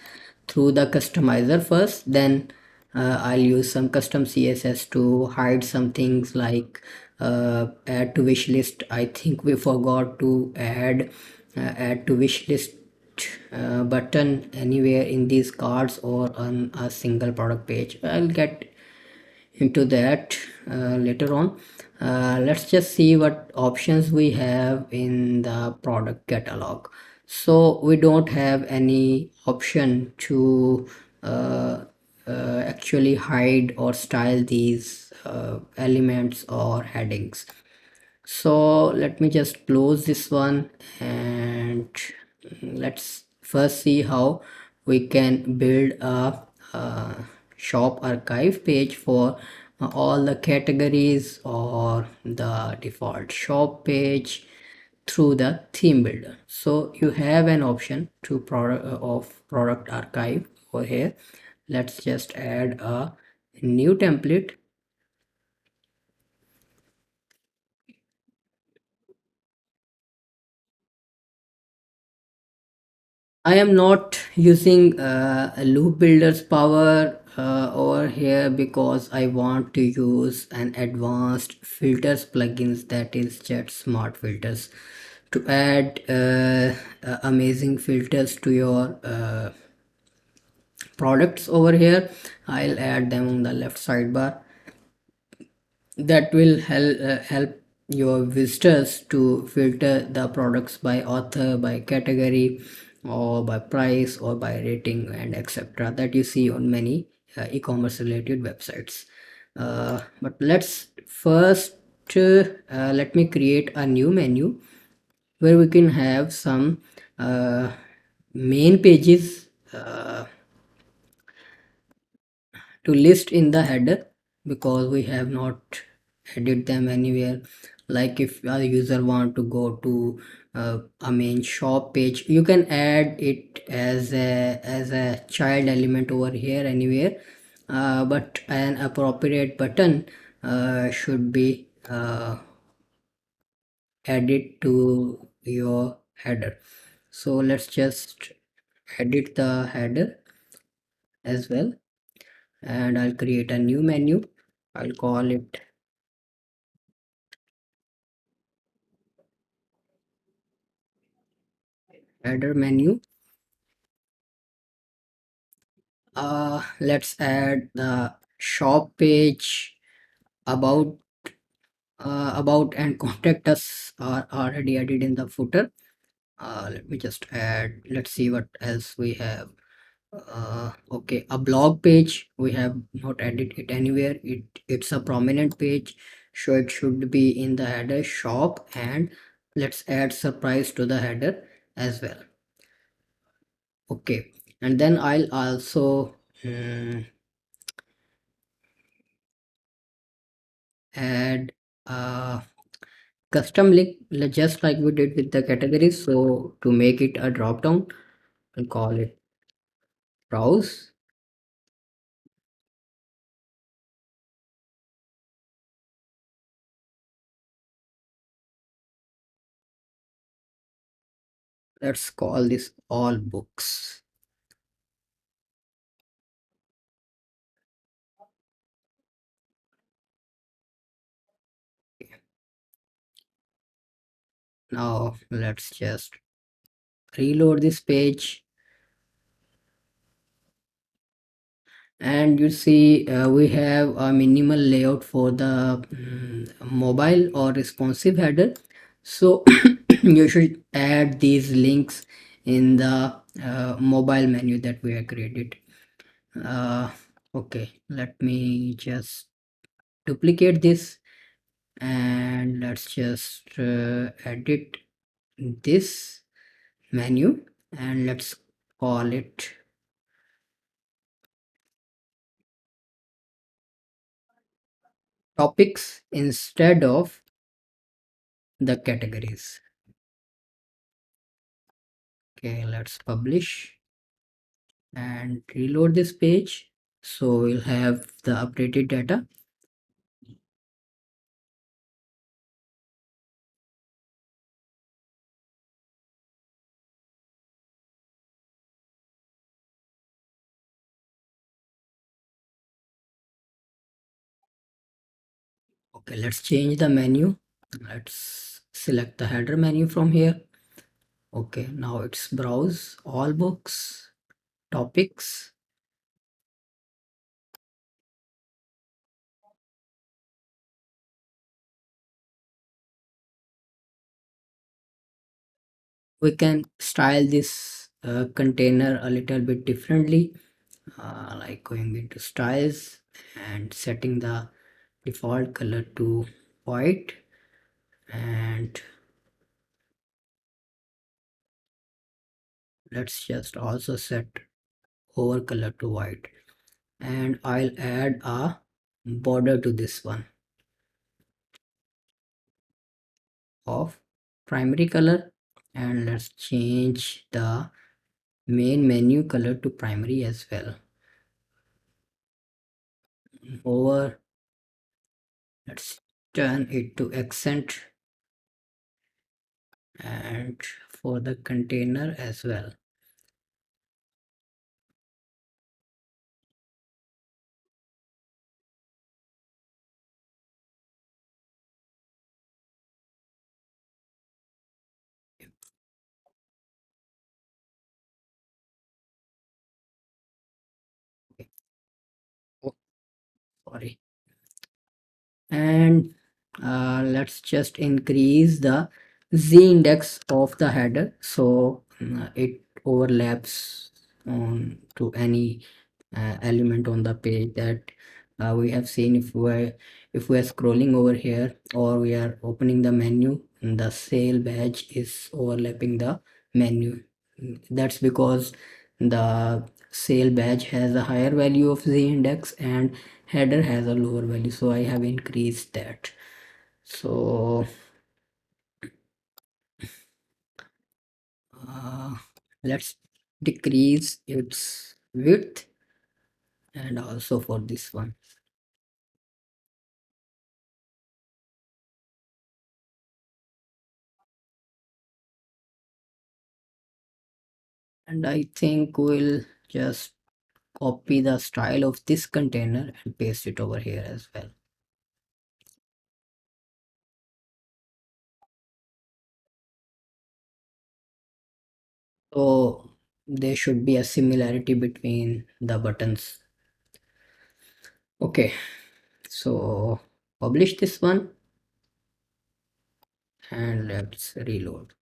through the customizer first. Then I'll use some custom CSS to hide some things like add to wish list. I think we forgot to add to wish list button anywhere in these cards or on a single product page. I'll get into that later on. Let's just see what options we have in the product catalog. So we don't have any option to actually hide or style these elements or headings. So let me just close this one, and let's first see how we can build a shop archive page for all the categories or the default shop page through the theme builder. So you have an option to product archive over here. Let's just add a new template. I am not using a loop builder's power over here, because I want to use an advanced filters plugins, that is Jet Smart Filters, to add amazing filters to your products over here. I'll add them on the left sidebar. That will help your visitors to filter the products by author, by category, or by price, or by rating, and etc., that you see on many e-commerce related websites. But let's first let me create a new menu where we can have some main pages to list in the header, because we have not edit them anywhere. Like if a user want to go to a main shop page, you can add it as a child element over here anywhere, but an appropriate button should be added to your header. So let's just edit the header as well, and I'll create a new menu. I'll call it header menu. Let's add the shop page, about and contact us are already added in the footer. Let me just add, let's see what else we have. Okay, a blog page, we have not added it anywhere. It's a prominent page, so it should be in the header shop, and let's add surprise to the header as well. Okay, and then I'll also add a custom link, just like we did with the categories. So to make it a drop down, I'll call it browse. Let's call this all books. Now let's just reload this page, and you see we have a minimal layout for the mobile or responsive header. So you should add these links in the mobile menu that we have created. uh, okay, let me just duplicate this, and let's just edit this menu, and let's call it topics instead of the categories. Okay, let's publish and reload this page, so we'll have the updated data. Okay, let's change the menu. Let's select the header menu from here. Okay, now it's browse all books, topics. We can style this container a little bit differently, like going into styles and setting the default color to white, and let's just also set over color to white, and I'll add a border to this one of primary color, and let's change the main menu color to primary as well. Over, let's turn it to accent, and for the container as well. Okay. Oh, sorry. And let's just increase the z index of the header, so it overlaps on to any element on the page that we have seen. If we are scrolling over here, or we are opening the menu, the sale badge is overlapping the menu. That's because the sale badge has a higher value of z index and header has a lower value, so I have increased that. So uh, let's decrease its width, and also for this one. And I think we'll just copy the style of this container and paste it over here as well. So there should be a similarity between the buttons. Okay, so publish this one, and let's reload.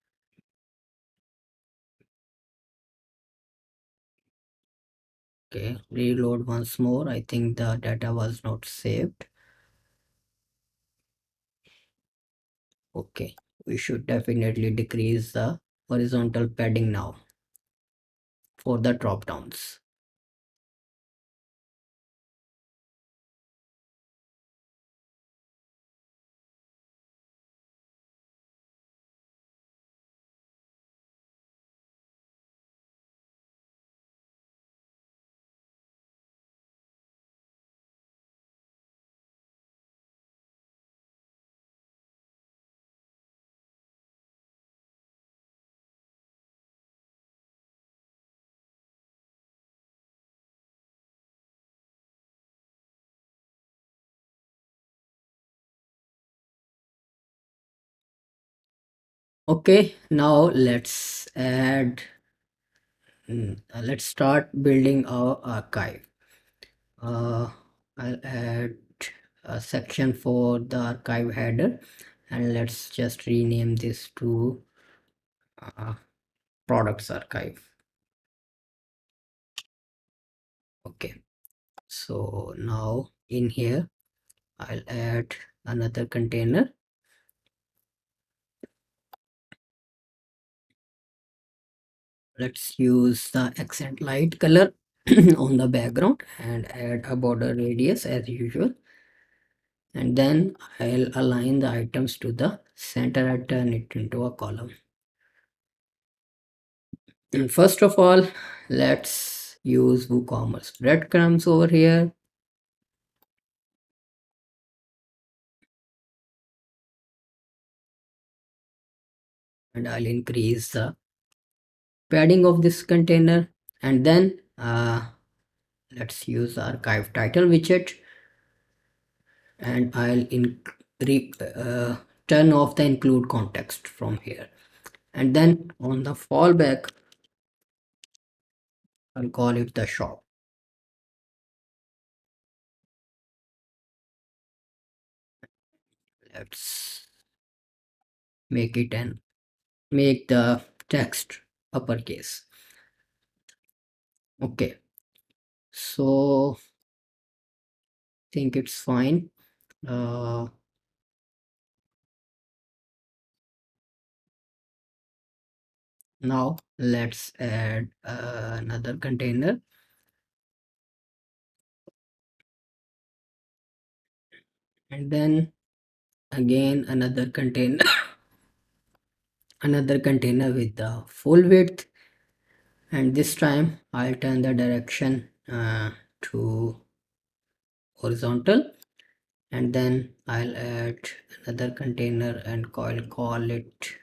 Okay, reload once more. I think the data was not saved. Okay, we should definitely decrease the horizontal padding now for the drop downs. Okay, now let's start building our archive. uh, I'll add a section for the archive header, and let's just rename this to uh, products archive. Okay, so now in here I'll add another container. Let's use the accent light color on the background and add a border radius as usual, and then I'll align the items to the center and turn it into a column. And first of all, let's use WooCommerce breadcrumbs over here. And I'll increase the padding of this container. And then let's use the archive title widget. And I'll turn off the include context from here. And then on the fallback, I'll call it the shop. Let's make the text uppercase. Okay, so think it's fine. uh, Now let's add another container, and then again another container another container with the full width, and this time I'll turn the direction to horizontal, and then I'll add another container and call it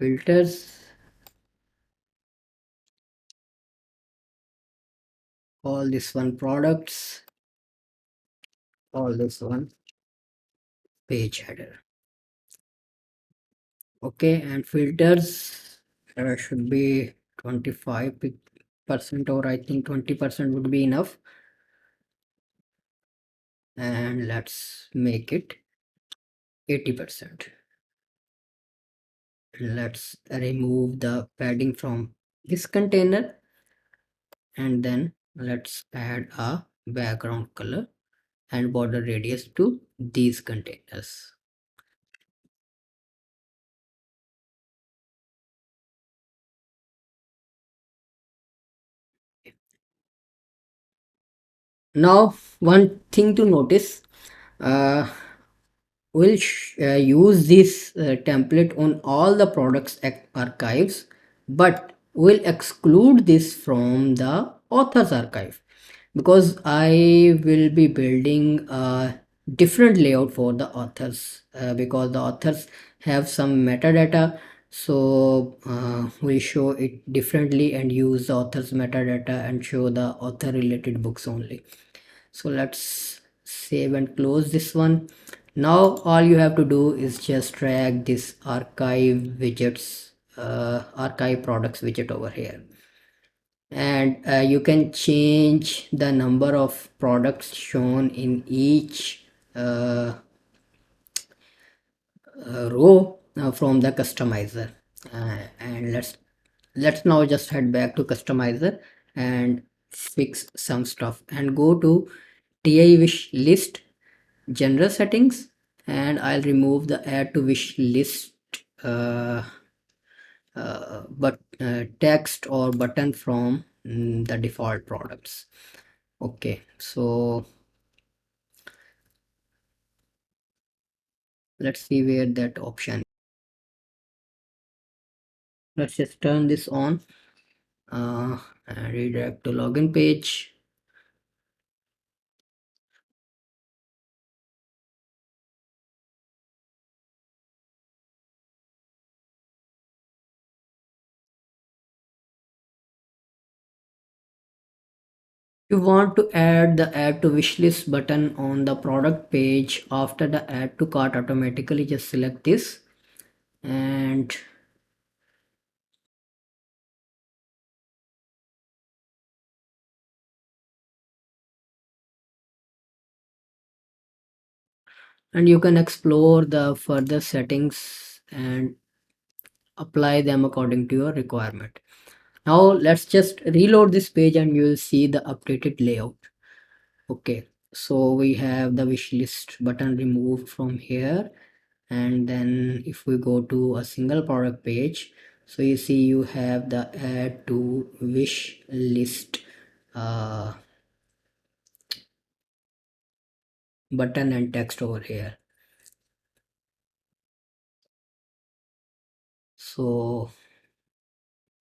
filters, call this one products, call this one page header. Okay, and filters should be 25%, or I think 20% would be enough, and let's make it 80%. Let's remove the padding from this container, and then let's add a background color and border radius to these containers. Now one thing to notice, uh, we'll use this template on all the products archives, but we'll exclude this from the authors archive, because I will be building a different layout for the authors, because the authors have some metadata. So we'll show it differently and use the authors metadata and show the author related books only. So let's save and close this one. Now all you have to do is just drag this archive products widget over here, and you can change the number of products shown in each row from the customizer. And let's now just head back to customizer and fix some stuff, and go to TI wish list general settings, and I'll remove the add to wish list but text or button from the default products. Okay, so let's see where that option. Let's just turn this on and redirect to login page. You want to add the add to wishlist button on the product page after the add to cart automatically. Just select this, and you can explore the further settings and apply them according to your requirement. Now let's just reload this page and you will see the updated layout. Okay, so we have the wish list button removed from here, and then if we go to a single product page, so you see you have the add to wish list uh, button and text over here. So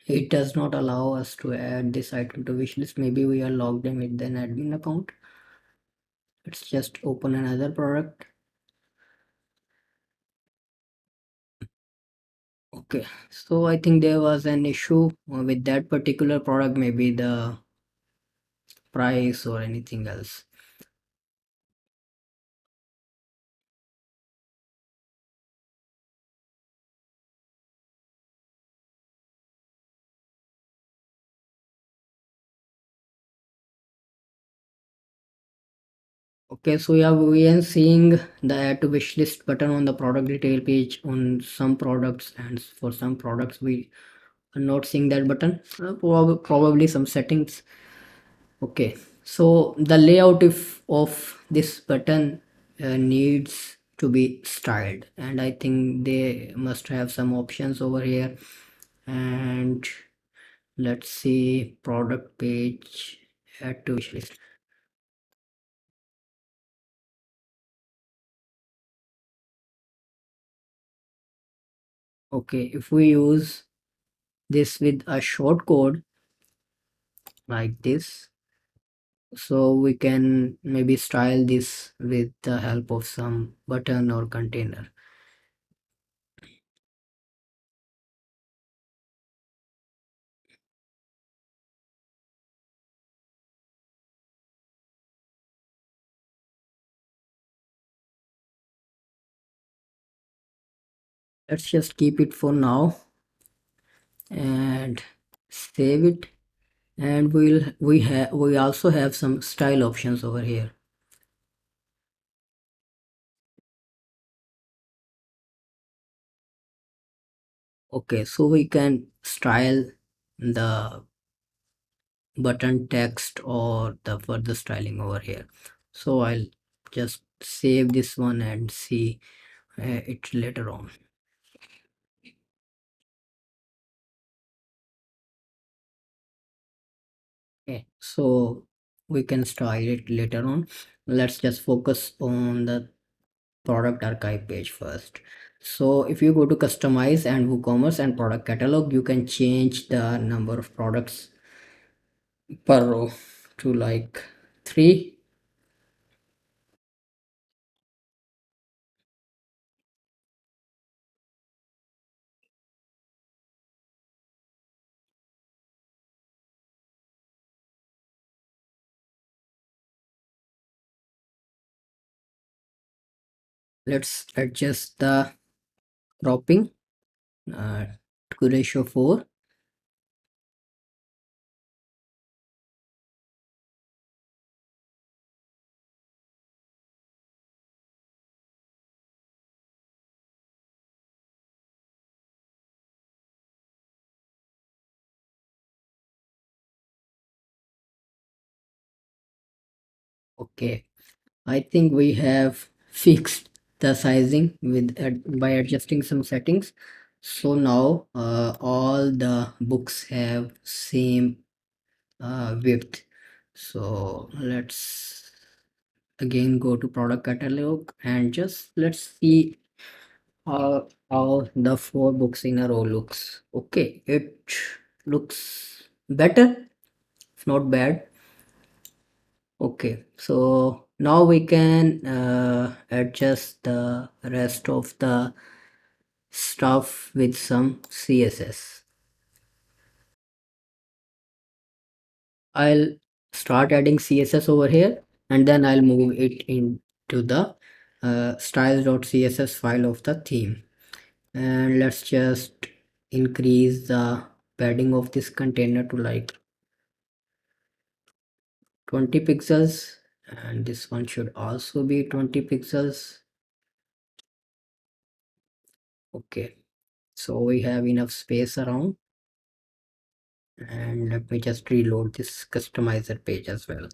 it does not allow us to add this item to wish list. Maybe we are logged in with an admin account. Let's just open another product. Okay, so I think there was an issue with that particular product, maybe the price or anything else. Okay, so yeah, we are seeing the add to wish list button on the product detail page on some products, and for some products we are not seeing that button. Probably some settings. Okay, so the layout of this button needs to be styled, and I think they must have some options over here. And let's see, product page, add to wish list. Okay, if we use this with a short code like this, so we can maybe style this with the help of some button or container. Let's just keep it for now and save it. And we also have some style options over here. Okay, so we can style the button text or the further styling over here. So I'll just save this one and see it later on. Okay, so we can style it later on. Let's just focus on the product archive page first. So if you go to customize and WooCommerce and product catalog, you can change the number of products per row to like 3. Let's adjust the cropping uh, to ratio 4. Okay, I think we have fixed the sizing with by adjusting some settings. So now all the books have same width. So let's again go to product catalog and just let's see how the 4 books in a row looks. Okay, it looks better, it's not bad. Okay, so now we can adjust the rest of the stuff with some CSS. I'll start adding CSS over here, and then I'll move it into the styles.css file of the theme. And let's just increase the padding of this container to like 20 pixels, and this one should also be 20 pixels. Okay, so we have enough space around, and let me just reload this customizer page as well.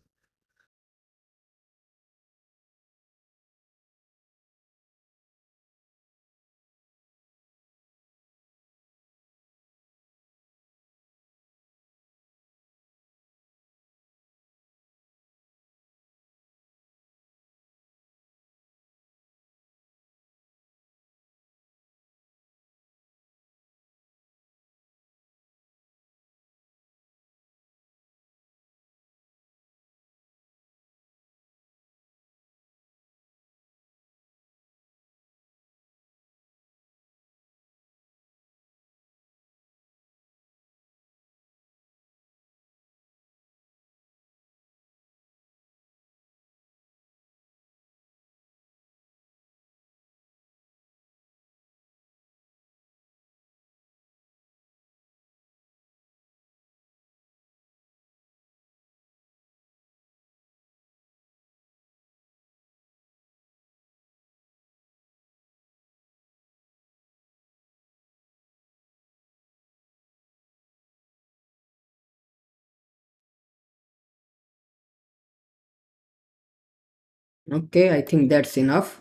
Okay, I think that's enough.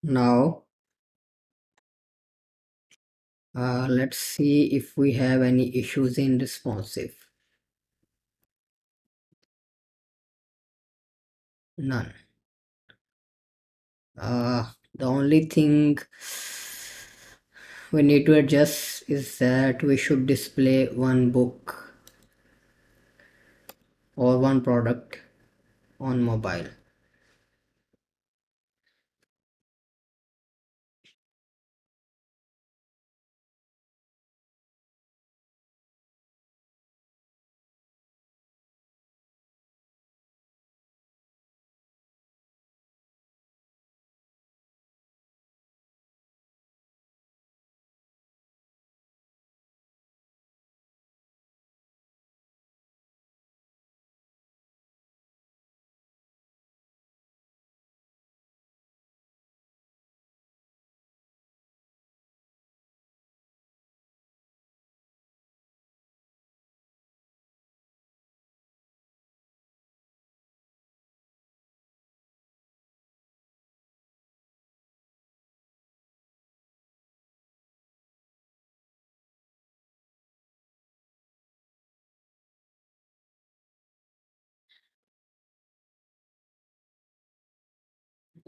Now let's see if we have any issues in responsive. None. The only thing we need to adjust is that we should display one book or one product on mobile.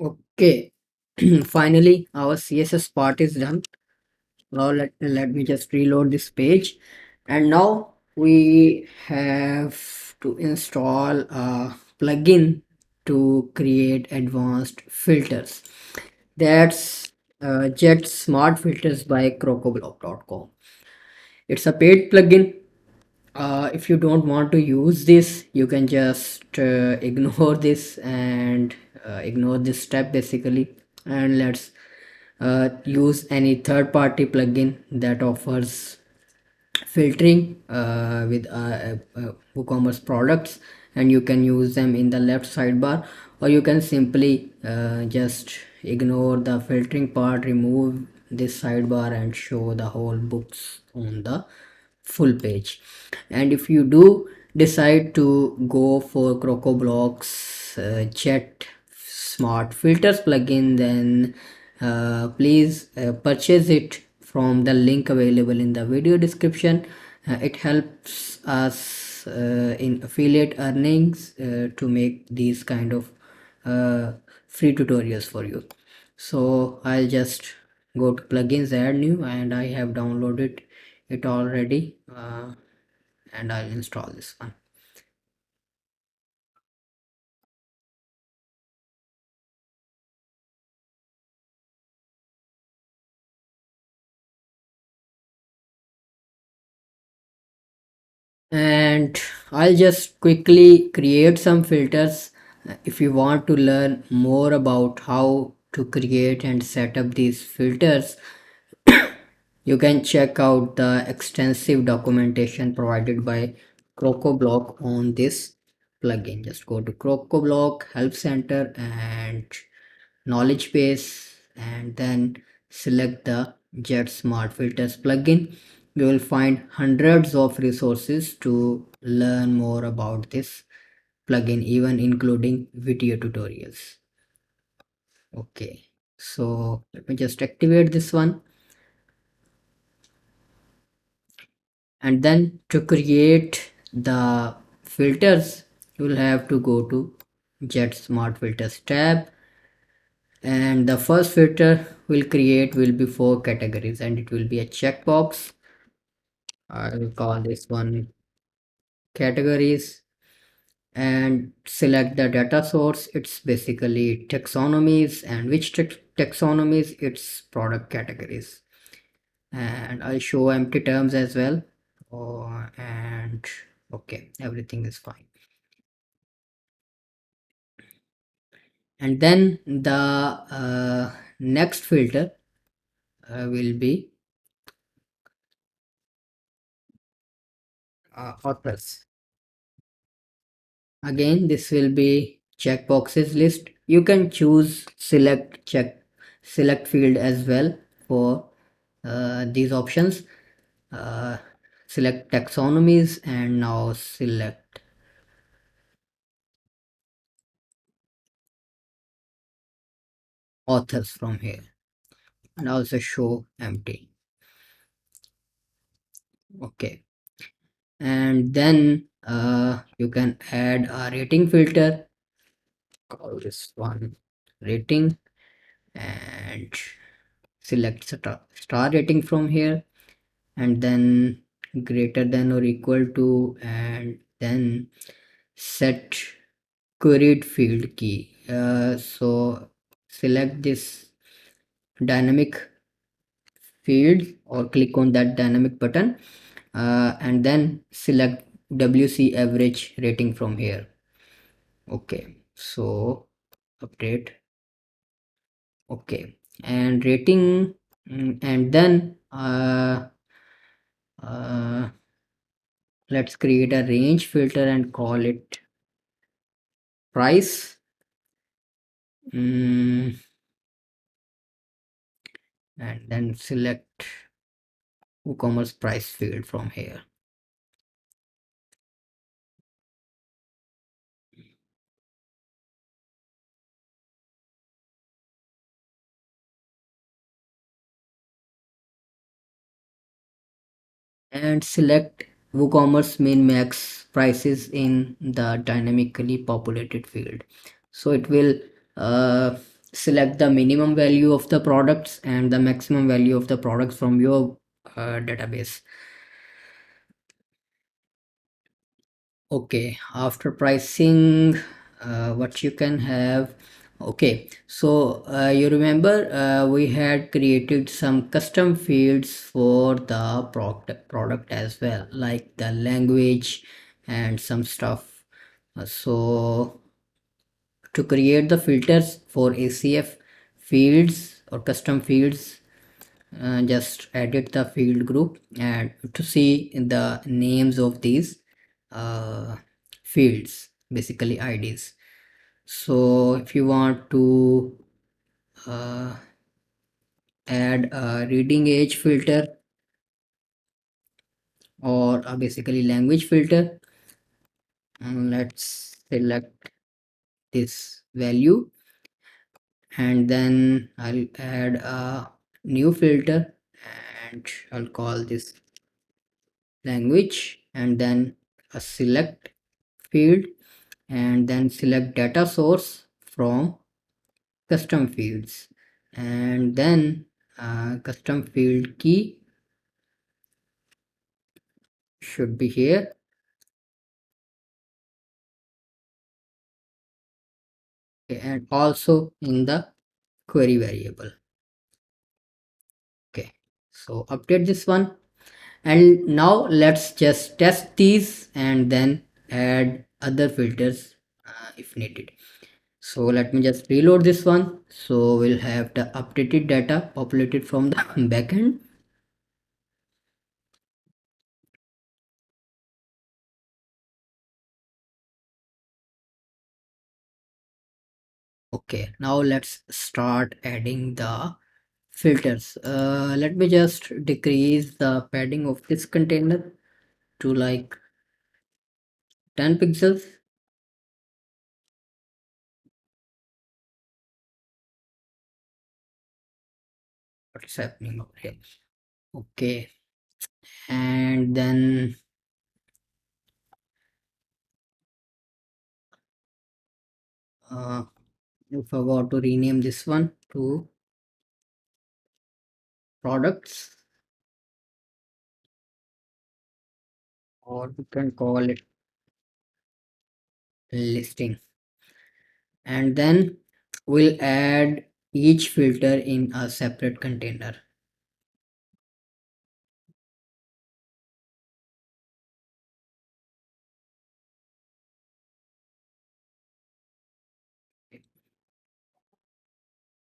Okay, finally our CSS part is done. Now let me just reload this page, and now we have to install a plugin to create advanced filters. That's Jet Smart Filters by crocoblock.com. It's a paid plugin. If you don't want to use this, you can just ignore this and ignore this step basically, and let's use any third-party plugin that offers filtering with WooCommerce products, and you can use them in the left sidebar, or you can simply just ignore the filtering part, remove this sidebar and show the whole books on the full page. And if you do decide to go for CrocoBlock's Jet Smart Filters plugin, then please purchase it from the link available in the video description. It helps us in affiliate earnings to make these kind of uh, free tutorials for you. So I'll just go to plugins, add new, and I have downloaded it already, and I'll install this one. And I'll just quickly create some filters. If you want to learn more about how to create and set up these filters, you can check out the extensive documentation provided by CrocoBlock on this plugin. Just go to CrocoBlock Help Center and Knowledge Base, and then select the Jet Smart Filters plugin. You will find hundreds of resources to learn more about this plugin, even including video tutorials. Okay, so let me just activate this one. And then to create the filters, you will have to go to Jet Smart Filters tab, and the first filter we'll create will be 4 categories, and it will be a checkbox. I will call this one categories, and select the data source. It's basically taxonomies, and which taxonomies, it's product categories. And I'll show empty terms as well. And okay, everything is fine. And then the next filter will be authors. Again, this will be checkboxes list. You can choose select field as well for these options. uh, Select taxonomies, and now select authors from here, and also show empty. Okay, and then you can add a rating filter. Call this one rating, and select star rating from here, and then greater than or equal to, and then set queried field key. So select this dynamic field, or click on that dynamic button, and then select WC average rating from here. Okay, so update. Okay, and rating, and then uh, let's create a range filter and call it price. mm, and then select WooCommerce price field from here. And select WooCommerce min max prices in the dynamically populated field. So it will uh, select the minimum value of the products and the maximum value of the products from your database. Okay, after pricing, what you can have. Okay, so you remember we had created some custom fields for the product as well, like the language and some stuff. So to create the filters for ACF fields or custom fields, just edit the field group and to see the names of these uh, fields, basically IDs. So if you want to uh, add a reading age filter, or basically language filter, let's select this value, and then I'll add a new filter, and I'll call this language, and then a select field, and then select data source from custom fields, and then custom field key should be here. Okay, and also in the query variable. Okay, so update this one, and now let's just test these and then add other filters if needed. So let me just reload this one. So we'll have the updated data populated from the backend. Okay, now let's start adding the filters. Let me just decrease the padding of this container to like 10 pixels. What is happening over here? Okay, and then uh, I forgot to rename this one to products, or we can call it listing. And then we'll add each filter in a separate container.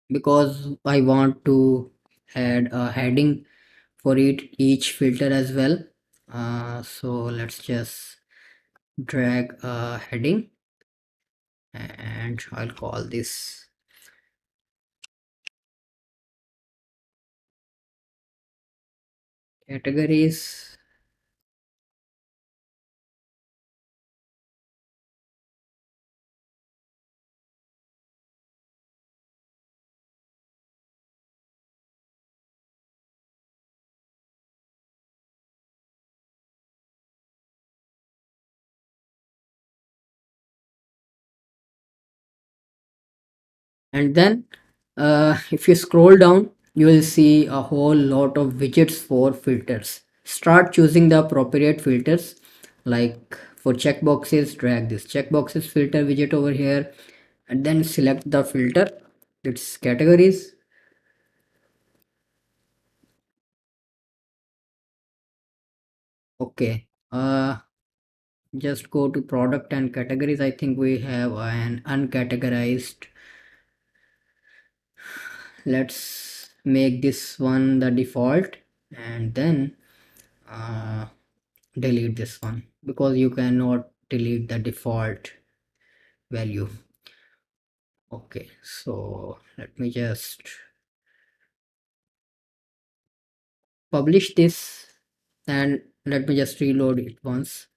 Because I want to add a heading for each filter as well. So let's just drag a heading and I'll call this categories. And then if you scroll down, you will see a whole lot of widgets for filters. Start choosing the appropriate filters. Like for checkboxes, drag this checkboxes filter widget over here and then select the filter, its categories. Okay, just go to product and categories. I think we have an uncategorized. Let's make this one the default and then uh, delete this one because you cannot delete the default value. Okay, so let me just publish this and let me just reload it once.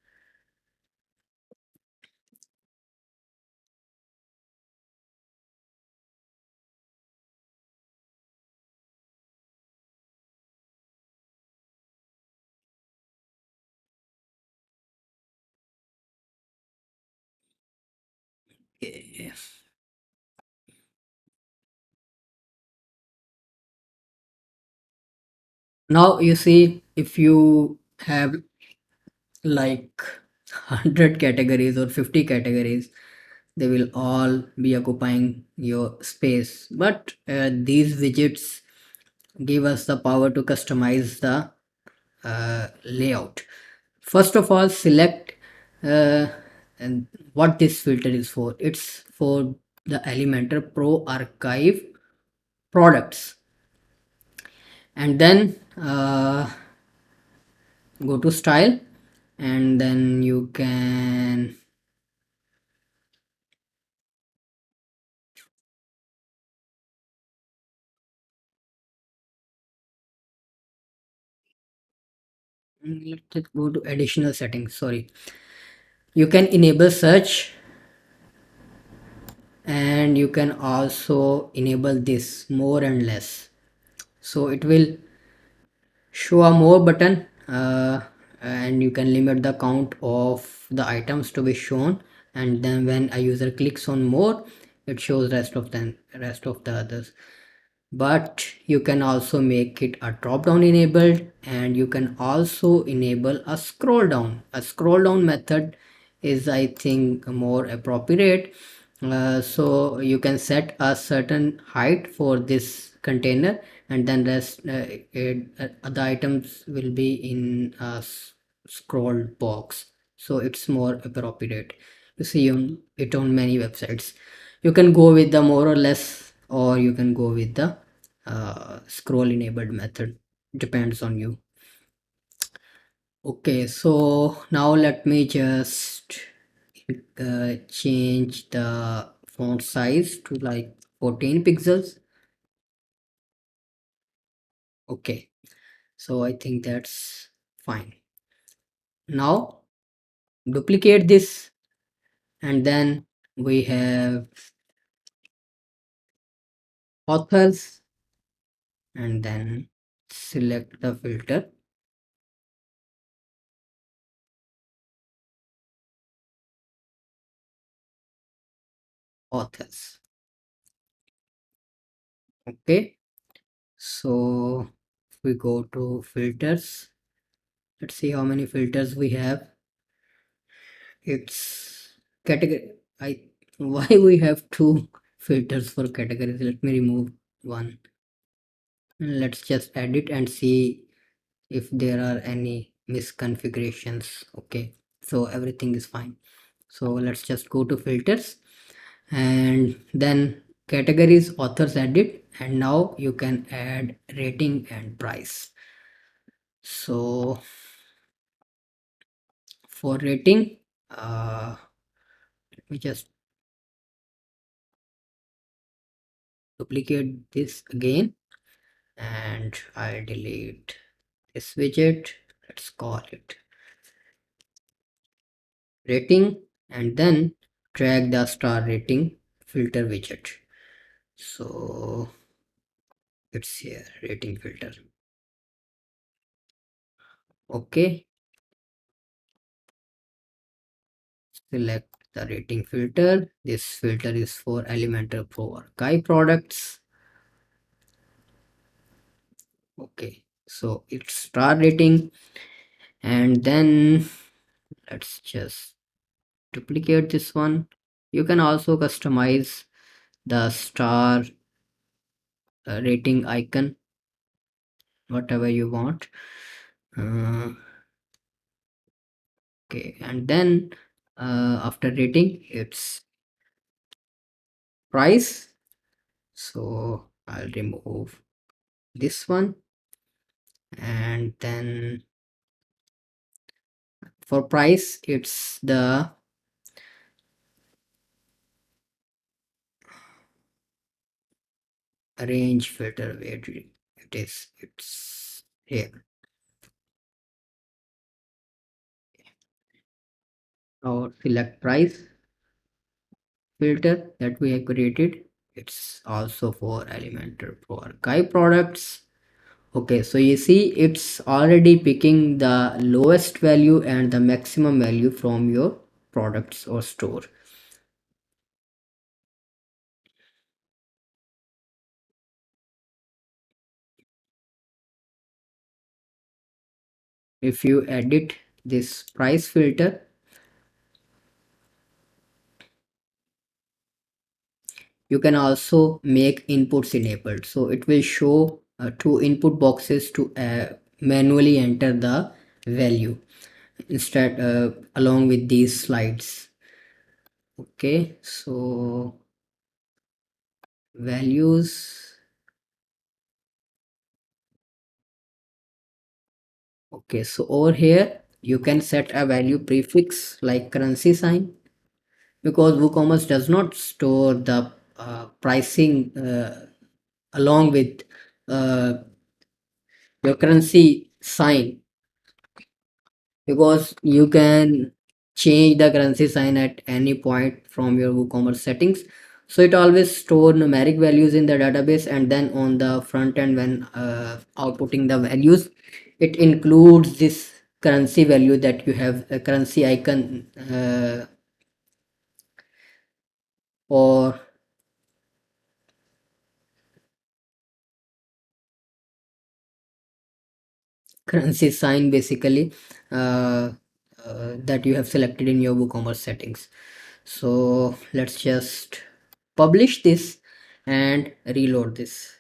Okay. Now you see if you have like 100 categories or 50 categories, they will all be occupying your space, but these widgets give us the power to customize the layout. First of all, select uh, and what this filter is for. It's for the Elementor Pro Archive products. And then go to style and then you can let's go to additional settings. Sorry, you can enable search and you can also enable this more and less, so it will show a more button and you can limit the count of the items to be shown, and then when a user clicks on more, it shows rest of the others. But you can also make it a drop down enabled, and you can also enable a scroll down method is I think more appropriate. So you can set a certain height for this container and then rest the items will be in a scrolled box. so it's more appropriate. You see it on many websites. You can go with the more or less, or you can go with the scroll enabled method, depends on you. Okay, so now let me just change the font size to like 14 pixels. Okay, so I think that's fine. Now duplicate this, and then we have authors, and then select the filter authors. Okay, so if we go to filters, let's see how many filters we have. It's category. I Why we have two filters for categories? Let me remove one. Let's just edit and see if there are any misconfigurations. Okay, so everything is fine. So let's just go to filters, and then categories, authors, edit, and now you can add rating and price. So for rating, let me just duplicate this again, and I'll delete this widget. Let's call it rating, and then drag the star rating filter widget. So it's here, rating filter. Okay, select the rating filter. This filter is for Elementor Pro Archive products. Okay, so it's star rating, and then let's just duplicate this one. You can also customize the star rating icon, whatever you want. Okay, and then after rating, it's price. So I'll remove this one, and then for price, it's the range filter. Where it is, it's here. Now select price filter that we have created. It's also for Elementor Pro Archive products. Okay, so you see it's already picking the lowest value and the maximum value from your products or store. If you edit this price filter, you can also make inputs enabled. So it will show two input boxes to manually enter the value instead along with these slides. Okay, so values. Okay, so over here you can set a value prefix like currency sign, because WooCommerce does not store the pricing along with uh, your currency sign, because you can change the currency sign at any point from your WooCommerce settings. So it always store numeric values in the database, and then on the front end when outputting the values, it includes this currency value that you have a currency icon or currency sign basically, uh, that you have selected in your WooCommerce settings. So let's just publish this and reload this.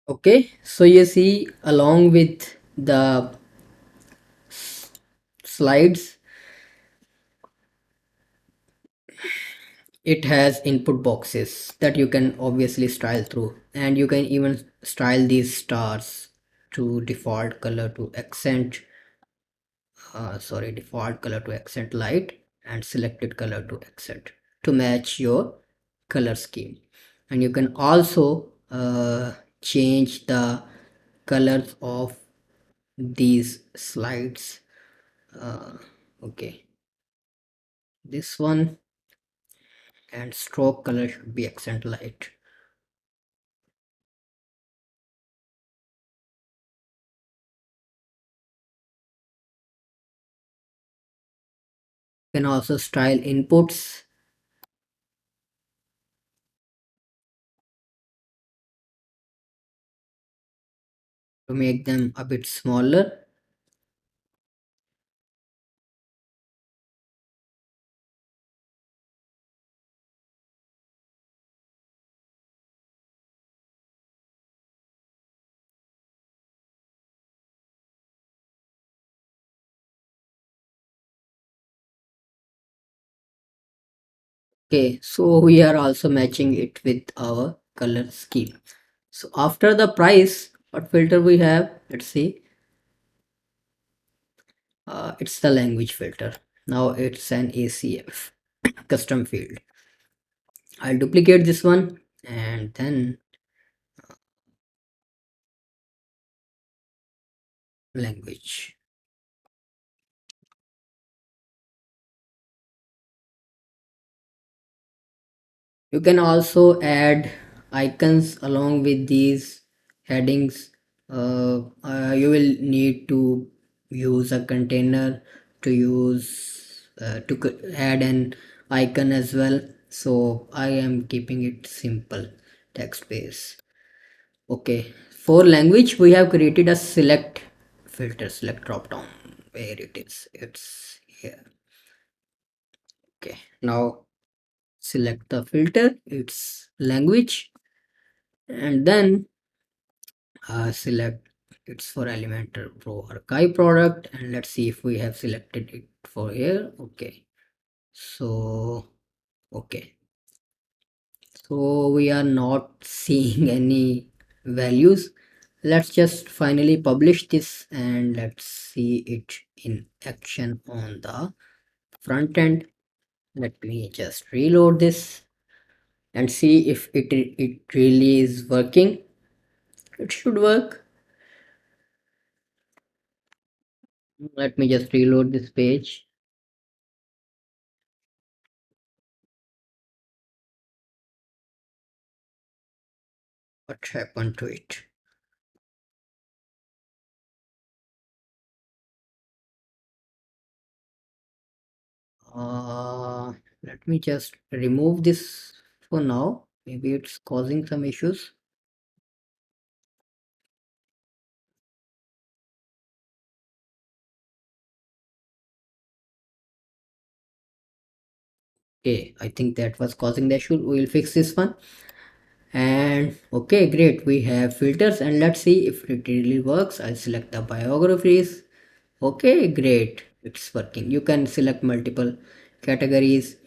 Okay, so you see along with the slides, it has input boxes that you can obviously style through, and you can even style these stars to default color to accent default color to accent light, and selected color to accent to match your color scheme. And you can also change the colors of these slides. uh, okay, this one, and stroke color should be accent light. You can also style inputs to make them a bit smaller. Okay, so we are also matching it with our color scheme. So after the price, what filter we have? Let's see. It's the language filter. Now it's an ACF custom field. I'll duplicate this one, and then language. You can also add icons along with these headings. You will need to use a container to add an icon as well. So I am keeping it simple, text based. Okay, for language we have created a select filter, select drop down. Where it is, it's here. Okay, now select the filter, it's language, and then select it's for Elementor Pro archive product, and let's see if we have selected it for here. Okay, so okay, so we are not seeing any values. Let's just finally publish this, and let's see it in action on the front end. Let me just reload this and see if it really is working. It should work. Let me just reload this page. What happened to it? uh Let me just remove this for now. Maybe it's causing some issues. Okay, I think that was causing the issue. We'll fix this one. And okay, great, we have filters, and let's see if it really works. I'll select the biographies. Okay, great, it's working. You can select multiple categories,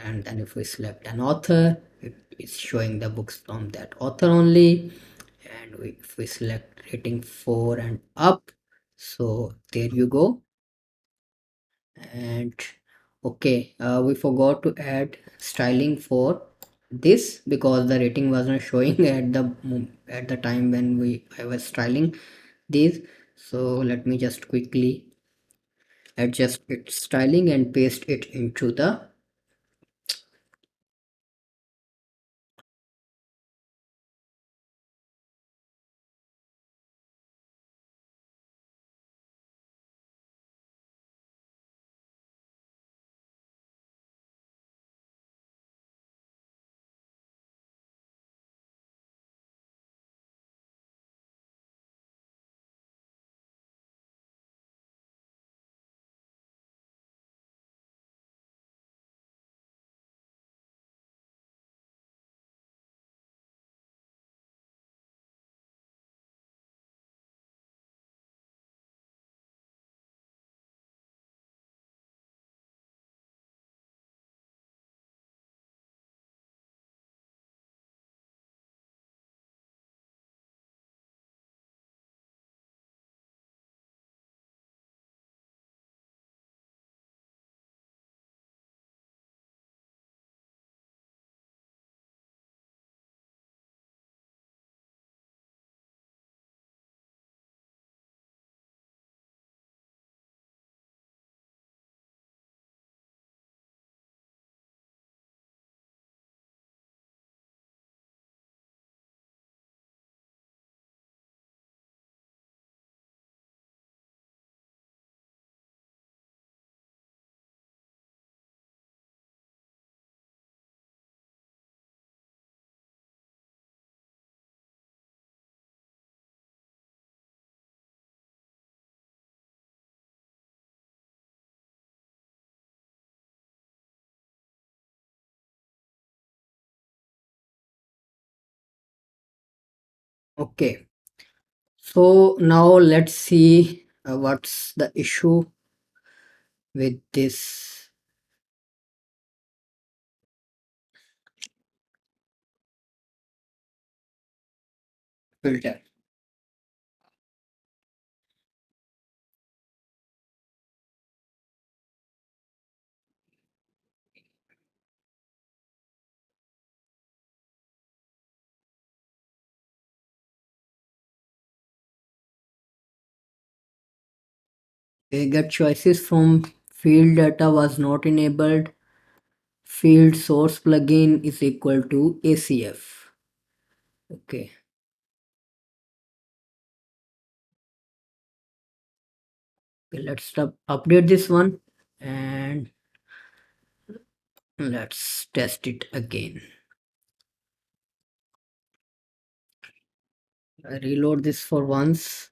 and then if we select an author, it is showing the books from that author only. And if we select rating 4 and up, so there you go. And okay, we forgot to add styling for this because the rating wasn't showing at the time when I was styling these. So let me just quickly adjust its styling and paste it into the Okay, so now let's see what's the issue with this filter. We get choices from field data was not enabled. Field source plugin is equal to ACF. Okay, okay, let's update this one and let's test it again. I reload this for once.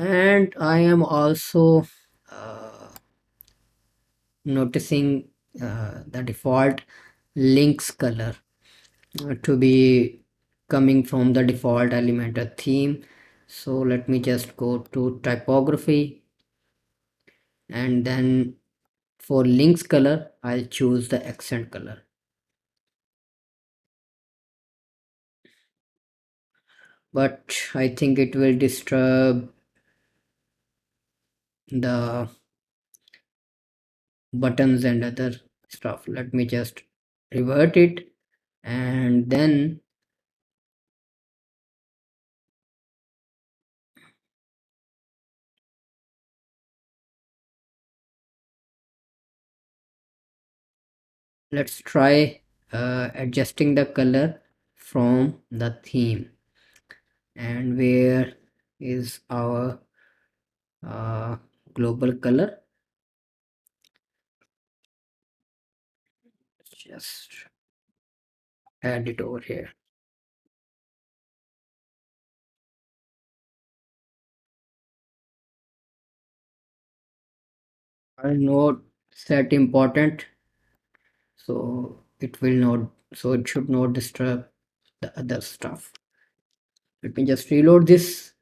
And I am also noticing the default links color to be coming from the default Elementor theme. So let me just go to typography, and then for links color I'll choose the accent color. But I think it will disturb the buttons and other stuff. Let me just revert it, and then let's try adjusting the color from the theme. And where is our uh, global color? Just add it over here. I'll not set important, so it should not disturb the other stuff. Let me just reload this.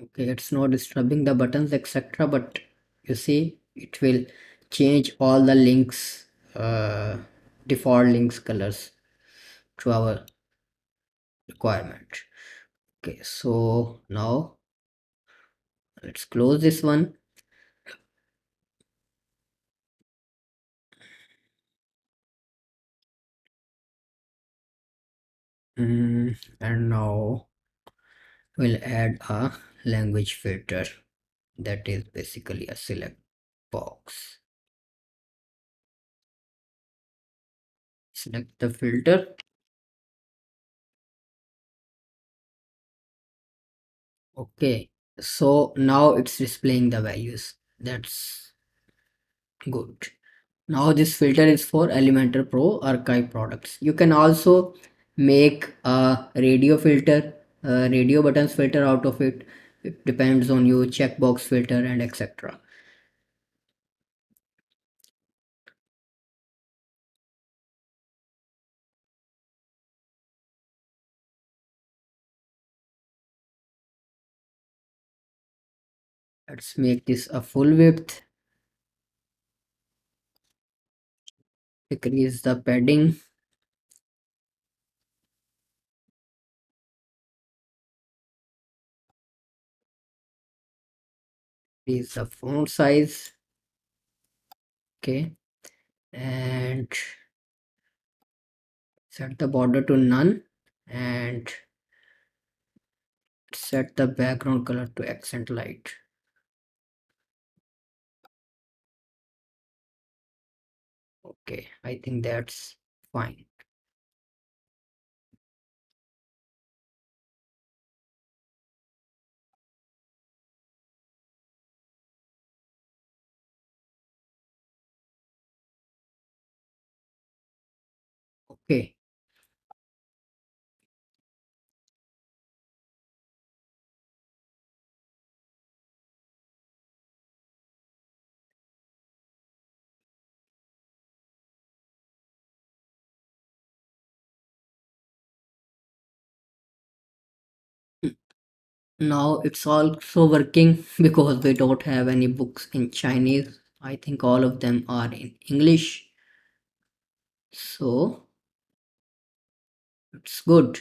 Okay, it's not disturbing the buttons etc, but you see it will change all the links default links colors to our requirement. Okay, so now let's close this one. And now we'll add a language filter that is basically a select box. Select the filter. Okay, so now it's displaying the values. That's good. Now this filter is for Elementor Pro archive products. You can also make a radio filter, radio buttons filter out of it. It depends on you, checkbox filter and etc. Let's make this a full width. Decrease the padding. Increase the font size. Okay, and set the border to none and set the background color to accent light. Okay, I think that's fine. Okay, Now it's also working because we don't have any books in Chinese. I think all of them are in English. So it's good.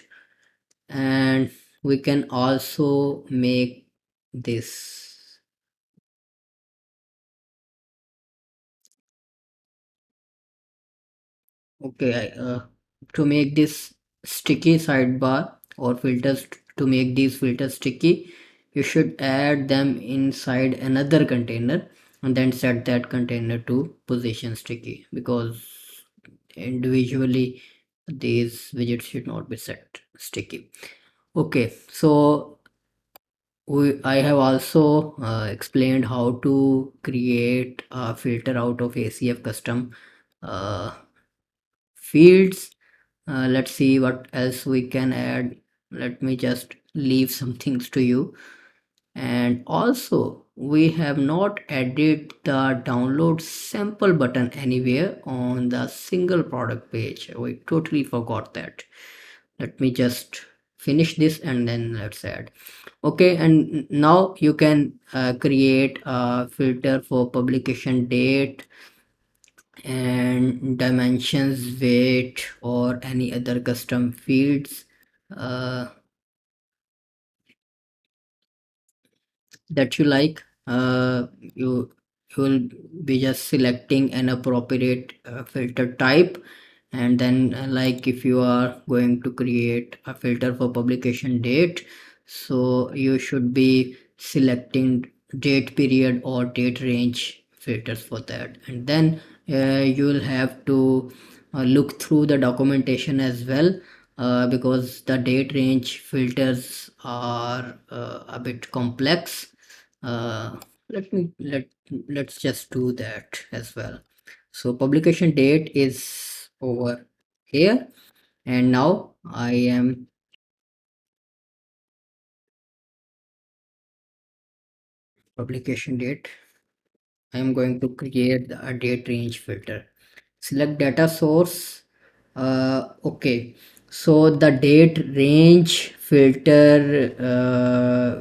And we can also make this. Okay, to make this sticky sidebar or filters, to make these filters sticky, you should add them inside another container and then set that container to position sticky, because individually these widgets should not be set sticky. Okay, so I have also explained how to create a filter out of ACF custom uh, fields. Let's see what else we can add. Let me just leave some things to you. And also, we have not added the download sample button anywhere on the single product page. We totally forgot that. Let me just finish this and then let's add. Okay, and now you can create a filter for publication date and dimensions, weight, or any other custom fields uh, that you like. You will be just selecting an appropriate filter type, and then like if you are going to create a filter for publication date, so you should be selecting date period or date range filters for that. And then you will have to look through the documentation as well, because the date range filters are a bit complex. uh, let's just do that as well. So publication date is over here, and now I am publication date. I am going to create a date range filter. Select data source. Okay, so the date range filter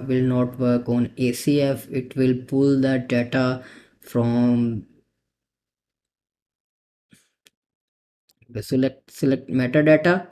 will not work on ACF. It will pull the data from, select metadata.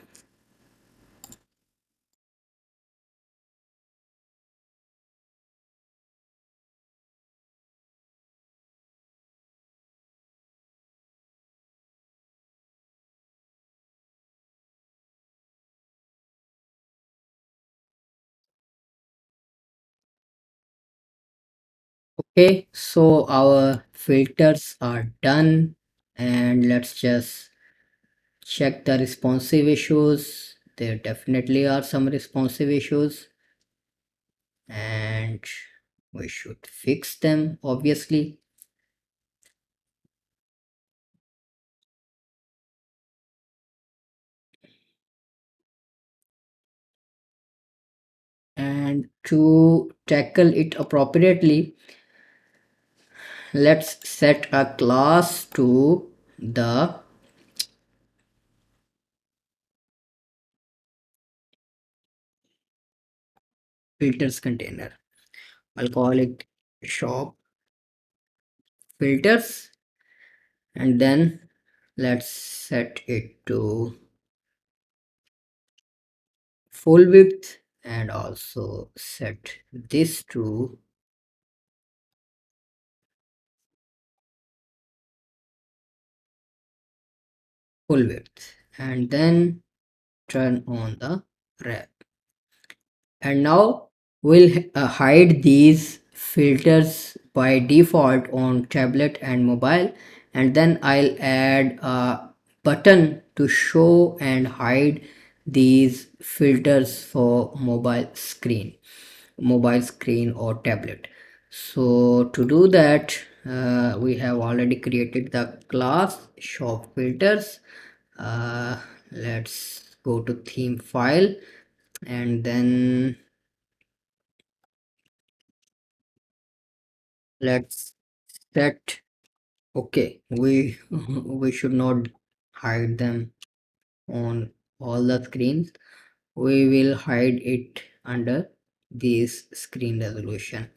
Okay, so our filters are done, and let's just check the responsive issues. There definitely are some responsive issues, and we should fix them obviously. And to tackle it appropriately, let's set a class to the filters container. I'll call it shop filters, and then let's set it to full width, and also set this to full width, and then turn on the wrap. And now we'll hide these filters by default on tablet and mobile, and then I'll add a button to show and hide these filters for mobile screen or tablet. So to do that, we have already created the class shop filters. uh, let's go to theme file, and then let's set. Okay, we should not hide them on all the screens. We will hide it under this screen resolution.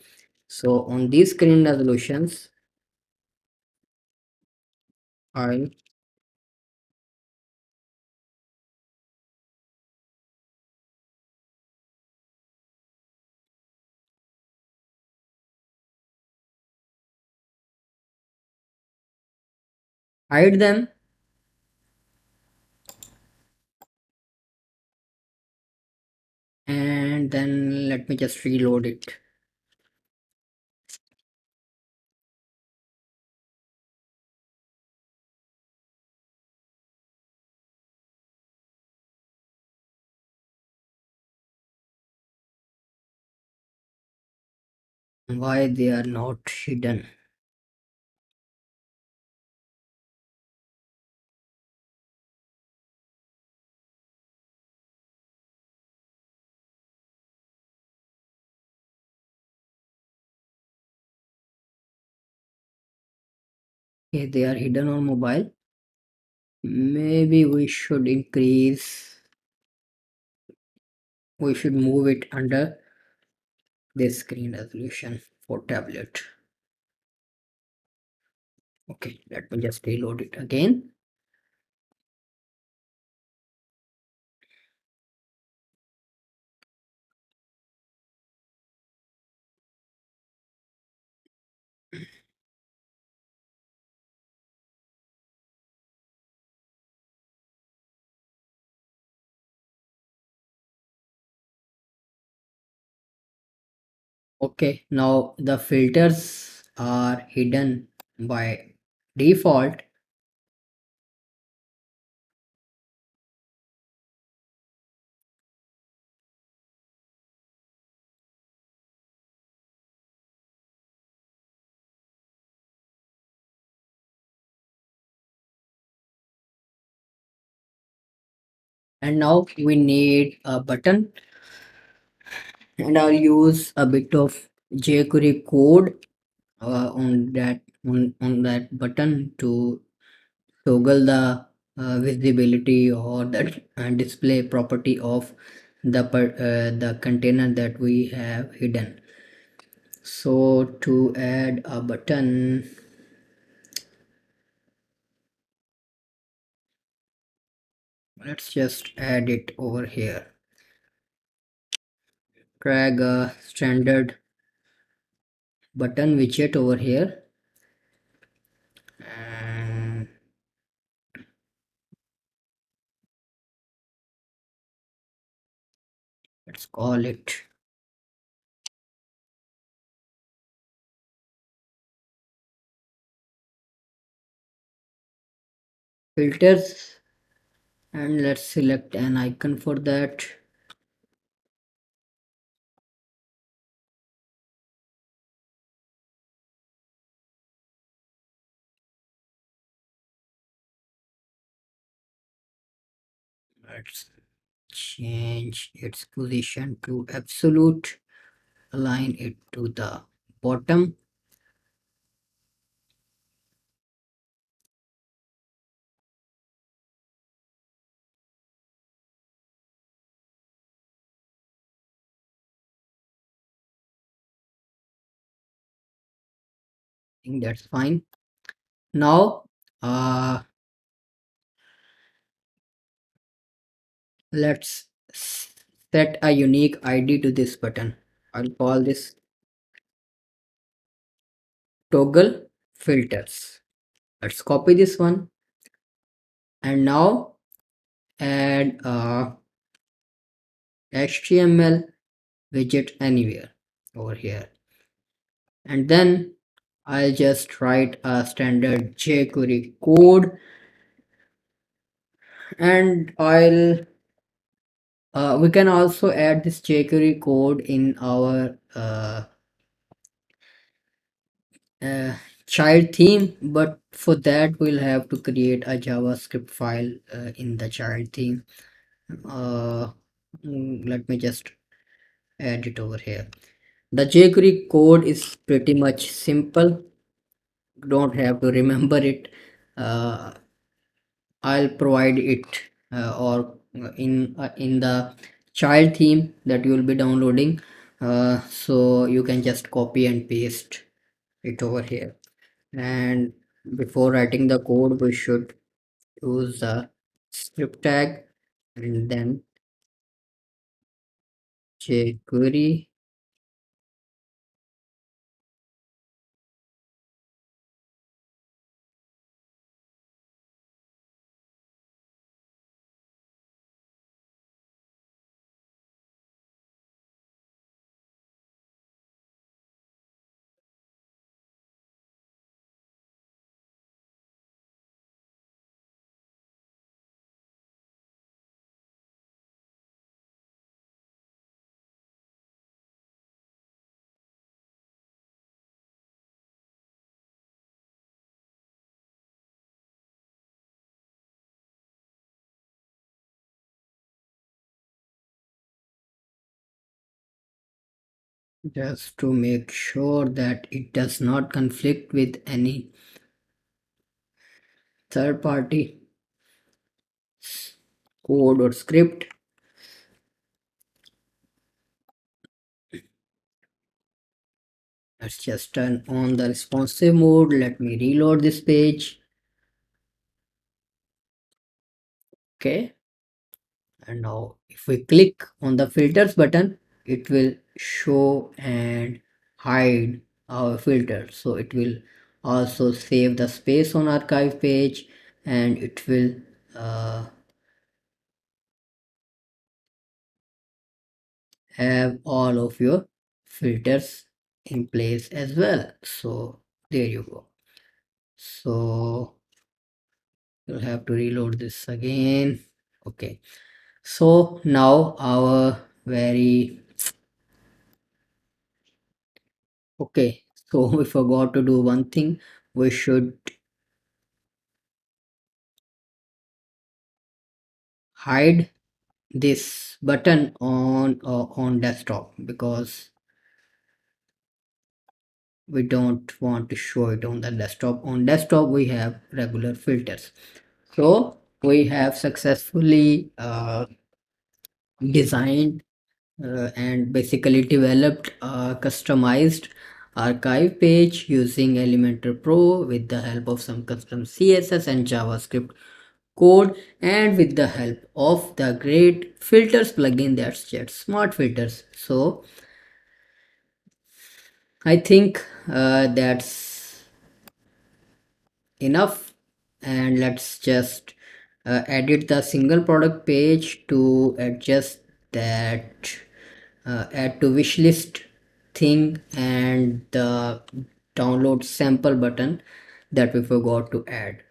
So on these screen resolutions, I'll hide them, and then let me just reload it. Why they are not hidden? Okay, they are hidden on mobile. Maybe we should move it under this screen resolution for tablet. Okay, let me just reload it again. Okay, now the filters are hidden by default, and now we need a button, and I'll use a bit of jQuery code on that button to toggle the visibility or the display property of the container that we have hidden. So to add a button, let's just add it over here. Drag a standard button widget over here, and let's call it filters, and let's select an icon for that. Let's change its position to absolute, align it to the bottom. I think that's fine. Now let's set a unique ID to this button. I'll call this toggle filters. Let's copy this one, and now add a HTML widget anywhere over here, and then I'll just write a standard jQuery code, and we can also add this jQuery code in our uh, child theme, but for that we'll have to create a JavaScript file in the child theme. uh, Let me just add it over here. The jQuery code is pretty much simple, don't have to remember it. uh, I'll provide it or in the child theme that you will be downloading. So you can just copy and paste it over here. And before writing the code, we should use the script tag and then jQuery. Just to make sure that it does not conflict with any third party code or script. Let's just turn on the responsive mode. Let me reload this page. Okay, and now if we click on the filters button, it will show and hide our filter. So it will also save the space on archive page, and it will have all of your filters in place as well. So there you go. So you'll have to reload this again. Okay, so now our very okay, so we forgot to do one thing. We should hide this button on desktop, because we don't want to show it on the desktop. On desktop we have regular filters. So we have successfully designed and basically developed a customized archive page using Elementor Pro with the help of some custom CSS and JavaScript code, and with the help of the great filters plugin that's just smart filters. So I think that's enough, and let's just edit the single product page to adjust that add to wish list thing and the download sample button that we forgot to add.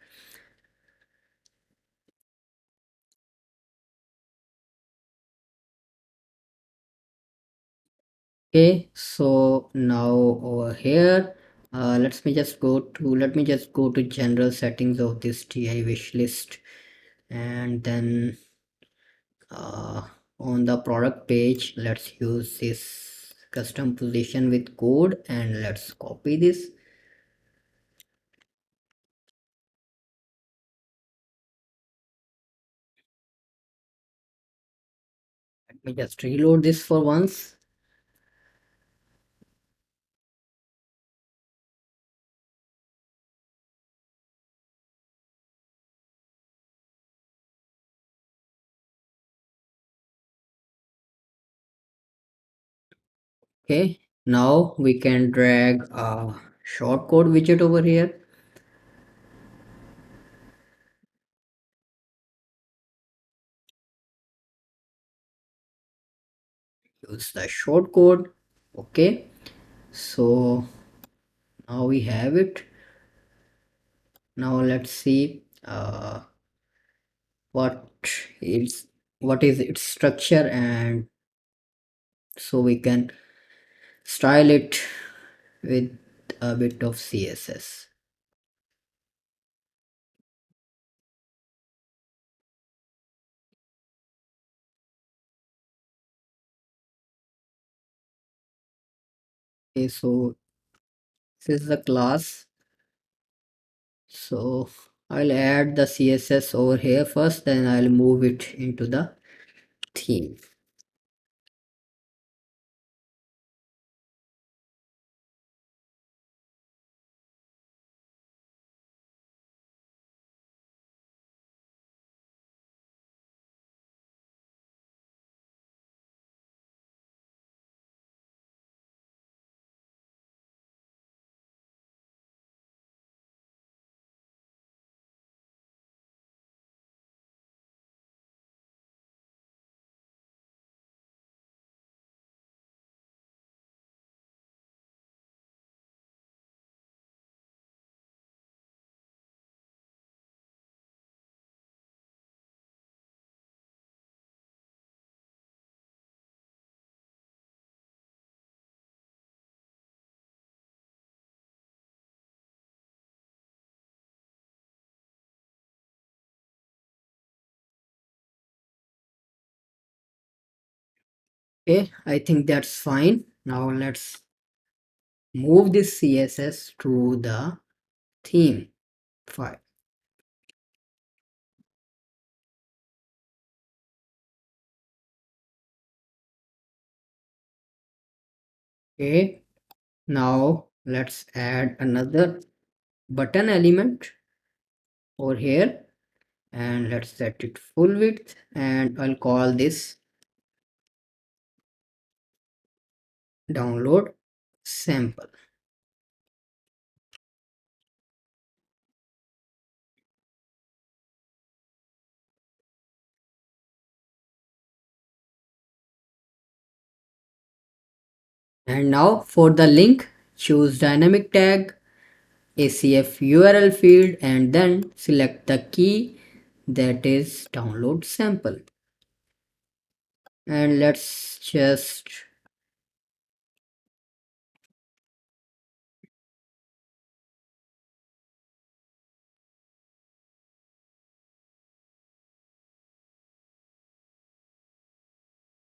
Okay, so now over here, let me just go to general settings of this TI wish list, and then uh, on the product page, let's use this custom position with code, and let's copy this. Let me just reload this for once. Okay, now we can drag a shortcode widget over here. Use the shortcode. Okay, so now we have it. Now let's see what is what is its structure, and so we can style it with a bit of CSS. Okay, so this is the class. So I'll add the CSS over here first, then I'll move it into the theme. Okay, I think that's fine. Now let's move this CSS to the theme file. Okay, now let's add another button element over here, and let's set it full width, and I'll call this download sample. And now for the link, choose dynamic tag, ACF URL field, and then select the key that is download sample. And let's just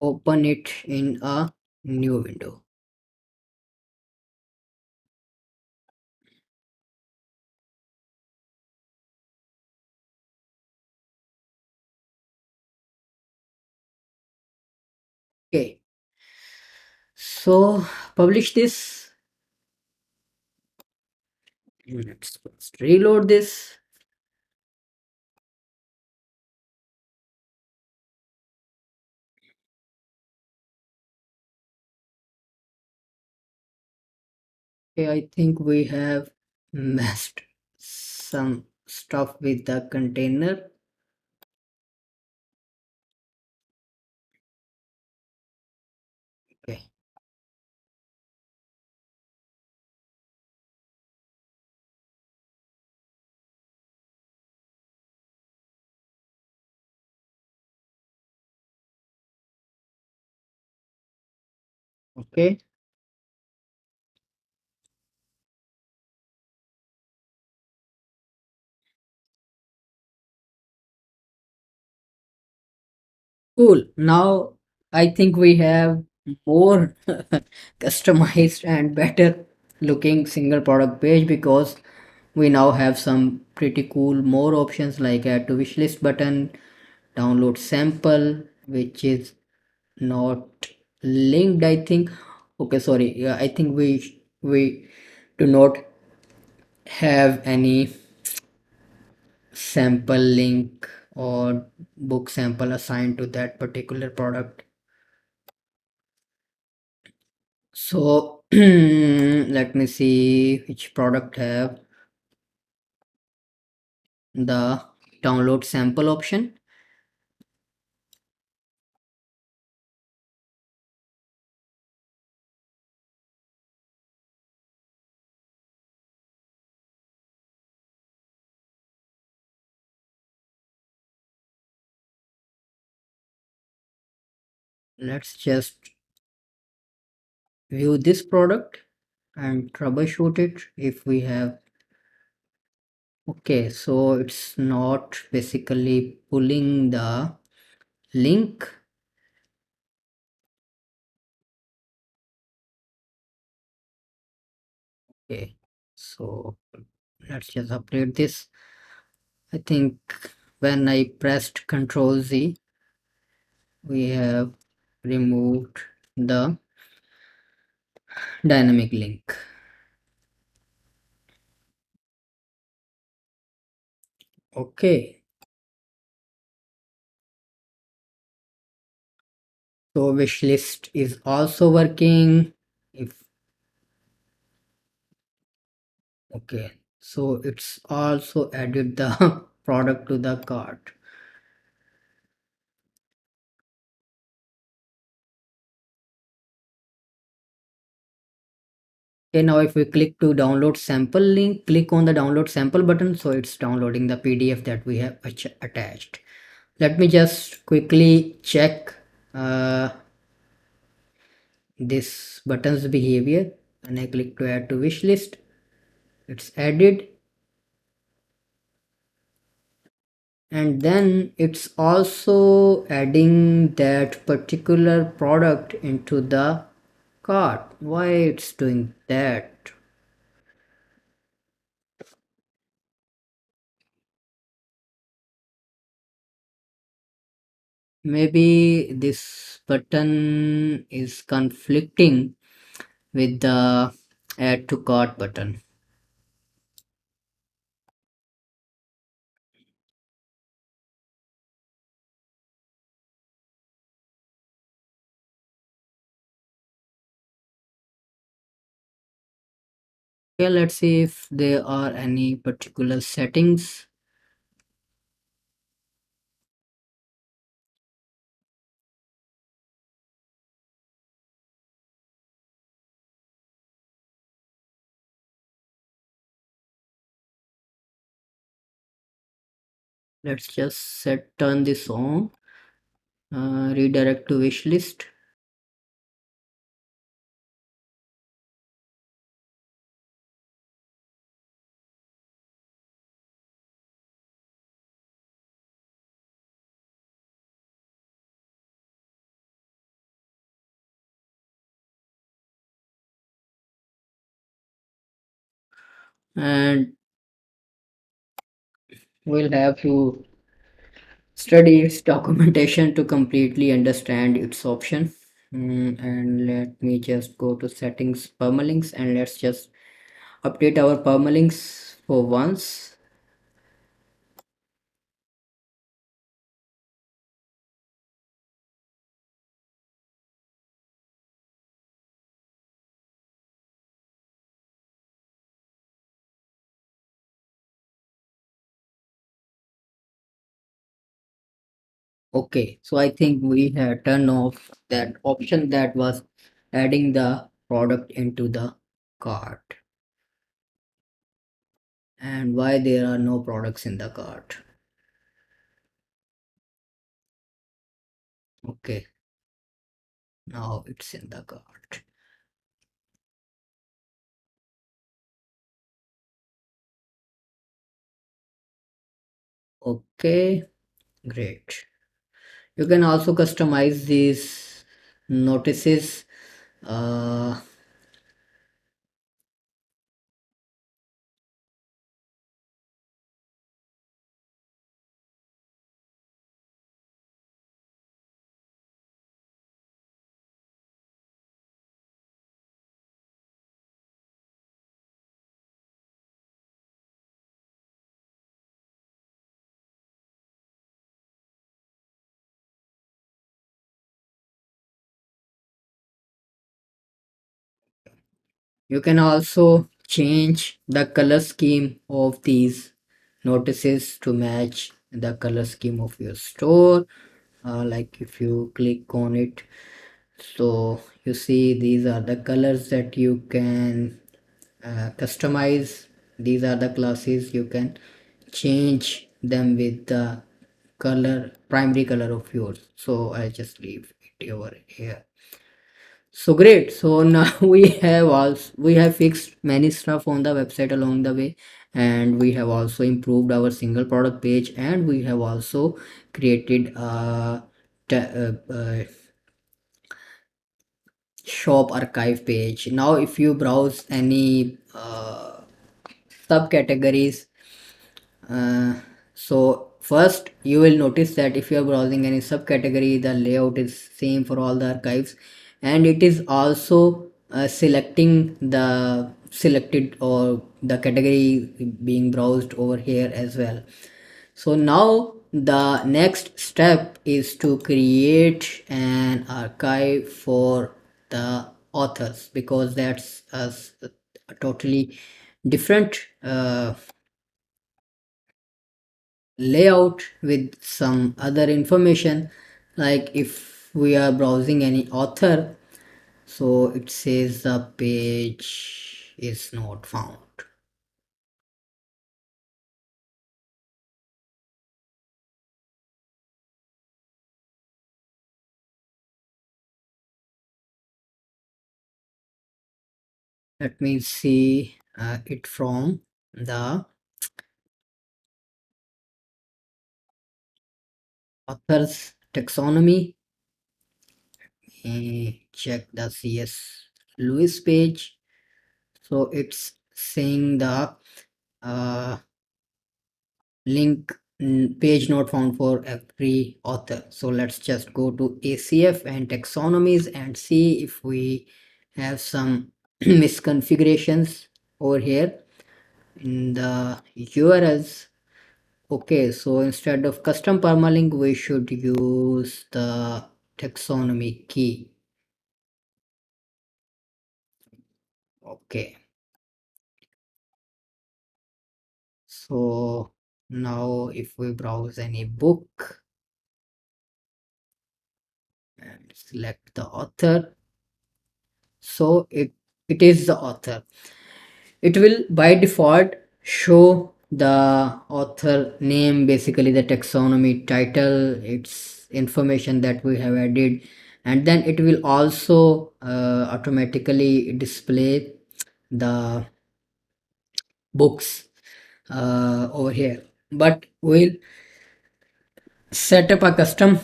open it in a new window. Okay, so publish this. Let's first reload this. Okay, I think we have messed some stuff with the container. Okay, okay, cool. Now I think we have more customized and better looking single product page, because we now have some pretty cool more options like add to wishlist button, download sample, which is not linked, I think. Okay, sorry, yeah, I think we do not have any sample link or book sample assigned to that particular product. So let me see which product have the download sample option. Let's just view this product and troubleshoot it if we have. Okay, so it's not basically pulling the link. Okay, so let's just update this. I think when I pressed Ctrl Z, we have removed the dynamic link. Okay, so wish list is also working. If okay, so it's also added the product to the cart. Okay, now if we click to download sample link, click on the download sample button, so it's downloading the PDF that we have attached. Let me just quickly check uh, this button's behavior. And I click to add to wish list, it's added. and then it's also adding that particular product into the cart. Why it's doing that? Maybe this button is conflicting with the add to cart button. Okay, let's see if there are any particular settings. Let's just turn this on. Redirect to wish list. And we'll have to study its documentation to completely understand its option. And let me just go to settings permalinks, and let's just update our permalinks for once. Okay, so I think we have turned off that option that was adding the product into the cart. And why there are no products in the cart? Okay, now it's in the cart. Okay, great. You can also customize these notices. Uh, you can also change the color scheme of these notices to match the color scheme of your store. Like if you click on it, so you see these are the colors that you can customize. These are the classes you can change them with the color, primary color of yours. So I just leave it over here. So great. So now we have fixed many stuff on the website along the way, and we have also improved our single product page, and we have also created a shop archive page. Now if you browse any subcategories, uh, so first you will notice that if you are browsing any subcategory, the layout is same for all the archives, and it is also selecting the selected or the category being browsed over here as well. So now the next step is to create an archive for the authors, because that's a totally different layout with some other information. Like if we are browsing any author, so it says the page is not found. Let me see it from the authors taxonomy. Check the CS Lewis page. So it's saying the uh, link page not found for every author. So let's just go to ACF and taxonomies and see if we have some misconfigurations over here in the URLs. Okay, so instead of custom permalink, we should use the taxonomy key. Okay, so now if we browse any book and select the author, so it is the author. It will by default show the author name, basically the taxonomy title, its information that we have added, and then it will also automatically display the books over here. But we'll set up a custom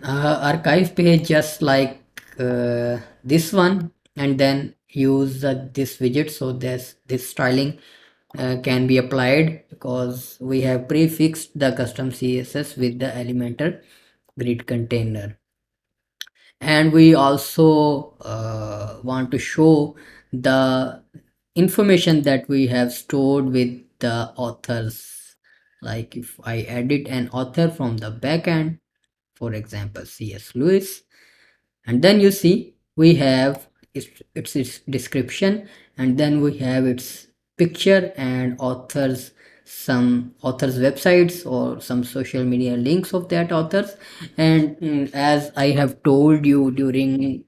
archive page just like this one, and then use this widget so this styling can be applied, because we have prefixed the custom CSS with the Elementor grid container. And we also want to show the information that we have stored with the authors. Like if I edit an author from the backend, for example CS Lewis, and then you see we have its description, and then we have its picture and authors, some authors websites or some social media links of that authors. And as I have told you during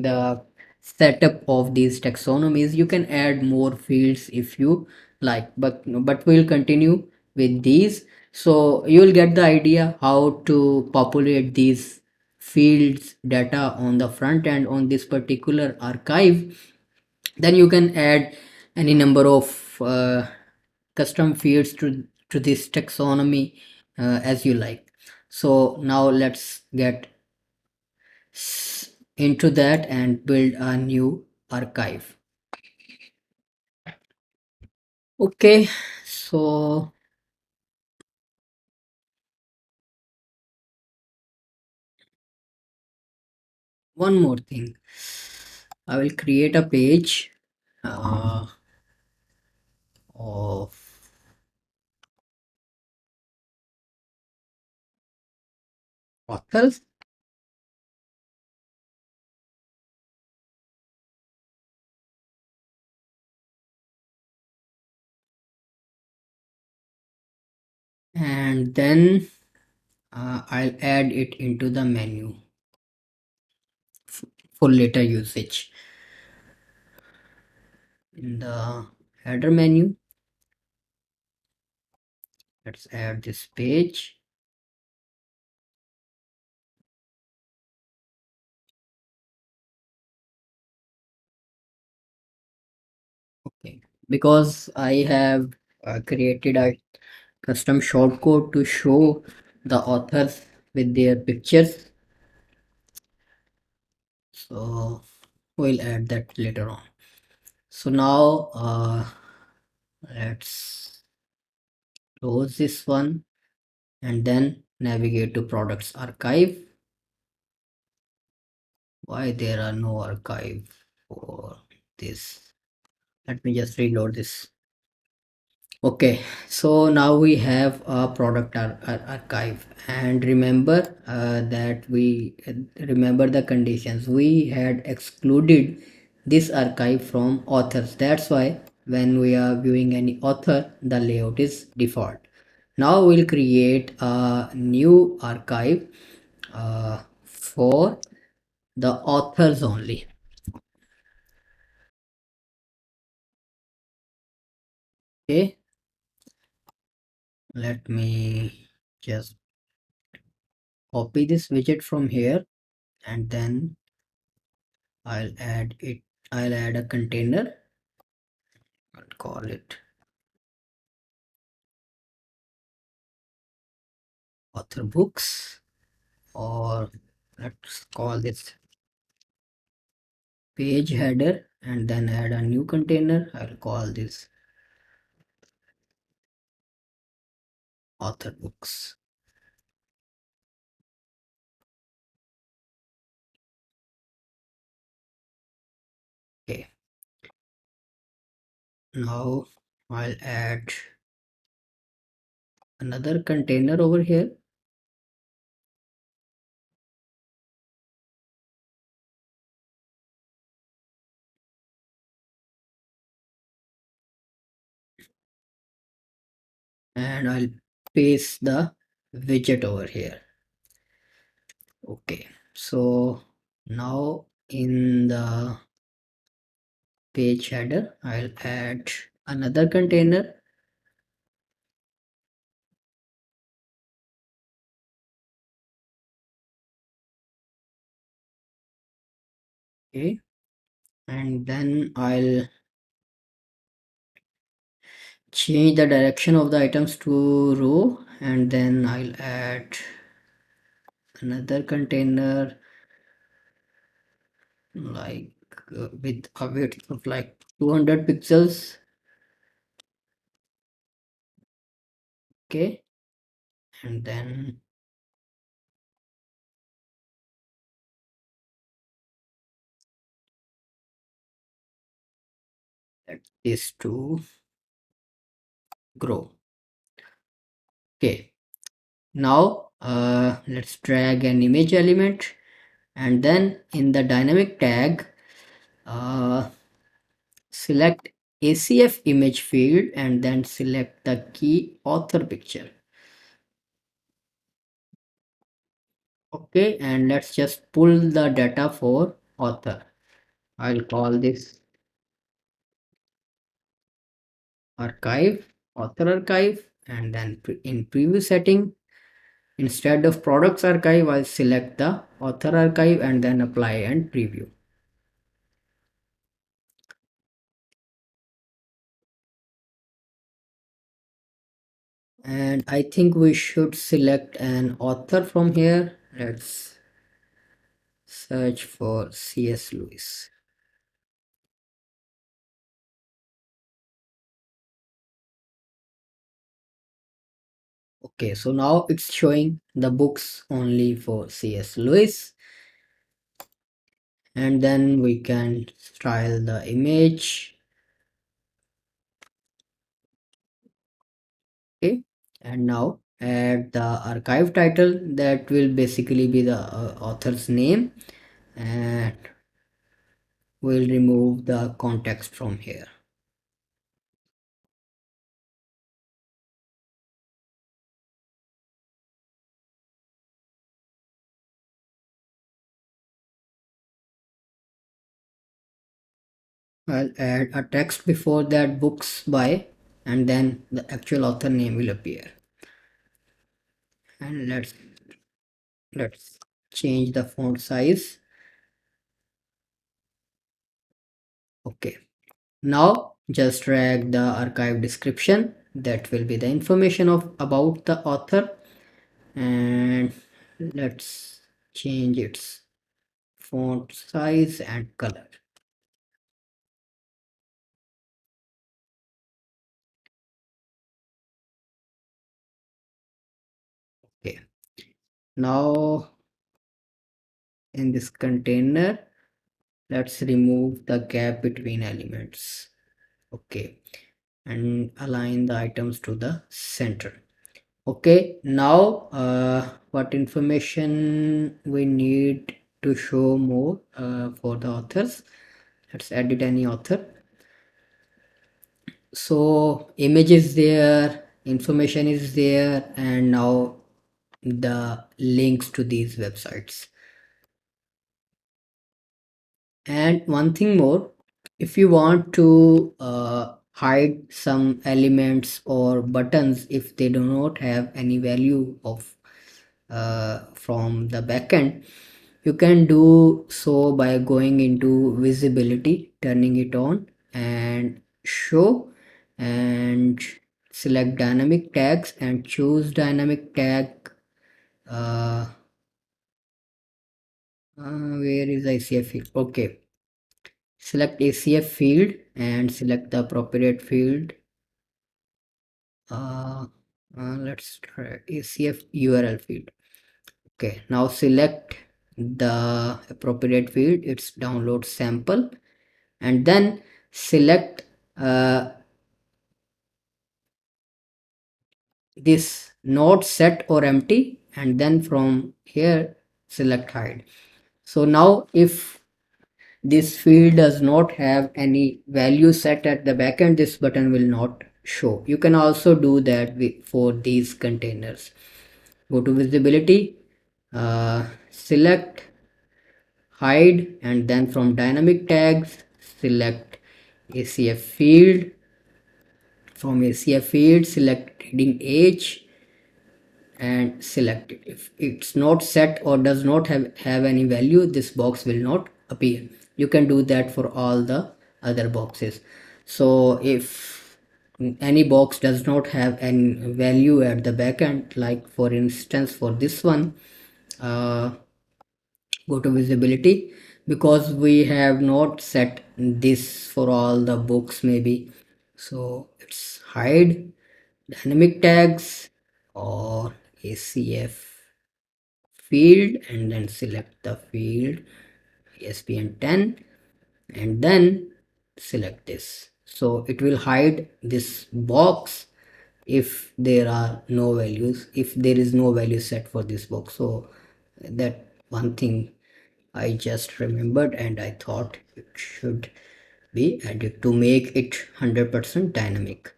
the setup of these taxonomies, you can add more fields if you like, but we'll continue with these. So you will get the idea how to populate these fields data on the front end on this particular archive. Then you can add any number of custom fields to this taxonomy as you like. So now let's get into that and build a new archive. Okay, so one more thing, I will create a page of authors, and then I'll add it into the menu for later usage. In the header menu, let's add this page. Okay, because I have created a custom shortcode to show the authors with their pictures, so we'll add that later on. So now let's close this one and then navigate to products archive. Why there are no archive for this? Let me just reload this. Okay, so now we have a product archive, and remember that we remember the conditions. We had excluded this archive from authors. That's why when we are viewing any author, the layout is default. Now we'll create a new archive for the authors only. Okay, let me just copy this widget from here, and then I'll add it. I'll add a container. I'll call it author books. or let's call this page header, and then add a new container. I'll call this author books. Okay, now I'll add another container over here, and I'll paste the widget over here. Okay, so now in the page header I'll add another container. Okay, and then I'll change the direction of the items to row, and then I'll add another container like with a width of like 200 pixels. Okay, and then let this to grow. Okay, now let's drag an image element, and then in the dynamic tag select ACF image field, and then select the key author picture. Okay, and let's just pull the data for author. I'll call this archive, author archive, and then in preview setting, instead of products archive, I'll select the author archive and then apply and preview. And I think we should select an author from here. Let's search for C.S. Lewis. Okay, so now it's showing the books only for C.S. Lewis, and then we can style the image. Okay, and now add the archive title, that will basically be the author's name, and we'll remove the context from here. I'll add a text before that, books by, and then the actual author name will appear. And let's change the font size. Okay, now just drag the archive description, that will be the information of about the author, and let's change its font size and color. Okay, now in this container let's remove the gap between elements. Okay, and align the items to the center. Okay, now what information we need to show more for the authors. Let's edit any author. So image is there, information is there, and now the links to these websites. And one thing more, if you want to hide some elements or buttons if they do not have any value of from the backend, you can do so by going into visibility, turning it on, and show, and select dynamic tags and choose dynamic tag uh, Where is ACF field? Okay, select ACF field and select the appropriate field. Let's try ACF URL field. Okay, now select the appropriate field, it's download sample, and then select this not set or empty, and then from here select hide. So now if this field does not have any value set at the backend, this button will not show. You can also do that for these containers. Go to visibility, select hide, and then from dynamic tags select ACF field. From ACF field select heading H and select it. If it's not set or does not have any value, this box will not appear. You can do that for all the other boxes. So if any box does not have any value at the backend, like for instance for this one, go to visibility, because we have not set this for all the books maybe, so it's hide dynamic tags or ACF field, and then select the field ESPN 10, and then select this. So it will hide this box if there are no values, if there is no value set for this box. So that one thing I just remembered, and I thought it should be added to make it 100% dynamic.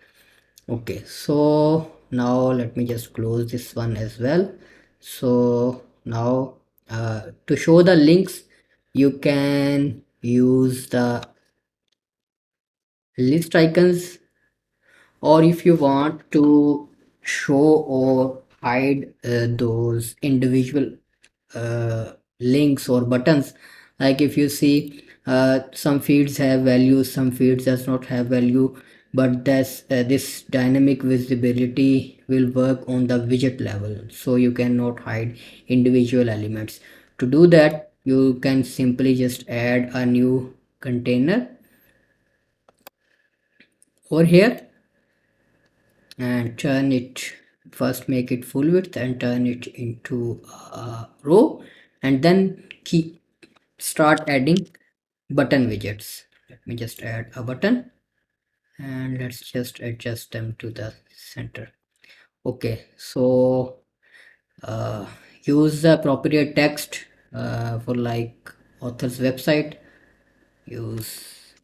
Okay, so now let me just close this one as well. So now to show the links, you can use the list icons, or if you want to show or hide those individual links or buttons, like if you see some fields have values, some fields does not have value, but this dynamic visibility will work on the widget level, so you cannot hide individual elements. To do that, you can simply just add a new container over here and turn it, first make it full width and turn it into a row, and then keep start adding button widgets. Let me just add a button and let's just adjust them to the center. Okay, so uh, use the appropriate text for like author's website, use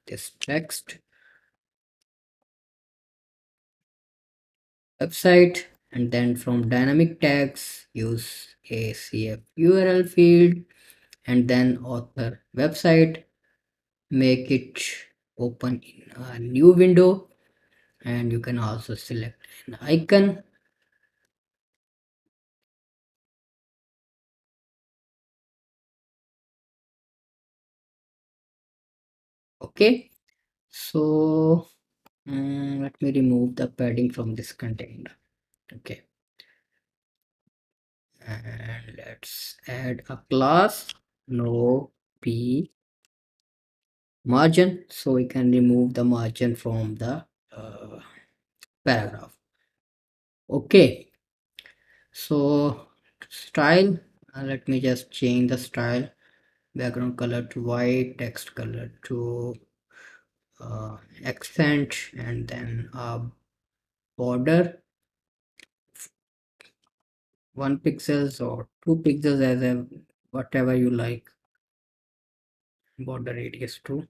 this text website, and then from dynamic tags use a CF URL field, and then author website, make it open in a new window, and you can also select an icon. Okay, so let me remove the padding from this container. Okay, and let's add a class no p margin, so we can remove the margin from the paragraph. Okay, so style, let me just change the style, background color to white, text color to accent, and then border 1 pixels or 2 pixels, as a whatever you like, border radius to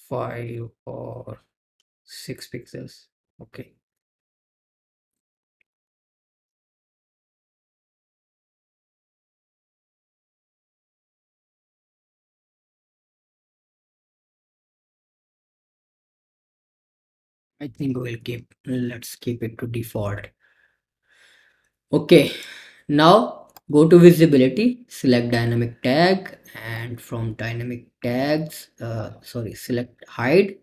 5 or 6 pixels. Okay, I think let's keep it to default. Okay, now go to visibility, select dynamic tag, and from dynamic tags, select hide,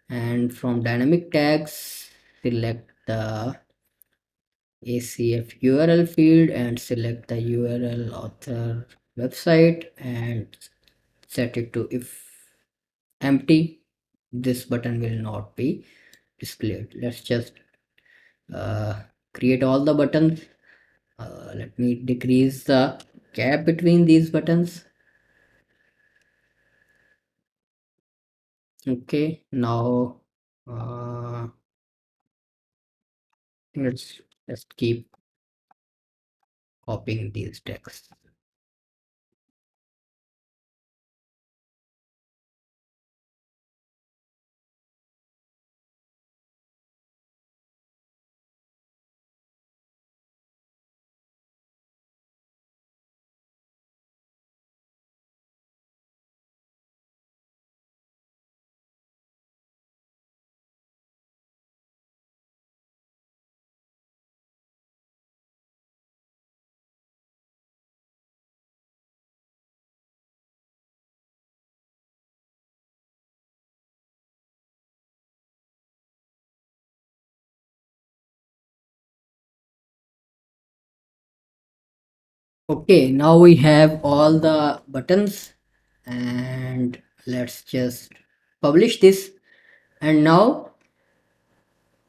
and from dynamic tags select the ACF URL field and select the URL author website and set it to if empty, this button will not be displayed. Let's just uh, create all the buttons. Let me decrease the gap between these buttons. Okay, now uh, let's just keep copying these texts. Okay, now we have all the buttons and let's just publish this. And now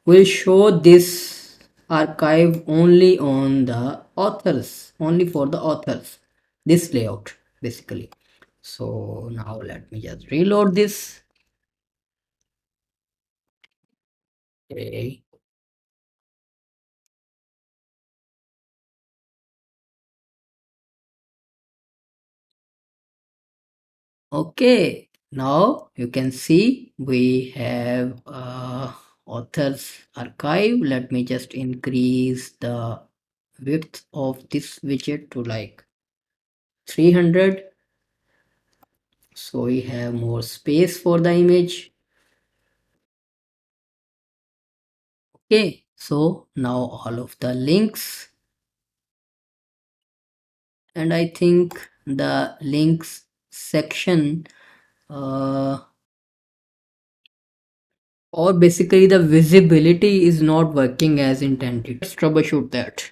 we'll show this archive only on the authors, only for the authors. This layout basically. So now let me just reload this. Okay. Okay, now you can see we have authors archive. Let me just increase the width of this widget to like 300, so we have more space for the image. Okay, so now all of the links, and I think the links section or basically the visibility is not working as intended. Let's troubleshoot that.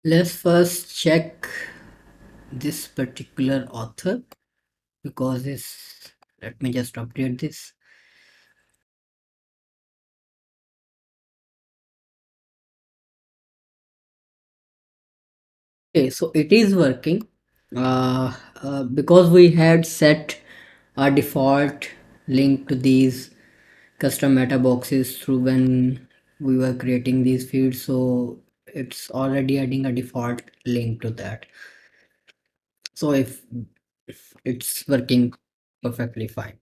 Let's first check this particular author because this, let me just update this. Okay, so it is working because we had set a default link to these custom meta boxes through when we were creating these feeds, so it's already adding a default link to that. So if it's working perfectly fine.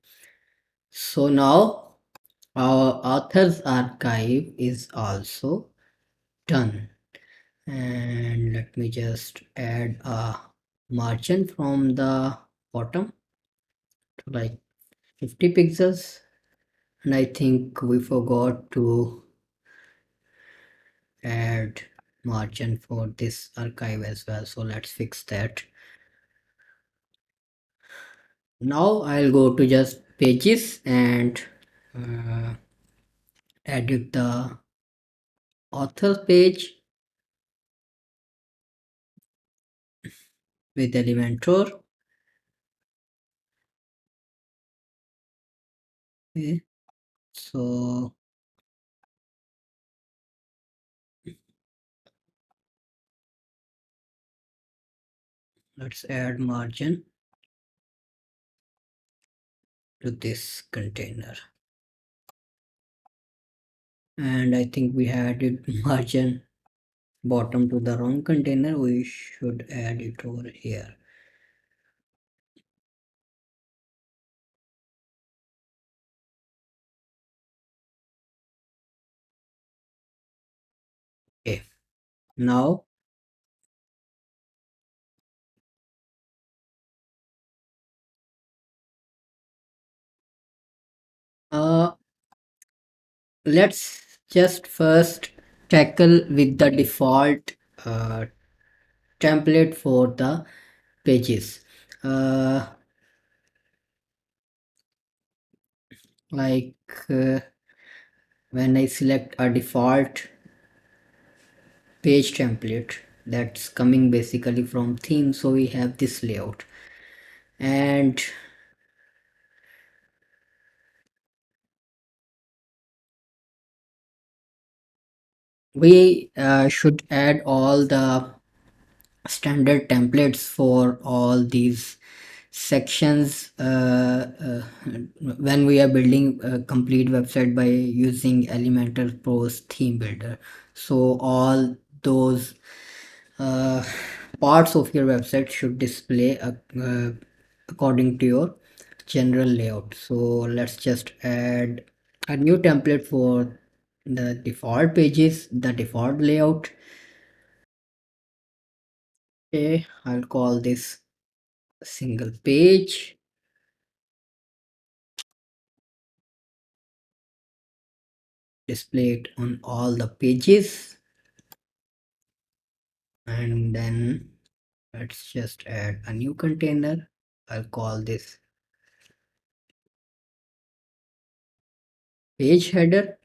So now our authors archive is also done, and let me just add a margin from the bottom to like 50 pixels, and I think we forgot to add margin for this archive as well, so let's fix that. Now I'll go to just pages and uh, edit the author page with Elementor. Okay. So let's add margin to this container, and I think we added margin bottom to the wrong container. We should add it over here. Okay, now uh, let's just first tackle with the default uh, template for the pages. uh, like when I select a default page template that's coming basically from theme. So we have this layout, and we should add all the standard templates for all these sections when we are building a complete website by using Elementor Pro's theme builder. So all those uh, parts of your website should display according to your general layout. So let's just add a new template for the default pages, the default layout. Okay, I'll call this single page, display it on all the pages, and then let's just add a new container. I'll call this page header.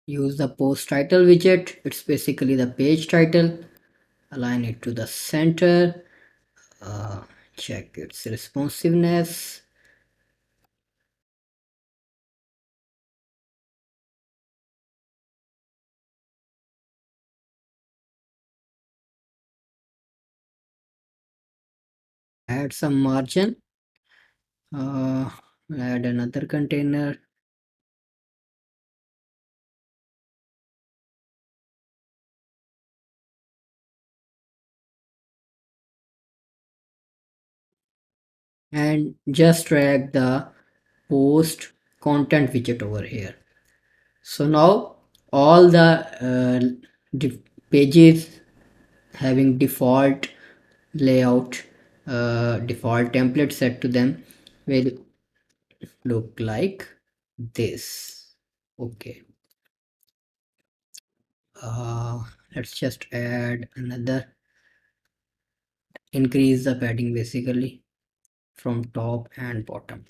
Use the post title widget. It's basically the page title. Align it to the center. Check its responsiveness. Add some margin. uh, Add another container, and just drag the post content widget over here. So now all the pages having default layout, default template set to them will look like this. Okay, uh, let's just add another, increase the padding basically from top and bottom.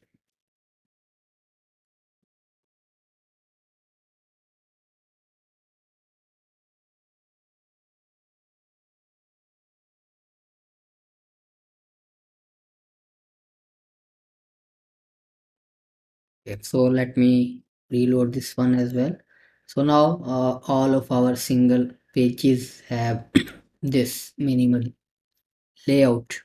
Okay, so let me reload this one as well. So now all of our single pages have this minimal layout.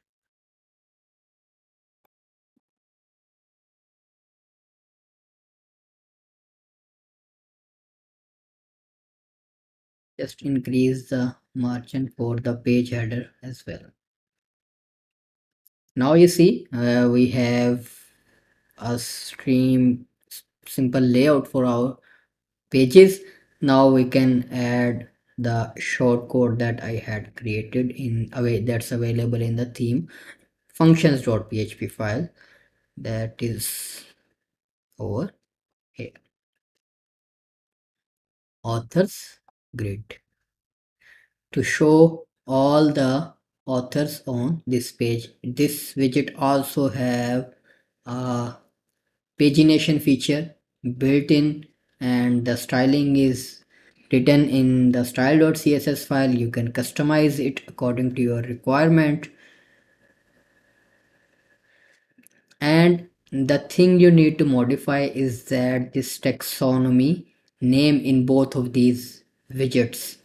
Just increase the margin for the page header as well. Now you see we have a simple layout for our pages. Now we can add the short code that I had created in a way that's available in the theme functions.php file that is over here. Authors grid to show all the authors on this page. This widget also have a pagination feature built in, and the styling is written in the style.css file. You can customize it according to your requirement. And the thing you need to modify is that this taxonomy name in both of these widgets,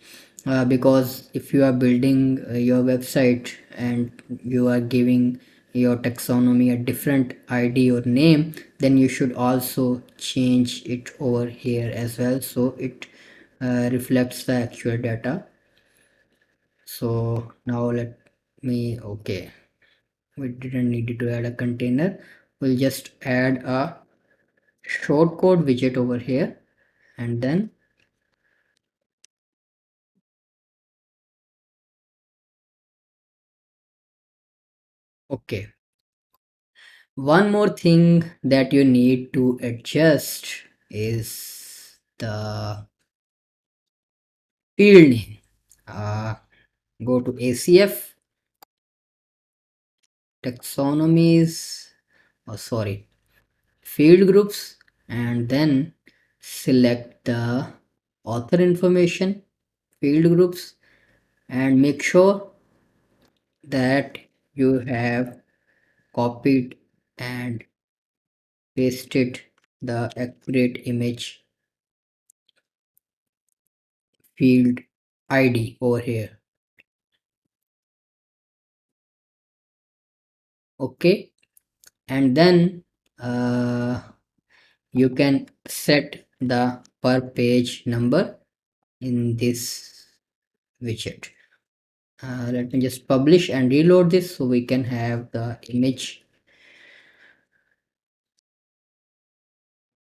because if you are building your website and you are giving your taxonomy a different ID or name, then you should also change it over here as well, so it reflects the actual data. So now let me, okay, we didn't need to add a container. We'll just add a shortcode widget over here, and then okay, one more thing that you need to adjust is the field name. uh, Go to ACF, taxonomies, oh sorry, field groups, and then select the author information, field groups, and make sure that you have copied and pasted the accurate image field ID over here. Okay, and then you can set the per page number in this widget. Let me just publish and reload this so we can have the image.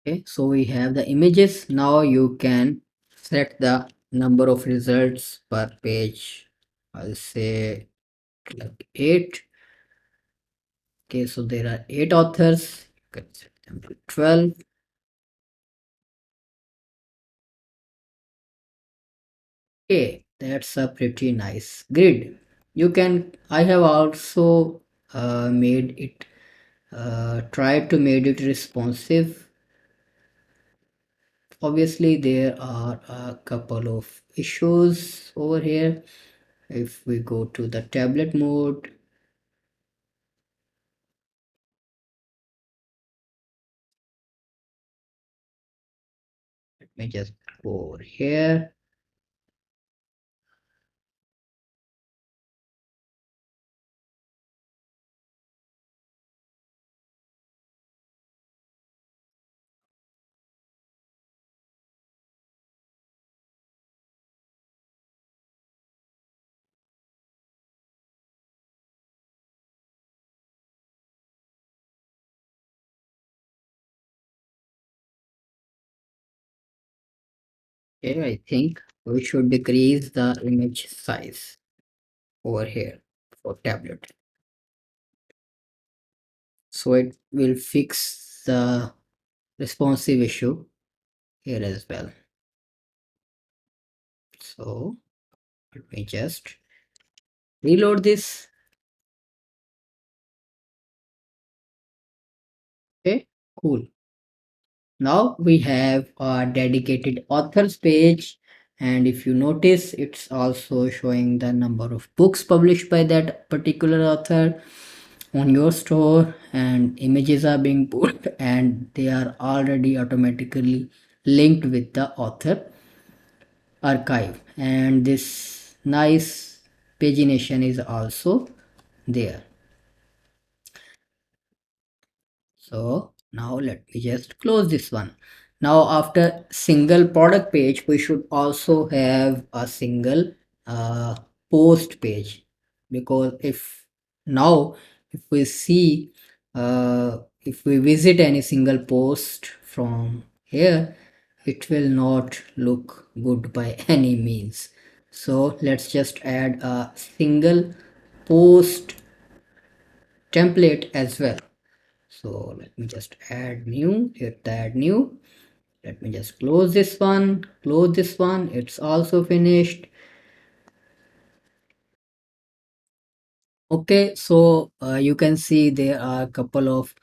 Okay, so we have the images. Now you can set the number of results per page. I'll say like 8. Okay, so there are 8 authors. You can set them to 12. Okay, that's a pretty nice grid. You can, I have also made it, tried to make it responsive. Obviously, there are a couple of issues over here. If we go to the tablet mode, let me just go over here. Here, I think we should decrease the image size over here for tablet. So it will fix the responsive issue here as well. So let me just reload this. Okay, cool. Now we have a dedicated authors page, and if you notice, it's also showing the number of books published by that particular author on your store, and images are being put and they are already automatically linked with the author archive, and this nice pagination is also there. So now let me just close this one. Now after single product page, we should also have a single uh, post page, because if we see, if we visit any single post from here, it will not look good by any means. So let's just add a single post template as well. So let me just add new, hit add new. Let me just close this one, it's also finished. Okay, so you can see there are a couple of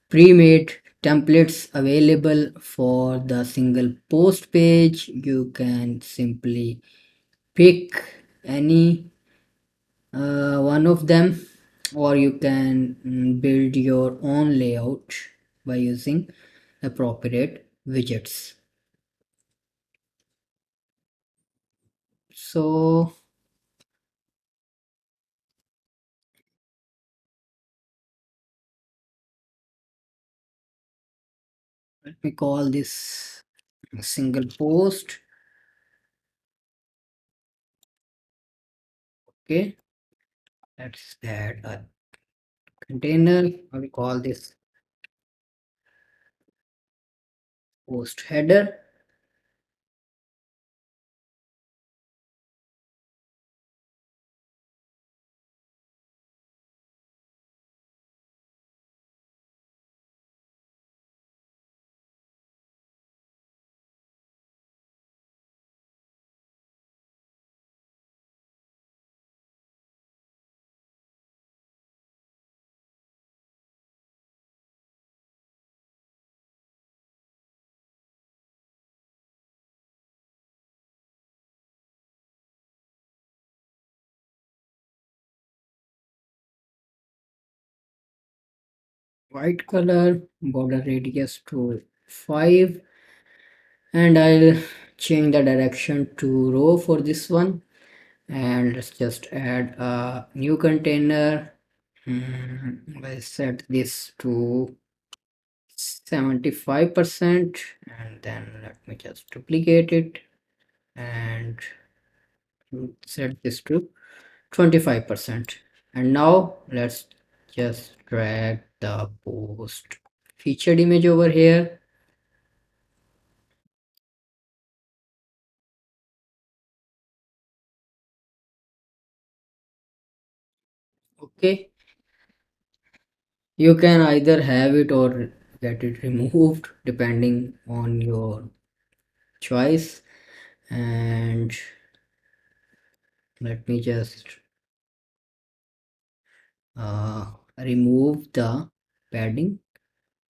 pre-made templates available for the single post page. You can simply pick any one of them, or you can build your own layout by using appropriate widgets. So let me call this single post. Okay, let's add a container. I will call this post header. white color, border radius to 5, and I'll change the direction to row for this one. And let's just add a new container. Let's set this to 75%, and then let me just duplicate it and set this to 25%. And now let's just drag the post featured image over here. Okay, you can either have it or get it removed depending on your choice. And let me just remove the padding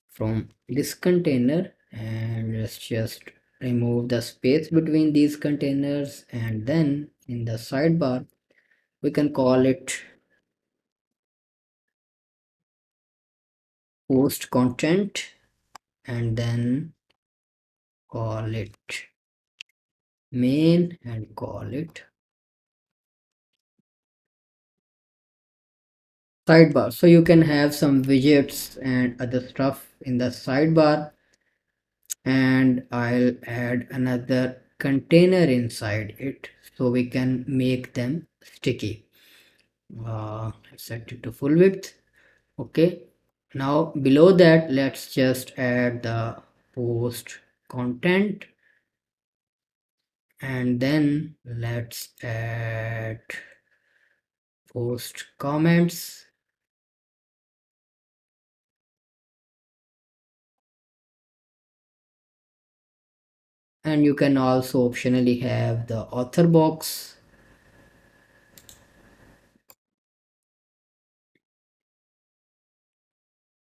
from this container, and let's just remove the space between these containers, and then in the sidebar we can call it post content, and then call it main, and call it sidebar. So you can have some widgets and other stuff in the sidebar, and I'll add another container inside it so we can make them sticky. Let's set it to full width. Okay, now below that let's just add the post content, and then let's add post comments, and you can also optionally have the author box.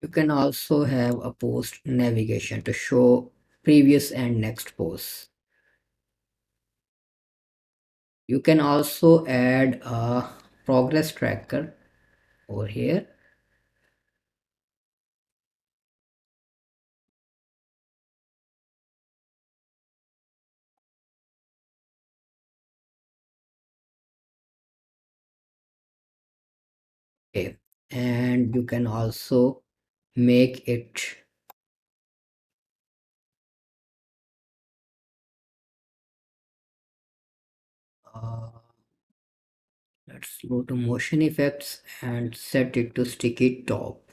You can also have a post navigation to show previous and next posts. You can also add a progress tracker over here. Okay, and you can also make it uh, let's go to motion effects and set it to sticky top.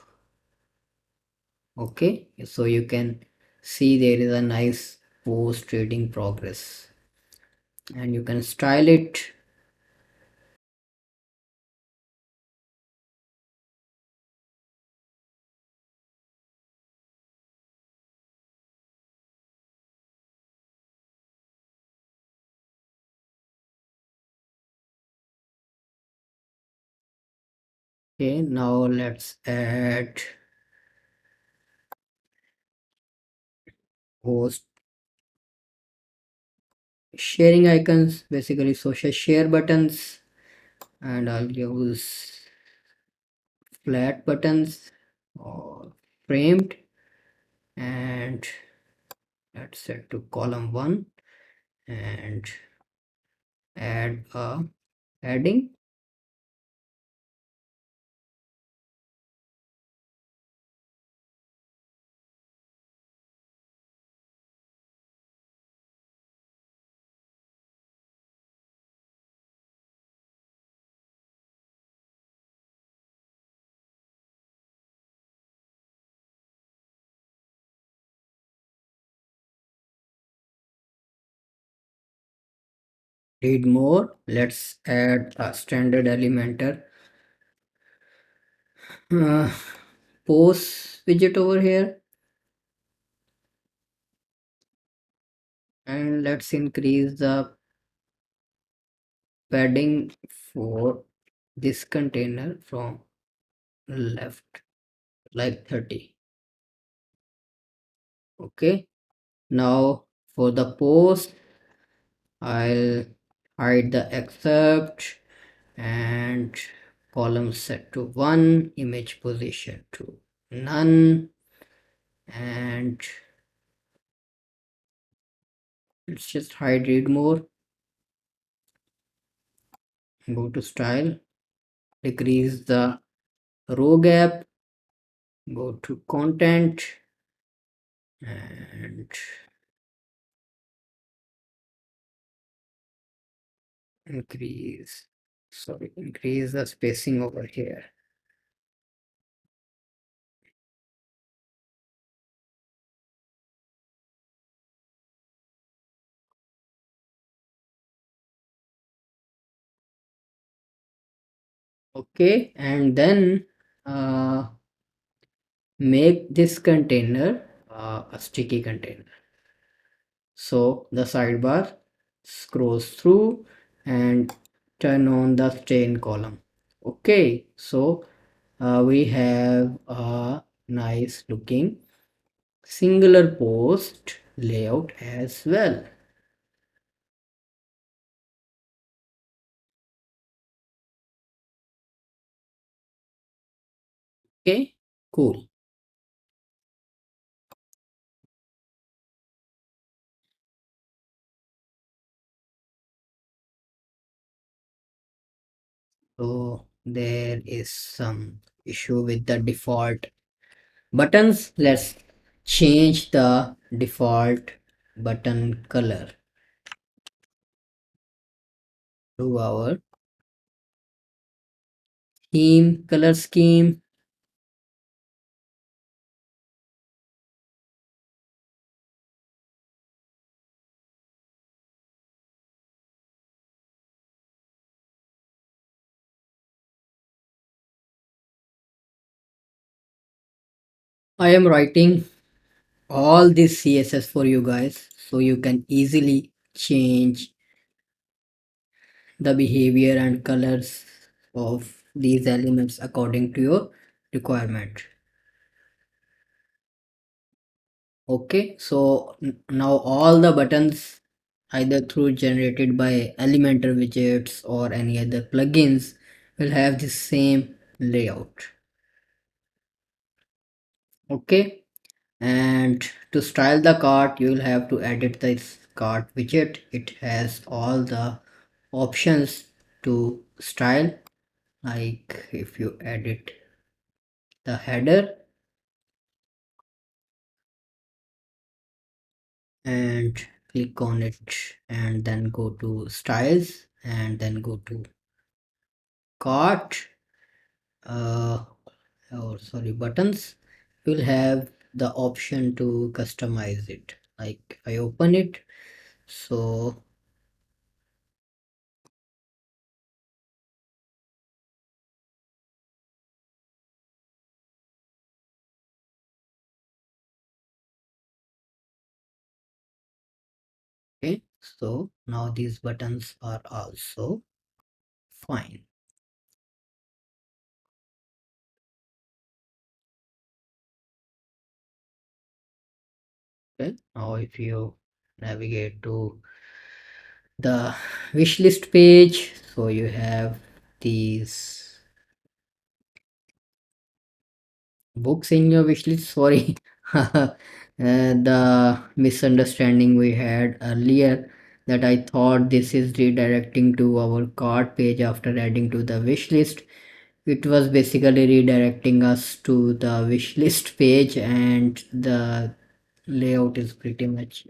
Okay, so you can see there is a nice post trading progress, and you can style it. Okay, now let's add post sharing icons, basically social share buttons, and I'll use flat buttons or framed, and let's set to column 1 and add a heading. Read more, let's add a standard Elementor uh, post widget over here, and let's increase the padding for this container from left like 30. Okay, now for the post I'll hide the except, and column set to 1, image position to none, and let's just hide read more. Go to style, decrease the row gap, go to content, and increase the spacing over here. Okay, and then make this container a sticky container. So the sidebar scrolls through and turn on the stain column. Okay, so we have a nice looking singular post layout as well. Okay, cool. So there is some issue with the default buttons. Let's change the default button color to our theme color scheme. I am writing all this CSS for you guys so you can easily change the behavior and colors of these elements according to your requirement. Okay, so now all the buttons either through generated by Elementor widgets or any other plugins will have the same layout. Okay, and to style the cart you will have to edit this cart widget. It has all the options to style, like if you edit the header and click on it and then go to styles and then go to cart or sorry buttons, you'll have the option to customize it. Like I open it, so okay, so now these buttons are also fine. Okay, now if you navigate to the wish list page, so you have these books in your wish list. Sorry, the misunderstanding we had earlier, that I thought this is redirecting to our cart page after adding to the wish list. It was basically redirecting us to the wish list page, and the layout is pretty much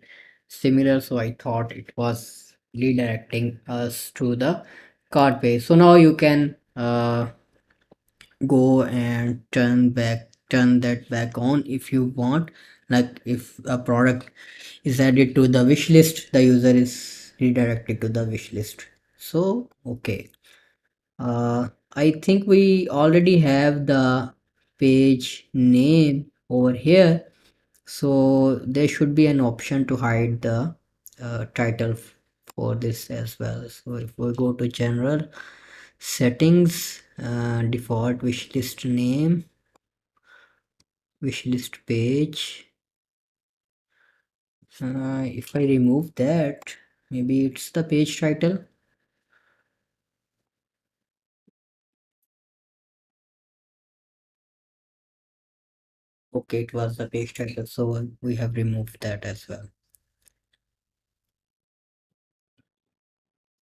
similar, so I thought it was redirecting us to the cart page. So now you can go and turn that back on if you want. Like if a product is added to the wish list, the user is redirected to the wish list. So okay, I think we already have the page name over here, so there should be an option to hide the title for this as well. So if we go to general settings, default wishlist name, wishlist page, if I remove that, maybe it's the page title. Okay, it was the page title, so we have removed that as well.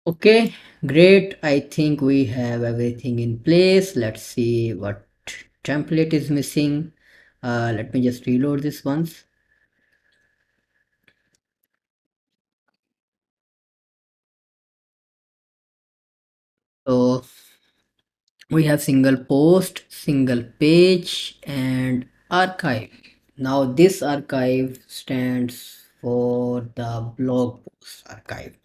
Okay, great. I think we have everything in place. Let's see what template is missing. Let me just reload this once. So we have single post, single page, and archive. Now this archive stands for the blog post archive.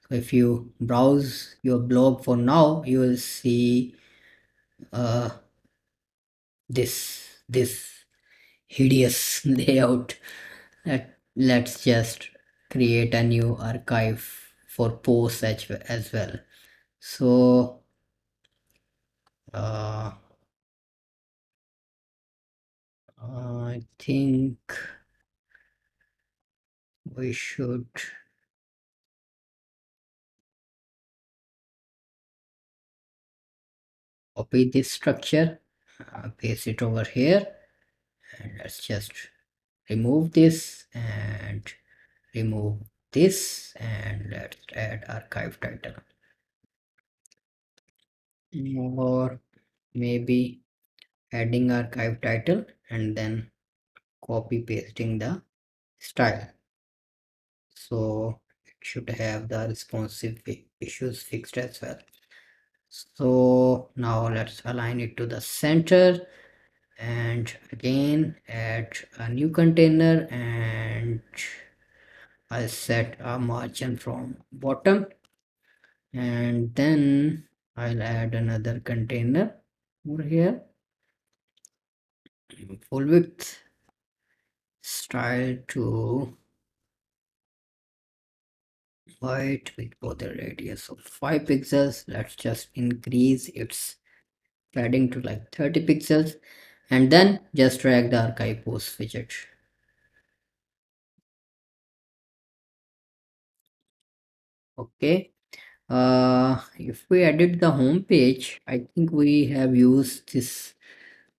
So if you browse your blog for now, you will see uh, this hideous layout. Let's just create a new archive for posts as well. So uh, I think we should copy this structure, paste it over here, and let's just remove this and remove this, and let's add archive title, or maybe adding archive title and then copy pasting the style, so it should have the responsive issues fixed as well. So now let's align it to the center, and again add a new container, and I'll set a margin from bottom, and then I'll add another container over here, full width, style to white with border radius of 5 pixels. Let's just increase its padding to like 30 pixels, and then just drag the archive post widget. Okay, if we edit the home page, I think we have used this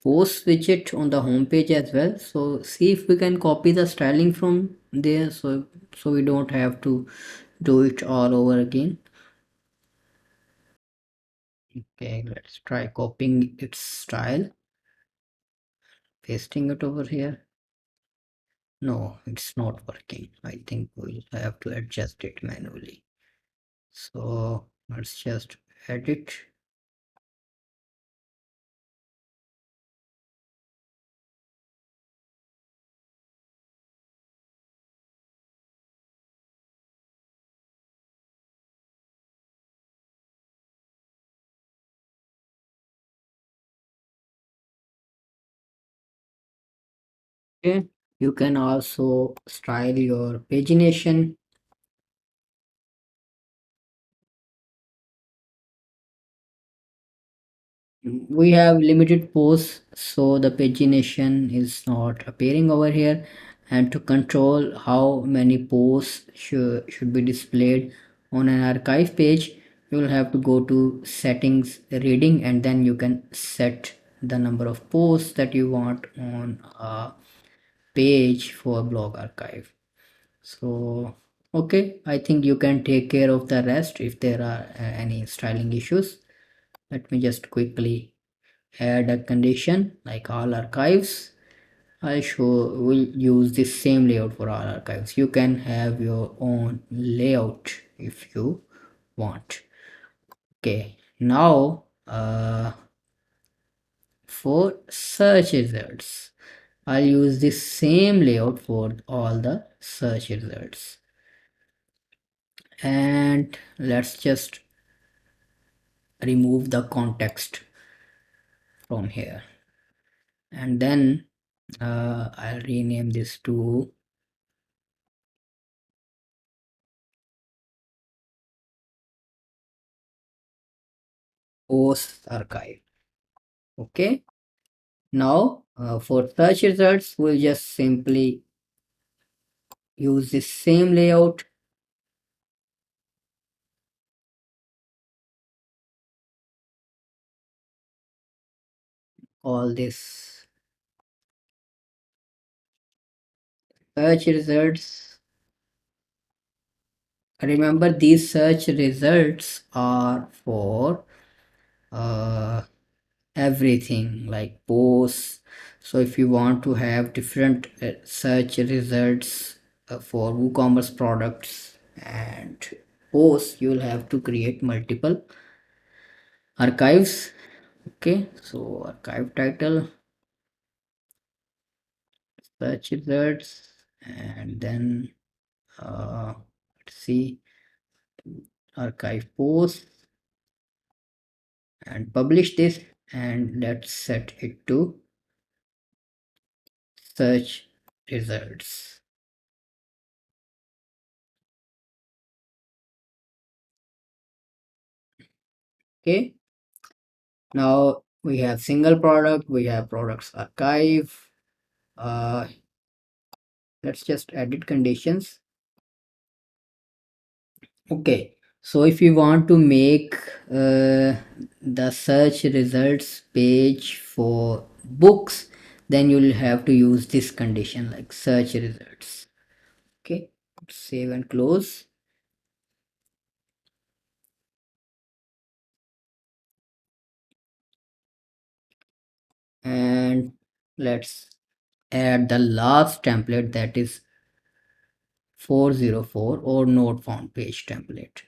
post widget on the home page as well. So see if we can copy the styling from there, so we don't have to do it all over again. Okay, let's try copying its style, pasting it over here. No, it's not working. I think we'll have to adjust it manually. So let's just edit. Okay, you can also style your pagination. We have limited posts, so the pagination is not appearing over here, and to control how many posts should be displayed on an archive page, you will have to go to settings, reading, and then you can set the number of posts that you want on a page for blog archive. So okay, I think you can take care of the rest if there are any styling issues. Let me just quickly add a condition like all archives. I show will use the same layout for all archives. You can have your own layout if you want. Okay, now for search results, I'll use the same layout for all the search results, and let's just remove the context from here, and then I'll rename this to post archive. Okay, now for search results, we'll just simply use the same layout, call this search results. Remember, these search results are for uh, everything like posts. So if you want to have different search results for WooCommerce products and posts, you'll have to create multiple archives. Okay, so archive title, search results, and then let's see, archive posts, and publish this, and let's set it to search results. Okay, now we have single product, we have products archive. Let's just edit conditions. Okay, so if you want to make the search results page for books, then you'll have to use this condition like search results. Okay, save and close. And let's add the last template, that is 404 or not found page template.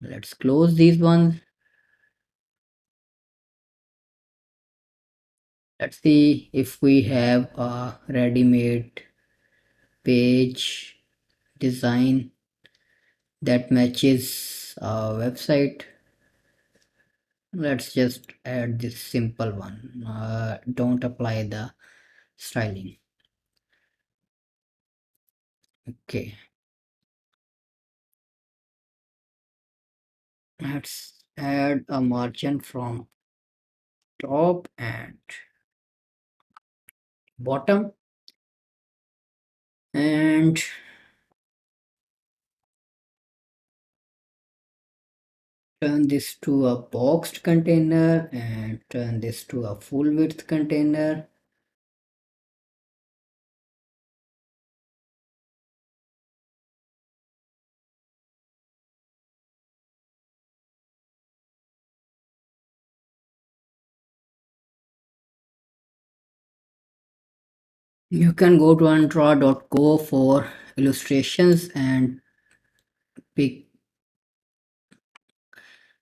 Let's close these ones. Let's see if we have a ready-made page design that matches our website. Let's just add this simple one. Don't apply the styling. Okay, let's add a margin from top and bottom, and turn this to a boxed container and turn this to a full width container. You can go to undraw.co for illustrations and pick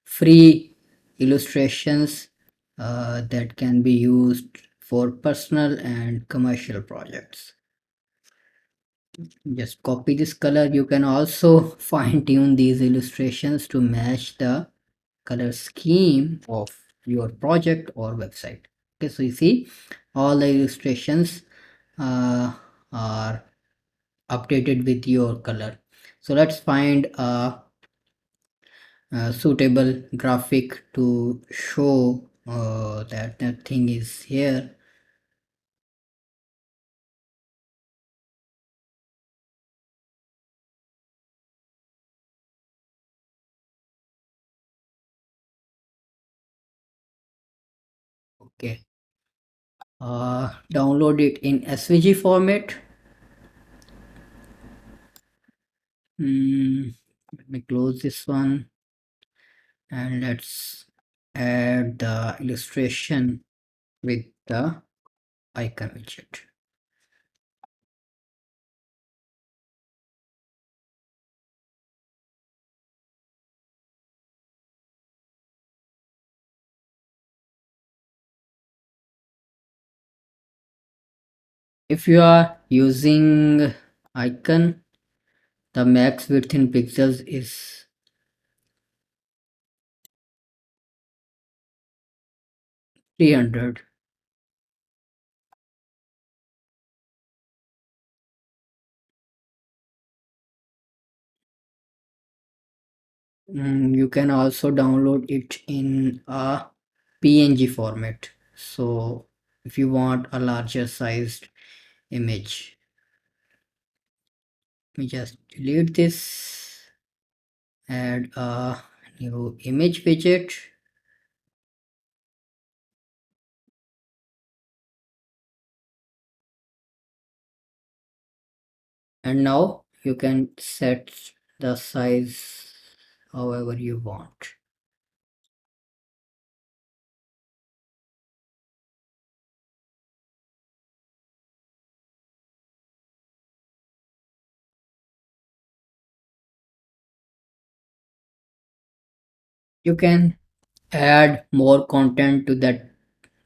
free illustrations that can be used for personal and commercial projects. Just copy this color. You can also fine tune these illustrations to match the color scheme of your project or website. Okay, so you see all the illustrations are updated with your color. So let's find a suitable graphic to show that that thing is here. Okay, download it in SVG format. Let me close this one, and let's add the illustration with the icon widget. If you are using icon, the max width in pixels is 300. You can also download it in a PNG format. So if you want a larger sized image, we just delete this, add a new image widget. And now you can set the size however you want. You can add more content to that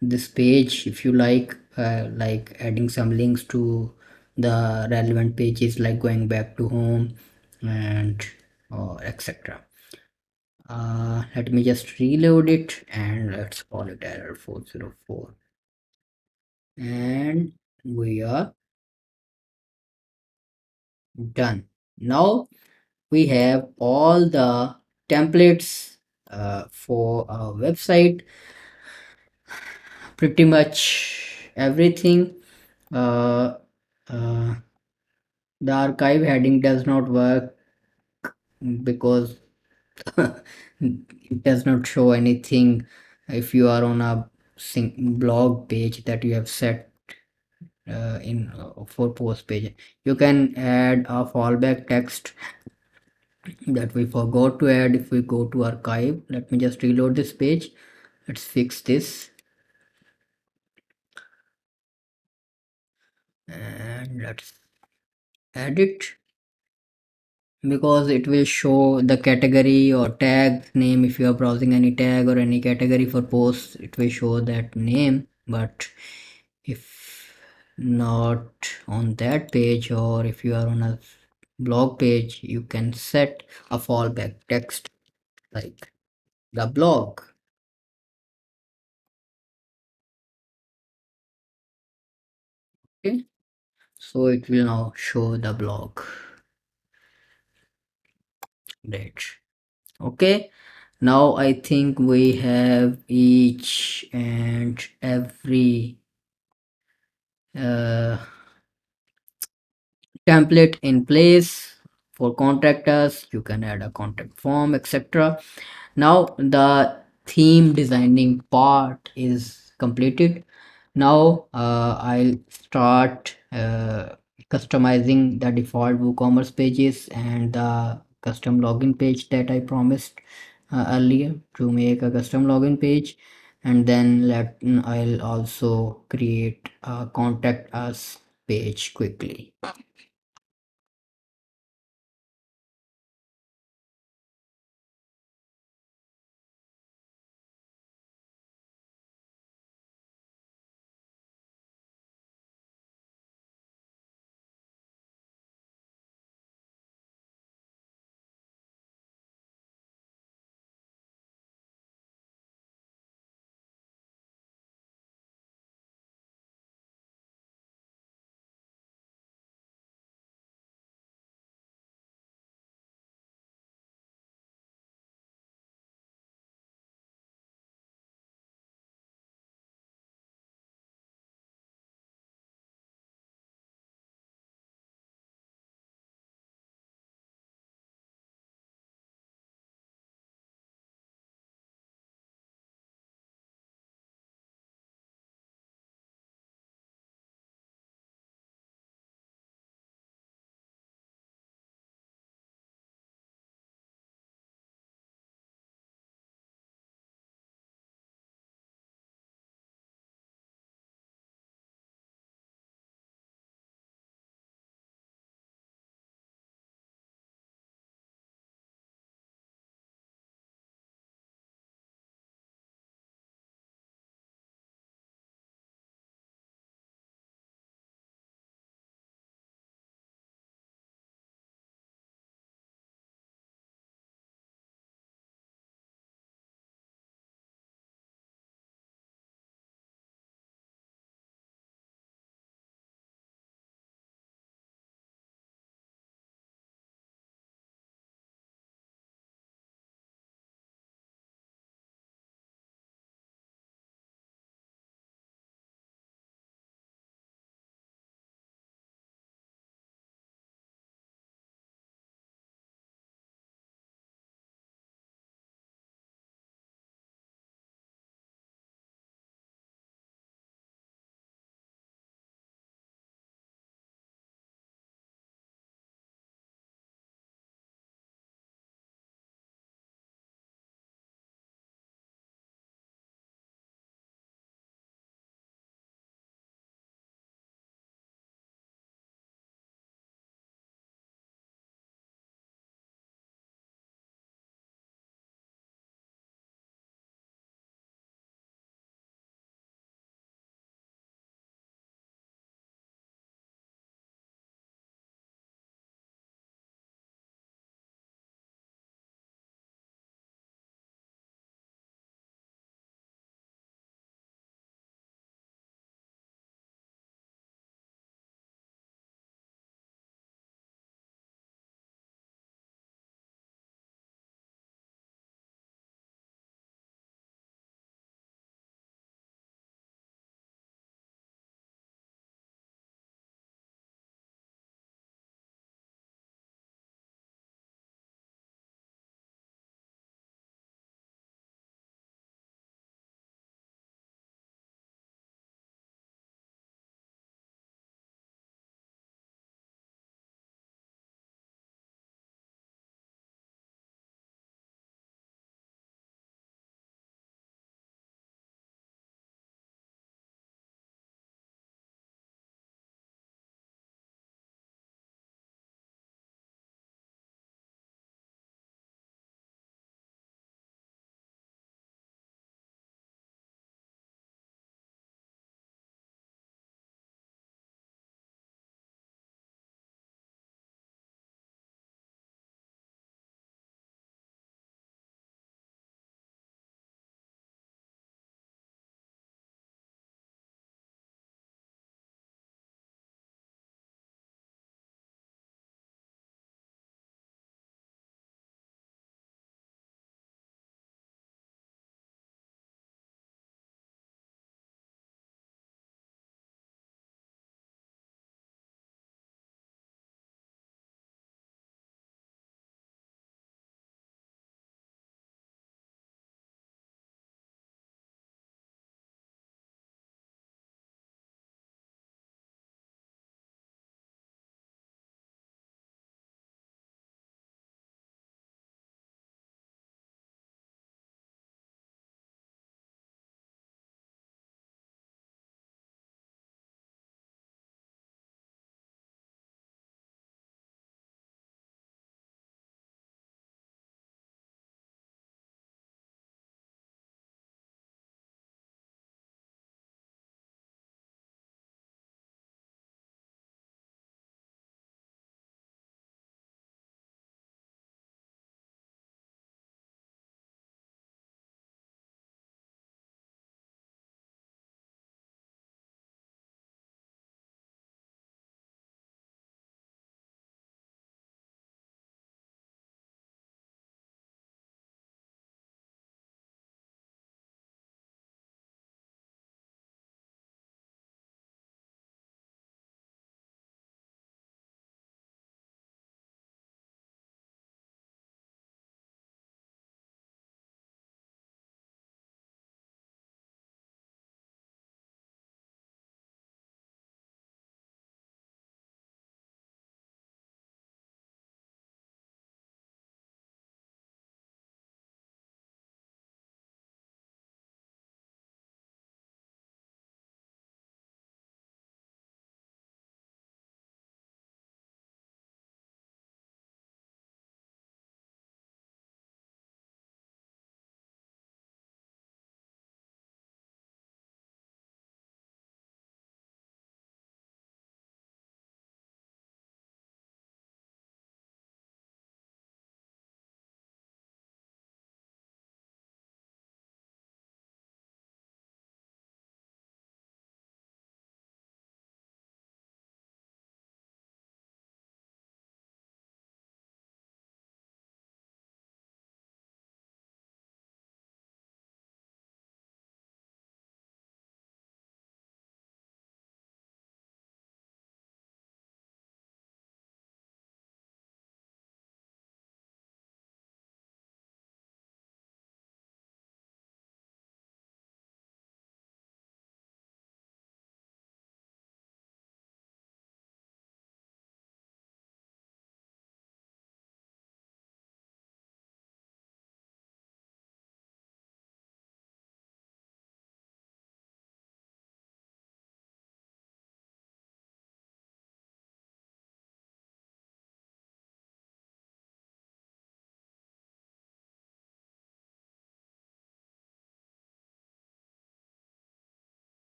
this page if you like adding some links to the relevant pages, like going back to home and etc. Let me just reload it and let's call it error 404, and we are done. Now we have all the templates for our website, pretty much everything. uh, uh, the archive heading does not work because it does not show anything if you are on a blog page that you have set in for post page. You can add a fallback text that we forgot to add. If we go to archive, let me just reload this page. Let's fix this and let's add it, because it will show the category or tag name. If you are browsing any tag or any category for posts, it will show that name. But if not on that page, or if you are on a blog page, you can set a fallback text like the blog. Okay, so it will now show the blog. Great. Okay, now I think we have each and every uh, template in place. For contact us, you can add a contact form, etc. Now the theme designing part is completed. Now I'll start customizing the default WooCommerce pages and the custom login page that I promised earlier to make a custom login page. And then I'll also create a contact us page quickly.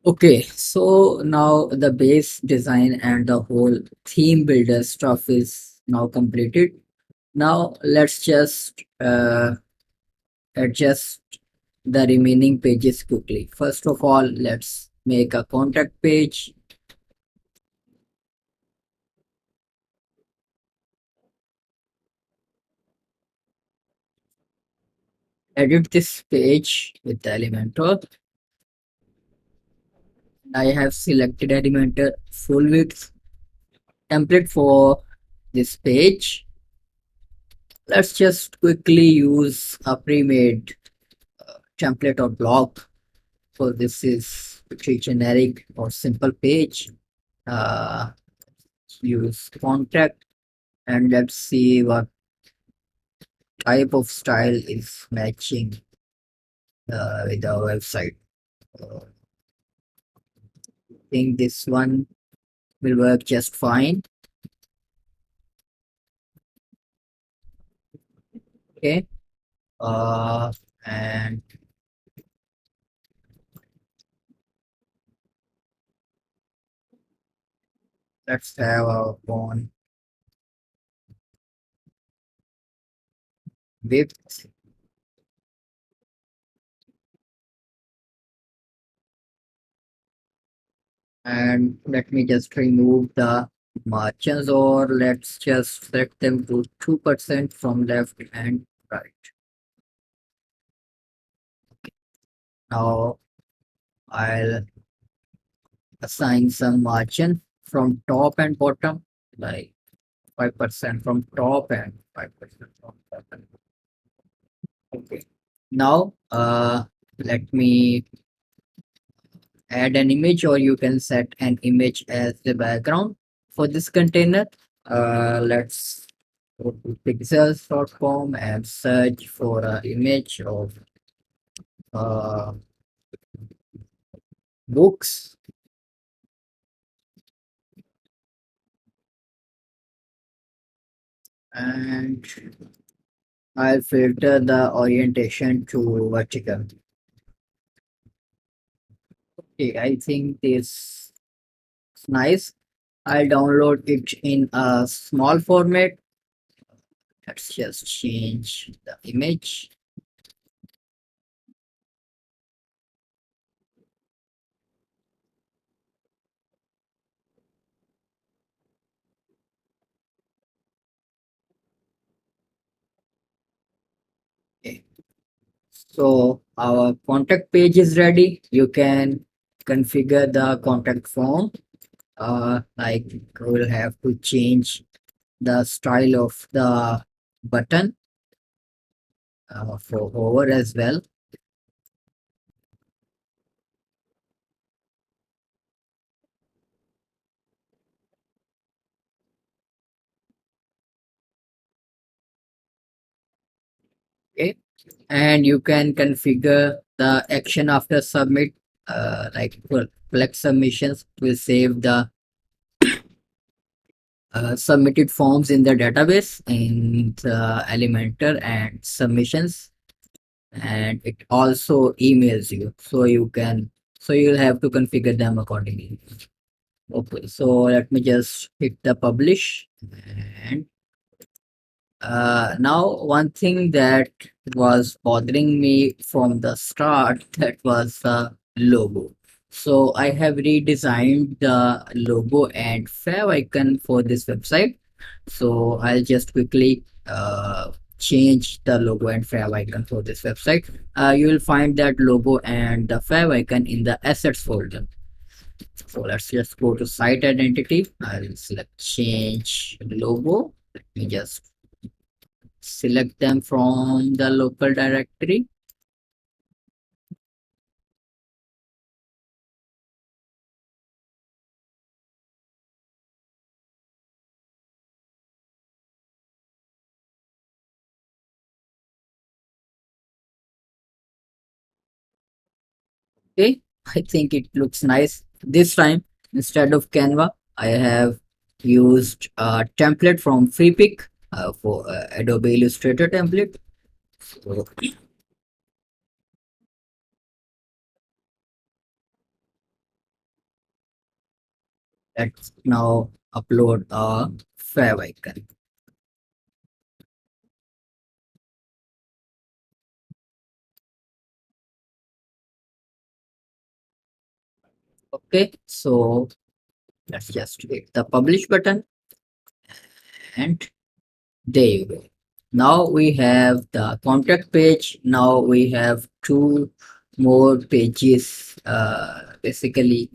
Okay, so now the base design and the whole theme builder stuff is now completed. Now let's just adjust the remaining pages quickly. First of all, let's make a contact page. Edit this page with the Elementor. I have selected Elementor full width template for this page. Let's just quickly use a pre-made template or block. So this is pretty generic or simple page. Uh, use contact and let's see what type of style is matching with our website. I think this one will work just fine. Okay. And let's have our phone width. And let me just remove the margins, or let's just set them to 2% from left and right. Now I'll assign some margin from top and bottom, like 5% from top and 5% from bottom. Okay. Now let me add an image, or you can set an image as the background for this container. Let's go to pixels.com and search for an image of uh, books, and I'll filter the orientation to vertical. Okay, I think this is nice. I'll download it in a small format. Let's just change the image. Okay. So our contact page is ready. You can configure the contact form. Like we'll have to change the style of the button for hover as well. Okay, and you can configure the action after submit. Like for collect submissions, will save the submitted forms in the database in the Elementor and submissions, and it also emails you, so you can, so you'll have to configure them accordingly. Okay, so let me just hit the publish. And now one thing that was bothering me from the start, that was the logo. So I have redesigned the logo and fav icon for this website. So I'll just quickly change the logo and fav icon for this website. You will find that logo and the fav icon in the assets folder. So let's just go to site identity. I'll select change logo. Let me just select them from the local directory. Okay, I think it looks nice. This time, instead of Canva, I have used a template from FreePic for Adobe Illustrator template. So, Let's now upload a fav icon. Okay, so let's just hit the publish button, and there you go. Now we have the contact page. Now we have two more pages, basically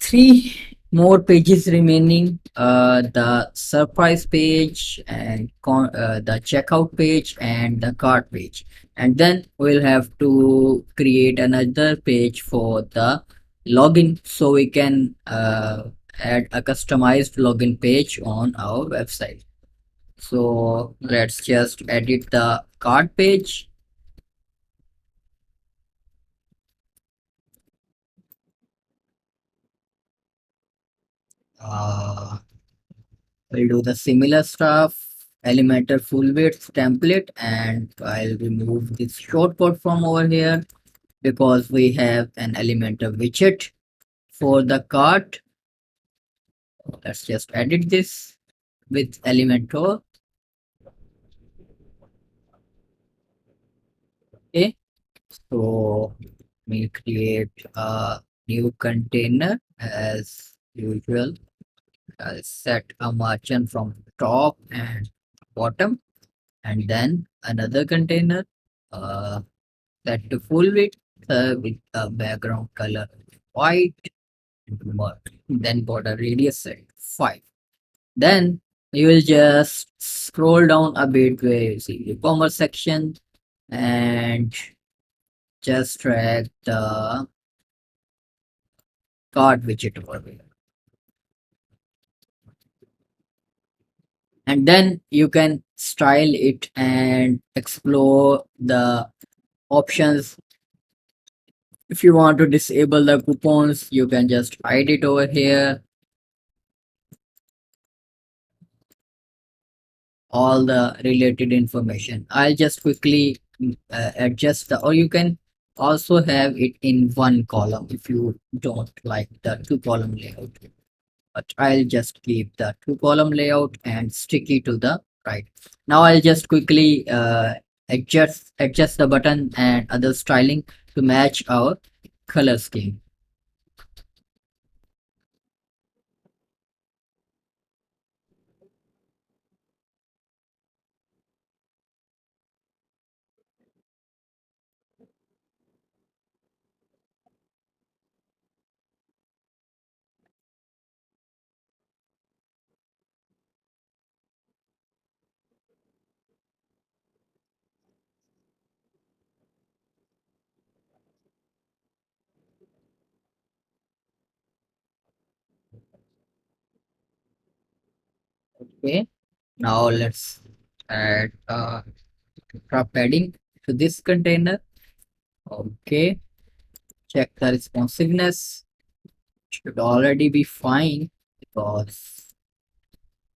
three more pages remaining, the surprise page and the checkout page and the cart page, and then we'll have to create another page for the login, so we can add a customized login page on our website. So let's just edit the cart page. uh, We'll do the similar stuff, Elementor full width template, and I'll remove this shortcode from over here because we have an Elementor widget for the cart. Let's just edit this with Elementor. Okay, so we create a new container as usual. I'll set a margin from top and bottom, and then another container. Uh, Set to full width with a background color white and mark. Then border radius set 5. Then you will just scroll down a bit where you see the commerce section and just drag the card widget over here. And then you can style it and explore the options. If you want to disable the coupons, you can just hide it over here. All the related information. I'll just quickly adjust the, or you can also have it in one column if you don't like the two column layout. But I'll just keep the two column layout and sticky to the right. Now I'll just quickly adjust the button and other styling to match our color scheme. Okay, now let's add drop padding to this container. Okay, check the responsiveness. Should already be fine because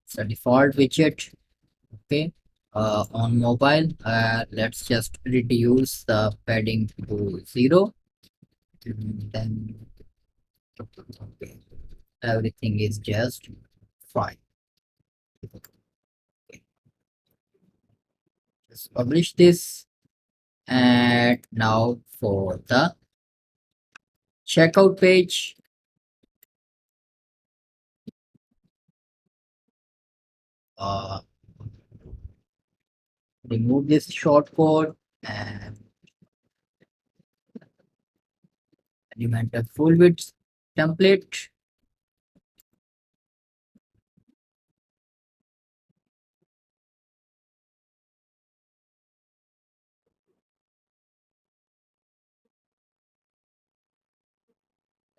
it's a default widget. Okay, on mobile, let's just reduce the padding to 0. Then okay, everything is just fine. Okay, just publish this, and now for the checkout page, uh, remove this shortcode and implement a full width template.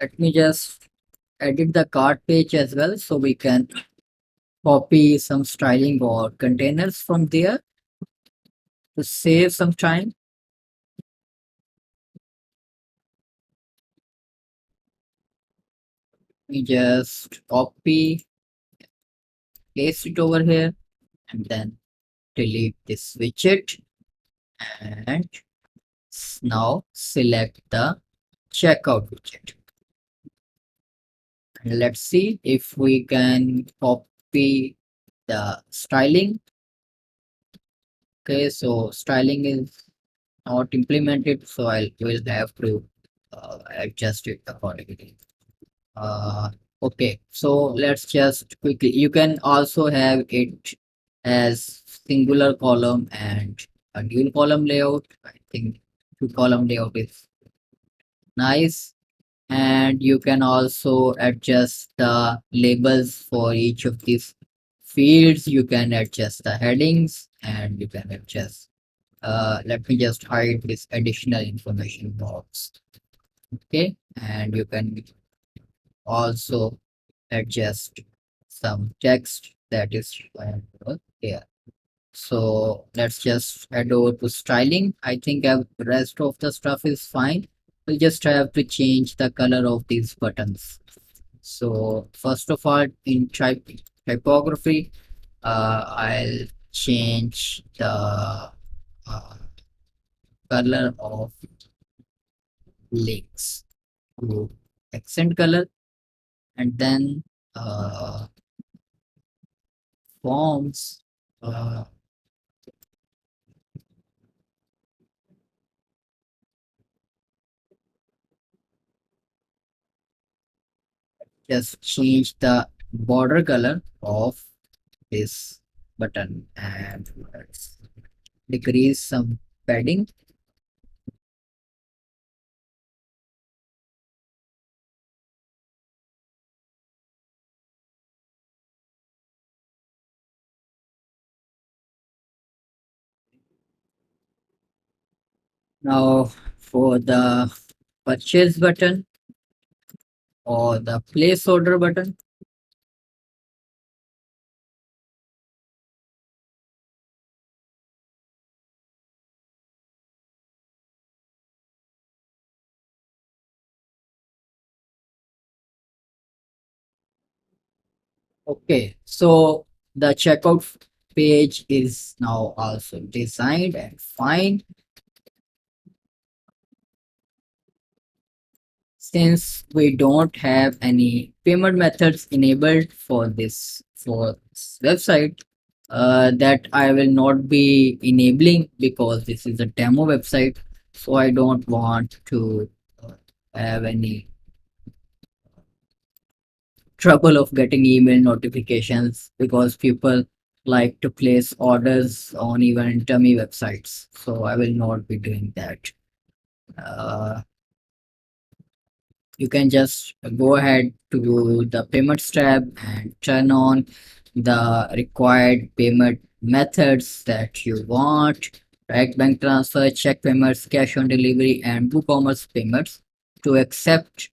Let me just edit the cart page as well so we can copy some styling or containers from there to save some time. We just copy, paste it over here, and then delete this widget, and now select the checkout widget And let's see if we can copy the styling. Okay, so styling is not implemented, so I will have to adjust it accordingly. Uh, okay, so let's just quickly. You can also have it as singular column and a dual column layout. I think two column layout is nice. And you can also adjust the labels for each of these fields. You can adjust the headings and you can adjust. Let me just hide this additional information box. Okay, and you can also adjust some text that is over here. So let's just head over to styling. I think the rest of the stuff is fine. We just have to change the color of these buttons. So first of all, in typography, I'll change the color of links to accent color, and then uh, forms. Uh, just change the border color of this button, and let's decrease some padding. Now for the purchase button or the place order button. Okay, so the checkout page is now also designed and fine. Since we don't have any payment methods enabled for this website, that I will not be enabling because this is a demo website. So I don't want to have any trouble of getting email notifications because people like to place orders on even dummy websites. So I will not be doing that. Uh, you can just go ahead to the payments tab and turn on the required payment methods that you want, like bank transfer, check payments, cash on delivery, and WooCommerce payments to accept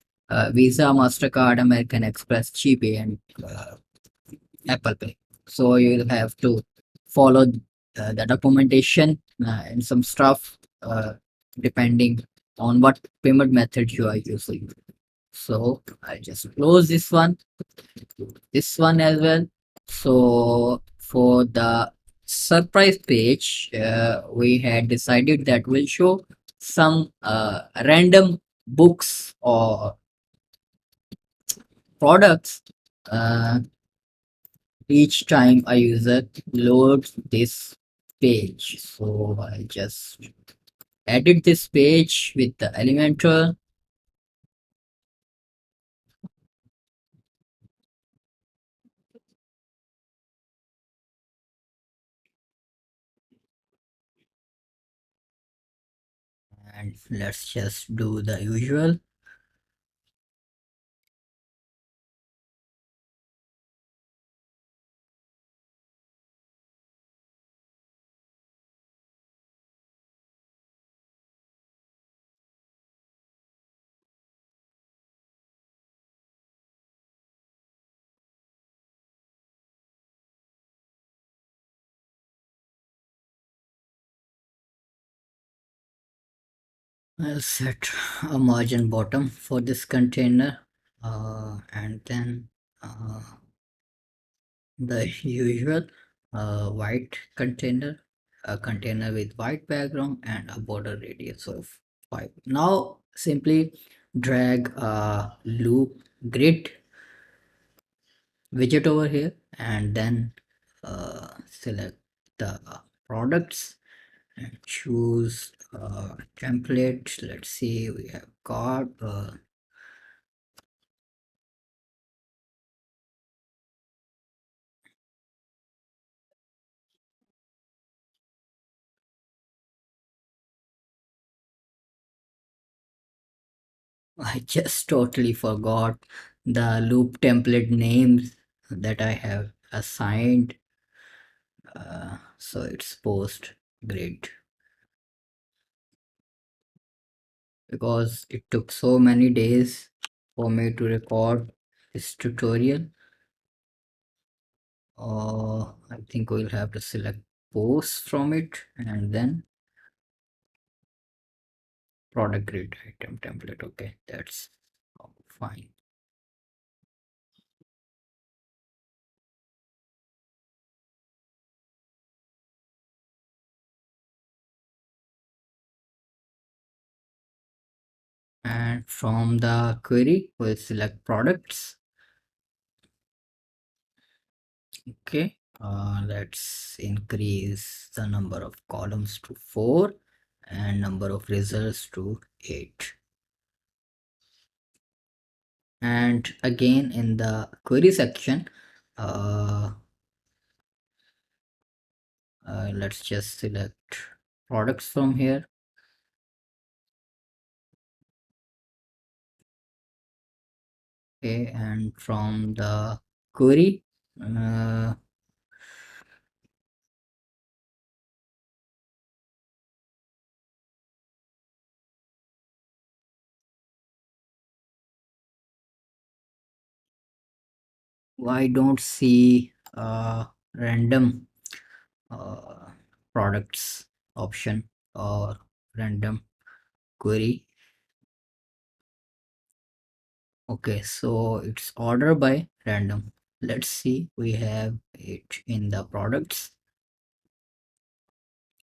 Visa, MasterCard, American Express, GPay, and Apple Pay. So you'll have to follow the documentation and some stuff depending on what payment method you are using. So I just close this one as well. So for the surprise page, we had decided that we'll show some random books or products each time a user loads this page. So I just edit this page with the Elementor. And let's just do the usual. I'll set a margin bottom for this container, and then the usual white container, a container with white background and a border radius of 5. Now simply drag a loop grid widget over here, and then select the products and choose template. Let's see, we have got I just totally forgot the loop template names that I have assigned. So it's post grid, because it took so many days for me to record this tutorial. I think we'll have to select post from it and then product grid item template. Okay, that's fine. And from the query, we'll select products. Okay, let's increase the number of columns to 4 and number of results to 8. And again, in the query section, let's just select products from here. Okay, and from the query, why don't see random uh, products option or random query? Okay, so it's order by random. Let's see, we have it in the products.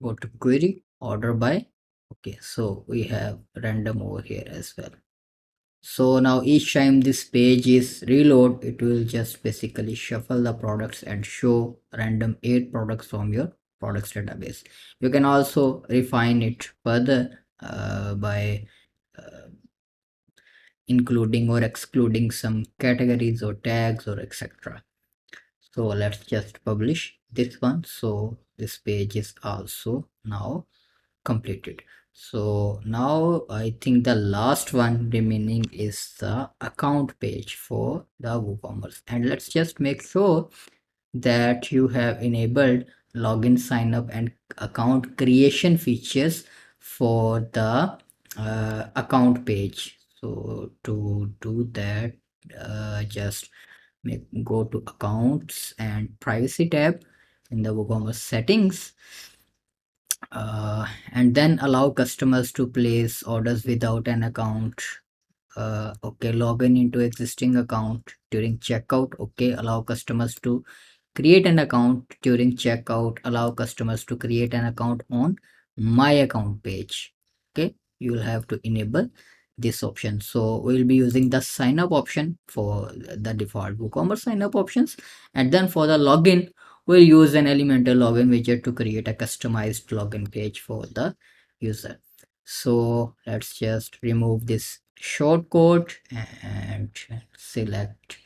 Go to query, order by. Okay, so we have random over here as well. So now each time this page is reload, it will just basically shuffle the products and show random 8 products from your products database. You can also refine it further by including or excluding some categories or tags or etc. So let's just publish this one. So this page is also now completed. So now I think the last one remaining is the account page for the WooCommerce, and let's just make sure that you have enabled login, sign up and account creation features for the account page. So to do that, just go to accounts and privacy tab in the WooCommerce settings, and then allow customers to place orders without an account. Okay, login into existing account during checkout. Okay, allow customers to create an account during checkout. Allow customers to create an account on my account page. Okay, you will have to enable this option. So we'll be using the sign up option for the default WooCommerce sign up options, and then for the login we'll use an Elementor login widget to create a customized login page for the user. So let's just remove this shortcode and select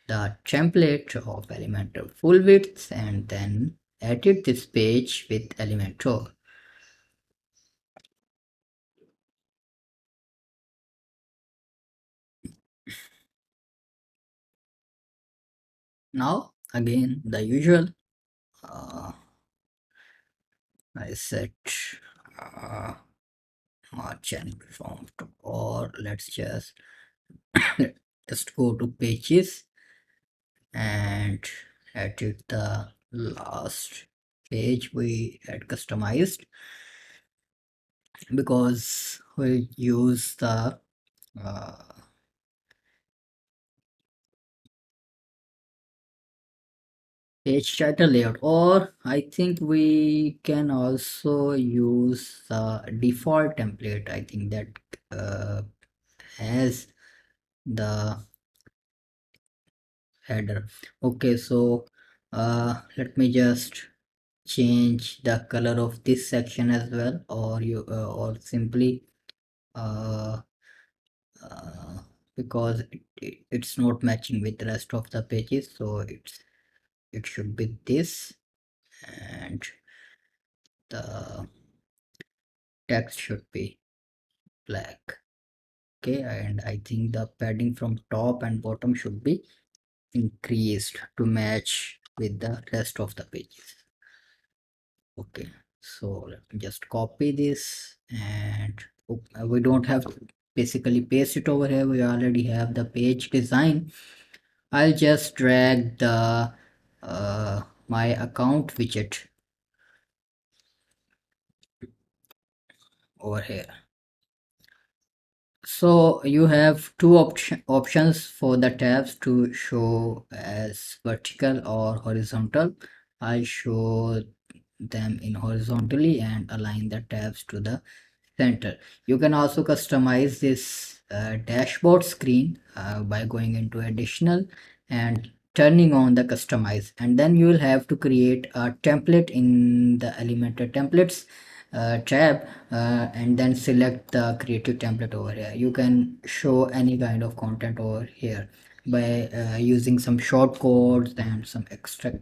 the template of Elementor full width and then edit this page with Elementor. Now again the usual, I set merchant from to, or let's just just go to pages and edit the last page we had customized, because we use the uh, page title layout, or I think we can also use the default template. I think that has the header. Okay, so let me just change the color of this section as well, or you or simply uh, uh, because it's not matching with the rest of the pages, so it should be this, and the text should be black. Okay, and I think the padding from top and bottom should be increased to match with the rest of the pages. Okay, so let me just copy this, and we don't have to basically paste it over here, we already have the page design. I'll just drag the my account widget over here. So you have two options for the tabs to show as vertical or horizontal. I show them in horizontally and align the tabs to the center. You can also customize this dashboard screen by going into additional and turning on the customize, and then you will have to create a template in the Elementor templates tab, and then select the creative template over here. You can show any kind of content over here by using some short codes and some extra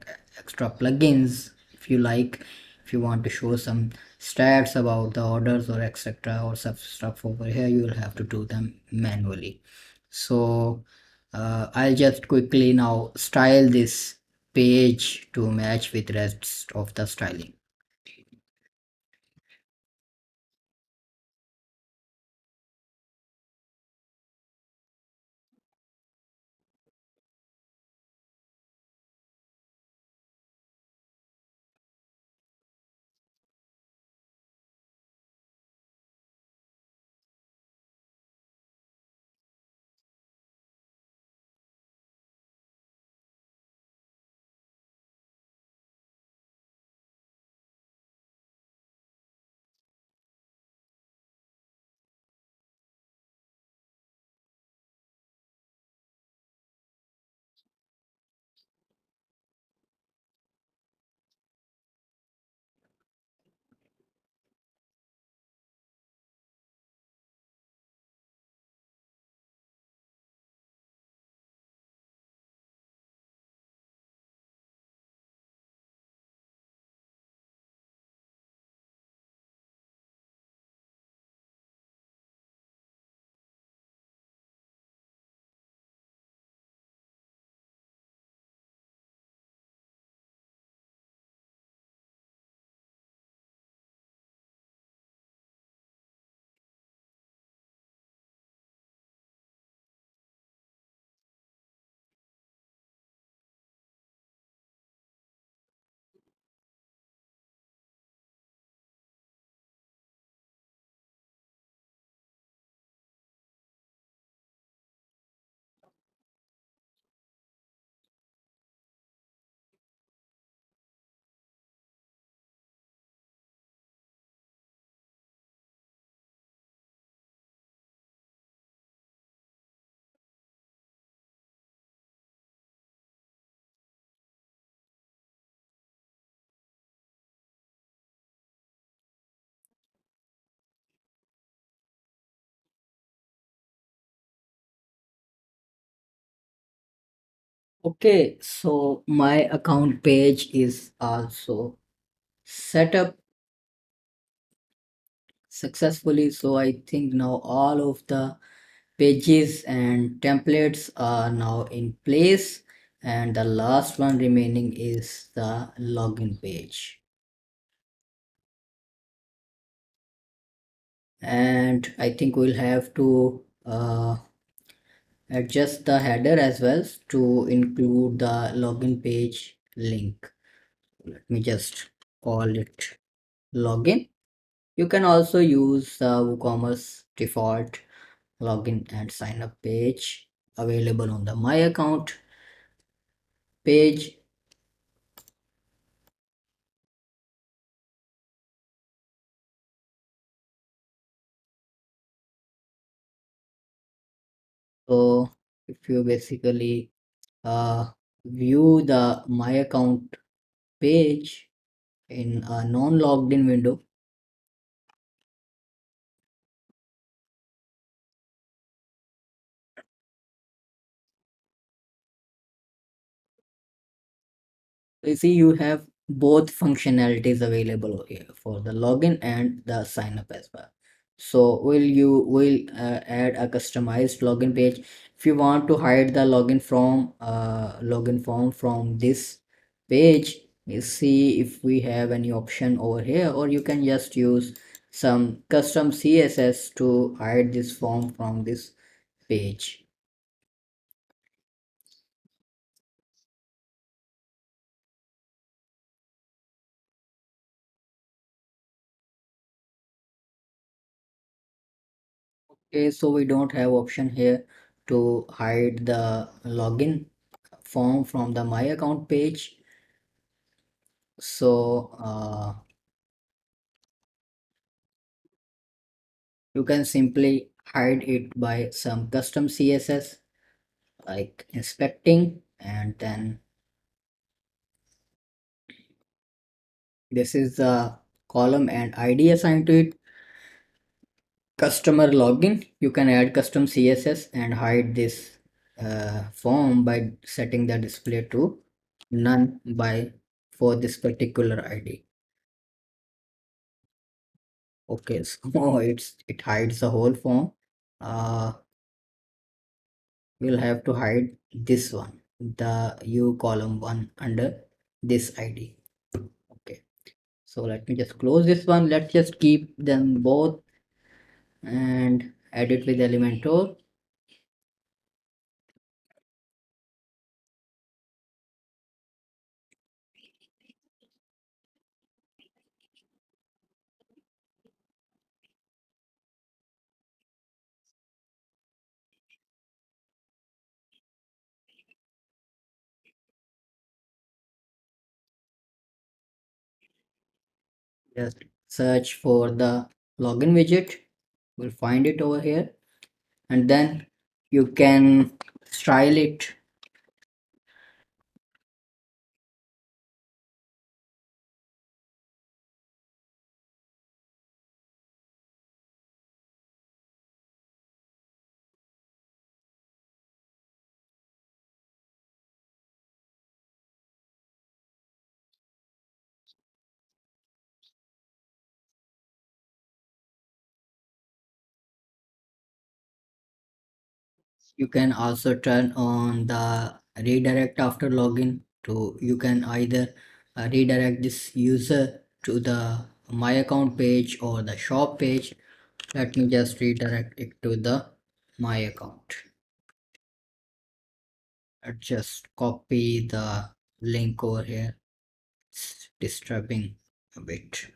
plugins if you like. If you want to show some stats about the orders or etc or some stuff over here, you will have to do them manually. So I'll just quickly now style this page to match with rest of the styling. Okay, so my account page is also set up successfully. So I think now all of the pages and templates are now in place, and the last one remaining is the login page. And I think we'll have to adjust the header as well to include the login page link. Let me just call it login. You can also use the WooCommerce default login and sign up page available on the my account page. So if you basically uh, view the My Account page in a non-logged in window. You see, you have both functionalities available here for the login and the sign up as well. So will add a customized login page. If you want to hide the login form from this page, you see if we have any option over here, or you can just use some custom CSS to hide this form from this page. Okay, so we don't have option here to hide the login form from the My Account page. So you can simply hide it by some custom CSS like inspecting, and then this is the column and ID assigned to it. Customer login, you can add custom CSS and hide this form by setting the display to none by for this particular ID. Okay, so it hides the whole form. We'll have to hide this one, the U column one under this ID. Okay, so let me just close this one. Let's just keep them both and edit with Elementor. Just search for the login widget. We'll find it over here, and then you can style it. You can also turn on the redirect after login. To you can either redirect this user to the My Account page or the shop page. Let me just redirect it to the My Account. Let's just copy the link over here. It's disturbing a bit.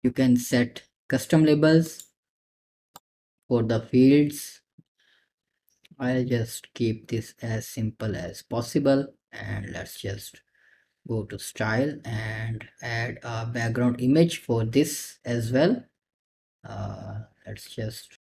You can set custom labels for the fields. I'll just keep this as simple as possible, and let's just go to style and add a background image for this as well. Let's just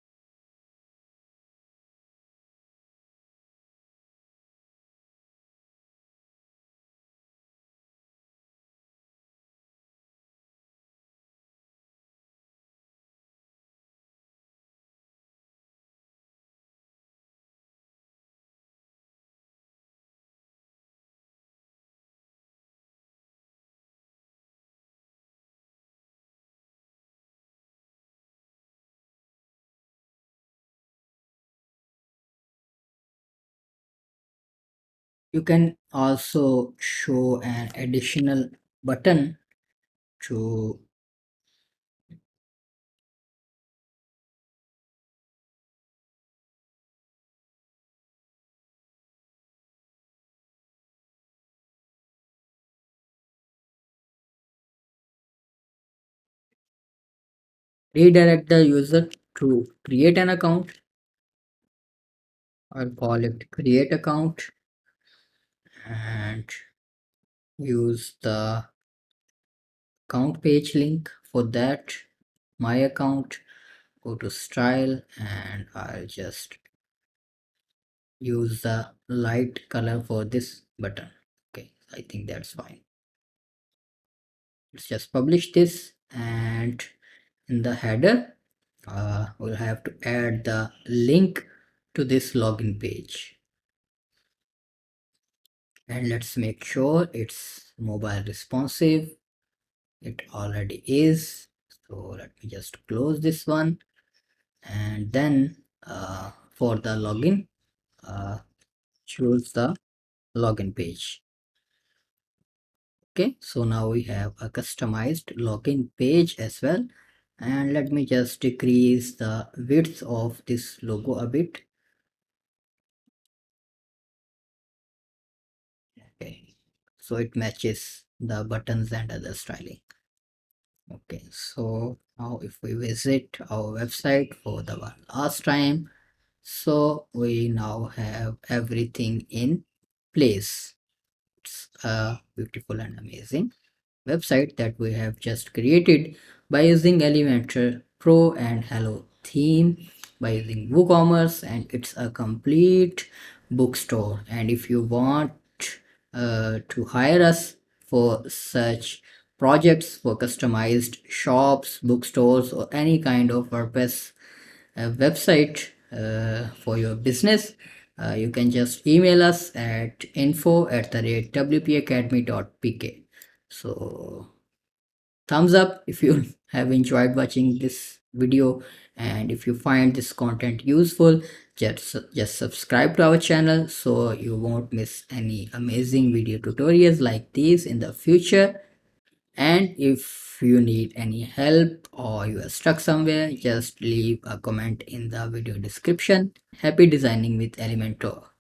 you can also show an additional button to redirect the user to create an account. I'll call it create account and use the account page link. For that, my account, go to style, and I'll just use the light color for this button. Okay, I think that's fine. Let's just publish this, and in the header we'll have to add the link to this login page, and let's make sure it's mobile responsive. It already is, so let me just close this one, and then for the login, choose the login page. Okay, so now we have a customized login page as well, and let me just decrease the width of this logo a bit. Okay, so it matches the buttons and other styling. Okay, so now if we visit our website for the last time, so we now have everything in place. It's a beautiful and amazing website that we have just created by using Elementor Pro and Hello theme, by using WooCommerce, and it's a complete bookstore. And if you want to hire us for such projects, for customized shops, bookstores, or any kind of WordPress website for your business, you can just email us at info@wpacademy.pk. So thumbs up if you have enjoyed watching this video, and if you find this content useful, just subscribe to our channel so you won't miss any amazing video tutorials like these in the future. And if you need any help or you are stuck somewhere, just leave a comment in the video description. Happy designing with Elementor.